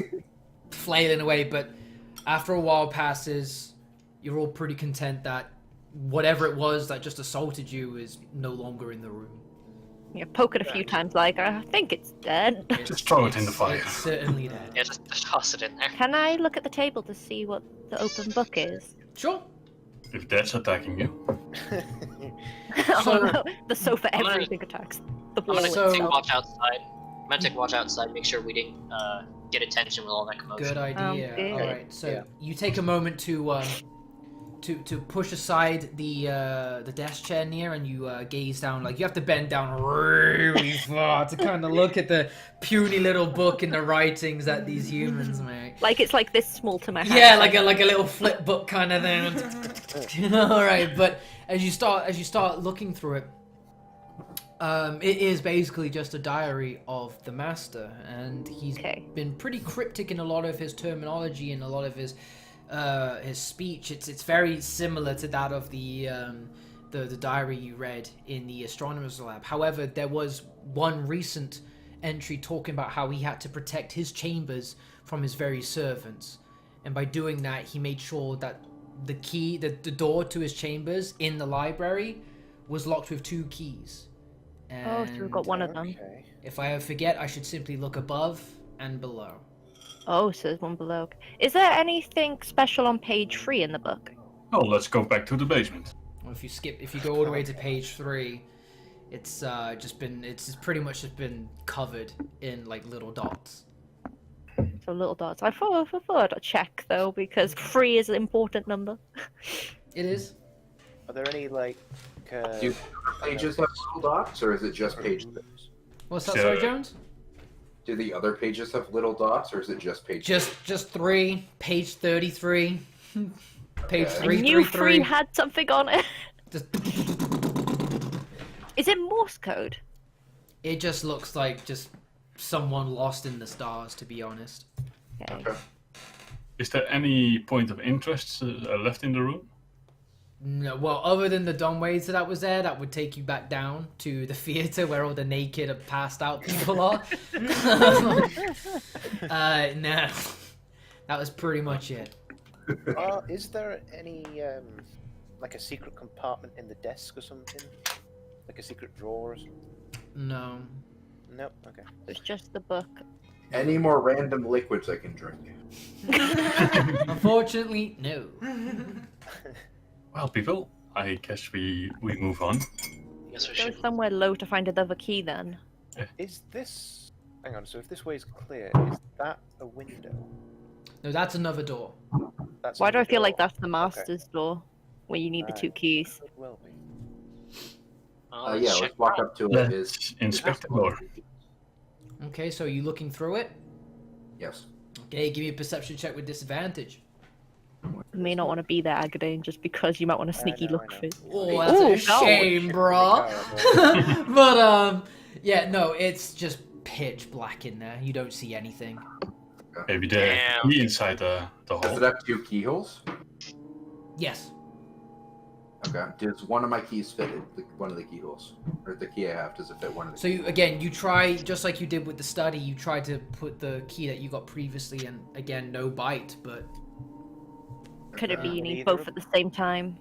flailing away. But after a while passes, you're all pretty content that whatever it was that just assaulted you is no longer in the room. Yeah, poke it a few times, like I think it's dead. Just throw it in the fire. It's certainly dead. Yeah, just toss it in there. Can I look at the table to see what the open book is? Sure. If that's attacking you. So- Oh no, the sofa, I'm gonna- everything attacks. The I'm wall. gonna So- take watch outside. I'm gonna take watch outside, make sure we didn't get attention with all that commotion. Good idea. good. All right. So Yeah. you take a moment to push aside the desk chair near, and you gaze down. Like you have to bend down really far to kind of look at the puny little book and the writings that these humans make. Like it's like this small to my hand. Yeah, like a little flip book kind of thing. All right, but as you start looking through it, it is basically just a diary of the master, and he's Okay. been pretty cryptic in a lot of his terminology and a lot of his speech. It's very similar to that of the diary you read in the astronomer's lab. However, there was one recent entry talking about how he had to protect his chambers from his very servants, and by doing that, he made sure that the key, the door to his chambers in the library, was locked with 2 keys. Oh, so we've got one of them. Okay. If I ever forget, I should simply look above and below. Oh, so there's one below. Is there anything special on page 3 in the book? Oh, let's go back to the basement. Or if you go all the way to page 3, it's pretty much just been covered in like little dots. So little dots. I thought I'd check though because 3 is an important number. It is. Are there any like? Do pages have little dots, or is it just page 6? What's that, So- sorry, Jones? Do the other pages have little dots, or is it just page? Just 3, page 33, page Okay. I knew 3 333. had something on it. Just Is it Morse code? it just looks like just someone lost in the stars, to be honest. Okay. Okay. Is there any point of interest left in the room? No, well, other than the dumbwaiter that was there, that would take you back down to the theater where all the naked and passed out people are. No, that was pretty much it. Is there any like a secret compartment in the desk or something? Like a secret drawer or something? No. Nope. Okay. It's just the book. Any more random liquids I can drink? Unfortunately, no. Well, people, I guess we move on. Yes, we Go should. somewhere low to find another key then. Is this? Hang on. So if this way is clear, is that a window? No, that's another door. That's Why a do I feel like door. that's the master's door? Where you need the 2 Right. keys. Could well be. Let's Yeah, check. let's walk up to it. Let's inspect the door. Okay, so you looking through it? Yes. Okay, give me a perception check with disadvantage. You may not want to be there, Agadine, just because you might want to sneaky know, look I know. for it. Oh, that's Ooh, a shame, no. brah. But yeah, no, it's just pitch black in there. You don't see anything. Maybe the Damn. key inside the Does hole. it have 2 keyholes? Yes. Okay. Does one of my keys fit one of the keyholes? Or the key I have, does it fit one of the So you try, just like you did with the study, you try to put the key that you got previously, and again, no bite, but... Could it be you need Neither both of at the same time?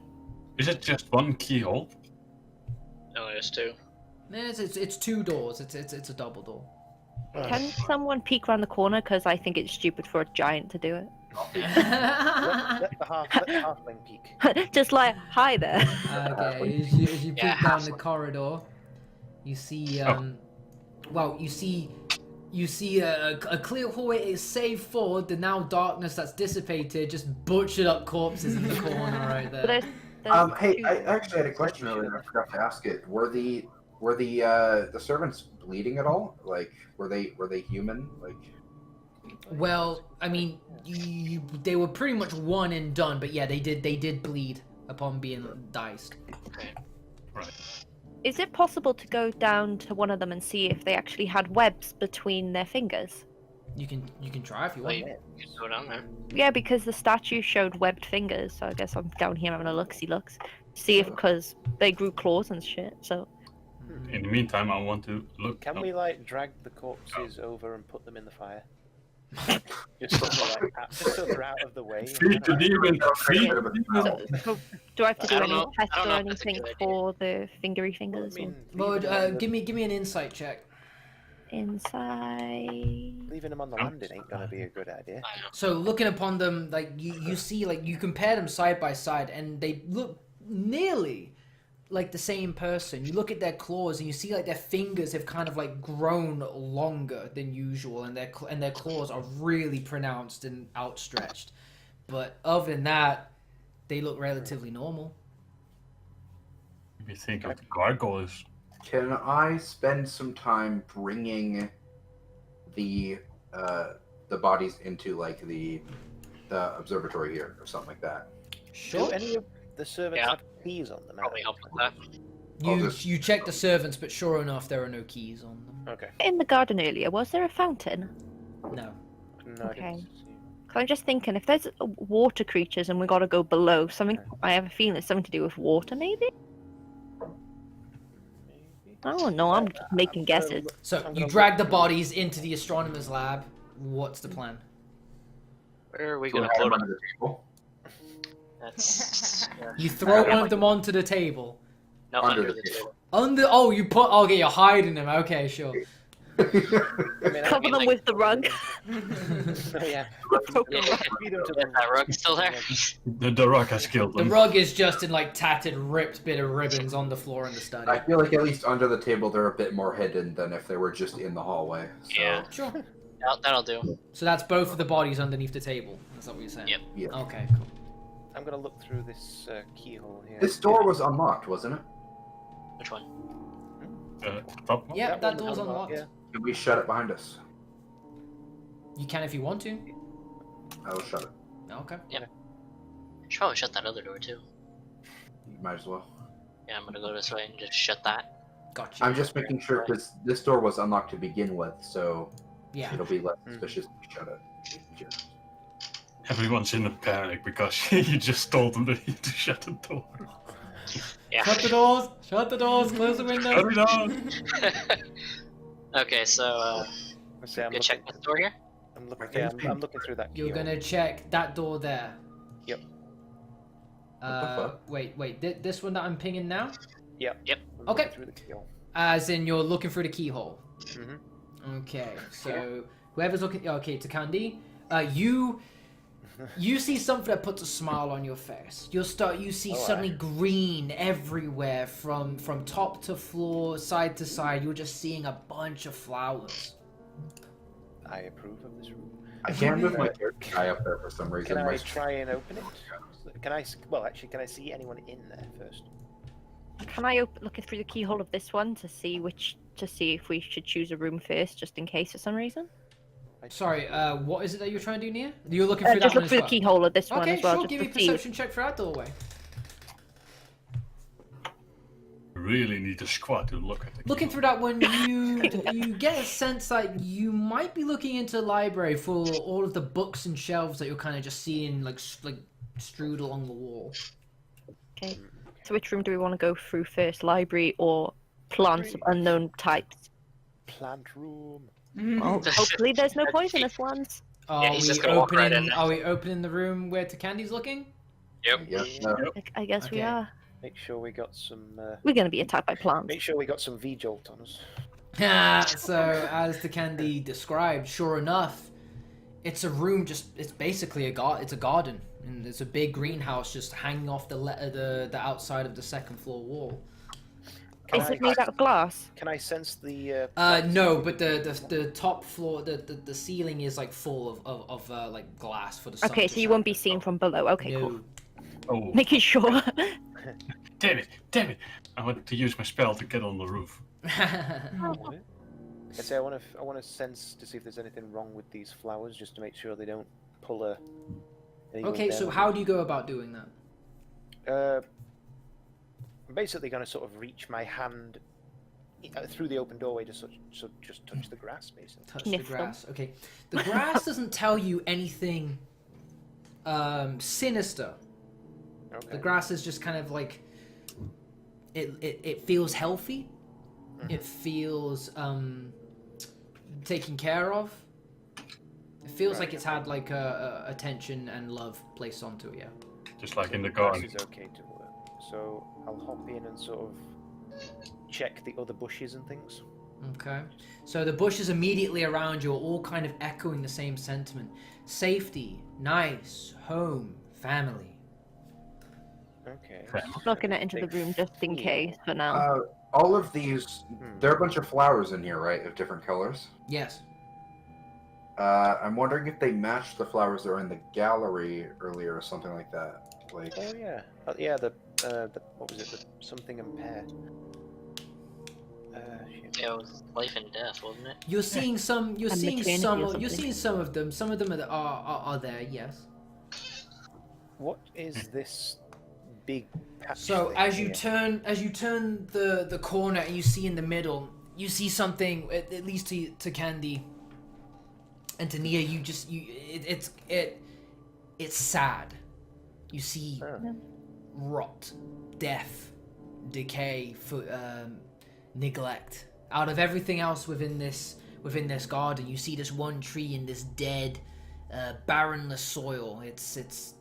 Is it just one keyhole? No, there's two. It's two doors, it's a double door. Can someone peek around the corner? Because I think it's stupid for a giant to do it. Let the halfling peek. Just like, hi there. Okay, as you peek Yeah, down the halfling. corridor, you see, Oh. well, you see a clear hallway is save for the now darkness that's dissipated, just butchered up corpses in the corner right But there. there's Hey, two- I actually had a question earlier. I forgot to ask it. Were the servants bleeding at all? Like, were they human? Like, Well, I mean, they were pretty much one and done, but yeah, they did bleed upon being diced. Is it possible to go down to one of them and see if they actually had webs between their fingers? You can try if you want. Wait, you can go down there. Yeah, because the statue showed webbed fingers, so I guess I'm down here having a look-see looks. See if, because they grew claws and shit, so... In the meantime, I want to look. Can up. we like drag the corpses over and put them in the fire? just so they're out of the way. Feed the demon! Feed the demon! So, do I have to do I don't any know- tests I don't or know if that's a anything good idea. for the fingery fingers? I mean, Well, leaving them on the- give me an insight check. Inside... leaving them on the landing ain't gonna be a good idea. I know. So looking upon them, like you see, like you compare them side by side, and they look nearly like the same person. You look at their claws, and you see like their fingers have kind of like grown longer than usual, and their claws are really pronounced and outstretched. But other than that, they look relatively normal. If you think of the gargoyles. can I spend some time bringing the bodies into like the observatory here or something like that? Do any of the servants Yeah. have keys on them? Probably help with that. You check the servants, but sure enough, there are no keys on them. Okay. In the garden earlier, was there a fountain? No. No, I Okay. didn't see. 'Cause I'm just thinking, if there's water creatures and we gotta go below, something, I have a feeling it's something to do with water, maybe? Maybe. Oh no, I'm just making guesses. So I'm you gonna drag look the through- bodies into the astronomer's lab. What's the plan? Where are we Can gonna I have put them them? under the table? That's You throw one of them onto the table. no Under under the the table. Oh, you put. Okay, you're hiding them. Okay, sure. I mean, I Cover mean, them like- with the rug. oh, yeah. Yeah, Feed them to is the- that rug still there? The rock has killed The them. rug is just in like tattered, ripped bit of ribbons on the floor in the study. I feel like at least under the table they're a bit more hidden than if they were just in the hallway. So, Yeah. Sure. That'll do. So that's both of the bodies underneath the table. Is that what you're saying? Yep. Yeah. Okay, cool. I'm gonna look through this keyhole here. This door was unlocked, wasn't it? Which one? Top one? Yeah, that one door's was unlocked. Yeah. Can we shut it behind us? You can if you want to. I will shut it. Okay. Should probably shut that other door too. You might as well. Yeah, I'm gonna go this way and just shut that. Gotcha. I'm just making sure because this door was unlocked to begin with, so Yeah. it'll be less Mhm. suspicious if we shut it. Sure. Everyone's in a panic because you just told them to shut the door. Yeah. Shut the doors. Shut the doors. Close the windows. Shut it down! Okay, so Let's see, I'm go check looking, this door here. I'm looking, I think yeah, it's I'm looking through that You're keyhole. gonna check that door there. Yep. fuck? Wait. This one that I'm pinging now? Yep. Yep. I'm Okay. looking through the keyhole. As in, you're looking through the keyhole. Mm-hmm. Okay, so whoever's looking, okay, to Candy, you see something that puts a smile on your face. You see Oh, suddenly green everywhere from top to floor, side to side. You're just seeing a bunch of flowers. I approve of this room. I can't move my character guy up there for some reason. Can My- I try and open it? Can I? Well, actually, can I see anyone in there first? Can I look through the keyhole of this one to see if we should choose a room first, just in case for some reason? Sorry, what is it that you're trying to do, Nia? You're looking through Just that look one through as the well. keyhole of this one Okay, as well, sure. just Give me a to see. perception check for that doorway. Really need to squat to look at the Looking through that one, you get a sense that you might be looking into a library for all of the books and shelves that you're kind of just seeing like strewed along the wall. Okay. So which room do we want to go through first? Library or plants of unknown types? Plant room. Well, hopefully there's no poisonous ones. Yeah, he's just gonna walk right in there. Are we opening the room where Takandi's looking? Yep. I guess we Okay. are. Make sure we got some. We're going to be attacked by plants. Make sure we got some V-jolt on us. So, as Takandi described, sure enough, it's a room. It's basically it's a garden, and there's a big greenhouse just hanging off the outside of the second floor wall. Is it made out of glass? Can I sense the? No, but the top floor, the ceiling is like full of like glass for the sun. Okay, to so you shine won't be through. seen from below. Okay, No. cool. Oh, Making sure. damn it! I want to use my spell to get on the roof. I say I want to sense to see if there's anything wrong with these flowers, just to make sure they don't pull anyone Okay, so down. how do you go about doing that? I'm basically going to sort of reach my hand through the open doorway to just touch the grass, basically. Touch Sniff the them. grass. Okay, the grass doesn't tell you anything sinister. Okay. The grass is just kind of like it feels healthy. It feels taken care of. It feels like it's had like attention and love placed onto it. Yeah. Just like in the grass garden. is okay to work. So I'll hop in and sort of check the other bushes and things. Okay. So the bushes immediately around you are all kind of echoing the same sentiment: safety, nice, home, family. Okay. Okay. I'm not going to enter the room just in case for now. All of these, there are a bunch of flowers in here, right, of different colors. Yes. I'm wondering if they match the flowers that were in the gallery earlier or something like that. Like, Oh yeah. Yeah. The what was it? The something and pear. Shit. Yeah, it was life and death, wasn't it? You're seeing some. You're And seeing maternity some. or You're something. seeing some of them. Some of them are there. Yes. What is this big patch So thing as you here? turn the corner and you see in the middle, you see something at least to Candy and to Nia. It's sad. You see Oh. rot, death, decay, neglect. Out of everything else within this garden, you see this one tree in this dead, barrenless soil. It's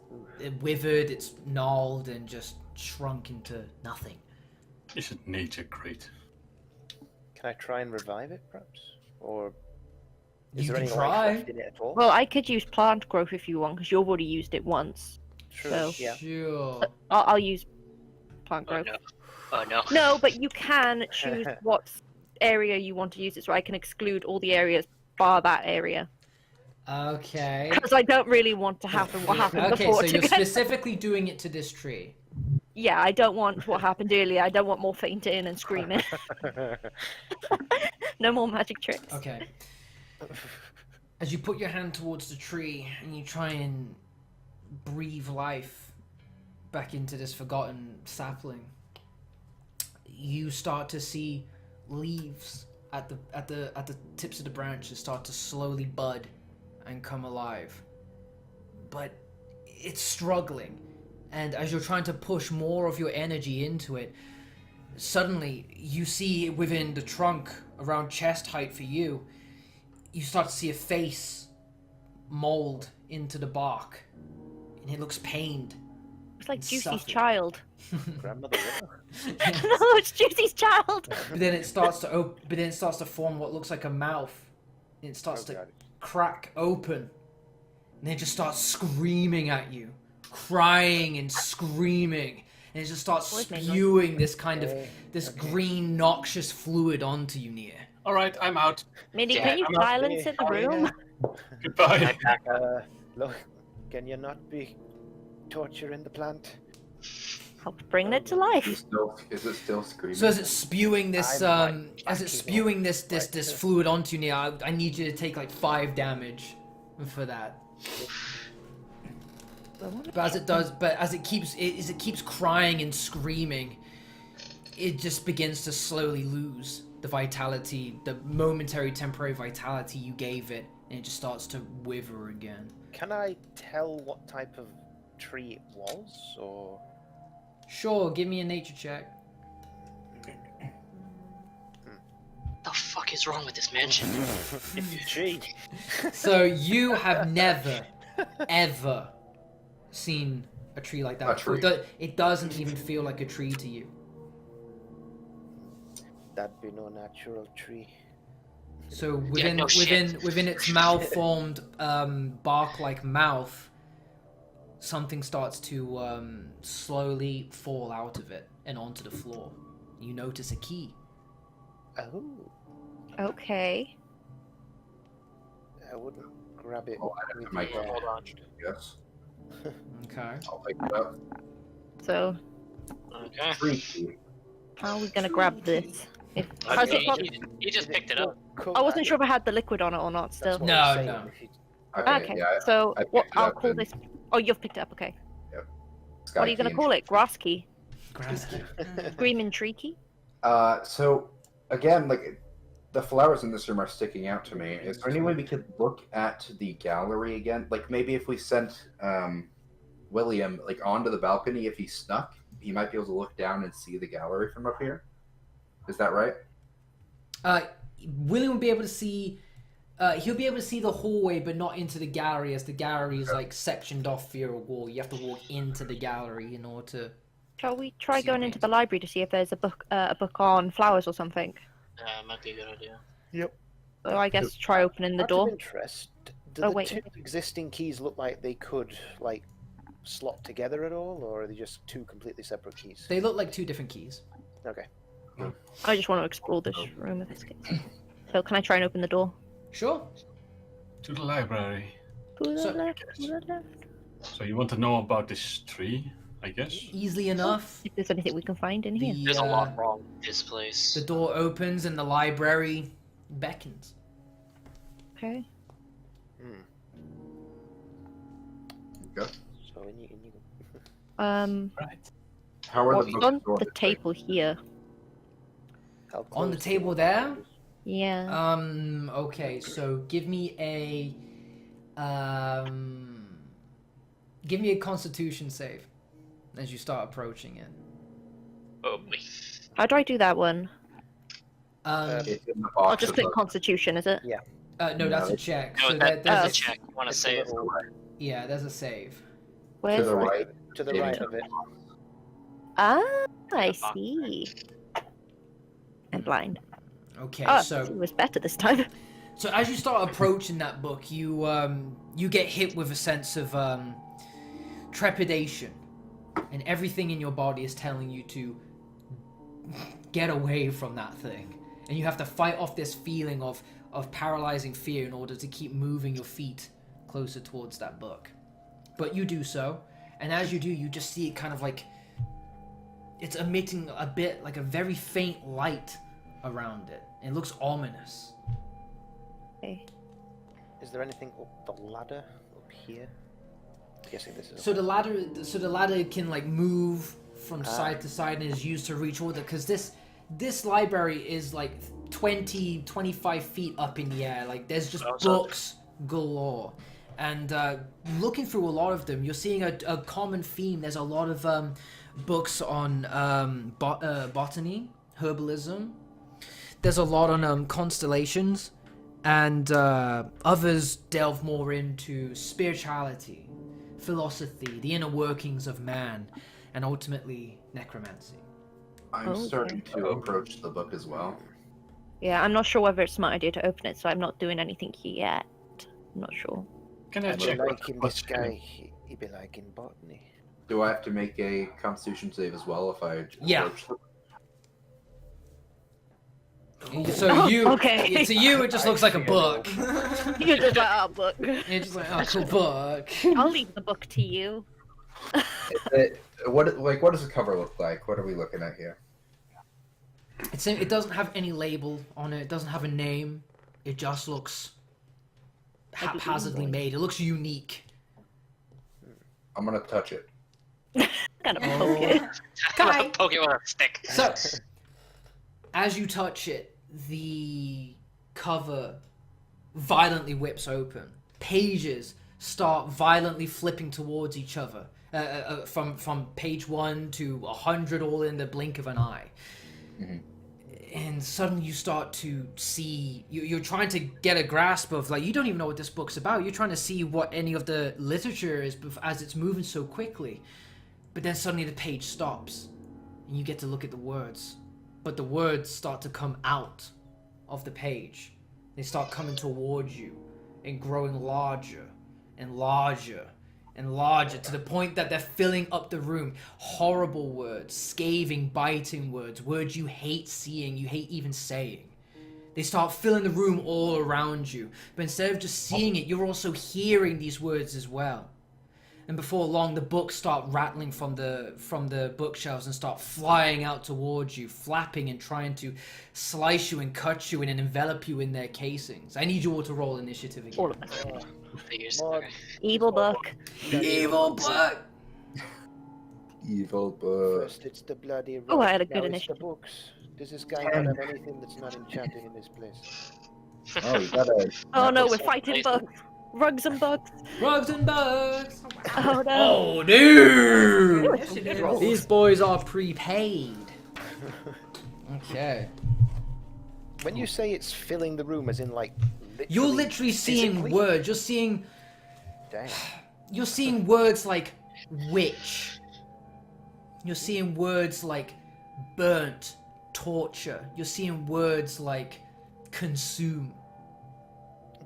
withered, it's gnarled, and just shrunk into nothing. Isn't nature great? Can I try and revive it, perhaps? Or is You there can any try. life left in it at all? Well, I could use plant growth if you want, because you've already used it once. True. so- Yeah. Sure. I'll use plant Oh growth. no. Oh no. No, but you can choose what area you want to use it, so I can exclude all the areas bar that area. Okay. Because I don't really want to happen what happened Okay, before. so to you're get- specifically doing it to this tree. Yeah, I don't want what happened earlier. I don't want more fainting and screaming. No more magic tricks. Okay. As you put your hand towards the tree and you try and breathe life back into this forgotten sapling, you start to see leaves at the tips of the branches start to slowly bud and come alive. But it's struggling, and as you're trying to push more of your energy into it, suddenly you see within the trunk around chest height for you, you start to see a face mold into the bark, and it looks pained. It's like It's Juicy's suffering. child. Grandmother. Yes. No, it's Juicy's child. But then it starts to form what looks like a mouth. And it starts Oh, to God. crack open, and it just starts screaming at you, crying and screaming, and it just starts Voice made noise. spewing this kind of Okay, this okay. green noxious fluid onto you, Nia. All right, I'm out. Minnie, Yeah, can you I'm up silence there. in the Oh, room? yeah. Goodbye. Look, can you not be torturing the plant? I'll bring it to life. is it still screaming? So as it's spewing this, I'm as it's backing spewing off. this fluid onto you, Nia, I need you to take like 5 damage for that. But as it keeps crying and screaming, it just begins to slowly lose the vitality, the momentary temporary vitality you gave it, and it just starts to wither again. Can I tell what type of tree it was, or Sure, give me a nature check. The fuck is wrong with this mansion? It's a tree. So you have never, ever seen a tree like that. A tree. It doesn't even feel like a tree to you. That'd be no natural tree. So no shit. within its malformed bark-like mouth, something starts to slowly fall out of it and onto the floor. You notice a key. Oh, Okay. I wouldn't grab it. Oh, I with might the, hold uh, Yes. Okay. I'll pick it up. So Okay. Tree key. how are we gonna grab this? If Okay, how's it he, got- he just picked it up. I wasn't sure if I had the liquid on it or not. Still. No, no. Okay. Yeah. So I picked what? it I'll up call and- this. Oh, you've picked it up. Okay. Sky What are you gonna key. call it? Grass key? Grass key. Screaming tree key? So again, like the flowers in this room are sticking out to me. Is there any way we could look at the gallery again? Like maybe if we sent William like onto the balcony, if he snuck, he might be able to look down and see the gallery from up here. Is that right? William will be able to see. He'll be able to see the hallway, but not into the gallery, as the gallery is like sectioned off via a wall. You have to walk into the gallery in order to. Shall we try See going the into the library to see if there's a book on flowers or something? Might be a good idea. So I guess try opening the Out door. of interest, do Oh, the wait. two existing keys look like they could like slot together at all, or are they just two completely separate keys? They look like two different keys. Okay. I just want to explore this room if it's good. So can I try and open the door? Sure. To the library. To the So- left, to the left. So you want to know about this tree, I guess? Easily enough. If there's anything we can find in here. There's a lot wrong with this place. The door opens and the library beckons. Okay. Hmm. Go. So in you go. Right. How are What's the books on sorted? the table here? I'll On the close table door. there? Yeah. Okay, so give me a constitution save as you start approaching it. Oh boy. How do I do that one? It's in the I'll box just click above. Constitution, is it? No, that's No, a check. No, So that's there's a a, check. You want to It's a save? little- yeah, there's a save. Where's To the right. to the Maybe right to of it. Ah, I box. see. I'm blind. Okay, Oh, so it was better this time. So as you start approaching that book, you get hit with a sense of trepidation, and everything in your body is telling you to get away from that thing, and you have to fight off this feeling of paralyzing fear in order to keep moving your feet closer towards that book. But you do so, and as you do, you just see it kind of like it's emitting a bit like a very faint light around it. It looks ominous. Okay. Is there anything up the ladder up here? I'm guessing this is. So the ladder can like move from side to side and is used to reach order, because this library is like 25 feet up in the air. Like there's just books galore, and looking through a lot of them, you're seeing a common theme. There's a lot of books on botany, herbalism. There's a lot on constellations, and others delve more into spirituality, philosophy, the inner workings of man, and ultimately necromancy. I'm Okay. starting to approach the book as well. Yeah, I'm not sure whether it's a smart idea to open it, so I'm not doing anything yet. I'm not sure. Can I I'd be check what liking what's this guy. He'd be liking botany. Do I have to make a Constitution save as well if I Yeah. approach the So you, Okay. to you, it just looks like a book. You're just like, oh, book. You're just like, oh, cool book. I'll leave the book to you. What does the cover look like? What are we looking at here? It doesn't have any label on it. It doesn't have a name. It just looks haphazardly made. It looks unique. I'm gonna touch it. Kind of poke it. Guy. Poke it with a stick. So, as you touch it, the cover violently whips open. Pages start violently flipping towards each other, from page 1 to 100 all in the blink of an eye. Mhm. And suddenly you start to see, you're trying to get a grasp of, like, you don't even know what this book's about. You're trying to see what any of the literature is as it's moving so quickly. But then suddenly the page stops and you get to look at the words. But the words start to come out of the page. They start coming towards you and growing larger and larger and larger, to the point that they're filling up the room. Horrible words, scathing, biting words, words you hate seeing, you hate even saying. They start filling the room all around you. But instead of just seeing it, you're also hearing these words as well. And before long, the books start rattling from the bookshelves and start flying out towards you, flapping and trying to slice you and cut you and envelop you in their casings. I need you all to roll initiative again. All of us. Figures. Mod. Okay. Evil book. Evil book! Evil book. First it's the bloody Oh, I had a rock, good now it's the initiative. books. Does this guy not have anything that's not enchanted in this place? Oh, you got a. Oh no, we're That's fighting nice. books. Rugs and books. Rugs and bugs! Oh no. Oh, dude! Initiative. These boys are prepaid. Okay. When you say it's filling the room, as in like You're literally seeing physically? words. Dang. You're seeing words like witch. You're seeing words like burnt, torture. You're seeing words like consume.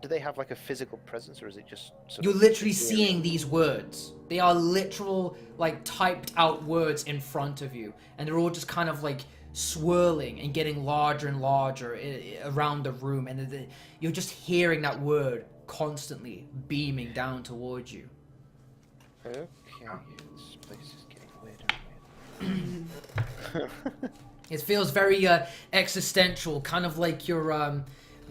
Do they have like a physical presence, or is it just? Sort You're of literally ethereal? seeing these words. They are literal, like, typed out words in front of you. And they're all just kind of like swirling and getting larger and larger around the room. And you're just hearing that word constantly beaming down towards you. Okay, this place is getting weirder and weirder. It feels very existential, kind of like you're,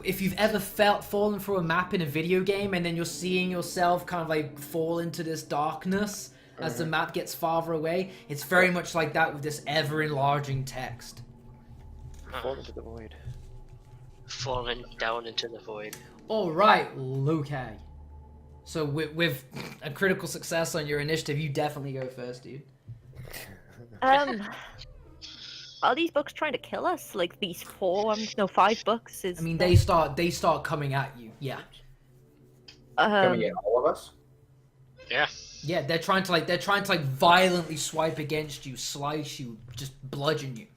if you've ever fallen through a map in a video game and then you're seeing yourself kind of like fall into this darkness as the map gets farther away. It's very much like that with this ever-enlarging text. Fall into the void. Falling down into the void. All right, Lukai. So with a critical success on your initiative, you definitely go first, dude. Are these books trying to kill us? Like these 5 books? Is I mean, they start coming at you. Yeah. Coming at all of us? Yeah. Yeah, they're trying to violently swipe against you, slice you, just bludgeon you.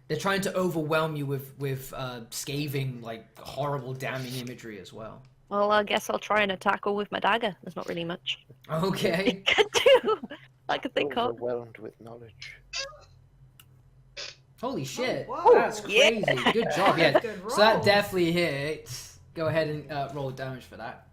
They're trying to overwhelm you with scathing, like, horrible, damning imagery as well. Well, I guess I'll try and attack her with my dagger. There's not really much Okay. I can do. I can think of. Overwhelmed with knowledge. Holy shit. whoa. That's Yeah. crazy. Good job, yeah. Good So that roll. definitely hits. Go ahead and roll damage for that.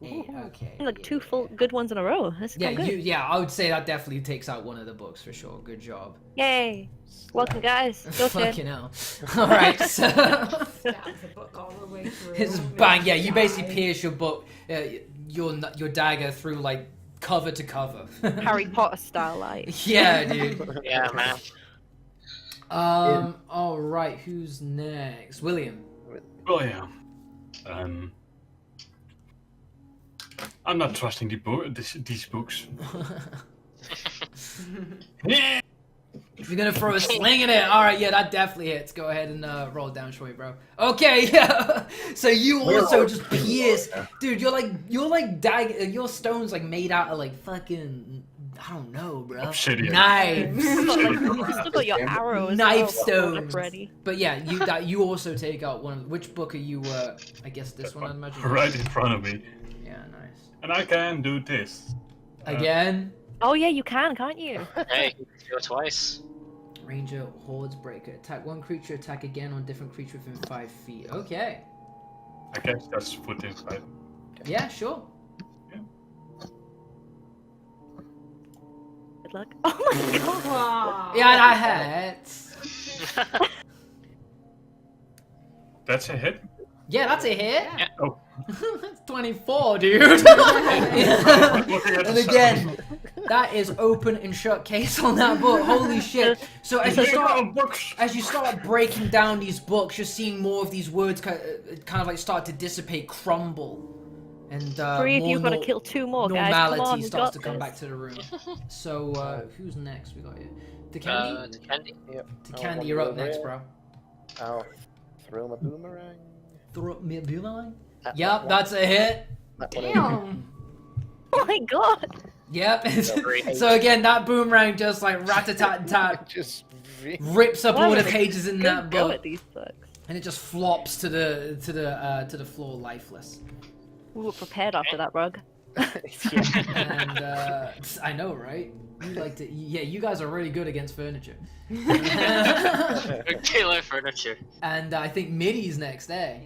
Hey, okay. Like 2 full good ones in a row. This is Yeah, good. I would say that definitely takes out one of the books for sure. Good job. Yay! Welcome, guys. Go turn. Fucking hell. Alright, so... Stabs the book all the way through. His Makes bang, yeah, it you basically die. pierce your book, your dagger through, like, cover to cover. Harry Potter style, like. Yeah, dude. Yeah, man. Alright, who's next? William. Well, yeah. I'm not trusting these books. Yeah. You're gonna throw a sling in it. Alright, yeah, that definitely hits. Go ahead and roll it down for me, bro. Okay, yeah. So you also just pierce. Dude, your stone's like made out of like fucking, I don't know, bro. Obsidian. Knives. You still got your arrows. Knife all stones. ready. But yeah, you also take out one of which book are you I guess this one I'd imagine. Right in front of me. Yeah, nice. And I can do this. Again? Oh yeah, you can, can't you? Hey, do it twice. Ranger, Hordes, Breaker. Attack one creature, attack again on different creature within 5 feet. Okay. I guess that's within 5. Yeah, sure. Good luck. Oh my god. Wow. Yeah, that hits. That's a hit. Yeah, that's a hit. Yeah. Oh. That's 24, dude. Looking at And the again, that is open and shut case on that book. Holy shit. So as you start breaking down these books, you're seeing more of these words kind of like start to dissipate, crumble. And 3 of you got to kill 2 more, guys. Come normality on, we starts got to come this. back to the room. So who's next? We got here. To Candy. To Candy. Yep. To I'll Candy, you're up wander next, over bro. I'll throw my boomerang. Throw me a boomerang. at Yep, that one. that's a hit. That one over. Damn. Oh my god! Yep. Three. So again, that boomerang just like rat-a-tat-tat Just rips up Why all the would they pages in Go, that go book, at these books. and it just flops to the floor, lifeless. We were prepared after that rug. yeah. And I know, right? You like to, yeah. You guys are really good against furniture. Killer furniture. And I think Middy's next, eh?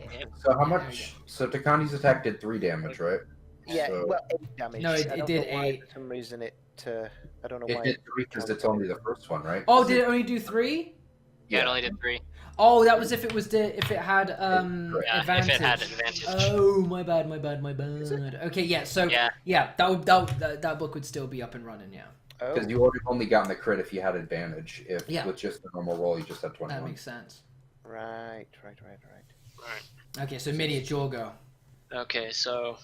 So how There we much? So Takandi's attack did 3 damage, right? Yeah, So well, 8 damage. No, it I don't did know why 8. For some reason it, I don't know it why. did 3 because it's only the first one, right? Oh, did it only do 3? Yeah, it only did 3. Oh, that was if it had Yeah, advantage. if it had advantage. Oh, my bad. Okay, yeah. So Yeah. that book would still be up and running. Yeah, Oh, Because you would have only gotten the crit if you had advantage. If Yeah. with just the normal roll, you just had that 21. makes sense. right. Okay, so Middy, it's your go. Okay, so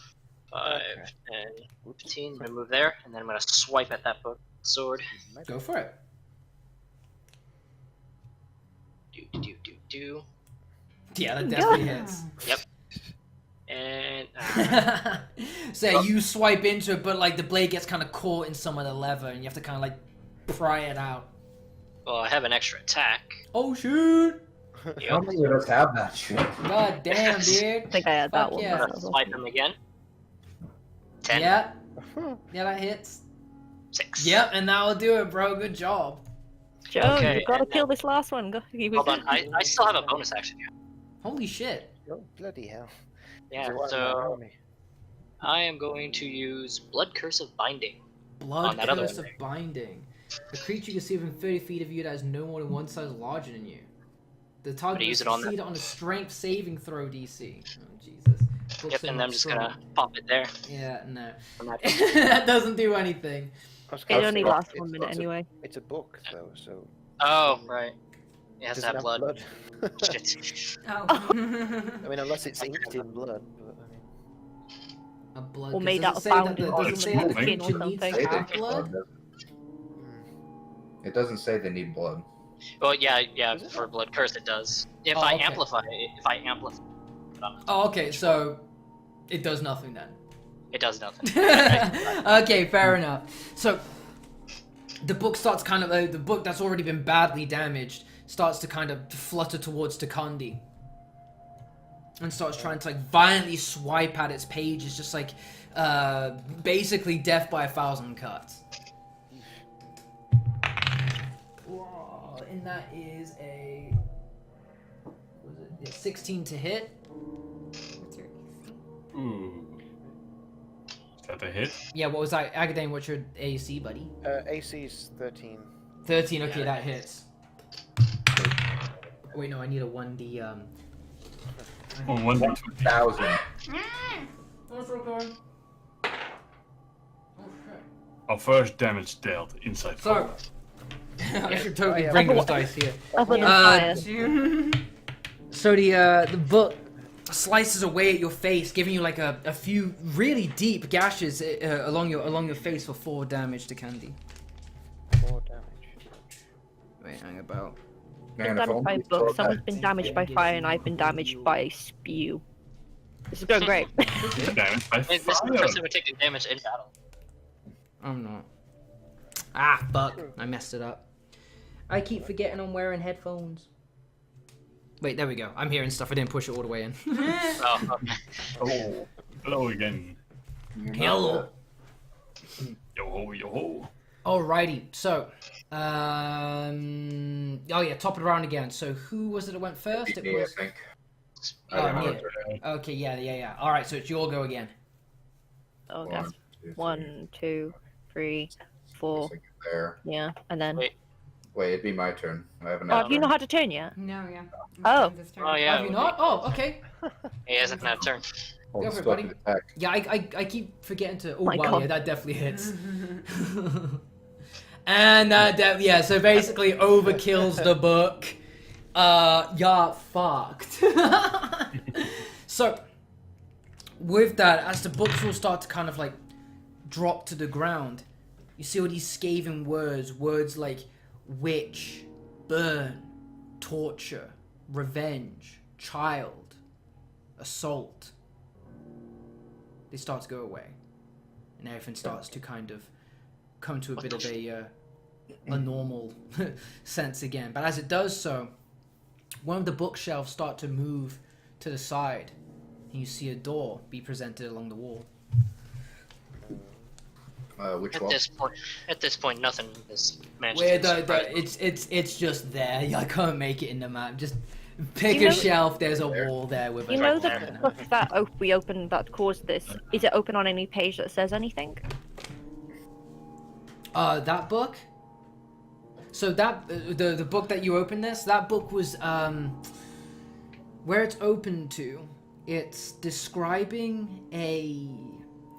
5, Okay. 10, 15. I'm gonna move there, and then I'm gonna swipe at that book sword. Go for it. Do. Yeah, that definitely hits. And So you swipe into it, but like the blade gets kind of caught in some of the leather, and you have to kind of like pry it out. well, I have an extra attack. Oh shoot! How Yep. many of us have that shit? God damn, I dude. think I had that Fuck one. yeah. I'm gonna swipe him again. 10. Yeah, yeah, that hits. 6. Yep, and that'll do it, bro. Good job. Joe, Okay, you've got to and kill this last one. Go. Hold on, I still have a bonus action here. Holy shit. Oh, bloody hell. Yeah, There's a lot in my so army. I am going to use Blood Curse of Binding. Blood On that other Curse one of there. Binding. A creature you can see within 30 feet of you that is no more than 1 size larger than you. The target use must it on succeed on a strength saving throw DC. Oh, Jesus. Books Yep, are and not I'm just strong. gonna pop it there. Yeah, no. I'm not- That doesn't do anything. I was It gonna only say, lasts it's- 1 minute it's a- anyway. It's a book, though, so. Oh, right. It has to doesn't have blood. Shit. Oh. I mean, unless it's inked in blood. But, I mean, A blood. Or 'cause made does out it of say that bound the- in does it human say that the skin or creature needs something. to Say they have need blood? does it? It doesn't say they need blood. Well, yeah, Is it? for Blood Curse it does. If Oh, I okay. amplify it, Oh, okay, so it does nothing then. it does nothing. Okay, fair enough. So the book starts kind of the book that's already been badly damaged starts to kind of flutter towards Takandi and starts trying to like violently swipe at its pages, just like basically death by 1,000 cuts. Whoa, and that is a was it yeah, 16 to hit. What's your AC? Ooh. Is that a hit? Yeah, what was that? Agadane, what's your AC, buddy? AC's 13. 13, okay, Yeah, that hits. Wait, no, I need a 1d, Oh, 1d20. 1,000. That's okay. Oh, Our first damage dealt inside. So, I should totally yeah. bring those dice here. Other than Uh, fire. So the book slices away at your face, giving you like a few really deep gashes along your face for 4 damage to Candy. 4 damage. Wait, hang about. Been Man, if damaged by a only book. we Someone's been damaged by fire, and I've been damaged by spew. This is going great. Damage by This fire. person would take damage in battle. I'm not. Ah, fuck! I messed it up. I keep forgetting I'm wearing headphones. Wait, there we go. I'm hearing stuff. I didn't push it all the way in. Oh, okay. Oh, hello again. You're not Hello. Yo ho, yo ho. Alrighty, so, oh yeah, top of the round again. So who was it that went first? the It DD, I was. think. Oh, I don't know. yeah. Okay, yeah. All right, so it's your go again. Okay. 1, 2, 3. 1, 2, 3, 4. Looks like it's there. Yeah, and then. Wait. Wait, it'd be my turn. I haven't. Oh, had have you a not turn. had a turn yet? No, yeah. Oh. This turn. Oh, yeah. Have you not? Oh, okay. He hasn't had a turn. Oh, Go it's for it, still buddy. an attack. Yeah, I keep forgetting to. Oh, My wow, God. yeah, that definitely hits. And yeah, so basically overkills the book. You're fucked. So, with that, as the books will start to kind of like drop to the ground, you see all these scathing words like witch, burn, torture, revenge, child, assault. They start to go away, and everything starts to kind of come to a bit of a normal sense again. But as it does so, one of the bookshelves start to move to the side, and you see a door be presented along the wall. Which At wall? this point, nothing is managed. Where to it's just there. I can't make it in the map. Just pick You a know- shelf. There's a wall there with. You a know door the in it. book that we opened that caused this? Is it open on any page that says anything? That book. So that the book that you opened that book was where it's open to. It's describing a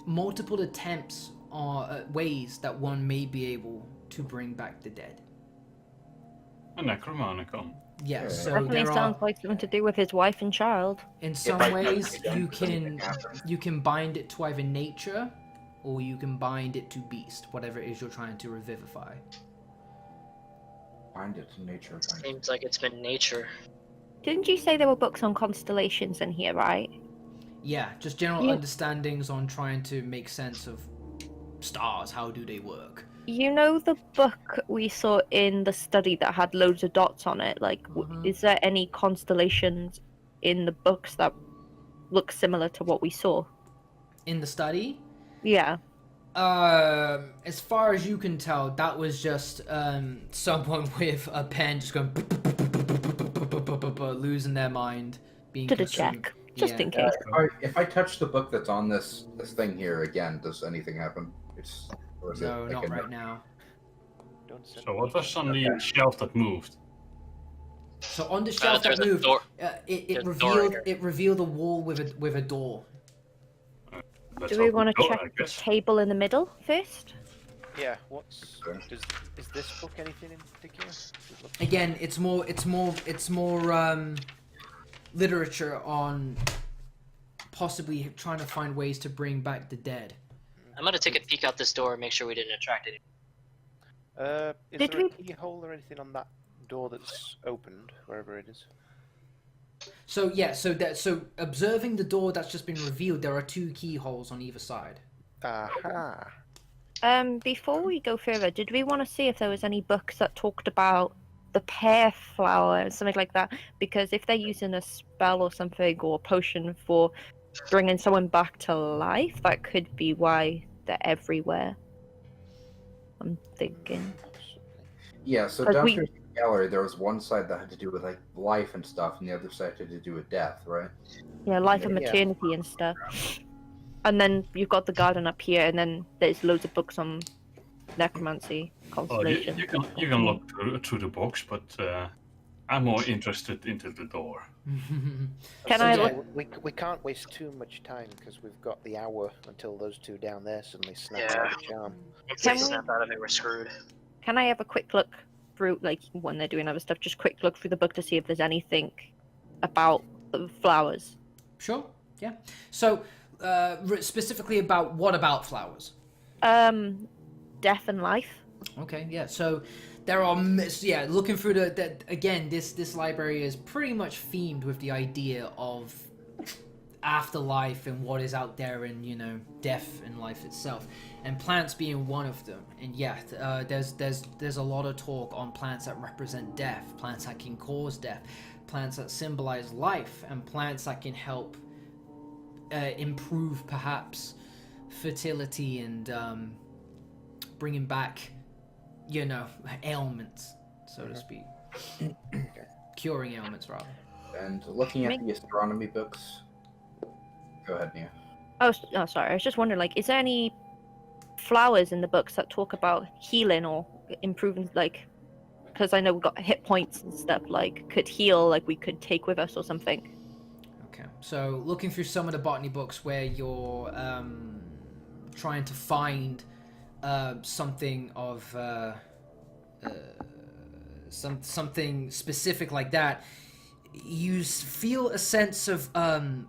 multiple attempts or ways that one may be able to bring back the dead. A Necromonicon. Yeah, so Definitely there are, sounds like something to do with his wife and child. in some I- ways I- you can bind it to either nature or you can bind it to beast, whatever it is you're trying to revivify. Find it in nature. Find it. Seems like it's been nature. Didn't you say there were books on constellations in here, right? Yeah, just general You- understandings on trying to make sense of stars. How do they work? You know the book we saw in the study that had loads of dots on it? Like, Mhm. is there any constellations in the books that look similar to what we saw? In the study, Yeah. as far as you can tell, that was just someone with a pen just going losing their mind, being Did a consumed. check, just Yeah. in case. If I touch the book that's on this thing here again, does anything happen? Or is No, it like not a- right now. Don't send So what was on Okay. the shelf that moved? So on the shelf There's that a moved, door. it there's a door revealed here. a wall with a door. Let's Do we open want the to door, check I the guess. table in the middle first? Yeah, what's Okay. is this book anything in particular? Does it look- Again, it's more literature on possibly trying to find ways to bring back the dead. I'm gonna take a peek out this door and make sure we didn't attract it. Is Did there a we- keyhole or anything on that door that's opened, wherever it is? So yeah, so observing the door that's just been revealed, there are two keyholes on either side. Aha. Before we go further, did we want to see if there was any books that talked about the pear flower or something like that? Because if they're using a spell or something or a potion for bringing someone back to life, that could be why they're everywhere. I'm thinking. Yeah, so Like, we- downstairs in the gallery, there was one side that had to do with like life and stuff, and the other side had to do with death, right? Yeah, life and Yeah. maternity and stuff. And then you've got the garden up here, and then there's loads of books on necromancy, Oh, constellation. you can look through the box, but I'm more interested into the door. Can So, I yeah, look- we can't waste too much time because we've got the hour until those two down there suddenly snap Yeah. out of the charm. Once Can they we- snap out of it, we're screwed. Can I have a quick look through, like, when they're doing other stuff, just quick look through the book to see if there's anything about the flowers? Sure. Yeah. So specifically about what about flowers? Death and life. Okay, yeah. So there are looking through the again, this library is pretty much themed with the idea of afterlife and what is out there, and death and life itself, and plants being one of them. And there's a lot of talk on plants that represent death, plants that can cause death, plants that symbolize life, and plants that can help improve perhaps fertility and bringing back ailments, so to speak. Curing ailments, rather. And looking at the astronomy books. Go ahead, Nia. Oh, sorry. I was just wondering, like, is there any flowers in the books that talk about healing or improving, like, because I know we've got hit points and stuff, like, could heal, like, we could take with us or something. Okay, so looking through some of the botany books where you're trying to find something of something specific like that, you feel a sense of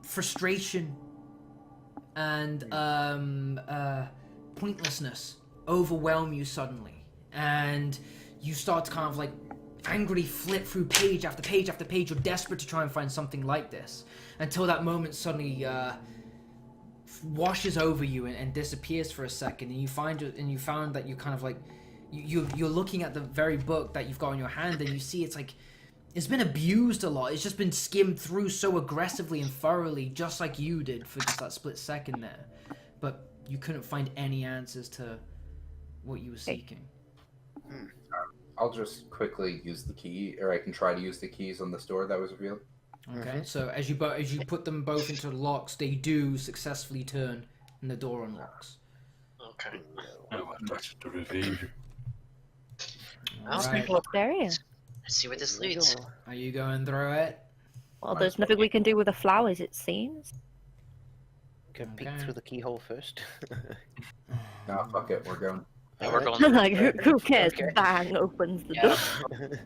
frustration and pointlessness overwhelm you suddenly, and you start to kind of like angrily flip through page after page after page. You're desperate to try and find something like this, until that moment suddenly washes over you and disappears for a second, and you found that you kind of like you're looking at the very book that you've got in your hand, and you see it's like it's been abused a lot. It's just been skimmed through so aggressively and thoroughly, just like you did for just that split second there. But you couldn't find any answers to what you were seeking. I'll just quickly use the key, or I can try to use the keys on this door that was revealed. Okay, so as you put them both into the locks, they do successfully turn, and the door unlocks. Okay. Oh, that's the reveal. Well, Alright. There he is. let's see where this leads. Are you going through it? Well, there's nothing we can do with the flowers, it seems. Can peek Okay. through the keyhole first. Nah, fuck it, we're going. Yeah, we're going. Like, who cares? Okay. Bang, opens the Yeah. door.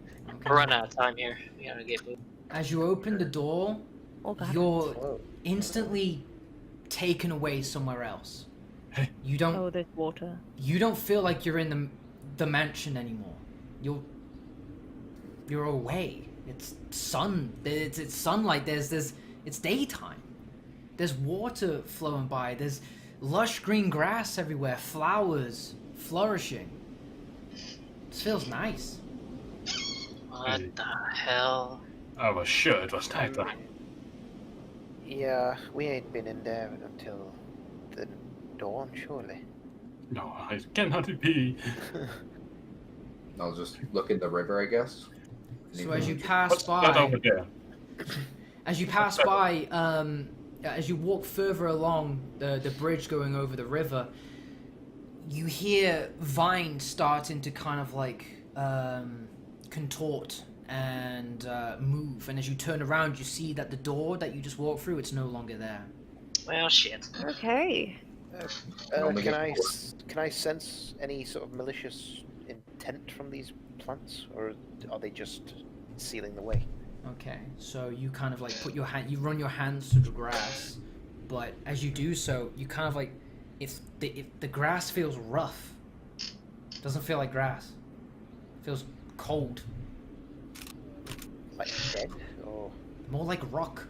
We're running out of time here. We gotta get moving. As you open the door, Oh, God. you're Whoa. instantly taken away somewhere else. Hey. You don't Oh, there's water. you don't feel like you're in the mansion anymore. You're away. It's sun. It's sunlight. There's it's daytime. There's water flowing by. There's lush green grass everywhere. Flowers flourishing. This feels nice. What the hell? I was sure it was night time. Yeah, we ain't been in there until the dawn, surely. No, it cannot be. I'll just look in the river, I guess. So as you pass What's that over by, there? as you pass by, as you walk further along the bridge going over the river, you hear vines starting to kind of like contort and move. And as you turn around, you see that the door that you just walked through, it's no longer there. Well, shit. Okay. Only Can get can I sense any sort of malicious intent from these plants, or are they just sealing the way? Okay, so you kind of like you run your hands through the grass, but as you do so, you kind of like, if the grass feels rough, doesn't feel like grass, it feels cold, Like dead, or more like rock.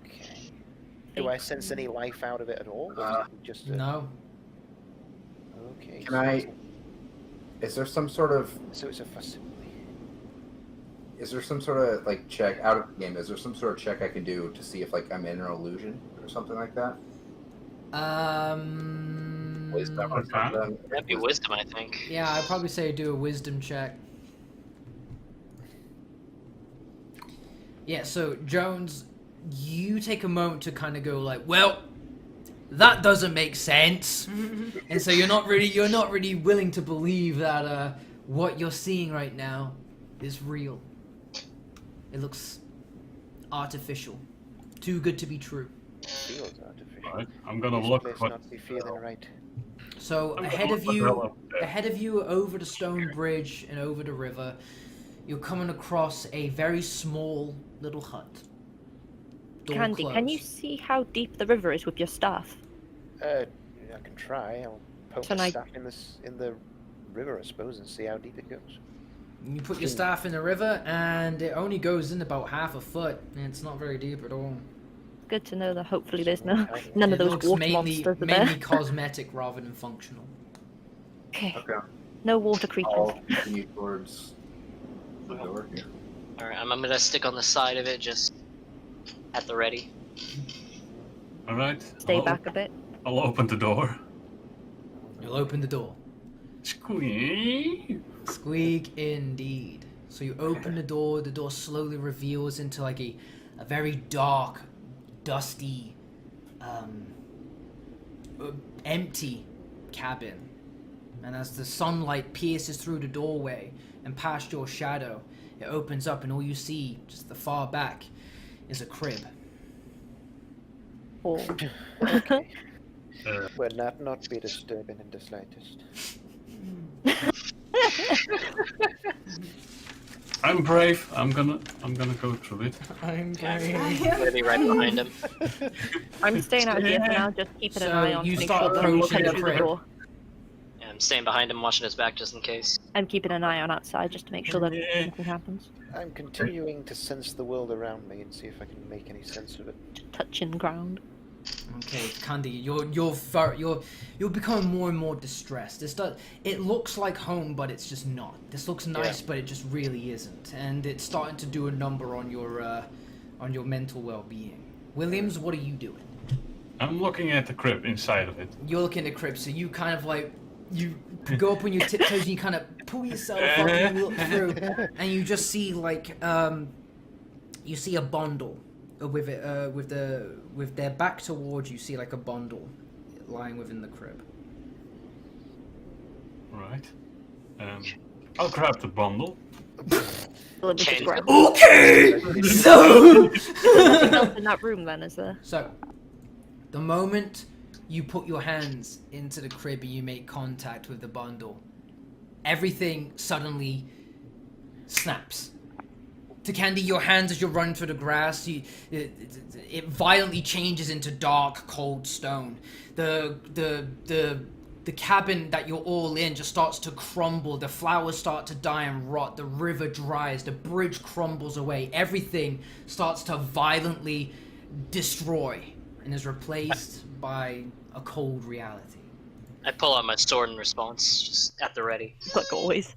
okay? Do I sense any life out of it at all? Or is it just a... No, Okay. Can I? Is there some sort of So it's a facsimile. like check out of the game? Is there some sort of check I can do to see if like I'm in an illusion or something like that? Wisdom or something? That'd be wisdom, I think. yeah, I'd probably say do a wisdom check. Yeah, so Jones, you take a moment to kind of go like, well, that doesn't make sense, and so you're not really willing to believe that what you're seeing right now is real. It looks artificial, too good to be true. Feels artificial. Right, I'm gonna This look place what. not be feeling right. So I'm ahead gonna of look you, what there. ahead of you, over the stone bridge and over the river, you're coming across a very small little hut. Door Candy, can you closed. see how deep the river is with your staff? I can try. I'll poke Can the I- staff in the river, I suppose, and see how deep it goes. You put your staff in the river, and it only goes in about half a foot, and it's not very deep at all. Good to know that hopefully there's none of It those looks water mainly, monsters are mainly there. cosmetic rather than functional. Okay. Okay. No water creatures. I'll continue towards the door here. Alright, I'm gonna stick on the side of it, just at the ready. All right. Stay back a bit. I'll open the door. You'll open the door. Squeak. Squeak indeed. So you open the door slowly reveals into like a very dark, dusty, empty cabin. And as the sunlight pierces through the doorway and past your shadow, it opens up and all you see, just the far back, is a crib. Oh. Okay. Uh, Will not be disturbing in the slightest. I'm brave. I'm gonna go through it. I'm I'm gonna be right behind him. I'm staying out here for now, just keeping an So eye on you to make start sure that I'm approaching coming the through the crib. door. Yeah, I'm staying behind him, watching his back just in case. I'm keeping an eye on outside just to make sure that nothing happens. I'm continuing to sense the world around me and see if I can make any sense of it. Just touching ground. Okay, Candy, you're becoming more and more distressed. It looks like home, but it's just not. This looks nice, but it just really isn't, and it's starting to do a number on your mental well-being. Williams, what are you doing? I'm looking at the crib inside of it. You're looking at the crib, so you kind of like you go up on your tiptoes and you kind of pull yourself up and you look through, and you just see like you see a bundle. With their back towards you, see like a bundle lying within the crib. Right. I'll grab the bundle. Let me just Okay. grab Okay, so nothing else in that room then, is there? so the moment you put your hands into the crib and you make contact with the bundle, everything suddenly snaps. To Candy, your hands as you're running through the grass, it violently changes into dark, cold stone. The cabin that you're all in just starts to crumble. The flowers start to die and rot. The river dries. The bridge crumbles away. Everything starts to violently destroy and is replaced by a cold reality. I pull out my sword in response, just at the ready. Like always.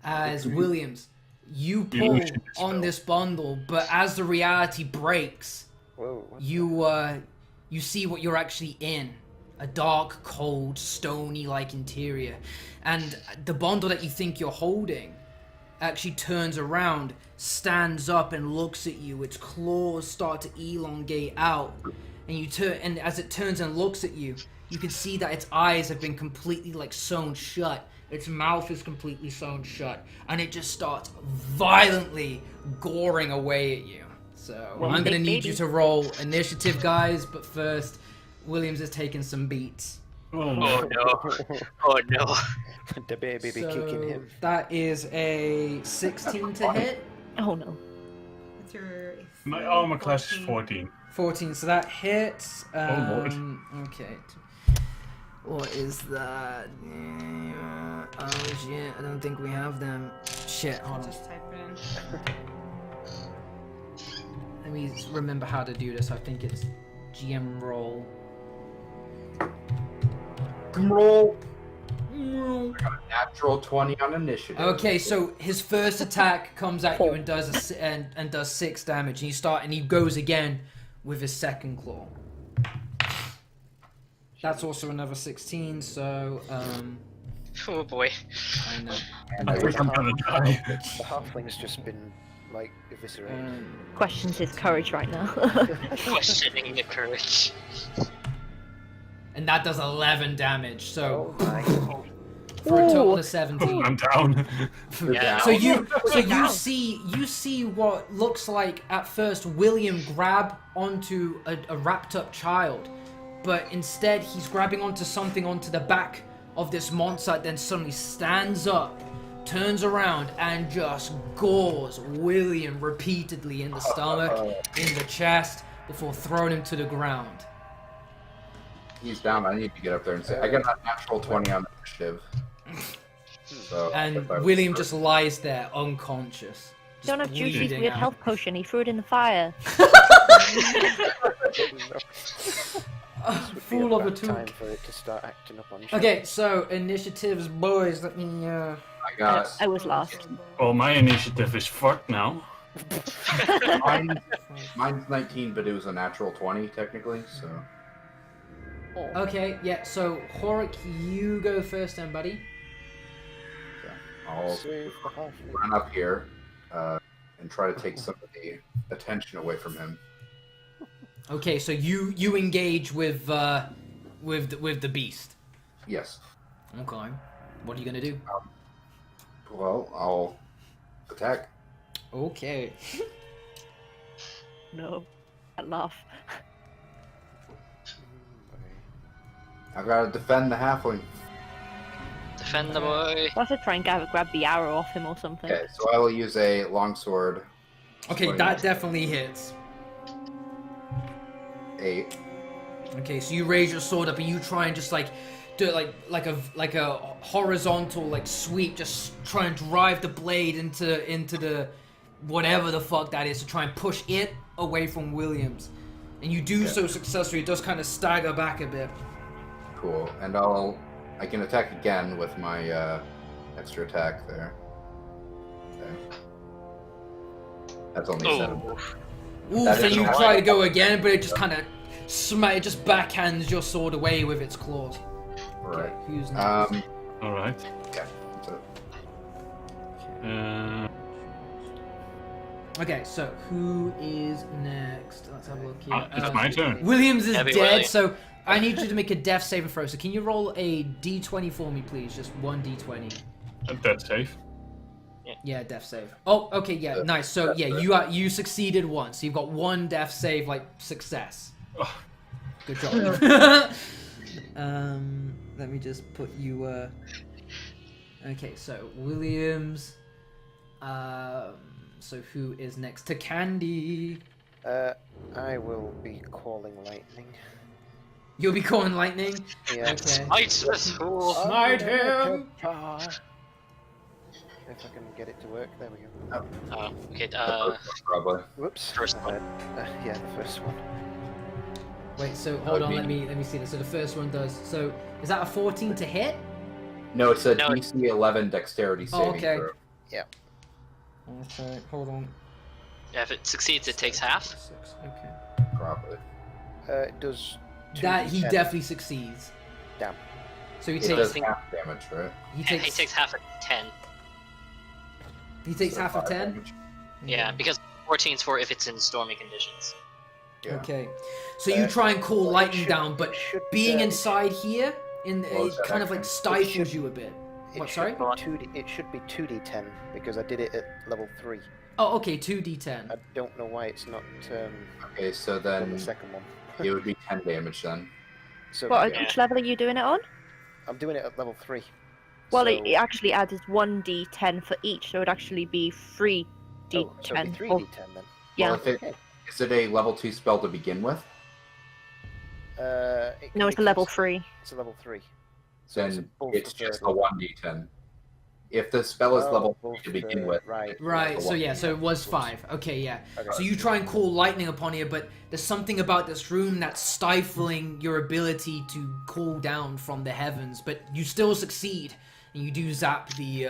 As Williams, you pull on this bundle, but as the reality breaks, Whoa. you see what you're actually in. A dark, cold, stony-like interior. And the bundle that you think you're holding actually turns around, stands up and looks at you. Its claws start to elongate out. And you turn, and as it turns and looks at you, you can see that its eyes have been completely like sewn shut. Its mouth is completely sewn shut, and it just starts violently goring away at you. So Well, I'm gonna big need you baby. to roll initiative, guys. But first, Williams is taking some beats. Oh no. Oh no. Oh no. The baby be So kicking him. that is a 16 to hit. Oh no. What's your My armor class is 14. 14, so that hits. Lord. Okay. What is that? Oh shit, I don't think we have them. Shit, hold on. Just type it in. Let me remember how to do this. I think it's GM roll. Roll. I got a natural 20 on initiative. Okay, so his first attack comes at you and does and does 6 damage, and he goes again with his second claw. That's also another 16. So Oh boy. I know. And I think I'm gonna die. The halfling's just been, like, eviscerated. Questions his courage right now. Questioning the courage. And that does 11 damage. So Oh my god. for a total Ooh. of 17. I'm down. Yeah. So you Down. see what looks like at first William grab onto a wrapped up child, but instead he's grabbing onto something onto the back of this monster, then suddenly stands up, turns around, and just gores William repeatedly in the stomach, in the chest, before throwing him to the ground. He's down. I need to get up there and say, I got a natural 20 on initiative. So, And if I was William first- just lies there unconscious. just Don't have Juicy's bleeding weird out. health potion. He threw it in the fire. This would be Fool of a about tool. time for it to start acting up on shit. Okay, so initiatives, boys. Let me. I got I was last. Well, my initiative is fucked now. mine's 19, but it was a natural 20 technically. So Okay, yeah. So Horik, you go first, then, buddy. I'll Save the halfling. run up here and try to take some of the attention away from him. Okay, so you engage with the beast. Yes. Okay. What are you gonna do? Well, I'll attack. Okay. No. I laugh. I gotta defend the halfling. Defend the boy. I should try and grab the arrow off him or something. Okay, so I will use a longsword. Okay, that definitely hits. 8. Okay, so you raise your sword up and you try and just like do it like a horizontal like sweep, just try and drive the blade into the whatever the fuck that is to try and push it away from Williams. And you do so successfully. It does kind of stagger back a bit. Cool. And I can attack again with my extra attack there. Okay. That's only 7. Ooh, That so is you a try lot. to go again, but it just kind of it just backhands your sword away with its claws. Right. Okay, who's next? All right. Yeah. That's it. Okay, so who is next? Let's have a look here. It's my turn. Williams is Heavy dead, Willie. so I need you to make a death saving throw. So can you roll a d20 for me, please? Just one d20. That's safe. Yeah, death save. Oh, okay, yeah, nice. So yeah, you succeeded once. So you've got one death save, like success. Oh. Good job. Let me just put you. Okay, so Williams. So who is next? To Candy. I will be calling lightning. You'll be calling lightning. Yeah. Okay. Smite this fool. Smite him. If I can get it to work, there we go. Oh, okay. Probably. Whoops. First one. Yeah, the first one. Wait, so hold on. Let me see this. So the first one does. So is that a 14 to hit? No, it's a No, DC 11 dexterity saving okay. throw. Okay, hold on. Yeah, if it succeeds, it takes half. 6, okay. Probably. It does. That he 2d10. definitely succeeds. Damn. So he It takes does think- half damage, right? he He takes takes half of 10. he takes So half of 5 10. damage. Yeah, because 14's for if it's in stormy conditions. Yeah. Okay, so you try and call Well, it lightning should- down, but it should, being uh, inside here, Well, it is that kind of like actually- stifles you a bit. It What? should Sorry? be 2D, it should be 2d10 because I did it at level 3. Oh, okay, 2d10. I don't know why it's not Okay, so on then the second one. it would be 10 damage then. So What? yeah, Which level are you doing it on? I'm doing it at level 3. Well, so, it actually adds 1d10 for each, so it'd actually be 3d10. oh, so it'd be 3d10 Oh, then. yeah. Well, is it a level 2 spell to begin with? No, it's a level 3. It's a level 3. So Then above it's the just third a level. 1d10. If the spell is Oh, level above 3 to the begin third, with, Right. Right, so yeah, so it was Whoops. 5. Okay, yeah. Okay. So you try and call lightning upon here, but there's something about this room that's stifling your ability to call down from the heavens. But you still succeed, and you do zap the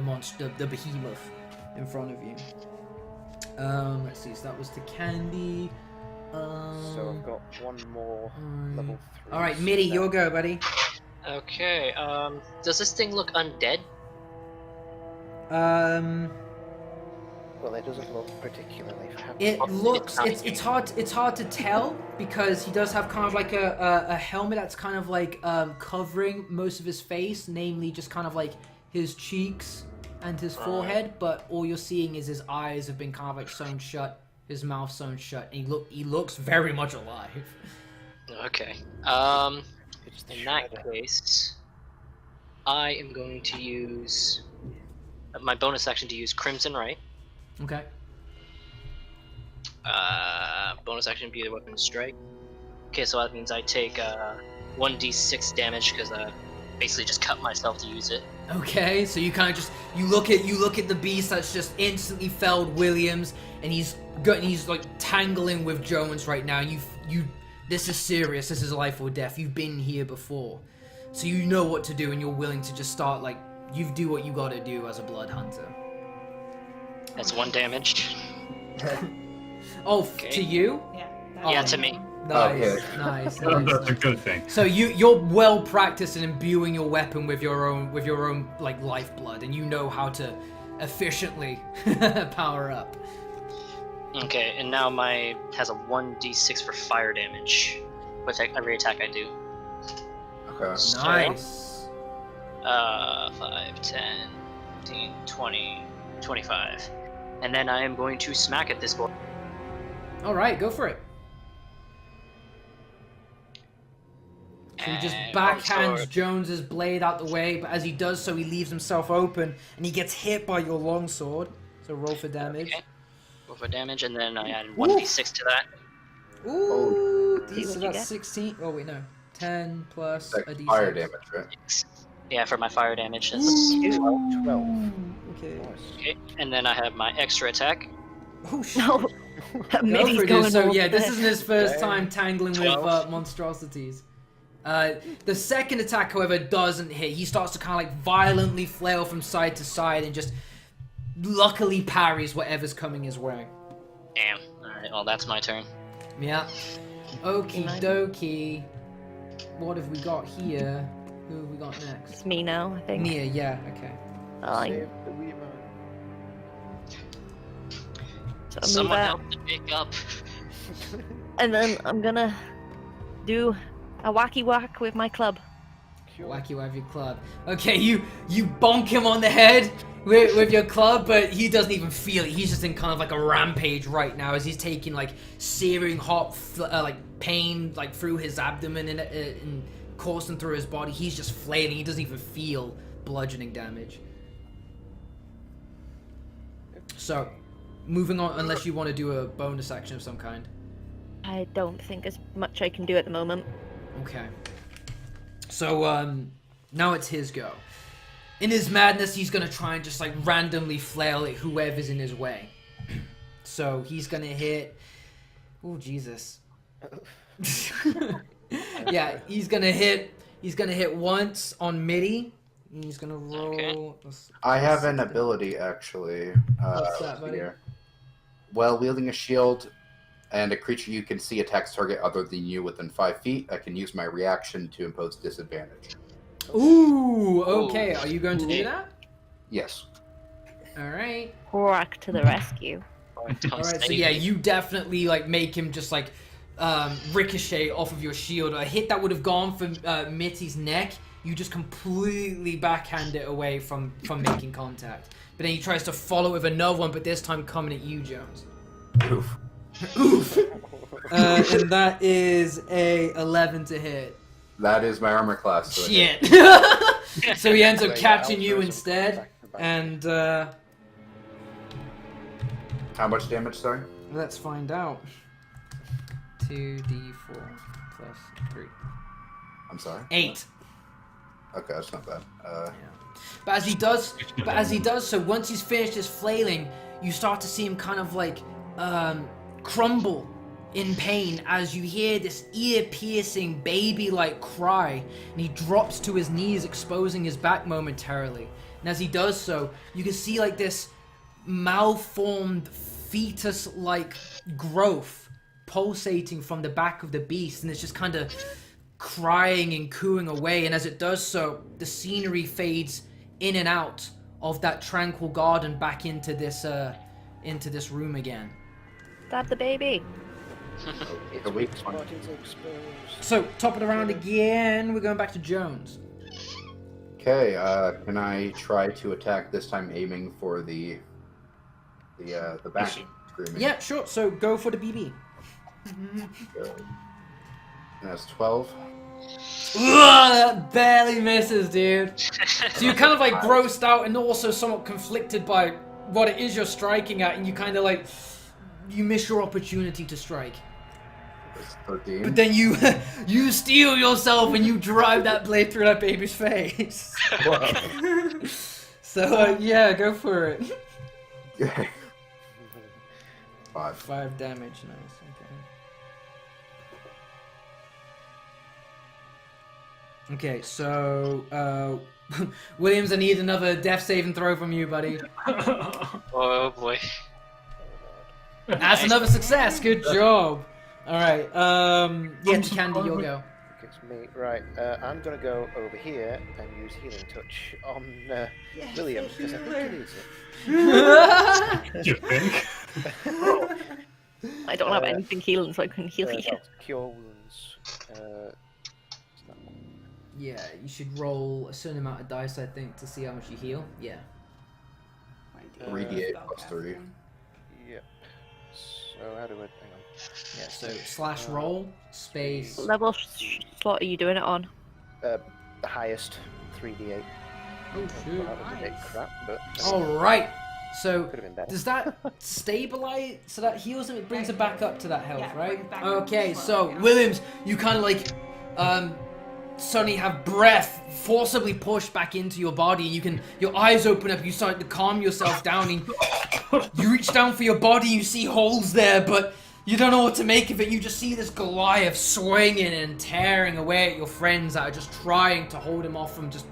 monster, the behemoth, in front of you. Let's see. So that was to Candy. So I've got one more level 3. All right, Mitty, your go, buddy. Okay, does this thing look undead? Um, Well, it doesn't look particularly it happy. looks it's hard to tell because he does have kind of like a helmet that's kind of like covering most of his face, namely just kind of like his cheeks and his forehead, but all you're seeing is his eyes have been kind of like sewn shut, his mouth sewn shut, and he looks very much alive. Okay. It's the In that shredder. case, I am going to use my bonus action to use Crimson Right. Okay. Bonus action be the weapon strike. Okay, so that means I take 1d6 damage because I basically just cut myself to use it. Okay, so you kind of just you look at the beast that's just instantly felled Williams, and he's like tangling with Jones right now. You this is serious. This is life or death. You've been here before, so you know what to do, and you're willing to just start like you do what you got to do as a blood hunter. That's 1 damage. Oh, Okay. to you? Yeah. Yeah, that's to it. me. Nice, Okay. nice, That's nice. a good thing. So you're well practiced in imbuing your weapon with your own like lifeblood, and you know how to efficiently power up. Okay, and now my has a 1d6 for fire damage with every attack I do. okay. So, Nice. 5, 10, 15, 20, 25. And then I am going to smack at this boy. All right, go for it. So he just And backhands longsword. Jones's blade out the way, but as he does so, he leaves himself open, and he gets hit by your longsword. So roll for damage. Okay. Roll for damage, and then I add 1d6 to that. Ooh, See so what you that's get. 16. Oh wait, no, 10 plus That's a d6. fire damage, right? Yeah, for my fire damage. That's Ooh. 12. Okay. okay. And then I have my extra attack. Oh shit. No. Go Minnie's for it, going dude. So all yeah, for this it. isn't his first Okay. time tangling with 12. monstrosities. The second attack, however, doesn't hit. He starts to kind of like violently flail from side to side and just luckily parries whatever's coming his way. Damn. Alright, well, that's my turn. Yeah. Okie dokie. What have we got here? Who have we got next? It's me now, I think. Nia, yeah, okay. Save the wee man. So I'll move Someone out. help to pick up. And then I'm gonna do a wacky whack with my club. Wacky wavy club. Okay, you bonk him on the head with your club, but he doesn't even feel it. He's just in kind of like a rampage right now as he's taking like searing hot like pain like through his abdomen and coursing through his body. He's just flailing. He doesn't even feel bludgeoning damage. So, moving on, unless you want to do a bonus action of some kind. I don't think there's much I can do at the moment. Okay. So, now it's his go. In his madness, he's gonna try and just like randomly flail at whoever's in his way. So he's gonna hit. Oh Jesus. Yeah, he's gonna hit. He's gonna hit once on Mitty. And he's gonna roll. Okay. I have an ability actually. What's that, buddy? Here. While wielding a shield and a creature you can see attacks target other than you within 5 feet, I can use my reaction to impose disadvantage. Ooh. Okay. Are you going to do that? Yes. All right. Rock to the rescue. All right. So yeah, you definitely like make him just like ricochet off of your shield. A hit that would have gone for Mitty's neck, you just completely backhand it away from making contact. But then he tries to follow with another one, but this time coming at you, Jones. Oof. Oof. And that is a 11 to hit. That is my armor class. So Shit. So he ends up So, yeah, catching I'll you throw some instead, back to back. and How much damage, sorry? let's find out. 2d4 plus 3. I'm sorry. 8. Okay, that's not bad. But as he does so, once he's finished his flailing, you start to see him kind of like crumble in pain as you hear this ear-piercing, baby-like cry, and he drops to his knees, exposing his back momentarily. And as he does so, you can see like this malformed, fetus-like growth pulsating from the back of the beast, and it's just kind of crying and cooing away. And as it does so, the scenery fades in and out of that tranquil garden back into this room again. Stab the baby. Its a weak weak one. spot is exposed. So, top of the round again, we're going back to Jones. Okay, can I try to attack this time aiming for the back screaming? Yeah, sure. So, go for the BB. And that's 12. Ugh, that barely misses, dude. So you're kind of like grossed out and also somewhat conflicted by what it is you're striking at, and you kind of like, you miss your opportunity to strike. That's 13. But then you you steel yourself and you drive that blade through that baby's face. So yeah, go for it. Okay. 5. 5 damage, nice. Okay, so Williams, I need another death saving throw from you, buddy. Oh boy. That's another success. Good job. All right. Yeah, Candy, you'll go. It's me. Right, I'm gonna go over here and use Healing Touch on William, because I think he needs it. You think? I don't have anything healing, so I couldn't heal you. Well, Cure Wounds. Is that one? Yeah, you should roll a certain amount of dice, I think, to see how much you heal. Yeah. 3d8 plus 3. Yep. So how do I... Hang on. Yeah, so slash roll, space. Level slot are you doing it on? The highest 3d8. Oh, Well, shoot. that was a bit crap, but Alright, so could have been better. does that stabilize? So that heals him, it brings it back up to that health, Yeah, it right? brings it back up Okay, to so 12, yeah. Williams, you kind of like suddenly have breath forcibly pushed back into your body. You can, your eyes open up, you start to calm yourself down, and you reach down for your body, you see holes there, but you don't know what to make of it. You just see this Goliath swinging and tearing away at your friends that are just trying to hold him off from just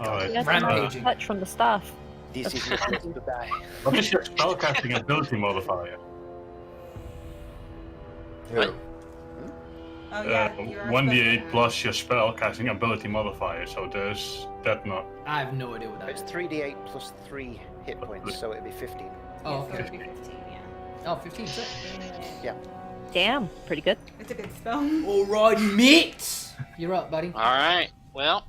Alright. You have Rampaging. to touch from the staff. This is not to die. What is your spellcasting ability modifier? Who? Oh yeah, you are 1d8 plus your spellcasting ability modifier, so there's that not. I have no idea what that It's is. 3d8 plus 3 hit points, so it'd be 15. Oh, So it'd okay. be 15, yeah. Oh, 15, sick. Damn, pretty good. It's a good spell. Alright, mate! You're up, buddy. Alright, well,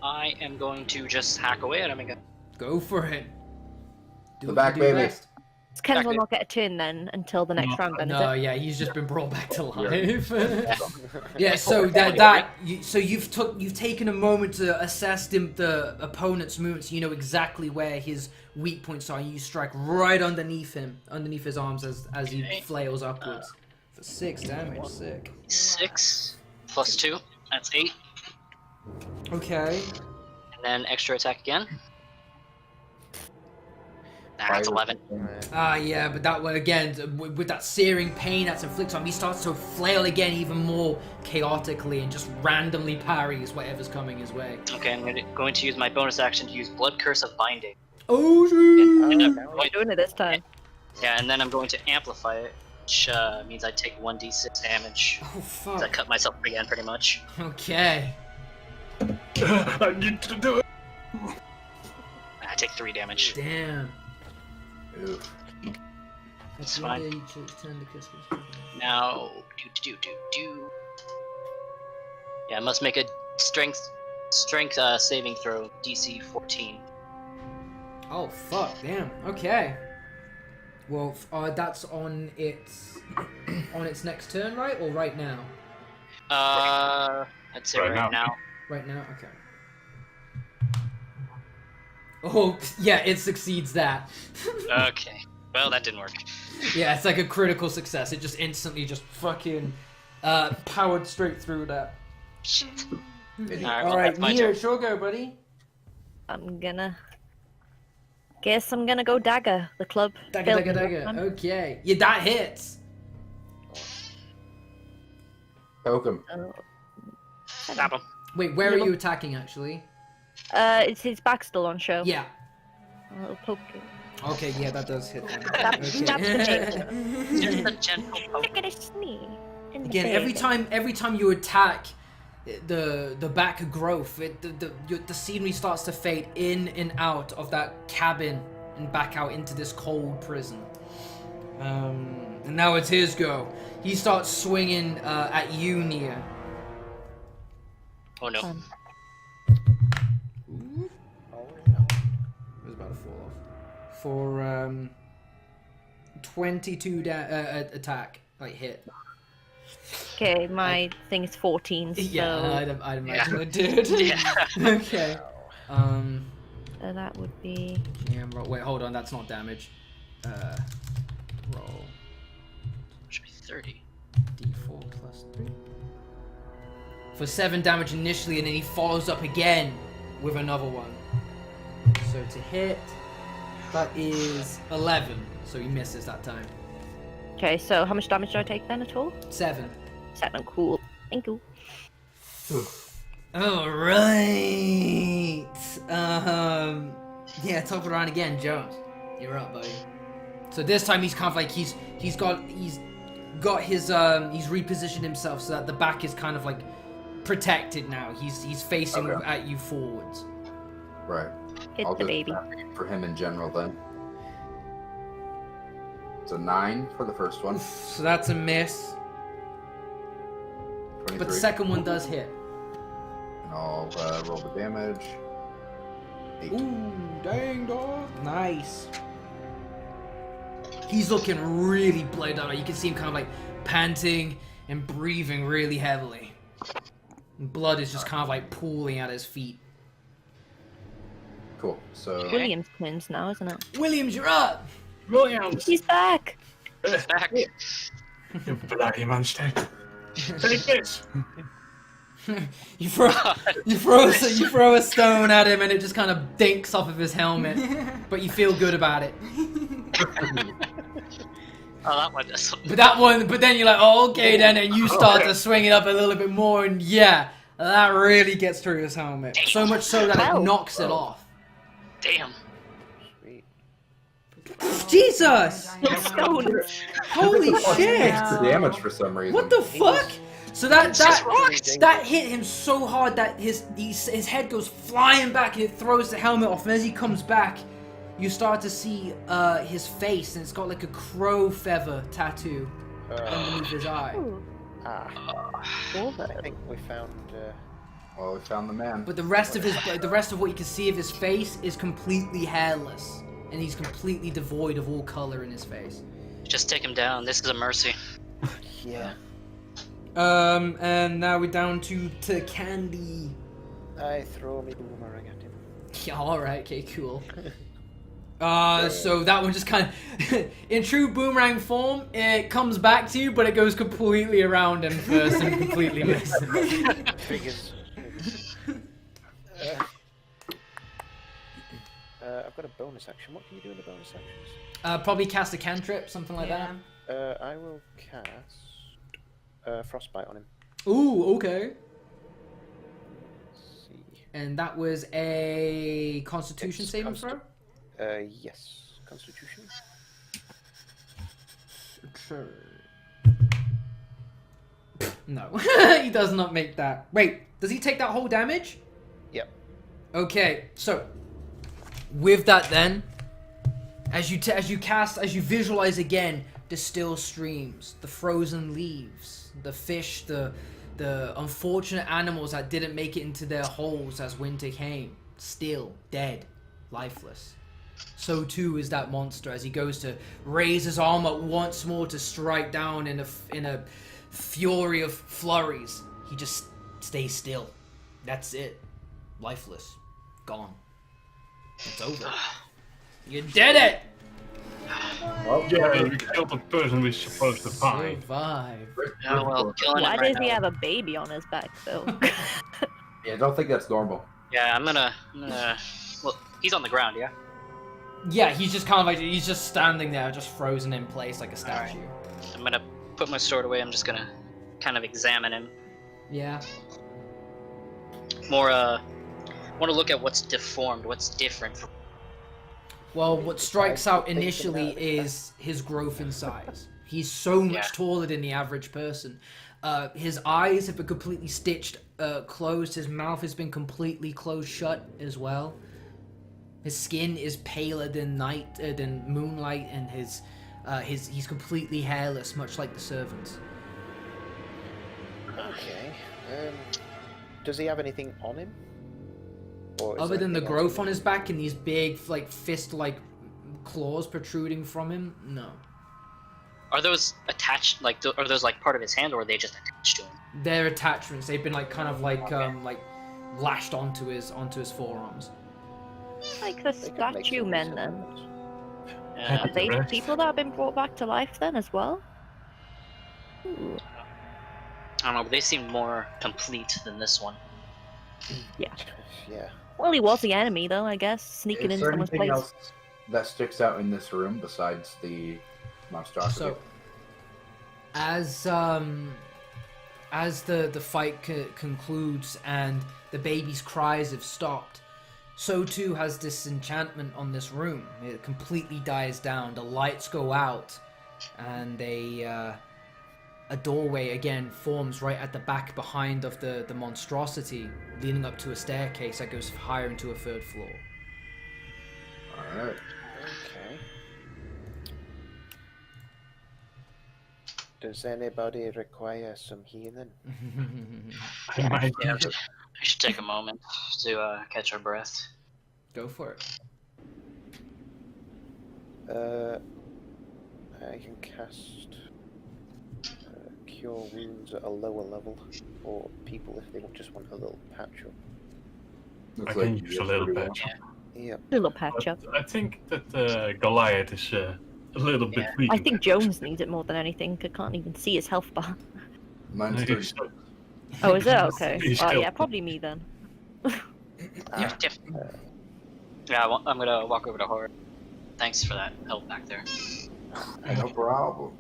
I am going to just hack away at him again. Go for it. Do The what back you do baby. best. Ken will Exactly. not get a turn then until the next round then, is No, it? yeah, he's just been brought back to life. Yeah, so you've taken a moment to assess the opponent's movements. You know exactly where his weak points are. You strike right underneath him, underneath his arms as he Okay. flails upwards for 6 damage. Sick. 6 plus 2, that's 8. Okay. And then extra attack again. That's 11. Yeah, but that one again, with that searing pain that's inflicted on him, he starts to flail again even more chaotically and just randomly parries whatever's coming his way. Okay, I'm going to use my bonus action to use Blood Curse of Binding. Oh, shit! And I'm We're going- doing it this time. yeah, and then I'm going to amplify it, which means I take 1d6 damage. Oh, I fuck. cut myself again, pretty much. Okay. I need to do it. I take 3 damage. Damn. Oof. It's fine. Now, do. Yeah, I must make a strength saving throw, DC 14. Oh, fuck. Damn. Okay. Well, that's on its next turn, right? Or right now? I'd say right now. Right now? Okay. Oh, yeah, it succeeds that. Okay. Well, that didn't work. Yeah, it's like a critical success. It just instantly just fucking powered straight through that. Shit. Idiot. Alright, well, Alright, that's my Nia, turn. it's your go, buddy. Guess I'm gonna go dagger, the club. Dagger, built dagger, this dagger. one. Okay. Yeah, that hits. Poke him. Stab him. Wait, where are you attacking, actually? Is his back still on show? Yeah. I'll poke him. Okay, yeah, that does hit. Stab the chaser. Just a gentle poke. Look at his knee. in the Again, every time you attack the back growth, the scenery starts to fade in and out of that cabin and back out into this cold prison. And now it's his go. He starts swinging at you, Nia. Oh no. Fun. It was about to fall off. For 22 attack, like hit. Okay, my thing is 14, so Yeah, I'd imagine it did. Yeah. Okay. that would be... Yeah, wait, hold on, that's not damage. Roll Should be 30. d4 plus 3. For 7 damage initially, and then he follows up again with another one. So to hit, that is 11. So he misses that time. Okay, so how much damage do I take then at all? 7. 7, cool. Thank you. Alright. Yeah, top of the round again, Jones. You're up, buddy. So this time he's kind of like he's repositioned himself so that the back is kind of like protected now. He's facing Okay. at you forwards. Right. Hit I'll the just baby. aim for him in general then. It's a 9 for the first one. So that's a miss. 23. But the second one does hit. And I'll roll the damage. 8. Ooh, dang dog. Nice. he's looking really bled out. You can see him kind of like panting and breathing really heavily. Blood is just kind of like pooling at his feet. Cool. So William's twins now, isn't it? Williams, you're up! Williams! He's back. Back. You bloody monster. Take this! you throw a stone at him and it just kind of dinks off of his helmet, but you feel good about it. Oh, that one does something. But then you're like, oh, okay then, and you start to swing it up a little bit more, and yeah, that really gets through his helmet. So much so that it knocks it off. Damn. Sweet. Jesus! Stone. Holy shit! It's the damage for some reason. What the fuck? So that rocks. hit him so hard that his head goes flying back and it throws the helmet off, and as he comes back, you start to see his face, and it's got like a crow feather tattoo underneath his eye. Ooh. I think we found. Well, we found the man. But the rest of what you can see of his face is completely hairless, and he's completely devoid of all color in his face. Just take him down. This is a mercy. Yeah. And now we're down to Candy. I throw me boomerang at him. Yeah, alright, okay, cool. So that one just kind of, in true boomerang form, it comes back to you, but it goes completely around him first and completely misses. Figures. I've got a bonus action. What can you do in the bonus actions? Probably cast a cantrip, something like that. I will cast frostbite on him. Ooh, okay. Let's see. And that was a Constitution It's saving throw? Yes. Constitution. Sure. No, he does not make that. Wait, does he take that whole damage? Yep. Okay, so with that then, as you visualize again, the still streams, the frozen leaves, the fish, the unfortunate animals that didn't make it into their holes as winter came, still dead, lifeless. So too is that monster as he goes to raise his arm up once more to strike down in a fury of flurries. He just stays still. That's it. Lifeless. Gone. It's over. You did it! Well, Yeah, we killed the person we're supposed to find. Survive. Oh well, killing Why him right does he now. have a baby on his back, though? Yeah, I don't think that's normal. Yeah, I'm gonna. Well, he's on the ground, yeah. Yeah, he's just kind of like, he's just standing there, just frozen in place like a statue. I'm gonna put my sword away. I'm just gonna kind of examine him. Yeah. More, want to look at what's deformed, what's different from. Well, what strikes out initially is his growth in size. He's so much taller than the average person. His eyes have been completely stitched closed. His mouth has been completely closed shut as well. His skin is paler than moonlight, and he's completely hairless, much like the servants. Okay. Does he have anything on him? Or is Other there than the anything growth else? on his back and these big, like, fist-like claws protruding from him, no. Are those attached? Like, are those like part of his hand, or are they just attached to him? They're attachments. They've been like kind of like lashed onto his forearms. Like the They could make statue some men, use of then. that. Are they people that have been brought back to life, then, as well? Ooh. I don't know, but they seem more complete than this one. Yeah. Yeah. Well, he was the enemy, though, I guess, sneaking Is in there someone's anything place. else that sticks out in this room besides the monstrosity? So, as the fight concludes and the baby's cries have stopped, so too has this enchantment on this room. It completely dies down. The lights go out, and a doorway again forms right at the back behind of the monstrosity, leading up to a staircase that goes higher into a third floor. Alright. Okay. Does anybody require some healing? I might Yeah, I should take a moment to catch our breath. Go for it. I can cast Cure Wounds at a lower level, or people if they just want a little patch up. I can use a little patch. Yep. A little patch up. I think that Goliath is a little bit weak. I think Jones needs it more than anything. I can't even see his health bar. Mine's He's 30. still- Oh, is it? Okay. He's Well, still- yeah, probably me then. Yeah, I'm gonna walk over to Horror. Thanks for that help back there. No problem.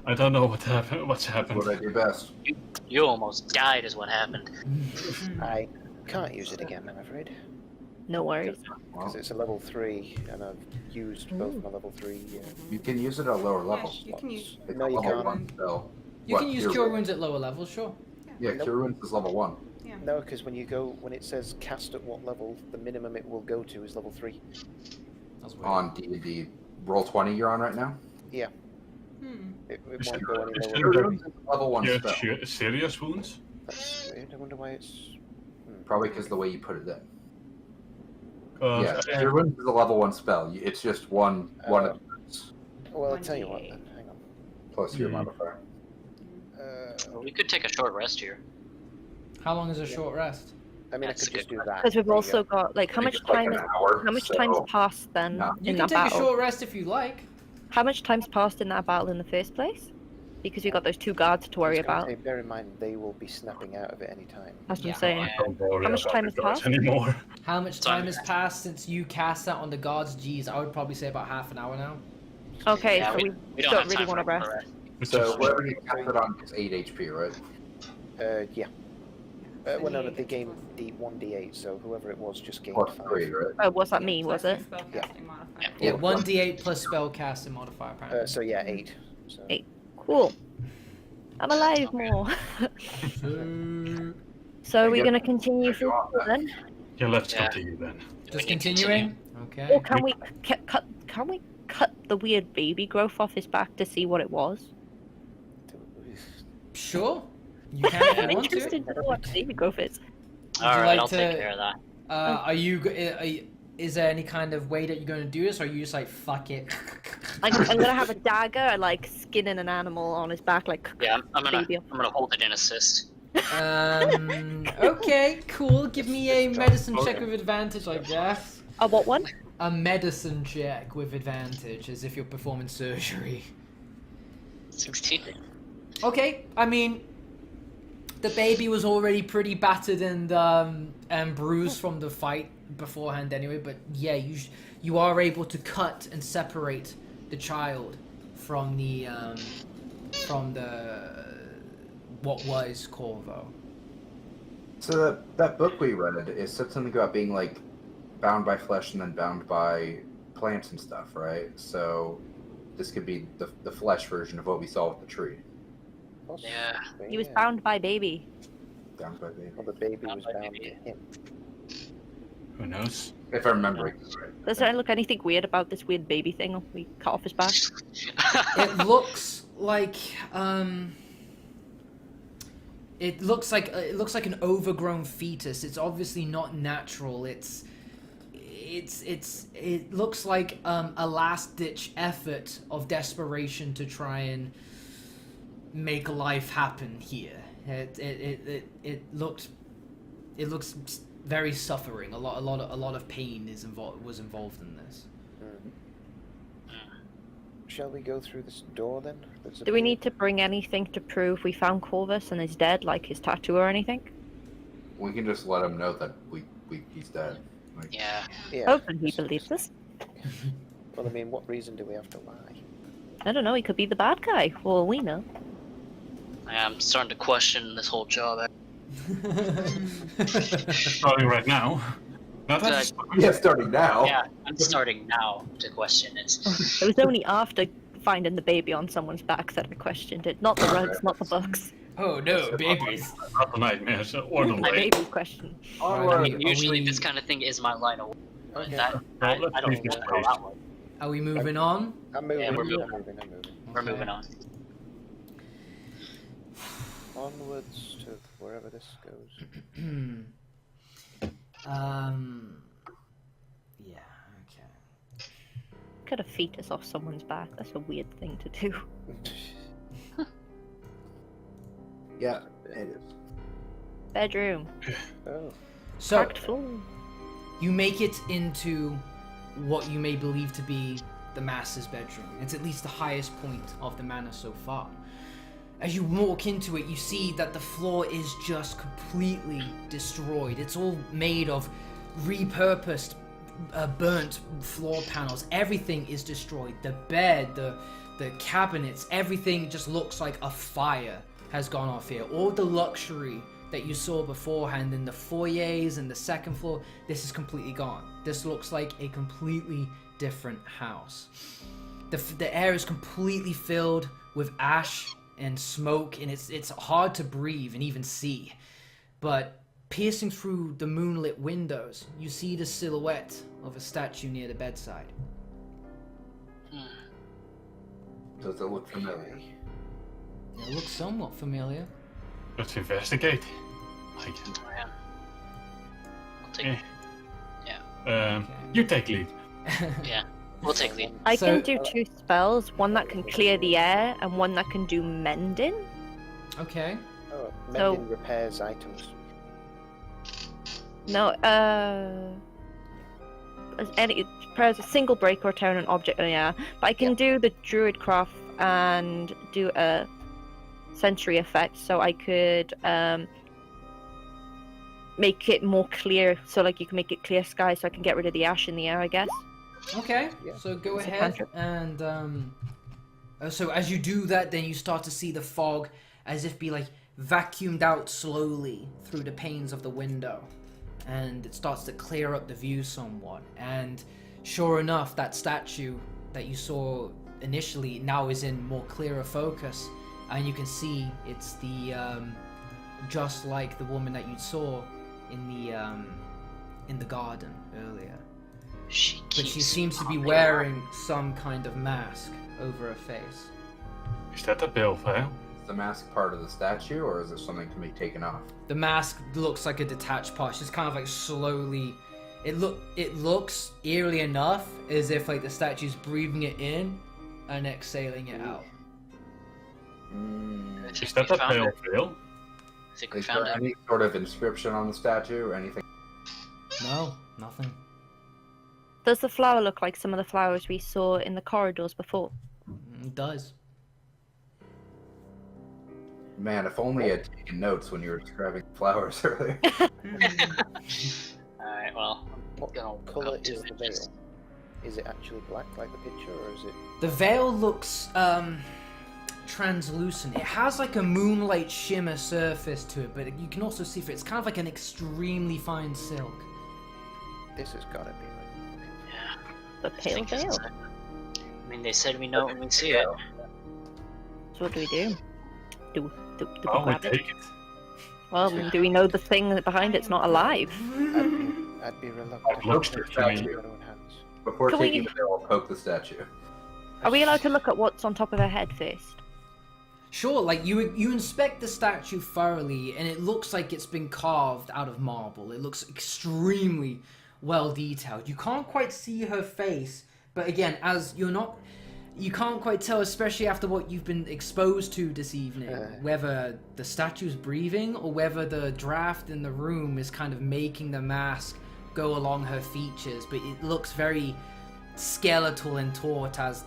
I don't know what happened. What's happened? What I do best. You almost died, is what happened. I can't use it again, I'm afraid. No worries. Because it's a level 3, and I've used both my level 3. You can use it at a lower level. Yes, you can use. It's No, a you level can't. 1 spell. You What, can use Cure cure Wounds? wounds at lower levels, sure. Yeah, Nope. Cure Wounds is level 1. No, because when it says cast at what level, the minimum it will go to is level 3. That's weird. On D&D Roll 20 you're on right now? Hmm. It Is won't it- go any is lower. it- Cure Wounds is a level 1 Yeah, spell. serious wounds. That's weird. I wonder why it's. Probably because the way you put it in. 'Cause, Yeah, Cure Wounds is a level 1 spell. It's just one of the Well, I'll tell you what then. Hang on. plus your modifier. We could take a short rest here. How long is a short rest? I mean, That's I could just good. do that. Because we've There you also go. got like how I much think it's like time an is hour, how much so- time's passed then No. You in can that take a battle? short rest if you like. How much time's passed in that battle in the first place? Because we got those 2 guards to worry I was gonna about. say, bear in mind, they will be snapping out of it any time. That's what Yeah. I'm saying. I don't worry How much about time the has guards passed? anymore. How much Time time has passed since you cast that on the guards? Geez, I would probably say about half an hour now. Okay, Yeah, so we We don't have really time want to for a rest. It's So just- whatever you cast it on is 8 HP, right? Yeah. Well, no, they gained 1d8, so whoever it was just gained Plus 5. 3, right? Oh, was that me? Plus Was it? your spellcasting modifier. Yeah, Well, 1d8 plus spellcasting modifier apparently. So yeah, 8. So. 8. Cool. I'm alive more. So are we Yeah. gonna continue If you want that. then? Yeah, let's Yeah. continue then. Just We need to continuing? Okay. Or can we cut? Can we cut the weird baby growth off his back to see what it was? Sure. You can if I'm you want to. interested to know what the baby growth is. Would you Alright, like I'll to- take care of that. Is there any kind of way that you're going to do this, or are you just like, fuck it? I'm gonna have a dagger, like skinning an animal on his back, like Yeah, I'm gonna baby. hold it in assist. Okay, cool. Give me a medicine check with advantage, I guess. A what one? A medicine check with advantage, as if you're performing surgery. 16. Okay, I mean, the baby was already pretty battered and bruised from the fight beforehand, anyway. But yeah, you are able to cut and separate the child from the what was Corvo. So that book we read, it said something about being like bound by flesh and then bound by plants and stuff, right? So this could be the flesh version of what we saw with the tree. Yeah. He was bound by baby. Bound by baby. Well, the baby Bound was by bound baby. to him. Who knows? If I'm remembering right. Does there look anything weird about this weird baby thing we cut off his back? It looks like it looks like an overgrown fetus. It's obviously not natural. It looks like a last ditch effort of desperation to try and make life happen here. It looks very suffering. A lot of pain was involved in this. Shall we go through this door then? Do we need to bring anything to prove we found Corvus and he's dead, like his tattoo or anything? We can just let him know that he's dead. Like, Yeah. Yeah. Hopefully he believes us. Well, I mean, what reason do we have to lie? I don't know, he could be the bad guy, for all we know. I'm starting to question this whole job. Starting right now. No, that's yeah, starting now. Yeah, I'm starting now to question it. It was only after finding the baby on someone's back that I questioned it. Not the rugs, not the books. Oh no, babies! not the nightmares or the My way. baby's question. Are we- Usually are this we- kind of thing is my line of work. But Okay. that, Well, let's I don't leave this know how place. that one. Are we moving on? I'm moving. Yeah, we're I'm moving. moving. We're moving on. Onwards to wherever this goes. Yeah. Okay. cut a fetus off someone's back. That's a weird thing to do. Yeah, it is. Bedroom. Oh. So Cracked floor. you make it into what you may believe to be the master's bedroom. It's at least the highest point of the manor so far. As you walk into it, you see that the floor is just completely destroyed. It's all made of repurposed, burnt floor panels. Everything is destroyed. The bed, the cabinets, everything just looks like a fire has gone off here. All the luxury that you saw beforehand in the foyers and the second floor, this is completely gone. This looks like a completely different house. The air is completely filled with ash and smoke, and it's hard to breathe and even see. But piercing through the moonlit windows, you see the silhouette of a statue near the bedside. Does it look familiar? It looks somewhat familiar. Let's investigate. Oh, yeah. I'll take. Eh. Yeah. You take lead. Yeah. We'll take lead. I So- can do 2 spells, one that can clear the air and one that can do mending. Okay. Oh, So- mending repairs items. No, any prayers a single break or turn an object in the air. But I can do the druid craft and do a sensory effect, so I could make it more clear. So like you can make it clear sky, so I can get rid of the ash in the air, I guess. Okay, Yeah. so go It's a ahead cantrip. and so as you do that, then you start to see the fog as if be like vacuumed out slowly through the panes of the window, and it starts to clear up the view somewhat. And sure enough, that statue that you saw initially now is in more clearer focus, and you can see it's the just like the woman that you saw in the garden earlier. But she seems to be wearing some kind of mask over her face. Is that a bill file? Is the mask part of the statue, or is it something that can be taken off? The mask looks like a detached part. It's just kind of like slowly. It looks eerily enough as if like the statue's breathing it in and exhaling it out. Is that a bill file? I think we Is found there it. any sort of inscription on the statue or anything? No, nothing. Does the flower look like some of the flowers we saw in the corridors before? It does. Man, if only I had taken notes when you were describing flowers earlier. Alright, well, I'm What gonna walk colour up to is it. the veil? Is it actually black like the picture, or is it? The veil looks translucent. It has like a moonlight shimmer surface to it, but you can also see it's kind of like an extremely fine silk. This has got to be like. Yeah. The I pale think it's veil. it. I mean, they said we know it when we see it. So what do we do? Do we Oh, we grab it? take it. Well, do we know the thing behind it's not alive? I'd be reluctant. Looks to me. in my own hands. Before Can we- taking the veil, I'll poke the statue. Are we allowed to look at what's on top of her head first? Sure, like you inspect the statue thoroughly, and it looks like it's been carved out of marble. It looks extremely well detailed. You can't quite see her face, but again, as you can't quite tell, especially after what you've been exposed to this evening, whether the statue's breathing or whether the draft in the room is kind of making the mask go along her features. But it looks very skeletal and taut as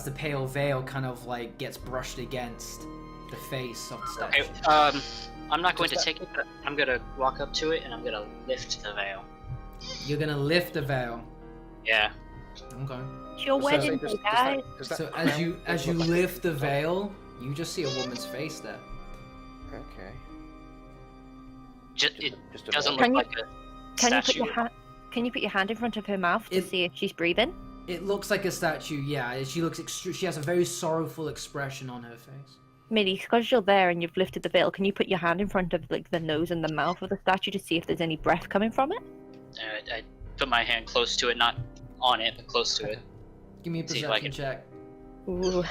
the pale veil kind of like gets brushed against the face of the statue. Okay, I'm not going to take it, but I'm gonna walk up to it and I'm gonna lift the veil. You're gonna lift the veil. Yeah. Okay. It's your So- wedding day, guys. So as you lift the veil, you just see a woman's face there. Okay. It Just a doesn't moment. look like a Can you put statue. your hand? Can you put your hand in front of her mouth to It- see if she's breathing? It looks like a statue, yeah. She looks she has a very sorrowful expression on her face. Millie, because you're there and you've lifted the veil, can you put your hand in front of like the nose and the mouth of the statue to see if there's any breath coming from it? I put my hand close to it, not on it, but close to it. Give me a See if I perception can- check. Ooh.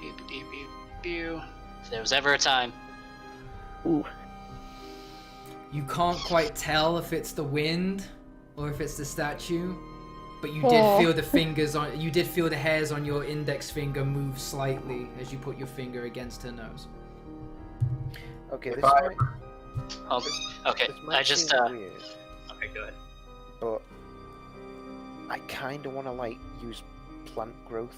Pew, pew, pew, pew. If there was ever a time. Ooh. You can't quite tell if it's the wind or if it's the statue, but you did feel the fingers on. You did feel the hairs on your index finger move slightly as you put your finger against her nose. Okay, this Bye. Oh, okay. this might I just seem weird, Okay, go ahead. but I kind of want to like use plant growth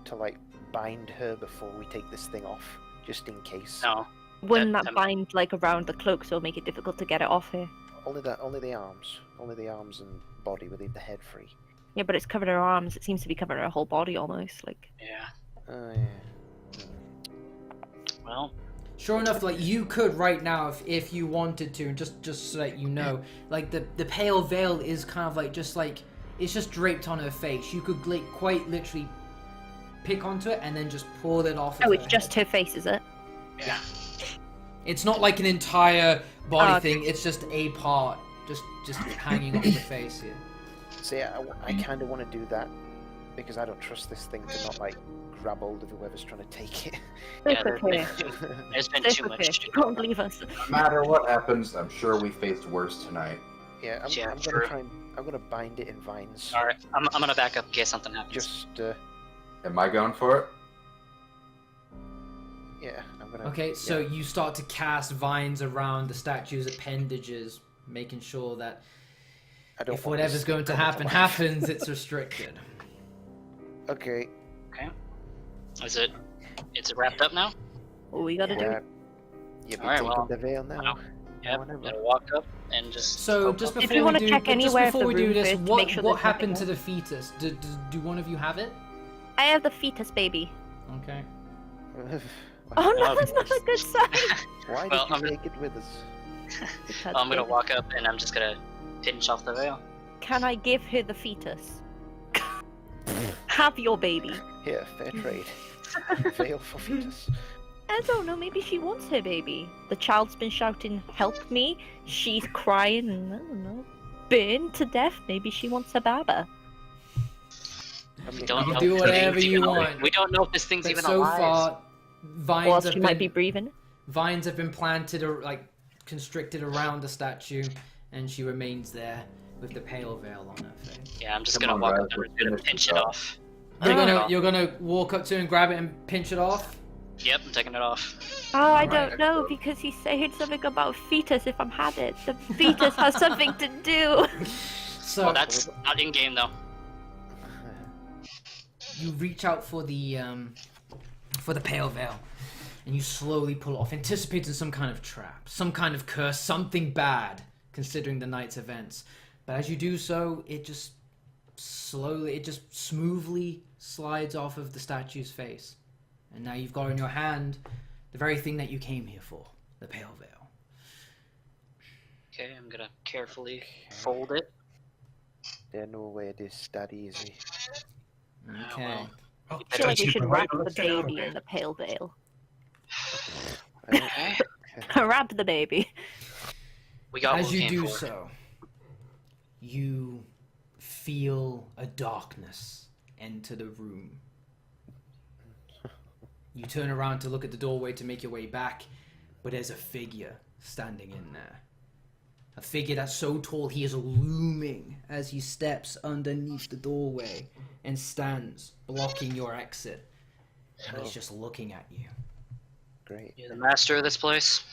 to like bind her before we take this thing off, just in case. No. Wouldn't that I'm- bind like around the cloak, so it'll make it difficult to get it off here? Only the arms and body. We leave the head free. Yeah, but it's covered her arms. It seems to be covering her whole body almost. Like, Yeah. Oh yeah. Well, Sure enough, like you could right now, if you wanted to, just so that you know, like the pale veil is kind of like it's just draped on her face. You could like quite literally pick onto it and then just pull it off. oh, of it's her just head. her face, is it? yeah. It's not like an entire body Oh, okay. thing. It's just a part, just hanging off the face here. So yeah, I kind of want to do that because I don't trust this thing to not like grab hold of whoever's trying to take it. Yeah, It's okay. There's been It's too okay. much. Don't leave us. No matter what happens, I'm sure we faced worse tonight. Yeah, I'm Yeah, gonna true. try and I'm gonna bind it in vines. Alright, I'm gonna back up in case something happens. Just Am I going for it? yeah, I'm gonna. Okay, so yeah. you start to cast vines around the statue's appendages, making sure that I don't if want whatever's this going to coming happen life. happens, it's restricted. Okay. Okay. Is it? It's wrapped up now? What we gotta do? Yeah. You'll be Alright, taking well, the veil now. well, Yep. Whatever. Gotta walk up and just. So poke just up. If before you wanna we do, check just anywhere of before the we do room this, first to what make sure what there's nothing happened to there. the fetus? Do one of you have it? I have the fetus baby. Okay. Oh no, Um, that's not a good sign. Why Well, did you I'm gonna- take it with us? Because I'm gonna baby. walk up and I'm just gonna pinch off the veil. Can I give her the fetus? Have your baby. Here, fair trade. Veil for fetus. I don't know, maybe she wants her baby. The child's been shouting, help me. She's crying, and I don't know. Burned to death. Maybe she wants her baba. I mean, Don't You know do if this whatever thing's you even want. alive. We don't know if this thing's But even so alive. far, Or vines she have might be been breathing. vines have been planted or like constricted around the statue, and she remains there with the pale veil on her face. Yeah, I'm just Come gonna on, walk guys, up and let's I'm gonna finish pinch this it up. off. You're gonna walk up to it and grab it and pinch it off. Yep, I'm taking it off. Oh, I Right. don't know, because he's saying something about fetus if I'm had it. The fetus has something to do. So Well, that's not in game though. you reach out for the pale veil, and you slowly pull it off, anticipating some kind of trap, some kind of curse, something bad, considering the night's events. But as you do so, it just smoothly slides off of the statue's face, and now you've got in your hand the very thing that you came here for, the pale veil. Okay, I'm gonna carefully fold it. There's no way this that easy. Okay. well. Oh, I feel like we keep should it wrap right? the Let's get out of baby here. in the pale veil. Okay. Wrap the baby. We got what As we you came do for. so, you feel a darkness enter the room. You turn around to look at the doorway to make your way back, but there's a figure standing in there. A figure that's so tall he is looming as he steps underneath the doorway and stands blocking your exit. And he's just looking at you. Great. You're the master of this place.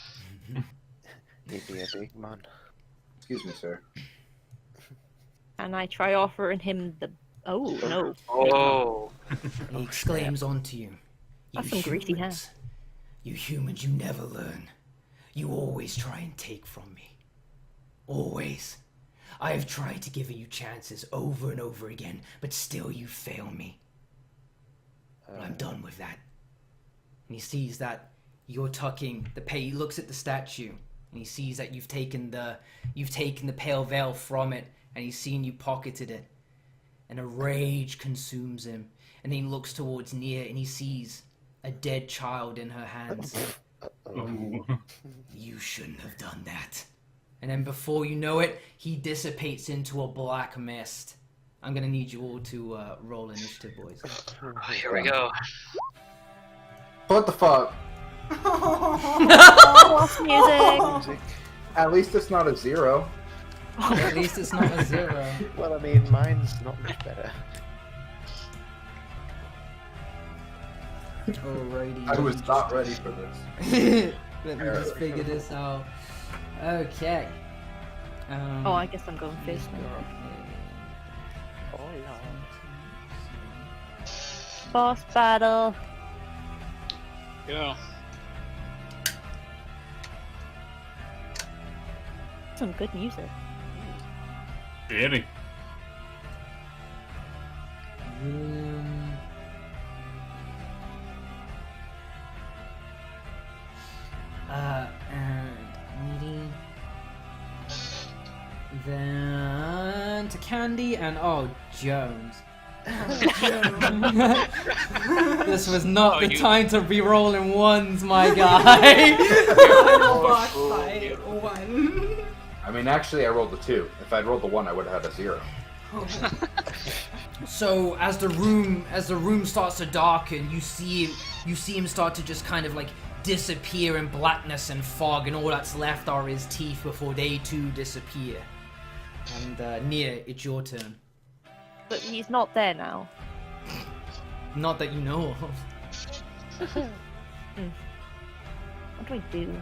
He'd be a big man. Excuse me, sir. And I try offering him the. Oh no. Oh. And he exclaims onto you. That's some greasy hair. You humans, you never learn. You always try and take from me. Always. I have tried to give you chances over and over again, but still you fail me. But I'm done with that. And he sees that you're tucking the he looks at the statue, and he sees that you've taken the pale veil from it, and he's seen you pocketed it. And a rage consumes him. And then he looks towards Nia, and he sees a dead child in her hands. Ooh. You shouldn't have done that. And then before you know it, he dissipates into a black mist. I'm gonna need you all to roll initiative, boys. Oh, here we go. What the fuck? Lost music. Music. At least it's not a 0. At least it's not a 0. Well, I mean, mine's not much better. Alrighty. I was not ready for this. Let me just figure this out. Okay. Oh, I guess I'm going first now. Oh, Lord. Boss battle. Yeah. Some good music. Really? And meeting. Then to Candy and Jones. This was not the time to be rolling ones, my guy. Final boss fight 1. I mean, actually, I rolled a 2. If I'd rolled the 1, I would have had a 0. So as the room starts to darken, you see him start to just kind of like disappear in blackness and fog, and all that's left are his teeth before they too disappear. And Nia, it's your turn. But he's not there now. Not that you know of. What do I do?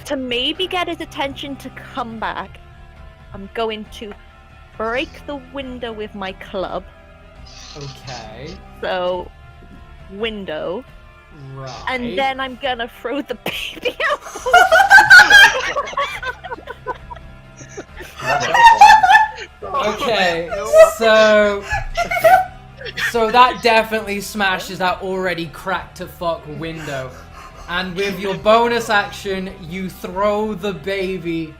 To maybe get his attention to come back, I'm going to break the window with my club. Okay. So, window. Right. And then I'm gonna throw the baby out. Okay, so that definitely smashes that already cracked to fuck window. And with your bonus action, you throw the baby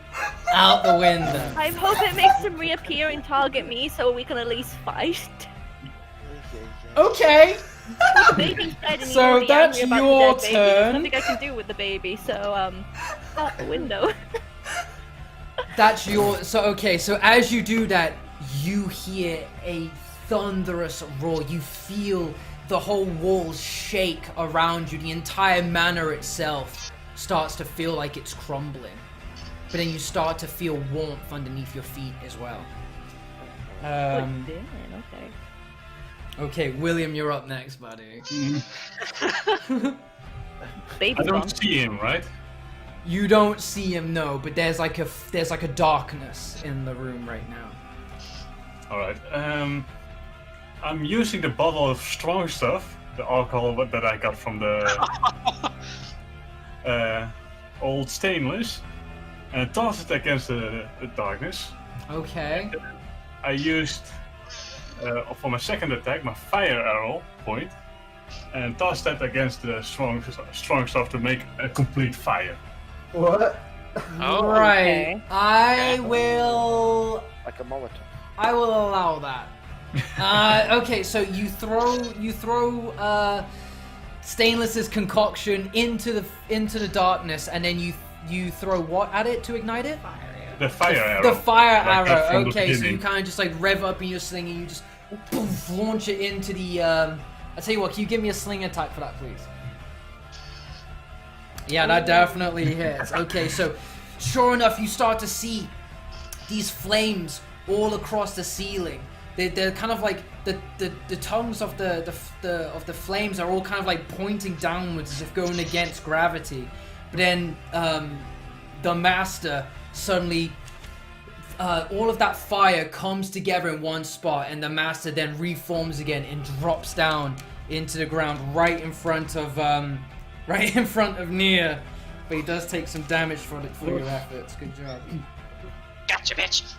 out the window. I hope it makes him reappear and target me so we can at least fight. Okay. The baby's dead and he's So already that's angry about your the dead baby. turn. There's nothing I can do with the baby, so out the window. That's your... So as you do that, you hear a thunderous roar. You feel the whole walls shake around you. The entire manor itself starts to feel like it's crumbling. But then you start to feel warmth underneath your feet as well. Okay. Okay, William, you're up next, buddy. I Baby's don't gone. see him, right? You don't see him, no, but there's like a darkness in the room right now. Alright, I'm using the bottle of strong stuff, the alcohol that I got from the old stainless, and toss it against the darkness. Okay. I used, for my second attack, my fire arrow point, and toss that against the strong stuff to make a complete fire. What? Oh, Right. okay. I will Like a Molotov. allow that. Okay, so you throw Stainless's concoction into the darkness, and then you throw what at it to ignite it? The fire arrow. The fire like that arrow. from the Okay, so you beginning. kind of just like rev up in your sling and you just poof, launch it into the. I'll tell you what. Can you give me a sling attack for that, please? Yeah, that definitely hits. Okay, so sure enough, you start to see these flames all across the ceiling. They're kind of like the tongues of the flames are all kind of like pointing downwards as if going against gravity. But then the master suddenly all of that fire comes together in one spot, and the master then reforms again and drops down into the ground right in front of Nia. But he does take some damage for your efforts. Good job. Gotcha, bitch.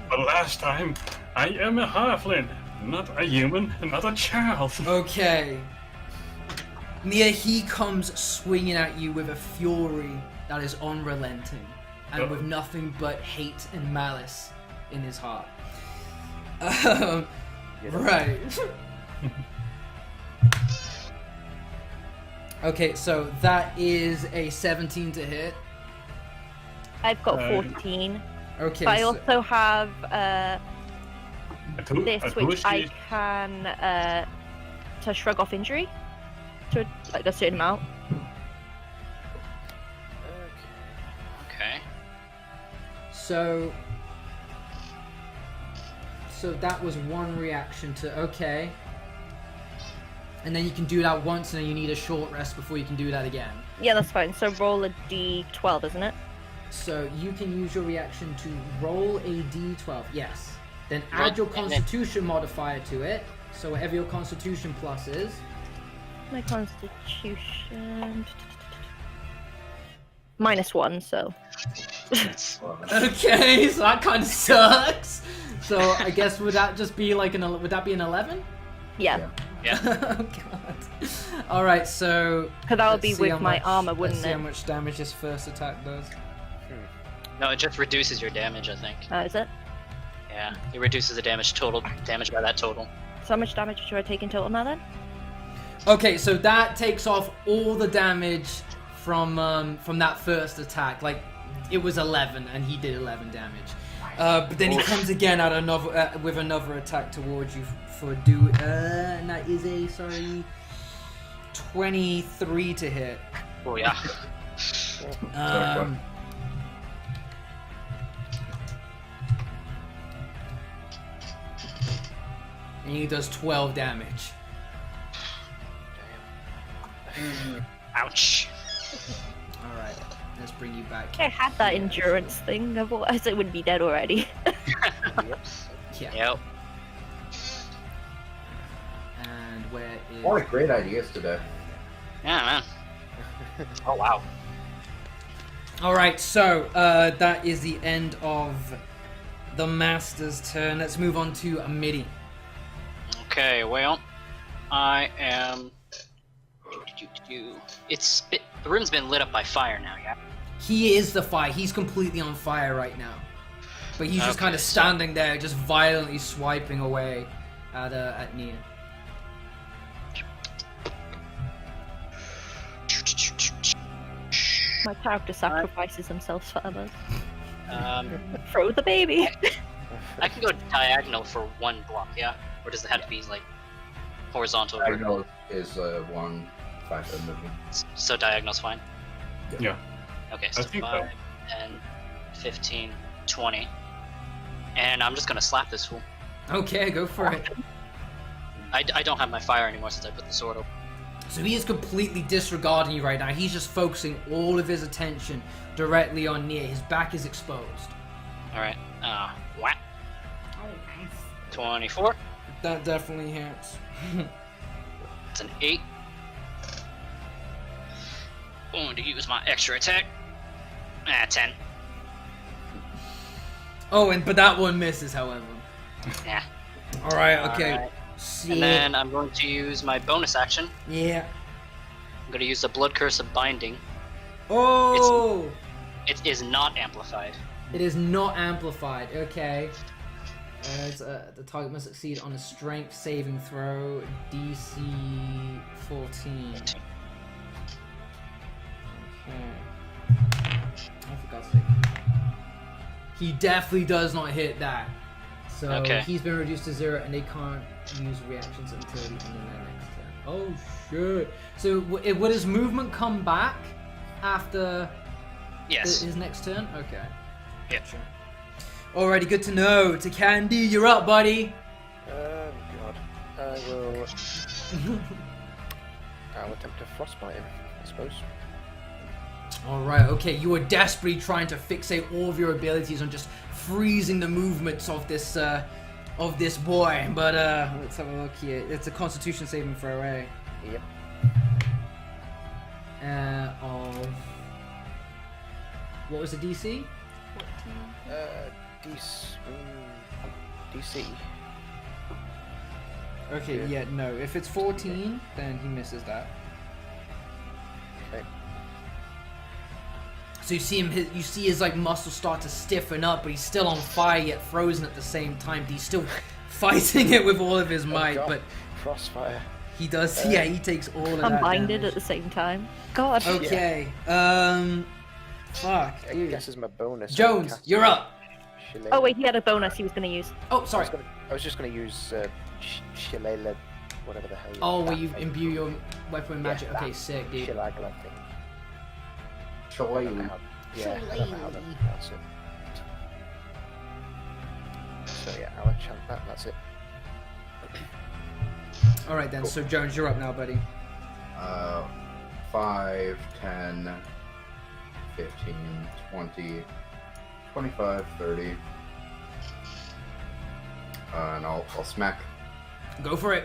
But last time, I am a halfling, not a human, not a child. Okay. Nia, he comes swinging at you with a fury that is unrelenting, and with nothing but hate and malice in his heart. Right. Okay, so that is a 17 to hit. I've got 14. Okay. But I so- also have A two- this, a which I two-sheet. can to shrug off injury to like a certain amount. Okay. So that was one reaction to okay. And then you can do that once, and then you need a short rest before you can do that again. Yeah, that's fine. So roll a d12, isn't it? So you can use your reaction to roll a d12. Yes. Then add your And then- Constitution modifier to it. So whatever your Constitution plus is. My constitution. -1, so. Okay, so that kind of sucks. So I guess would that just be like would that be an 11? Yeah. Yeah. Oh god. All right, so. Because that would be let's see how with my much- armor, let's wouldn't see how it? much damage this first attack does. No, it just reduces your damage, I think. Is it? Yeah, it reduces the total damage by that total. So how much damage should I take in total now then? Okay, so that takes off all the damage from that first attack. Like it was 11, and he did 11 damage. But then he comes again at another with another attack towards you and that is a 23 to hit. Oh yeah. And he does 12 damage. Ouch. All right, let's bring you back. I had that endurance thing, otherwise I would be dead already. Yeah. Yep. And where is? A lot of great ideas today. Yeah, man. Oh wow. All right, so that is the end of the Master's turn. Let's move on to a MIDI. Okay, well, I am. The room's been lit up by fire now, yeah. He is the fire. He's completely on fire right now. But he's just Okay, kind of so- standing there, just violently swiping away at Nia. My character sacrifices themselves for others. Um, Throw the baby! I can go diagonal for one block, yeah. Or does it have to be like horizontal? Diagonal is 1 5-foot movement. So diagonal's fine. Yeah. Okay, I so think 5, 10, 15, 20. And I'm just gonna slap this fool. Okay, go for it. I don't have my fire anymore since I put the sword up. So he is completely disregarding you right now. He's just focusing all of his attention directly on Nia. His back is exposed. Alright, whack. Oh, nice. 24. That definitely hits. It's an 8. Going to use my extra attack. 10. Oh, but that one misses, however. Yeah. All right, okay. Alright. See. And then I'm going to use my bonus action. Yeah. I'm going to use the Blood Curse of Binding. Oh! It is not amplified. It is not amplified. Okay. The target must succeed on a strength saving throw, DC 14. Okay. Oh, for God's sake. He definitely does not hit that. So Okay. he's been reduced to 0, and they can't use reactions until the end of their next turn. Oh shit! So would his movement come back after Yes. his next turn? Okay. Yeah. Sure. Alrighty, good to know. To Candy, you're up, buddy. Oh god. I will. I'll attempt to frostbite him, I suppose. Alright, okay, you are desperately trying to fixate all of your abilities on just freezing the movements of this boy. But let's have a look here. It's a Constitution saving throw, right? Yep. Of what was the DC? 14. DC. Okay, yeah, no. If it's 14, then he misses that. Okay. So you see you see his like muscles start to stiffen up, but he's still on fire yet frozen at the same time. But he's still fighting it with all of his might, God. but Crossfire. he does. Yeah, he takes all of that I'm binded damage. at the same time. God. Okay. Fuck. I Dude. guess as my bonus. I'll Jones, cast you're up. Shillelagh. Oh wait, he had a bonus he was gonna use. Oh, sorry. I was just gonna use Shillelagh whatever the hell you Oh, where that you thing imbue your called. weapon with Yeah, magic. that Okay, sick, dude. Shillelagh thing. I don't know Shillelagh. how- Yeah, I don't know how to pronounce it. So yeah, I'll enchant that, and that's it. Alright then, so Jones, you're up now, buddy. 5, 10, 15, 20, 25, 30. And I'll smack. Go for it.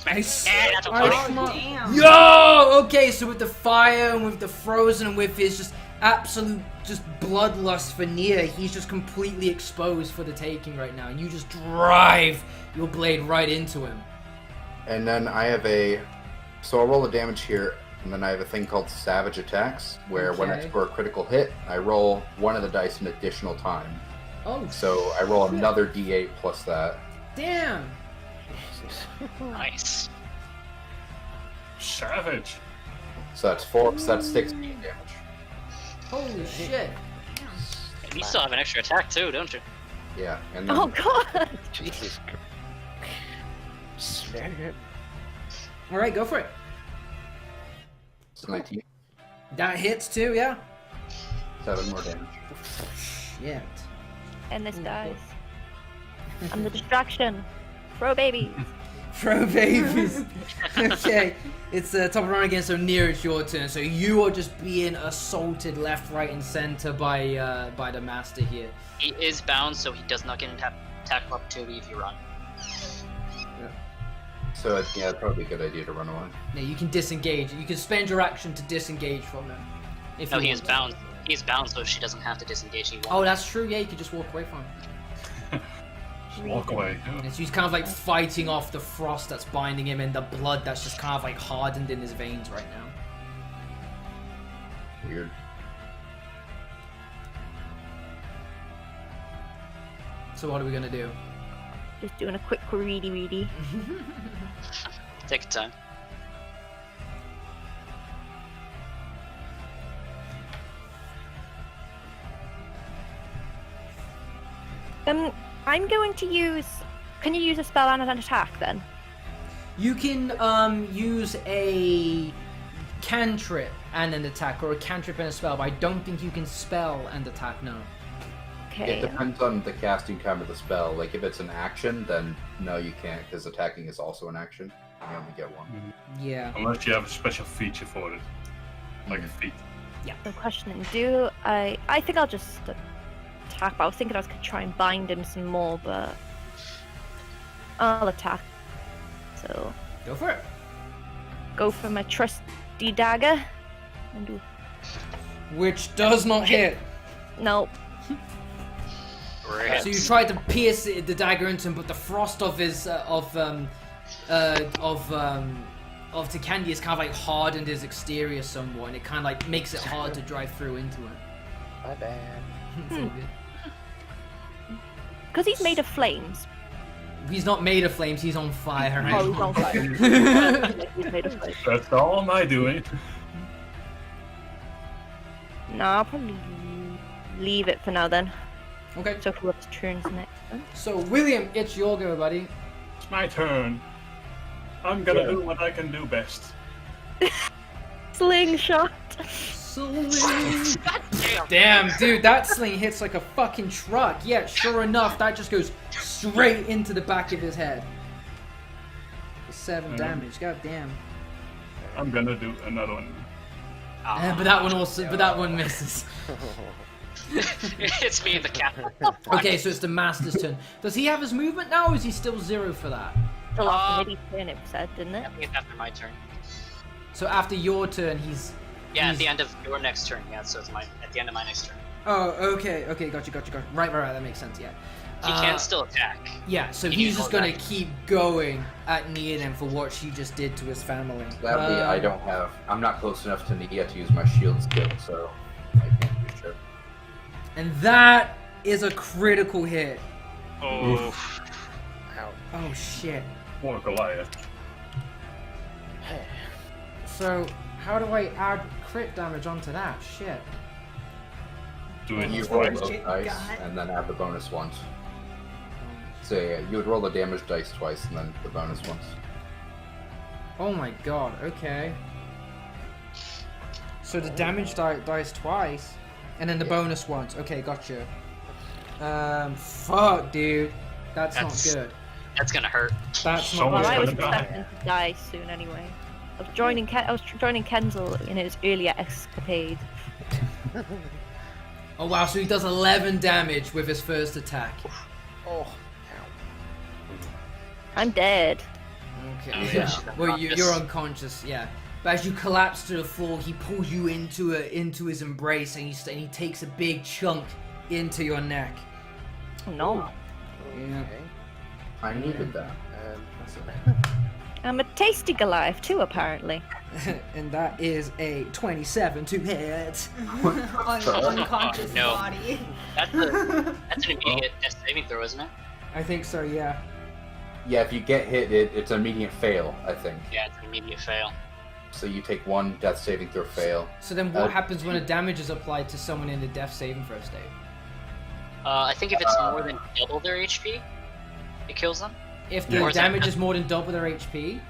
Nice. Yeah, that's Alright, what come on. Damn. Yo! Okay, so with the fire and with the frozen and with his just absolute just bloodlust for Nia, he's just completely exposed for the taking right now. You just drive your blade right into him. And then I have so I'll roll the damage here, and then I have a thing called Savage Attacks, where when I Okay. score a critical hit, I roll one of the dice an additional time. Oh, So I roll another d8 plus that. damn. Jesus. Nice. Savage. So that's 4, so that's 16 damage. Holy shit. You still have an extra attack too, don't you? Yeah, and then Oh god! Jesus Christ. Smack it. Alright, go for it. it's 19, That hits too, yeah? 7 more damage. Shit. And this dies. I'm the distraction. Throw babies. Throw babies. Okay, it's top of the round again, so near it's your turn. So you are just being assaulted left, right, and center by the master here. He is bound, so he does not get an attack opportunity if you run. So yeah, it's probably a good idea to run away. Now you can disengage. You can spend your action to disengage from him. If No, you he is want. bound. He is bound, so she doesn't have to disengage. He Oh, won't. that's true. Yeah, you could just walk away from him. Just walk away. Yeah. And so he's kind of like fighting off the frost that's binding him and the blood that's just kind of like hardened in his veins right now. Weird. So what are we gonna do? Just doing a quick reedy. Take your time. I'm going to use. Can you use a spell and an attack then? You can use a cantrip and an attack, or a cantrip and a spell, but I don't think you can spell and attack. No. Okay. It depends on the casting time of the spell. Like if it's an action, then no, you can't, because attacking is also an action. You only get one. Yeah. Unless you have a special feature for it. Like a feat. No questioning. Do I? I think I'll just attack. But I was thinking I was gonna try and bind him some more, but I'll attack. So Go for it. go for my trusty dagger. And do Which does not hit. no. Rip. So you tried to pierce the dagger into him, but the frost of his of Tikandi is kind of like hardened his exterior somewhat, and it kind of like makes it hard to drive through into it. My bad. It's all good. Because he's made of flames. He's not made of flames. He's on fire. Right? Oh, he's on fire. He's made of flames. That's all my doing. No, I'll probably leave it for now then. Okay. So whoever's turns next. So William, it's your go, buddy. It's my turn. I'm gonna do what I can do best. Slingshot. Sling. Damn, dude, that sling hits like a fucking truck. Yeah, sure enough, that just goes straight into the back of his head. 7 damage. God damn. I'm gonna do another one. But that one misses. It's me, the cat. Okay, so it's the master's turn. Does he have his movement now, or is he still 0 for that? Till after Middy's turn, it said, didn't it? I think it's after my turn. So after your turn, he's... Yeah, at he's- the end of your next turn. Yeah, so it's at the end of my next turn. Oh, okay, gotcha. Right, that makes sense, yeah. He can still attack. Yeah, so He he's can just go gonna back. keep going at Nia then for what she just did to his family. Sadly, I'm not close enough to Nia to use my shield skill, so I can't do shit. And that is a critical hit. Oh. Ow. Oh shit. Poor Goliath. So how do I add crit damage onto that? Shit. Do it You this roll way. those Shit, dice, God. and then add the bonus once. So yeah, you would roll the damage dice twice, and then the bonus once. Oh my god, okay. So the damage dies twice, and then the bonus once. Okay, gotcha. Fuck, dude. That's not good. That's gonna hurt. That's So not Well, I was gonna die. expecting to die soon anyway. I was joining Kenzel in his earlier escapade. Oh wow, so he does 11 damage with his first attack. Oh, I'm dead. Okay. Oh, yeah, Yeah. she's Well, unconscious. you're unconscious. Yeah. But as you collapse to the floor, he pulls you into his embrace, and he takes a big chunk into your neck. Oh, no. Yeah. okay. I needed that. I'm a tasty Goliath too, apparently. And that is a 27 to hit. On the unconscious no. body. That's an immediate death saving throw, isn't it? I think so. Yeah. Yeah, if you get hit, it's an immediate fail, I think. Yeah, it's an immediate fail. So you take one death saving throw fail. So then, what happens when a damage is applied to someone in the death saving throw state? I think if it's more than double their HP, it kills them. If Or the is that damage just- is more than double their HP,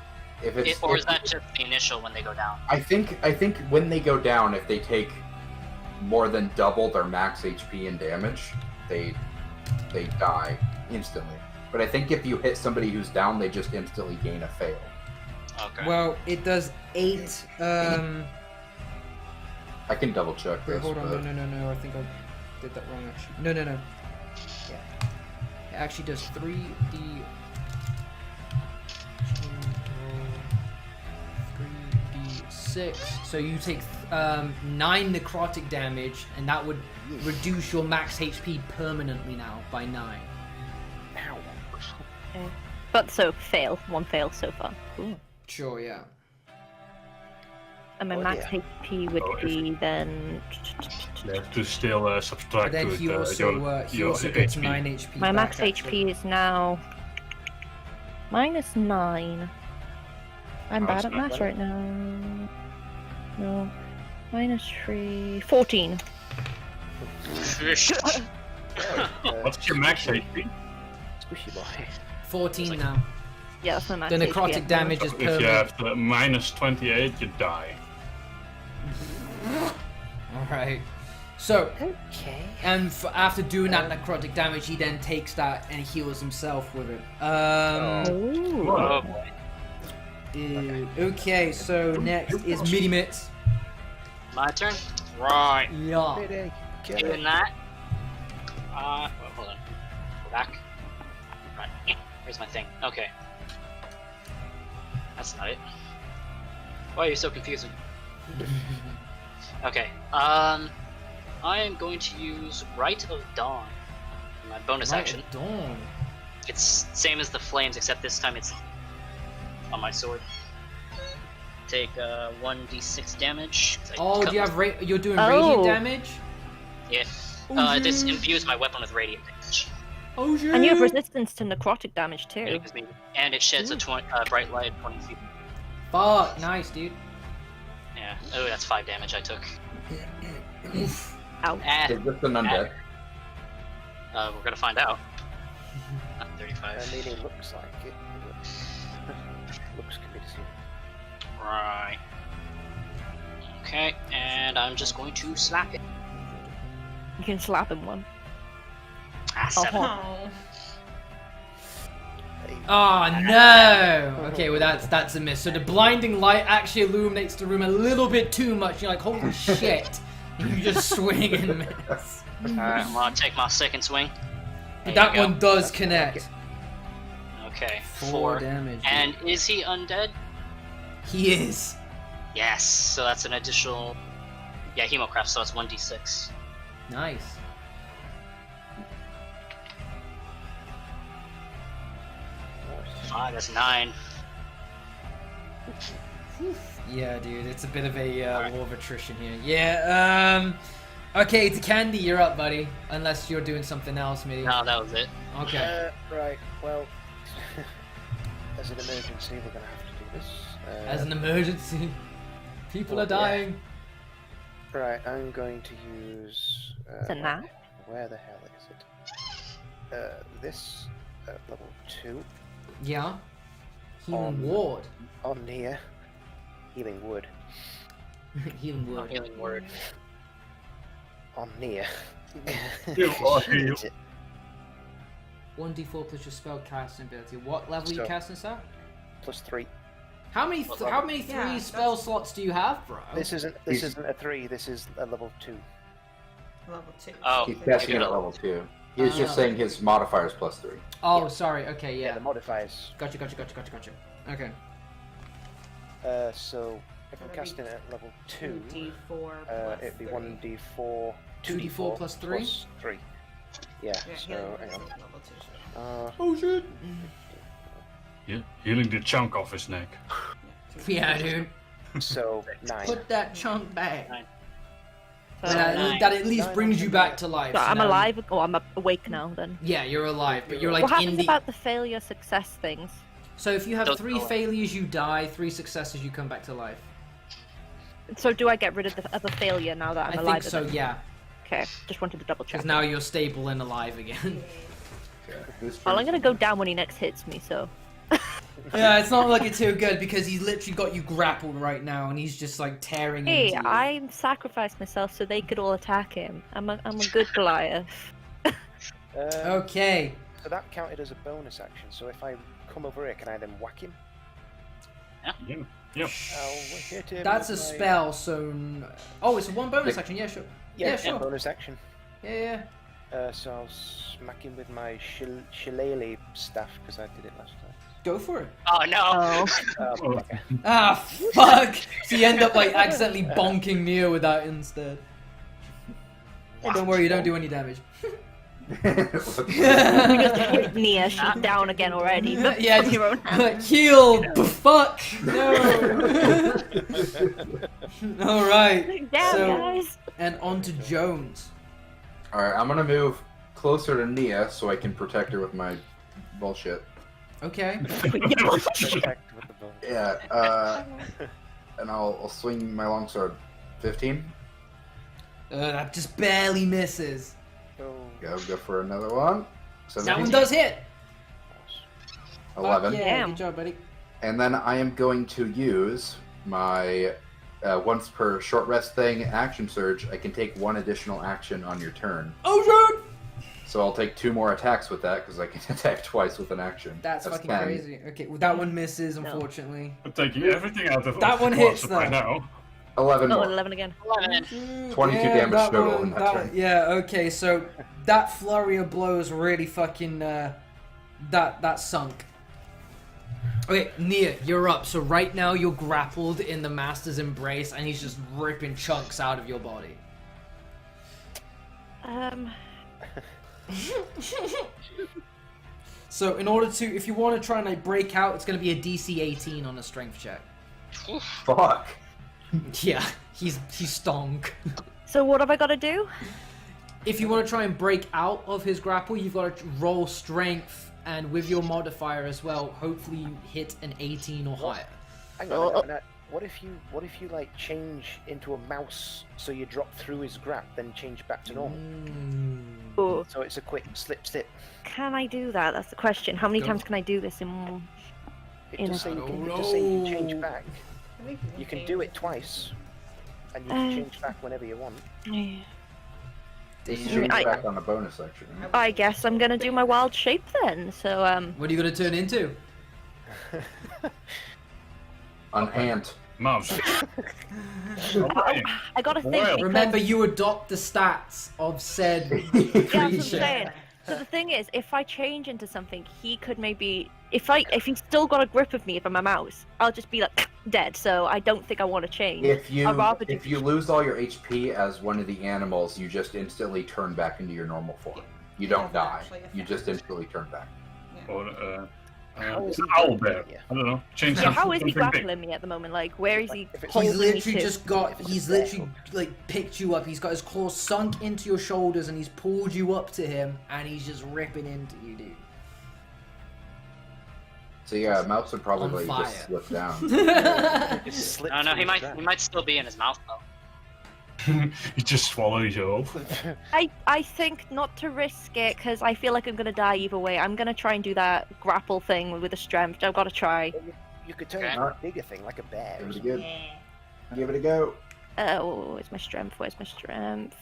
If it's, Or if- is that just the initial when they go down? I think when they go down, if they take more than double their max HP and damage, they die instantly. But I think if you hit somebody who's down, they just instantly gain a fail. Okay. well, it does 8. I can double check Wait, this. hold on. but- No. I think I did that wrong. Actually, no. Yeah. It actually does 3d. 3d6. So you take 9 necrotic damage, and that would reduce your max HP permanently now by 9. Okay. But so, fail. One fail so far. Cool. Sure, yeah. And my Oh, max yeah. HP would be then... You have to still subtract But then to he it, also your gets HP. 9 HP. My max back, actually. HP is now... -9. I'm Oh, bad it's at not math bad. right now. No. -3... 14. What's your max HP? Squishy boy. 14 now. Yeah, that's my max The HP. necrotic damage is If you permanent. have the -28, you die. Alright. So, Okay. and after doing that necrotic damage, he then takes that and heals himself with it. Ooh. Oh boy. Okay, so next is Midi Mitts. My turn? Right. Yeah. Mayday, get Doing it. that. Well, hold on. Go back. Right. Where's my thing? Okay. That's not it. Why are you so confusing? Okay. I am going to use Rite of Dawn. for my bonus Right action. at dawn. It's same as the flames, except this time it's on my sword. Take 1d6 damage. 'cause I Oh, cut do you my- have you're doing Oh. radiant damage? Yeah. Oh, This yeah. imbues my weapon with radiant damage. Oh shit. And you have resistance to necrotic damage And too. it gives me- and it sheds a bright light of 20 feet. Fuck, nice, dude. Yeah. Oh, that's 5 damage I took. Ow. Ah, Is this an undead? we're gonna find out. Not I 35. mean, it looks like it. Looks can be deceiving. Right. Okay, and I'm just going to slap it. You can slap him one. Ah, 7. Oh. Oh no! Okay, well that's a miss. So the blinding light actually illuminates the room a little bit too much. You're like, holy shit! You just swing and miss. Alright, I'm gonna take my second swing. But There you that go. one does connect. Okay, 4 4. damage. And is he undead? He is. Yes, so that's an additional. Yeah, Hemocraft, so it's 1d6. Nice. That's 9. Yeah, dude, it's a bit of a war of attrition here. Yeah, okay, to Candy, you're up, buddy. Unless you're doing something else, maybe. No, that was it. Okay. Right, well, as an emergency, we're gonna have to do this. As an emergency. People are Well, yeah. dying. Right, I'm going to use. Is it now? Where the hell is it? This level 2. Yeah. Healing ward. On Nia. Healing wood. Healing ward. Healing word. On Nia. You are healed. 1d4 plus your spell casting ability. What level are you So- casting this at? +3. How many Yeah, spell slots do you have, bro? This isn't a 3. This is a level 2. Level 2. Oh, He's casting it at level 2. He was just saying his modifier is +3. Oh, sorry. Okay, Yeah, yeah. the modifiers. Gotcha. Okay. So if I'm That'd be casting it at level 2, 2d4 it'd be plus 3. 1d4. 2d4 plus 3? Plus 3. Yeah. Yeah, So healing hang is on. level 2. Oh shit. Yeah, healing the chunk off his neck. Yeah, dude. So 9. Put that chunk back. So, Nine. That at least 9 brings you on back to life. so I'm now- alive. Oh, I'm awake now then. Yeah, you're alive, but you're like What in happens the. about the failure success things? So if you have Don't 3 go. failures, you die. 3 successes, you come back to life. So do I get rid of the failure now that I'm I alive? think so. again? Yeah, Okay, just wanted to double check. because now you're stable and alive again. Well, I'm gonna go down when he next hits me. So Yeah, it's not looking too good because he's literally got you grappled right now, and he's just like tearing hey, into you. I sacrificed myself so they could all attack him. I'm a good Goliath. Okay. So that counted as a bonus action. So if I come over here, can I then whack him? Yeah. I'll hit him. That's a with my- spell, so. Oh, it's a 1 bonus action. Yeah, sure. Yeah, Yeah, sure. bonus action. Yeah. So I'll smack him with my shillelagh staff because I did it last time. Go for it. Oh no! Oh, Okay. Ah, fuck! So you end up like accidentally bonking Neo with that instead. Don't worry, you don't do any damage. Nia, she's down again already. Yeah, On your own hand. heal. Fuck. No. All right. Damn, So guys. and on to Jones. Alright, I'm gonna move closer to Nia so I can protect her with my bullshit. Okay. Protect with the bone. Yeah, and I'll swing my longsword. 15? That just barely misses. Oh, Go for another one. That one does hit. 11. Fuck yeah, Damn. good job, buddy. And then I am going to use my once per short rest thing action surge. I can take 1 additional action on your turn. Oh, dude! So I'll take 2 more attacks with that because I can attack twice with an action. That's fucking 10. crazy. Okay, well, that one misses, No. unfortunately. I'm taking everything out of That one of hits, right though. now. 11 Oh, more. 11 again. 11. 22 damage that total one- in that turn. Yeah, okay, so that flurry of blows really fucking, that sunk. Okay, Nia, you're up. So right now you're grappled in the Master's embrace, and he's just ripping chunks out of your body. So in order to, if you want to try and like break out, it's going to be a DC 18 on a strength check. Fuck. Yeah, he's stonk. So what have I got to do? If you want to try and break out of his grapple, you've got to roll strength, and with your modifier as well, hopefully you hit an 18 or higher. hang on a minute. What if you like change into a mouse so you drop through his grap, then change back to normal? Oh, So it's a quick slip. can I do that? That's the question. How many Go. times can I do this in? It In just a- say you I can, don't it just say you can change know. back. You can do it twice, and you can change back whenever you want. You change I- back on a bonus action. I guess I'm gonna do my wild shape then. So What are you going to turn into? An ant. Mouse. I gotta think. Well, because- Remember, you adopt the stats of said Yeah, that's what I'm creature. saying. So the thing is, if I change into something, he could maybe, if he's still got a grip of me, if I'm a mouse, I'll just be like dead. So I don't think I want to change. If you I'd rather do- if you lose all your HP as one of the animals, you just instantly turn back into your normal form. You don't Yeah, die. actually You just instantly turn back. Or How is an he owl doing bear. it? Yeah. I don't know. Change So how is he something big. grappling me at the moment? Like, where is he If it's- holding He's me literally to? just got, If it's he's a literally bear. like picked you up. He's got his claws sunk into your shoulders and he's pulled you up to him and he's just ripping into you, dude. So yeah, mouse would probably On fire. just slip down. Just slip No, through he his might grap. he might still be in his mouth though. He just swallows you up. I think not to risk it because I feel like I'm gonna die either way. I'm gonna try and do that grapple thing with the strength. I've got to try. You could turn Okay. into a bigger thing, like a bear. Give or it a something. good. Yeah. Give it a go. Oh, where's my strength? Where's my strength?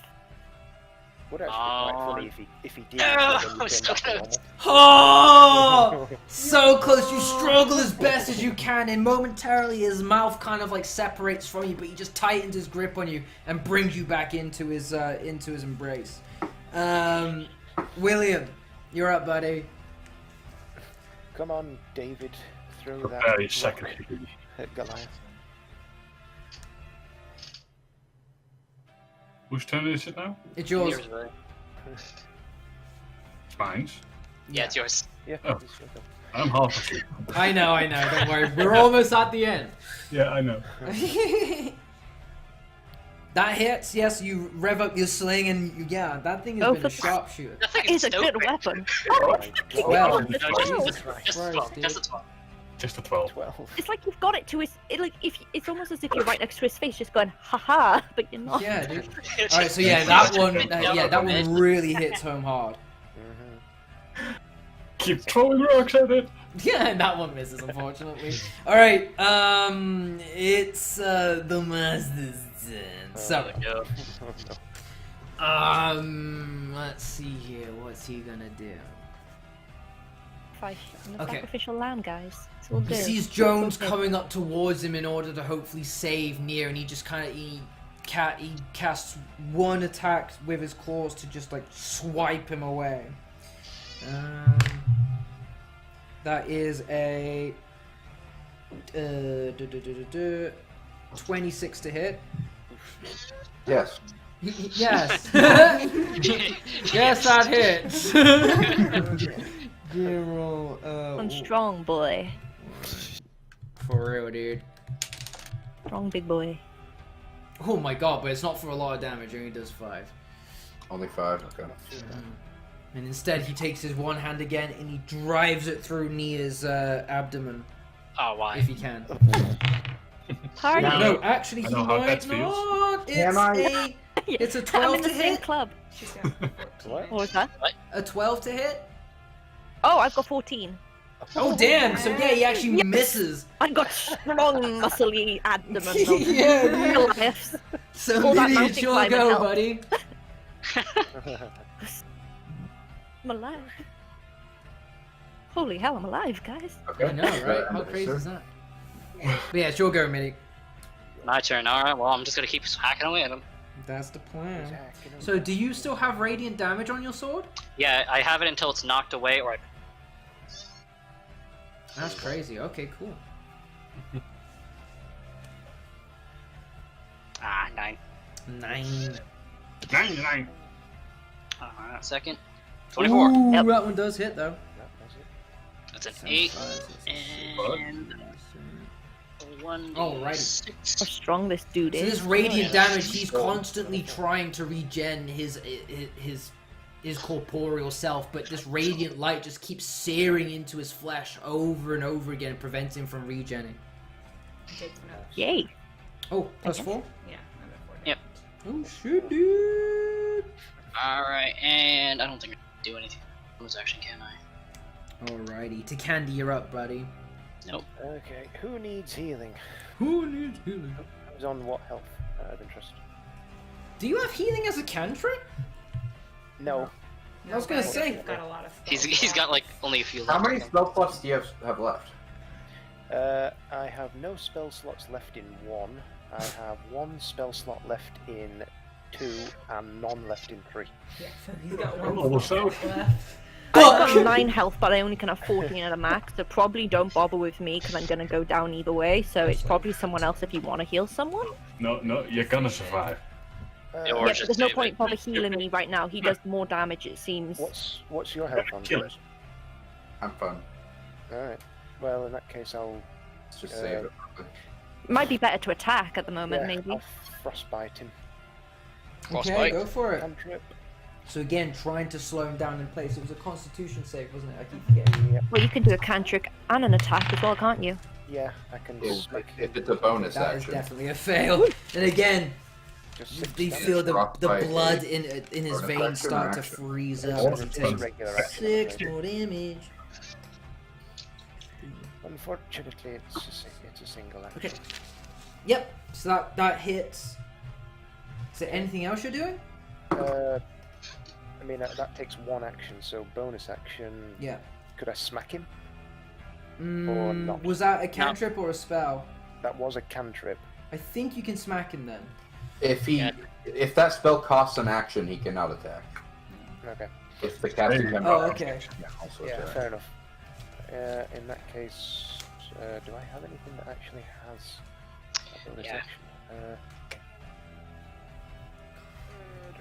Would actually be quite funny if he did. No, but then you I'm turned still back to gonna- normal. Oh! So close. You struggle as best as you can, and momentarily his mouth kind of like separates from you, but he just tightens his grip on you and brings you back into his embrace. William, you're up, buddy. Come on, David, throw that Prepare your rock second hit. at Goliath. Whose turn is it now? It's yours. Yours, buddy. It's mine. Yeah, it's yours. Yeah, Oh. this will go. I'm half asleep. I know. Don't worry. We're almost at the end. Yeah, I know. That hits. Yes, you rev up your sling, and yeah, that thing has Oh, been a for- sharpshooter. That thing It's a so good quick. weapon. Oh my Well, God. No, Oh, just Christ, a 12. dude. Just a 12. Just a 12. 12. It's like you've got it to his. It's almost as if you're right next to his face, just going haha, but you're not. Yeah, dude. All right, so yeah, that one. That one really hits home hard. Mhm. Keep throwing rocks at it. Yeah, that one misses, unfortunately. All right, it's the master's turn. So, Yeah. Oh, no. let's see here. What's he gonna do? I'm a Okay. sacrificial lamb, guys. It's all He good. sees Jones coming up towards him in order to hopefully save Nier, and he just kind of he casts one attack with his claws to just like swipe him away. That is a 26 to hit. Yes. Yes. Yes, that hits. Zero. I'm strong, boy. For real, dude. Strong, big boy. Oh my god, but it's not for a lot of damage. It only does 5. Only 5. Okay. And instead, he takes his one hand again and he drives it through Nia's abdomen, Oh, why? if he can. Party. Yeah. No, actually, I he know how might that feels. not. Can I? It's a I'm 12 in to the same hit. club. She's got 14. What? What was that? A 12 to hit. Oh, I've got 14. Oh damn! So yeah, he actually misses. I've got strong, muscly abdomen. Yeah, dude. Goliaths. So All that maybe mountain it's your climbing go, help. buddy. I'm alive. Holy hell, I'm alive, guys. Okay. I know, right? How End crazy of is turn. that? But yeah, it's your go, Mitty. My turn. Alright, well, I'm just gonna keep hacking away at him. That's the plan. Attacking him. So, do you still have radiant damage on your sword? Yeah, I have it until it's knocked away or I... That's crazy. Okay, cool. Ah, 9. 9. 99. Second. 24. Ooh, Yep. that one does hit though. That was it. That's an 8. 8. And... 1. Alrighty. How strong this dude So is. this radiant damage, he's constantly trying to regen his corporeal self, but this radiant light just keeps searing into his flesh over and over again, preventing him from regenning. Takes another. Yay. Oh, plus Okay. 4? Yeah, another 4 Yep. damage. Oh shit, dude! Alright, and I don't think I can do anything. Who's actually can I? Alrighty, to Candy, you're up, buddy. Nope. Okay, who needs healing? Who needs healing? Who's on what health? Out of interest. Do you have healing as a cantrip? No. I was gonna but say- you've got a lot of He's got like only a few How left. many spell slots do you have left? I have no spell slots left in 1. I have 1 spell slot left in 2, and none left in 3. Yeah, so he's got Oh, one so- left. I've got 9 health, but I only can have 14 at a max, so probably don't bother with me, because I'm gonna go down either way, so it's probably someone else if you want to heal someone. No, you're gonna survive. Or Yeah, just there's no save point it. bother healing me right now, he does more damage it seems. What's your health on? Kill James? I'm fine. Alright. Well, in that case, I'll Let's just save it. Might be better to attack at the moment, maybe. I'll frostbite him. Okay, Frostbite. go for it. Cantrip. So again, trying to slow him down in place. It was a Constitution save, wasn't it? I keep forgetting. Yeah, Well, you can do a cantric and an attack as well, can't you? yeah, I can If, smack if it's a bonus That is action. definitely a fail. And again, Just 6 You damage. feel the Frostbite blood is in his an veins action start or to action? freeze It's up. just It a takes regular action. 6 I'm afraid. more damage. Unfortunately, it's a single action. Okay. Yep. So that hits. Is there anything else you're doing? I mean, that takes 1 action, so bonus action. Yeah. Could I smack him? Or not? Was that a cantrip or a spell? That was a cantrip. I think you can smack him then. If that spell costs an action, he cannot attack. Okay. If the casting time Oh, costs an okay. action, he can also Yeah, attack. fair enough. In that case, do I have anything that actually has a bonus Yeah. action?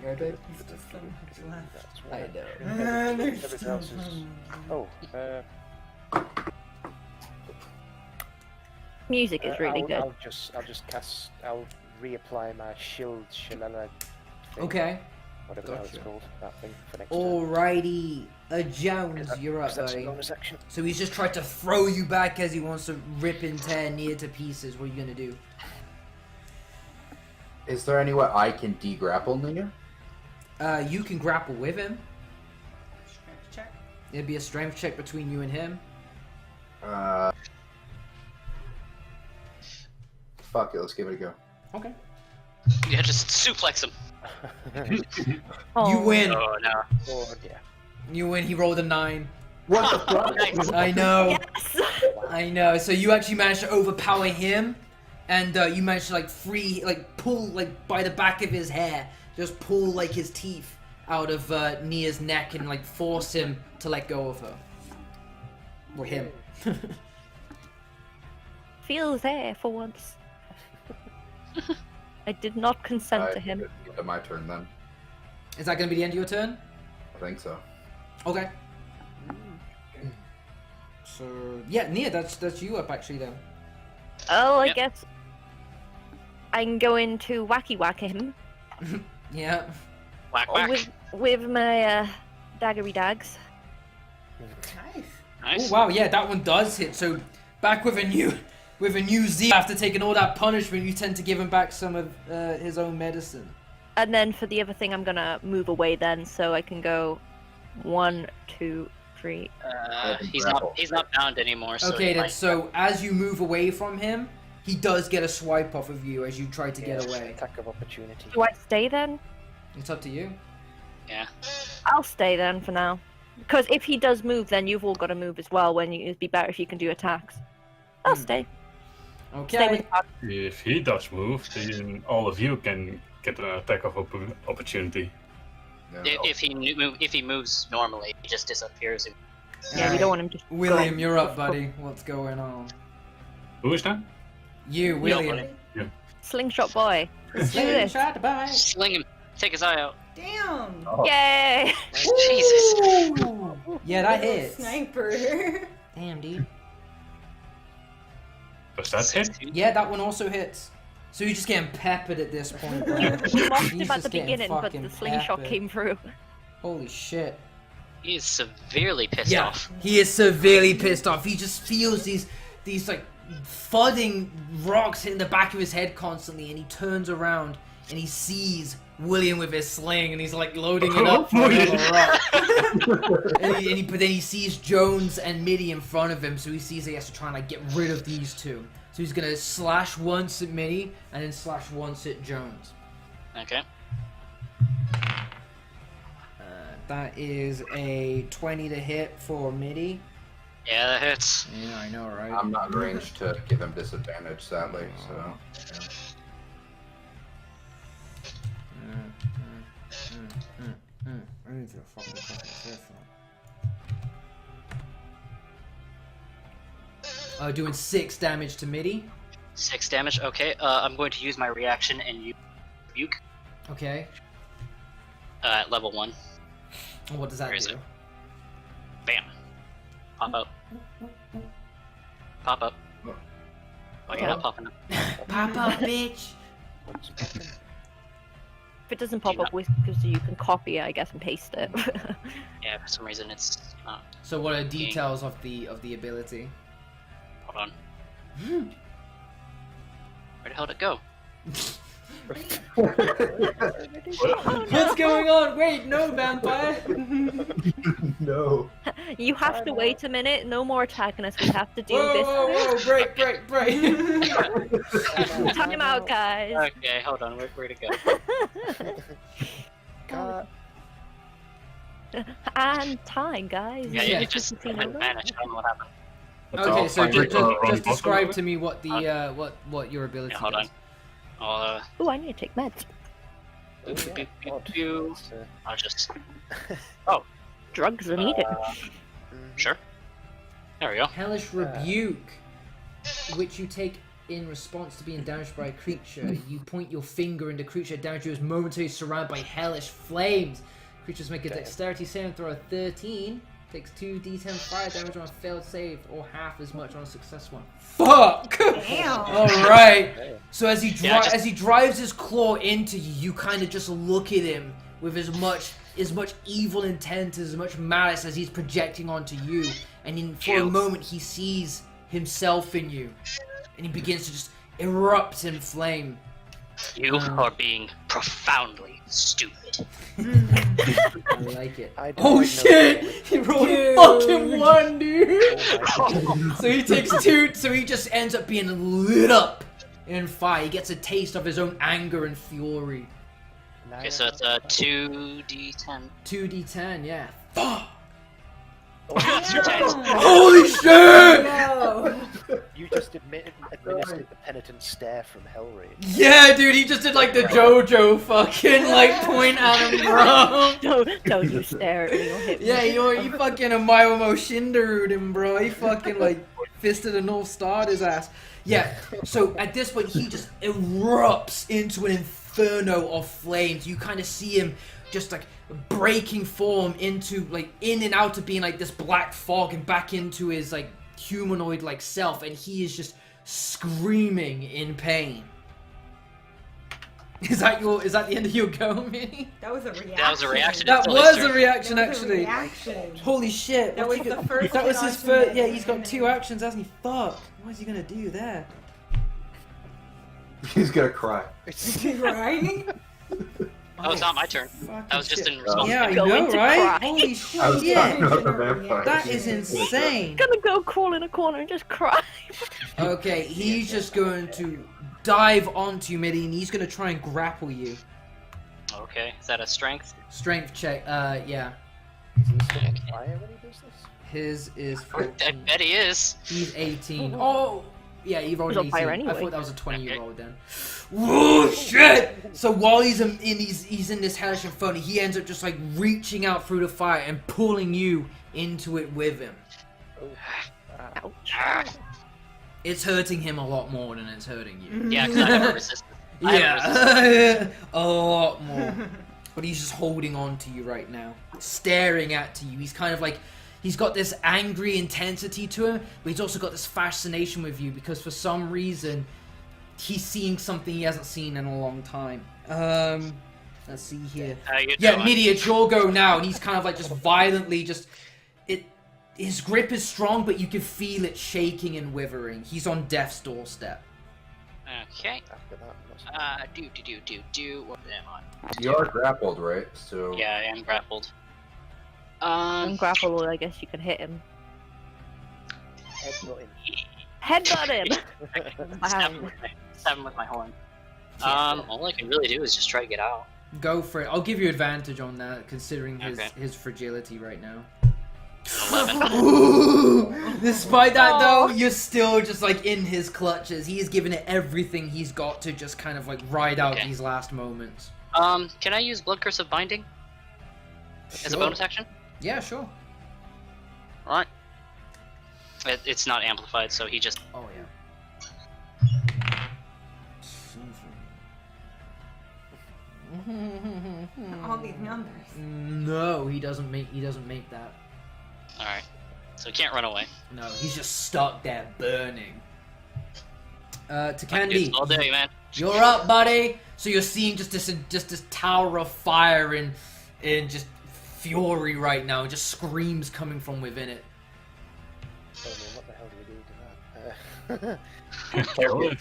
There's just so much left. That's one I action. know. There's Everything so else is. much. Oh, Music is really I'll, good. I'll just cast. I'll reapply my shield shillelagh thing, Okay. whatever the hell it's Gotcha. called. That thing for next turn. Alrighty. Jones, Is that- you're up, is that a buddy. bonus action? So he's just tried to throw you back as he wants to rip and tear Nia to pieces. What are you gonna do? Is there any way I can de-grapple Nia? You can grapple with him. Strength check. It'd be a strength check between you and him. Fuck it, let's give it a go. Okay. Yeah, just suplex him. Oh, You win. Oh no. Oh yeah. You win. He rolled a 9. What the fuck? Nice. I know. Yes. I know. So you actually managed to overpower him, and you managed to pull by the back of his hair, just pull his teeth out of Nia's neck and force him to let go of her. Or him. Feels there for once. I did not consent to him. It's my turn then. Is that gonna be the end of your turn? I think so. Okay. So yeah, Nia, that's you up actually then. Oh, I Yep. guess I'm going to wacky whack him Yeah. Whack whack. with my daggery dags. Nice. Nice. Oh wow, yeah, that one does hit. So back with a new zeal after taking all that punishment, you tend to give him back some of his own medicine. And then for the other thing, I'm gonna move away then, so I can go 1, 2, 3. He's not bound anymore. So Okay, he then. might- So as you move away from him, he does get a swipe off of you as you try to get away. Attack of opportunity. Do I stay then? It's up to you. Yeah. I'll stay then for now. Because if he does move, then you've all got to move as well. It'd be better if you can do attacks. I'll stay. Stay with Okay. Todd. If he does move, then all of you can get an attack of opportunity. No. If he moves normally, he just disappears. Yeah, we don't want him to. William, you're up, buddy. What's going on? Who is that? You, William. buddy. Slingshot boy. Let's do this. Shot by. Sling him. Take his eye out. Damn. Oh, Yay! Jesus. Ooh. Yeah, that Little hits. Sniper. Damn, dude. Does that hit? 16. Yeah, that one also hits. So you're just getting peppered at this point, bro. You mocked He's him at just the getting beginning, but fucking the slingshot peppered. came through. Holy shit. He is severely pissed Yeah, off. he is severely pissed off. He just feels these thudding rocks hitting the back of his head constantly, and he turns around and he sees William with his sling, and he's loading it up for another rock. But then he sees Jones and Mitty in front of him, so he sees he has to try and get rid of these two. So he's gonna slash once at Mitty and then slash once at Jones. Okay. That is a 20 to hit for Mitty. Yeah, that hits. Yeah, I know, right? I'm not in range to give him disadvantage, sadly. So I need to fucking cut this off. Doing 6 damage to Mitty. 6 damage. Okay. I'm going to use my reaction and use rebuke Okay. at level 1. And what does that Where is do? it? Bam. Pop up. Pop up. Oh, you're not popping up. Pop up, bitch! If it doesn't pop up, because you can copy it, I guess, and paste it. Yeah, for some reason it's not. So what are details of the ability? Hold on. Where the hell did it go? What's going on? Wait, no, vampire. No. You have to wait a minute. No more attacking us. We have to do Whoa, break. this. Time out, guys. Okay, hold on. Where to go? Cut. And time, guys. Yeah, Yeah. you just vanished. I don't know what happened. Okay, so I'll find just the describe wrong to me what the what your ability Yeah, hold does. on. Oh, I need to take meds. Oh, yeah, odd. It's, I'll just. Drugs are needed. Sure. There we go. Hellish Rebuke, which you take in response to being damaged by a creature. You point your finger and the creature damage you is momentarily surrounded by hellish flames. Creatures make a dexterity saving throw of 13. Takes 2d10 fire damage on a failed save, or half as much on a successful one. Fuck! Damn. Alright. So as he Yeah, just- as he drives his claw into you, you kind of just look at him with as much evil intent, as much malice as he's projecting onto you. And for a moment, he sees himself in you, and he begins to just erupt in flame. You are being profoundly stupid. I like it. I don't Oh know shit! what He rolled a Dude. fucking 1, dude! Oh my So he takes 2, so he just ends up being lit up in fire. He gets a taste of his own anger and fury. Okay, so it's a 2d10. 2d10, yeah. Fuck! That's your chance. Holy shit! No. You just administered the penitent stare from Hellraiser. Yeah, dude, he just did like the JoJo fucking like point at him, bro. Don't you stare at me, you'll hit me. Yeah, he fucking a Mayomo Shinderu'd him, bro. He fucking like fisted a North Star at his ass. Yeah, so at this point he just erupts into an inferno of flames. You kind of see him just like breaking form into like in and out of being like this black fog and back into his like humanoid like self, and he is just screaming in pain. Is that the end of your go, Minnie? That was a reaction. That was a reaction. That Until was his a turn. reaction, That was a actually. reaction. Holy shit! That what's was he the got- first That was his action first. that Yeah, he he's got made. 2 actions, hasn't he? Fuck! What is he gonna do there? He's gonna cry. Right? Oh, it's not my turn. Fucking That was just shit. in response. Yeah, I Going know, to right? cry. Holy I was shit! talking about the vampire. That is insane. Gonna go crawl in a corner and just cry. Okay, he's just going to dive onto you, Mitty, and he's gonna try and grapple you. Okay, is that a strength? Strength check. Yeah. Is he still on fire when he does this? His is I 14. bet he is. He's 18. Oh! Yeah, you rolled He's on 18. fire I anyway. thought that was a 20 you Okay. rolled then. Whoa, shit! So while he's in this hellish inferno, he ends up just like reaching out through the fire and pulling you into it with him. Oh, Ouch. It's hurting him a lot more than it's hurting you. Yeah, because I never resisted. I never resisted. Yeah, a lot more. But he's just holding on to you right now, staring at you. He's kind of like, he's got this angry intensity to him, but he's also got this fascination with you because for some reason, he's seeing something he hasn't seen in a long time. Let's see here. How you Yeah, doing? Midi, it's your go now, and he's kind of like just violently his grip is strong, but you can feel it shaking and withering. He's on death's doorstep. Okay. after that, What am I? You are grappled, right? So Yeah, I am grappled. And grapple, I guess you can hit him. headbutt him. Headbutt him! Stab him with my horn. All I can really do is just try to get out. Go for it. I'll give you advantage on that, considering Okay. his fragility right now. 11. Ooh! Despite that, Oh. though, you're still just like in his clutches. He's given it everything he's got to just kind of like ride out Okay. these last moments. Can I use Blood Curse of Binding as a Sure. bonus action? Yeah, sure. Alright. It's not amplified, so he just. Oh yeah. All these numbers. No, he doesn't make that. Alright. So he can't run away. No, he's just stuck there burning. To Dude, Candy, all day, man. you're up, buddy. So you're seeing just this tower of fire and just fury right now, just screams coming from within it. Oh man, what the hell do we do to that? Kill it.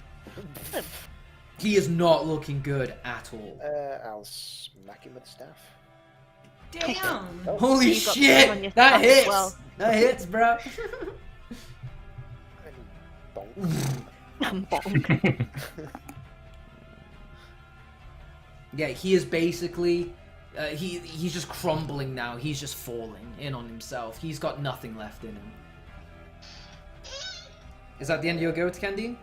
He is not looking good at all. I'll smack him with the staff. Damn. Oh, Holy You got some on shit! your That staff as hits! well. That hits, bro. and bonk. Bonk. Yeah, he is basically... he's just crumbling now. He's just falling in on himself. He's got nothing left in him. Is that the end of your go, Candy?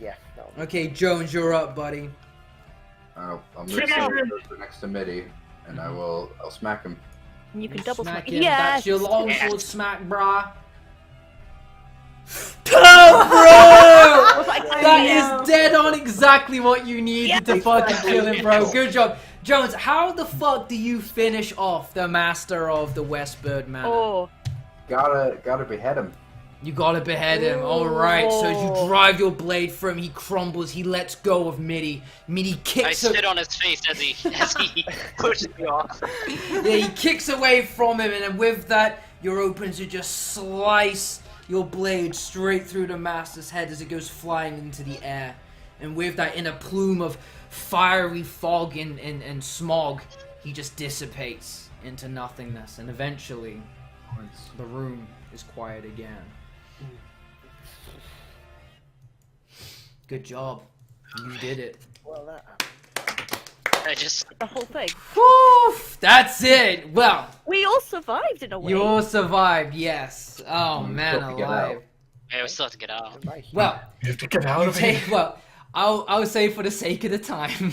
Yeah. No. Okay, Jones, you're up, buddy. I'll move over next to Mitty, and I'll smack him. And you can double smack. him. Yes. That's your longsword smack, brah. Oh, bro! That is dead on exactly what you needed to fucking kill him, bro. Good job. Jones, how the fuck do you finish off the master of the Westbird Manor? Oh. Gotta behead him. You gotta behead him. Alright, so as you drive your blade through him, he crumbles, he lets go of Mitty. Mitty I kicks spit on his face as he pushes me off. Yeah, he kicks away from him, and then with that, you're open to just slice your blade straight through the master's head as it goes flying into the air. And with that, in a plume of fiery fog and smog, he just dissipates into nothingness. And eventually, the room is quiet again. Good job. You did it. Well, that I just The whole thing. Whew, that's it. Well, We all survived in a way. you all survived, yes. Oh, man still have to get alive. out. I still have to get out. happened. Well, You have to get out you of here. take, well, I'll say for the sake of the time,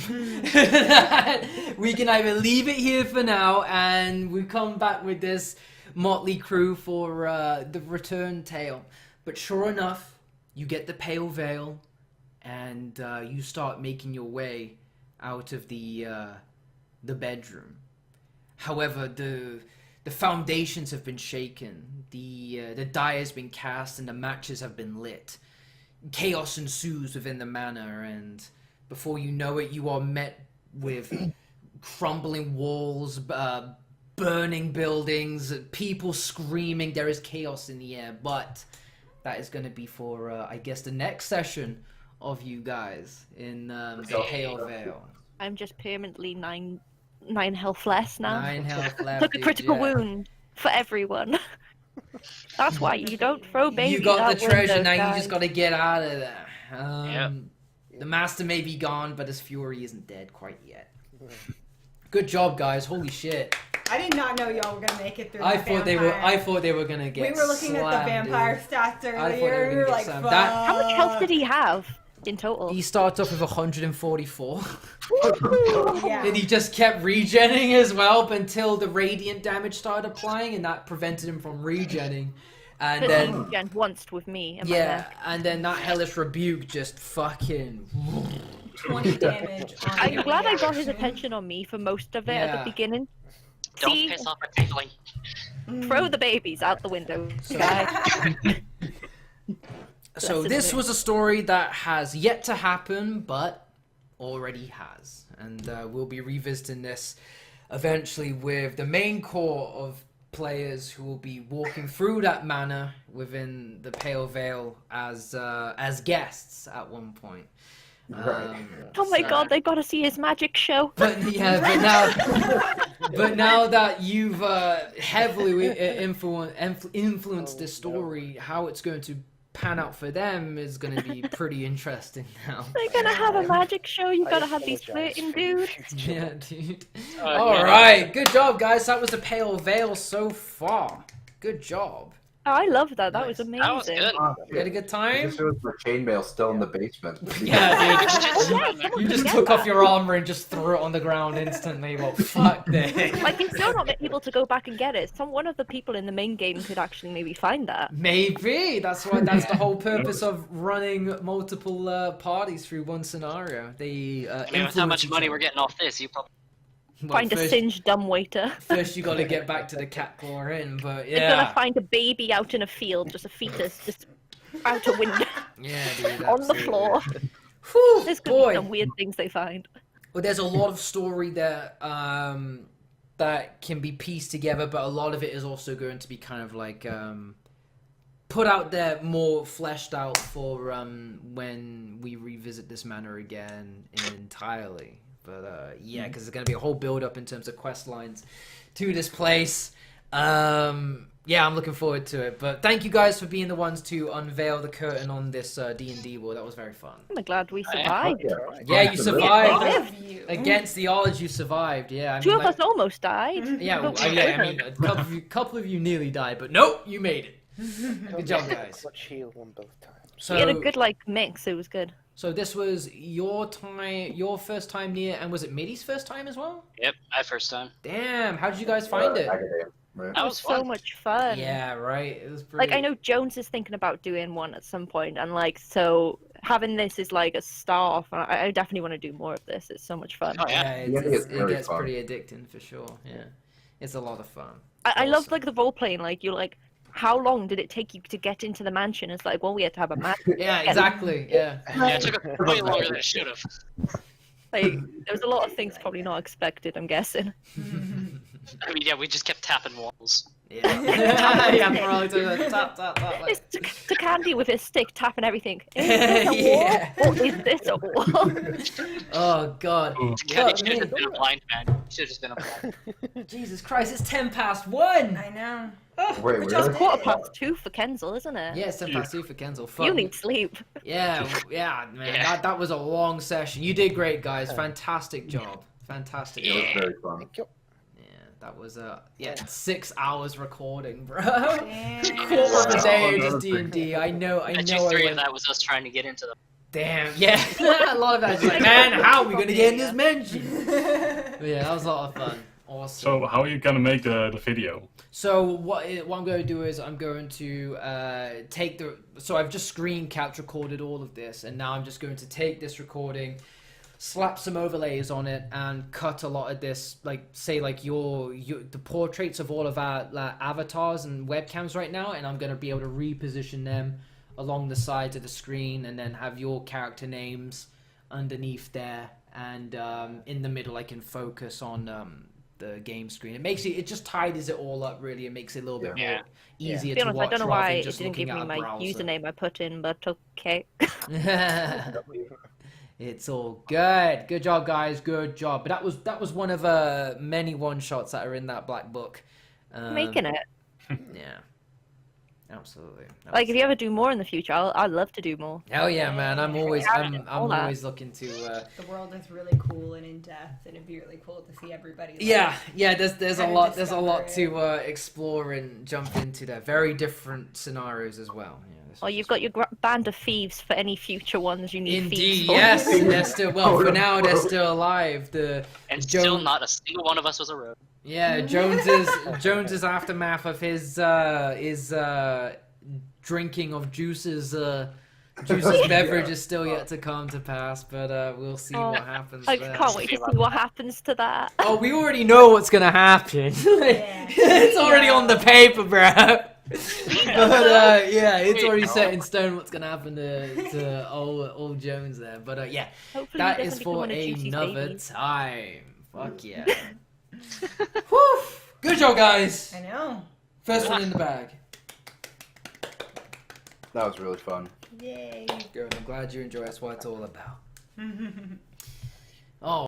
that we can either leave it here for now and we come back with this motley crew for the return tale. But sure enough, you get the Pale Vale and you start making your way out of the bedroom. However, the foundations have been shaken, the die has been cast, and the matches have been lit. Chaos ensues within the manor, and before you know it, you are met with crumbling walls, burning buildings, people screaming. There is chaos in the air, but that is going to be for, I guess, the next session of you guys in the Pale Vale. I'm just permanently nine health less now. 9 health left. Took a dude, critical yeah. wound for everyone. That's why you don't throw babies You got out the treasure, windows, now you guys. just got to get out of there. Yep. The master may be gone, but his fury isn't dead quite yet. Good job, guys. Holy shit. I did not know y'all were gonna make it through. I that thought they were gonna get. We were looking at the slammed, vampire dude. stats they were earlier. gonna We were get like, slammed. fuck. That- How much health did he have in total? He starts off with 144, Yeah. and he just kept regenning as well up until the radiant damage started applying, and that prevented him from regenning. And then Again, once with me. In my yeah, neck. and then that hellish rebuke just fucking. 20 damage. On I'm your glad I got his reaction. attention on me for most of it at Yeah. the beginning. Don't See, piss off a tiefling. throw the babies out the window. So- guys. So Blessed this me. was a story that has yet to happen, but already has, and we'll be revisiting this eventually with the main core of players who will be walking through that manor within the Pale Vale as guests at one point. Right. Oh my so- god, they got to see his magic show. But yeah, but now that you've heavily influenced this story, how it's going to pan out for them is going to be pretty interesting now. They're gonna have a magic show. You I gotta have these apologize flirting for your dudes. future. Yeah, dude. Oh, All yeah. right, good job, guys. That was a Pale Veil so far. Good job. Oh, I love that. That was Nice. amazing. That was good. Oh, You had a good It time? just shows for chainmail still in the basement. Yeah, dude. Oh, yeah, You just took off your armor and just threw it on the ground instantly. Well, fuck this. Like, you're still not able to go back and get it. One of the people in the main game could actually maybe find that. Maybe that's why. That's the whole purpose of running multiple parties through one scenario. They I mean, with how influence much each money other. we're getting off this, you probably. Well, Find a first, singed dumbwaiter. First, you got to get back to the cat claw inn, but They're gonna yeah, find a baby out in a field, just a fetus, just out a window yeah, dude, on the absolutely. floor. Whew, There's gonna be boy. some weird things they find. Well, there's a lot of story that that can be pieced together, but a lot of it is also going to be kind of like put out there more fleshed out for when we revisit this manor again entirely. But yeah, because there's going to be a whole build up in terms of quest lines to this place. Yeah, I'm looking forward to it. But thank you guys for being the ones to unveil the curtain on this D&D war. That was very fun. I'm glad we survived. Yeah, you survived. Love you. Against the odds, you survived. Yeah, I mean, Two of like, us almost died. yeah, But I we mean, didn't. a couple of you nearly died, but nope, you made it. Good job, guys. Got shield one both times. So, We had a good mix. It was good. so this was your first time near, and was it Mitty's first time as well? Yep, my first time. Damn, how did you guys find it? Academia, right? That It was was so fun. much fun. Yeah, right. It was pretty. Like I know Jones is thinking about doing one at some point, and so having this is like a start off. And I definitely want to do more of this. It's so much fun. Oh, yeah. Yeah, Yeah, it's it very gets fun. pretty addicting for sure. Yeah, it's a lot of fun. I love Awesome. like the role playing. Like you're like, how long did it take you to get into the mansion? It's like, well, we had to have a match. Yeah, exactly. Yeah. Yeah, it took us way longer than it should have. Like there was a lot of things probably not expected. I'm guessing. I mean, yeah, we just kept tapping walls. Yeah. Yeah, probably doing that tap, tap, tap, like- It's to Candy with his stick tapping everything. Is this a wall? Yeah. Or is this a wall? Oh God. Yeah, Fuck should me. have just been a blind man. Should have just been a blind. Jesus Christ! It's 1:10. I know. Wait, Which really? is Quarter past 2 for Kenzel, isn't it? Yeah, it's 2 for Kenzel. Fuck. You need sleep. Yeah, yeah, man. Yeah. That was a long session. You did great, guys. Fantastic job. Fantastic It job. was very fun. Thank you. Yeah, that was 6 hours recording, bro. Damn. Quarter of a day Yeah. just D&D. I know. I Bet know. you I 3 of went, that was us trying to get into the. damn. Yeah, a lot of that. Just like, man, how are we gonna get in this mansion? But yeah, that was a lot of fun. Awesome. So how are you gonna make the video? So what I'm going to do is I'm going to take the. So I've just screen cap recorded all of this, and now I'm just going to take this recording, slap some overlays on it, and cut a lot of this, like say like the portraits of all of our avatars and webcams right now, and I'm going to be able to reposition them along the sides of the screen, and then have your character names underneath there, and in the middle I can focus on. The game screen. It just tidies it all up really. It makes it a little bit Yeah. more easier To be to honest, watch I don't know rather why than it just didn't give looking me at my a browser. username I put in, but okay. It's all good. Good job, guys. Good job. But that was one of many one shots that are in that black book. Making it. Yeah. Absolutely. Like, if you ever do more in the future, I'd love to do more. Hell yeah, man! I'm always All that. always looking to. The world is really cool and in depth, and it'd be really cool to see everybody. like, Yeah. There's a Try to lot. There's a lot discover to explore and jump into there. Very different scenarios as well. Yeah, this Or was you've just got your band of thieves for any future ones you need thieves Indeed, for. yes, they're still for now. They're still alive. The And Jones- still not a single one of us was a rogue. yeah, Jones's aftermath of his drinking of Juice's beverage is still yet to come to pass, but we'll see what happens. I there. can't wait to see what happens to that. Oh, we already know what's gonna happen. It's already on the paper, bro. But yeah, it's already set in stone what's gonna happen to old Jones there. But yeah, Hopefully that he is doesn't become for one of Juicy's another babies. time. Fuck yeah. Whew. Good job, guys. I know. First one in the bag. That was really fun. Yay. Good. I'm glad you enjoy. That's what it's all about. Oh.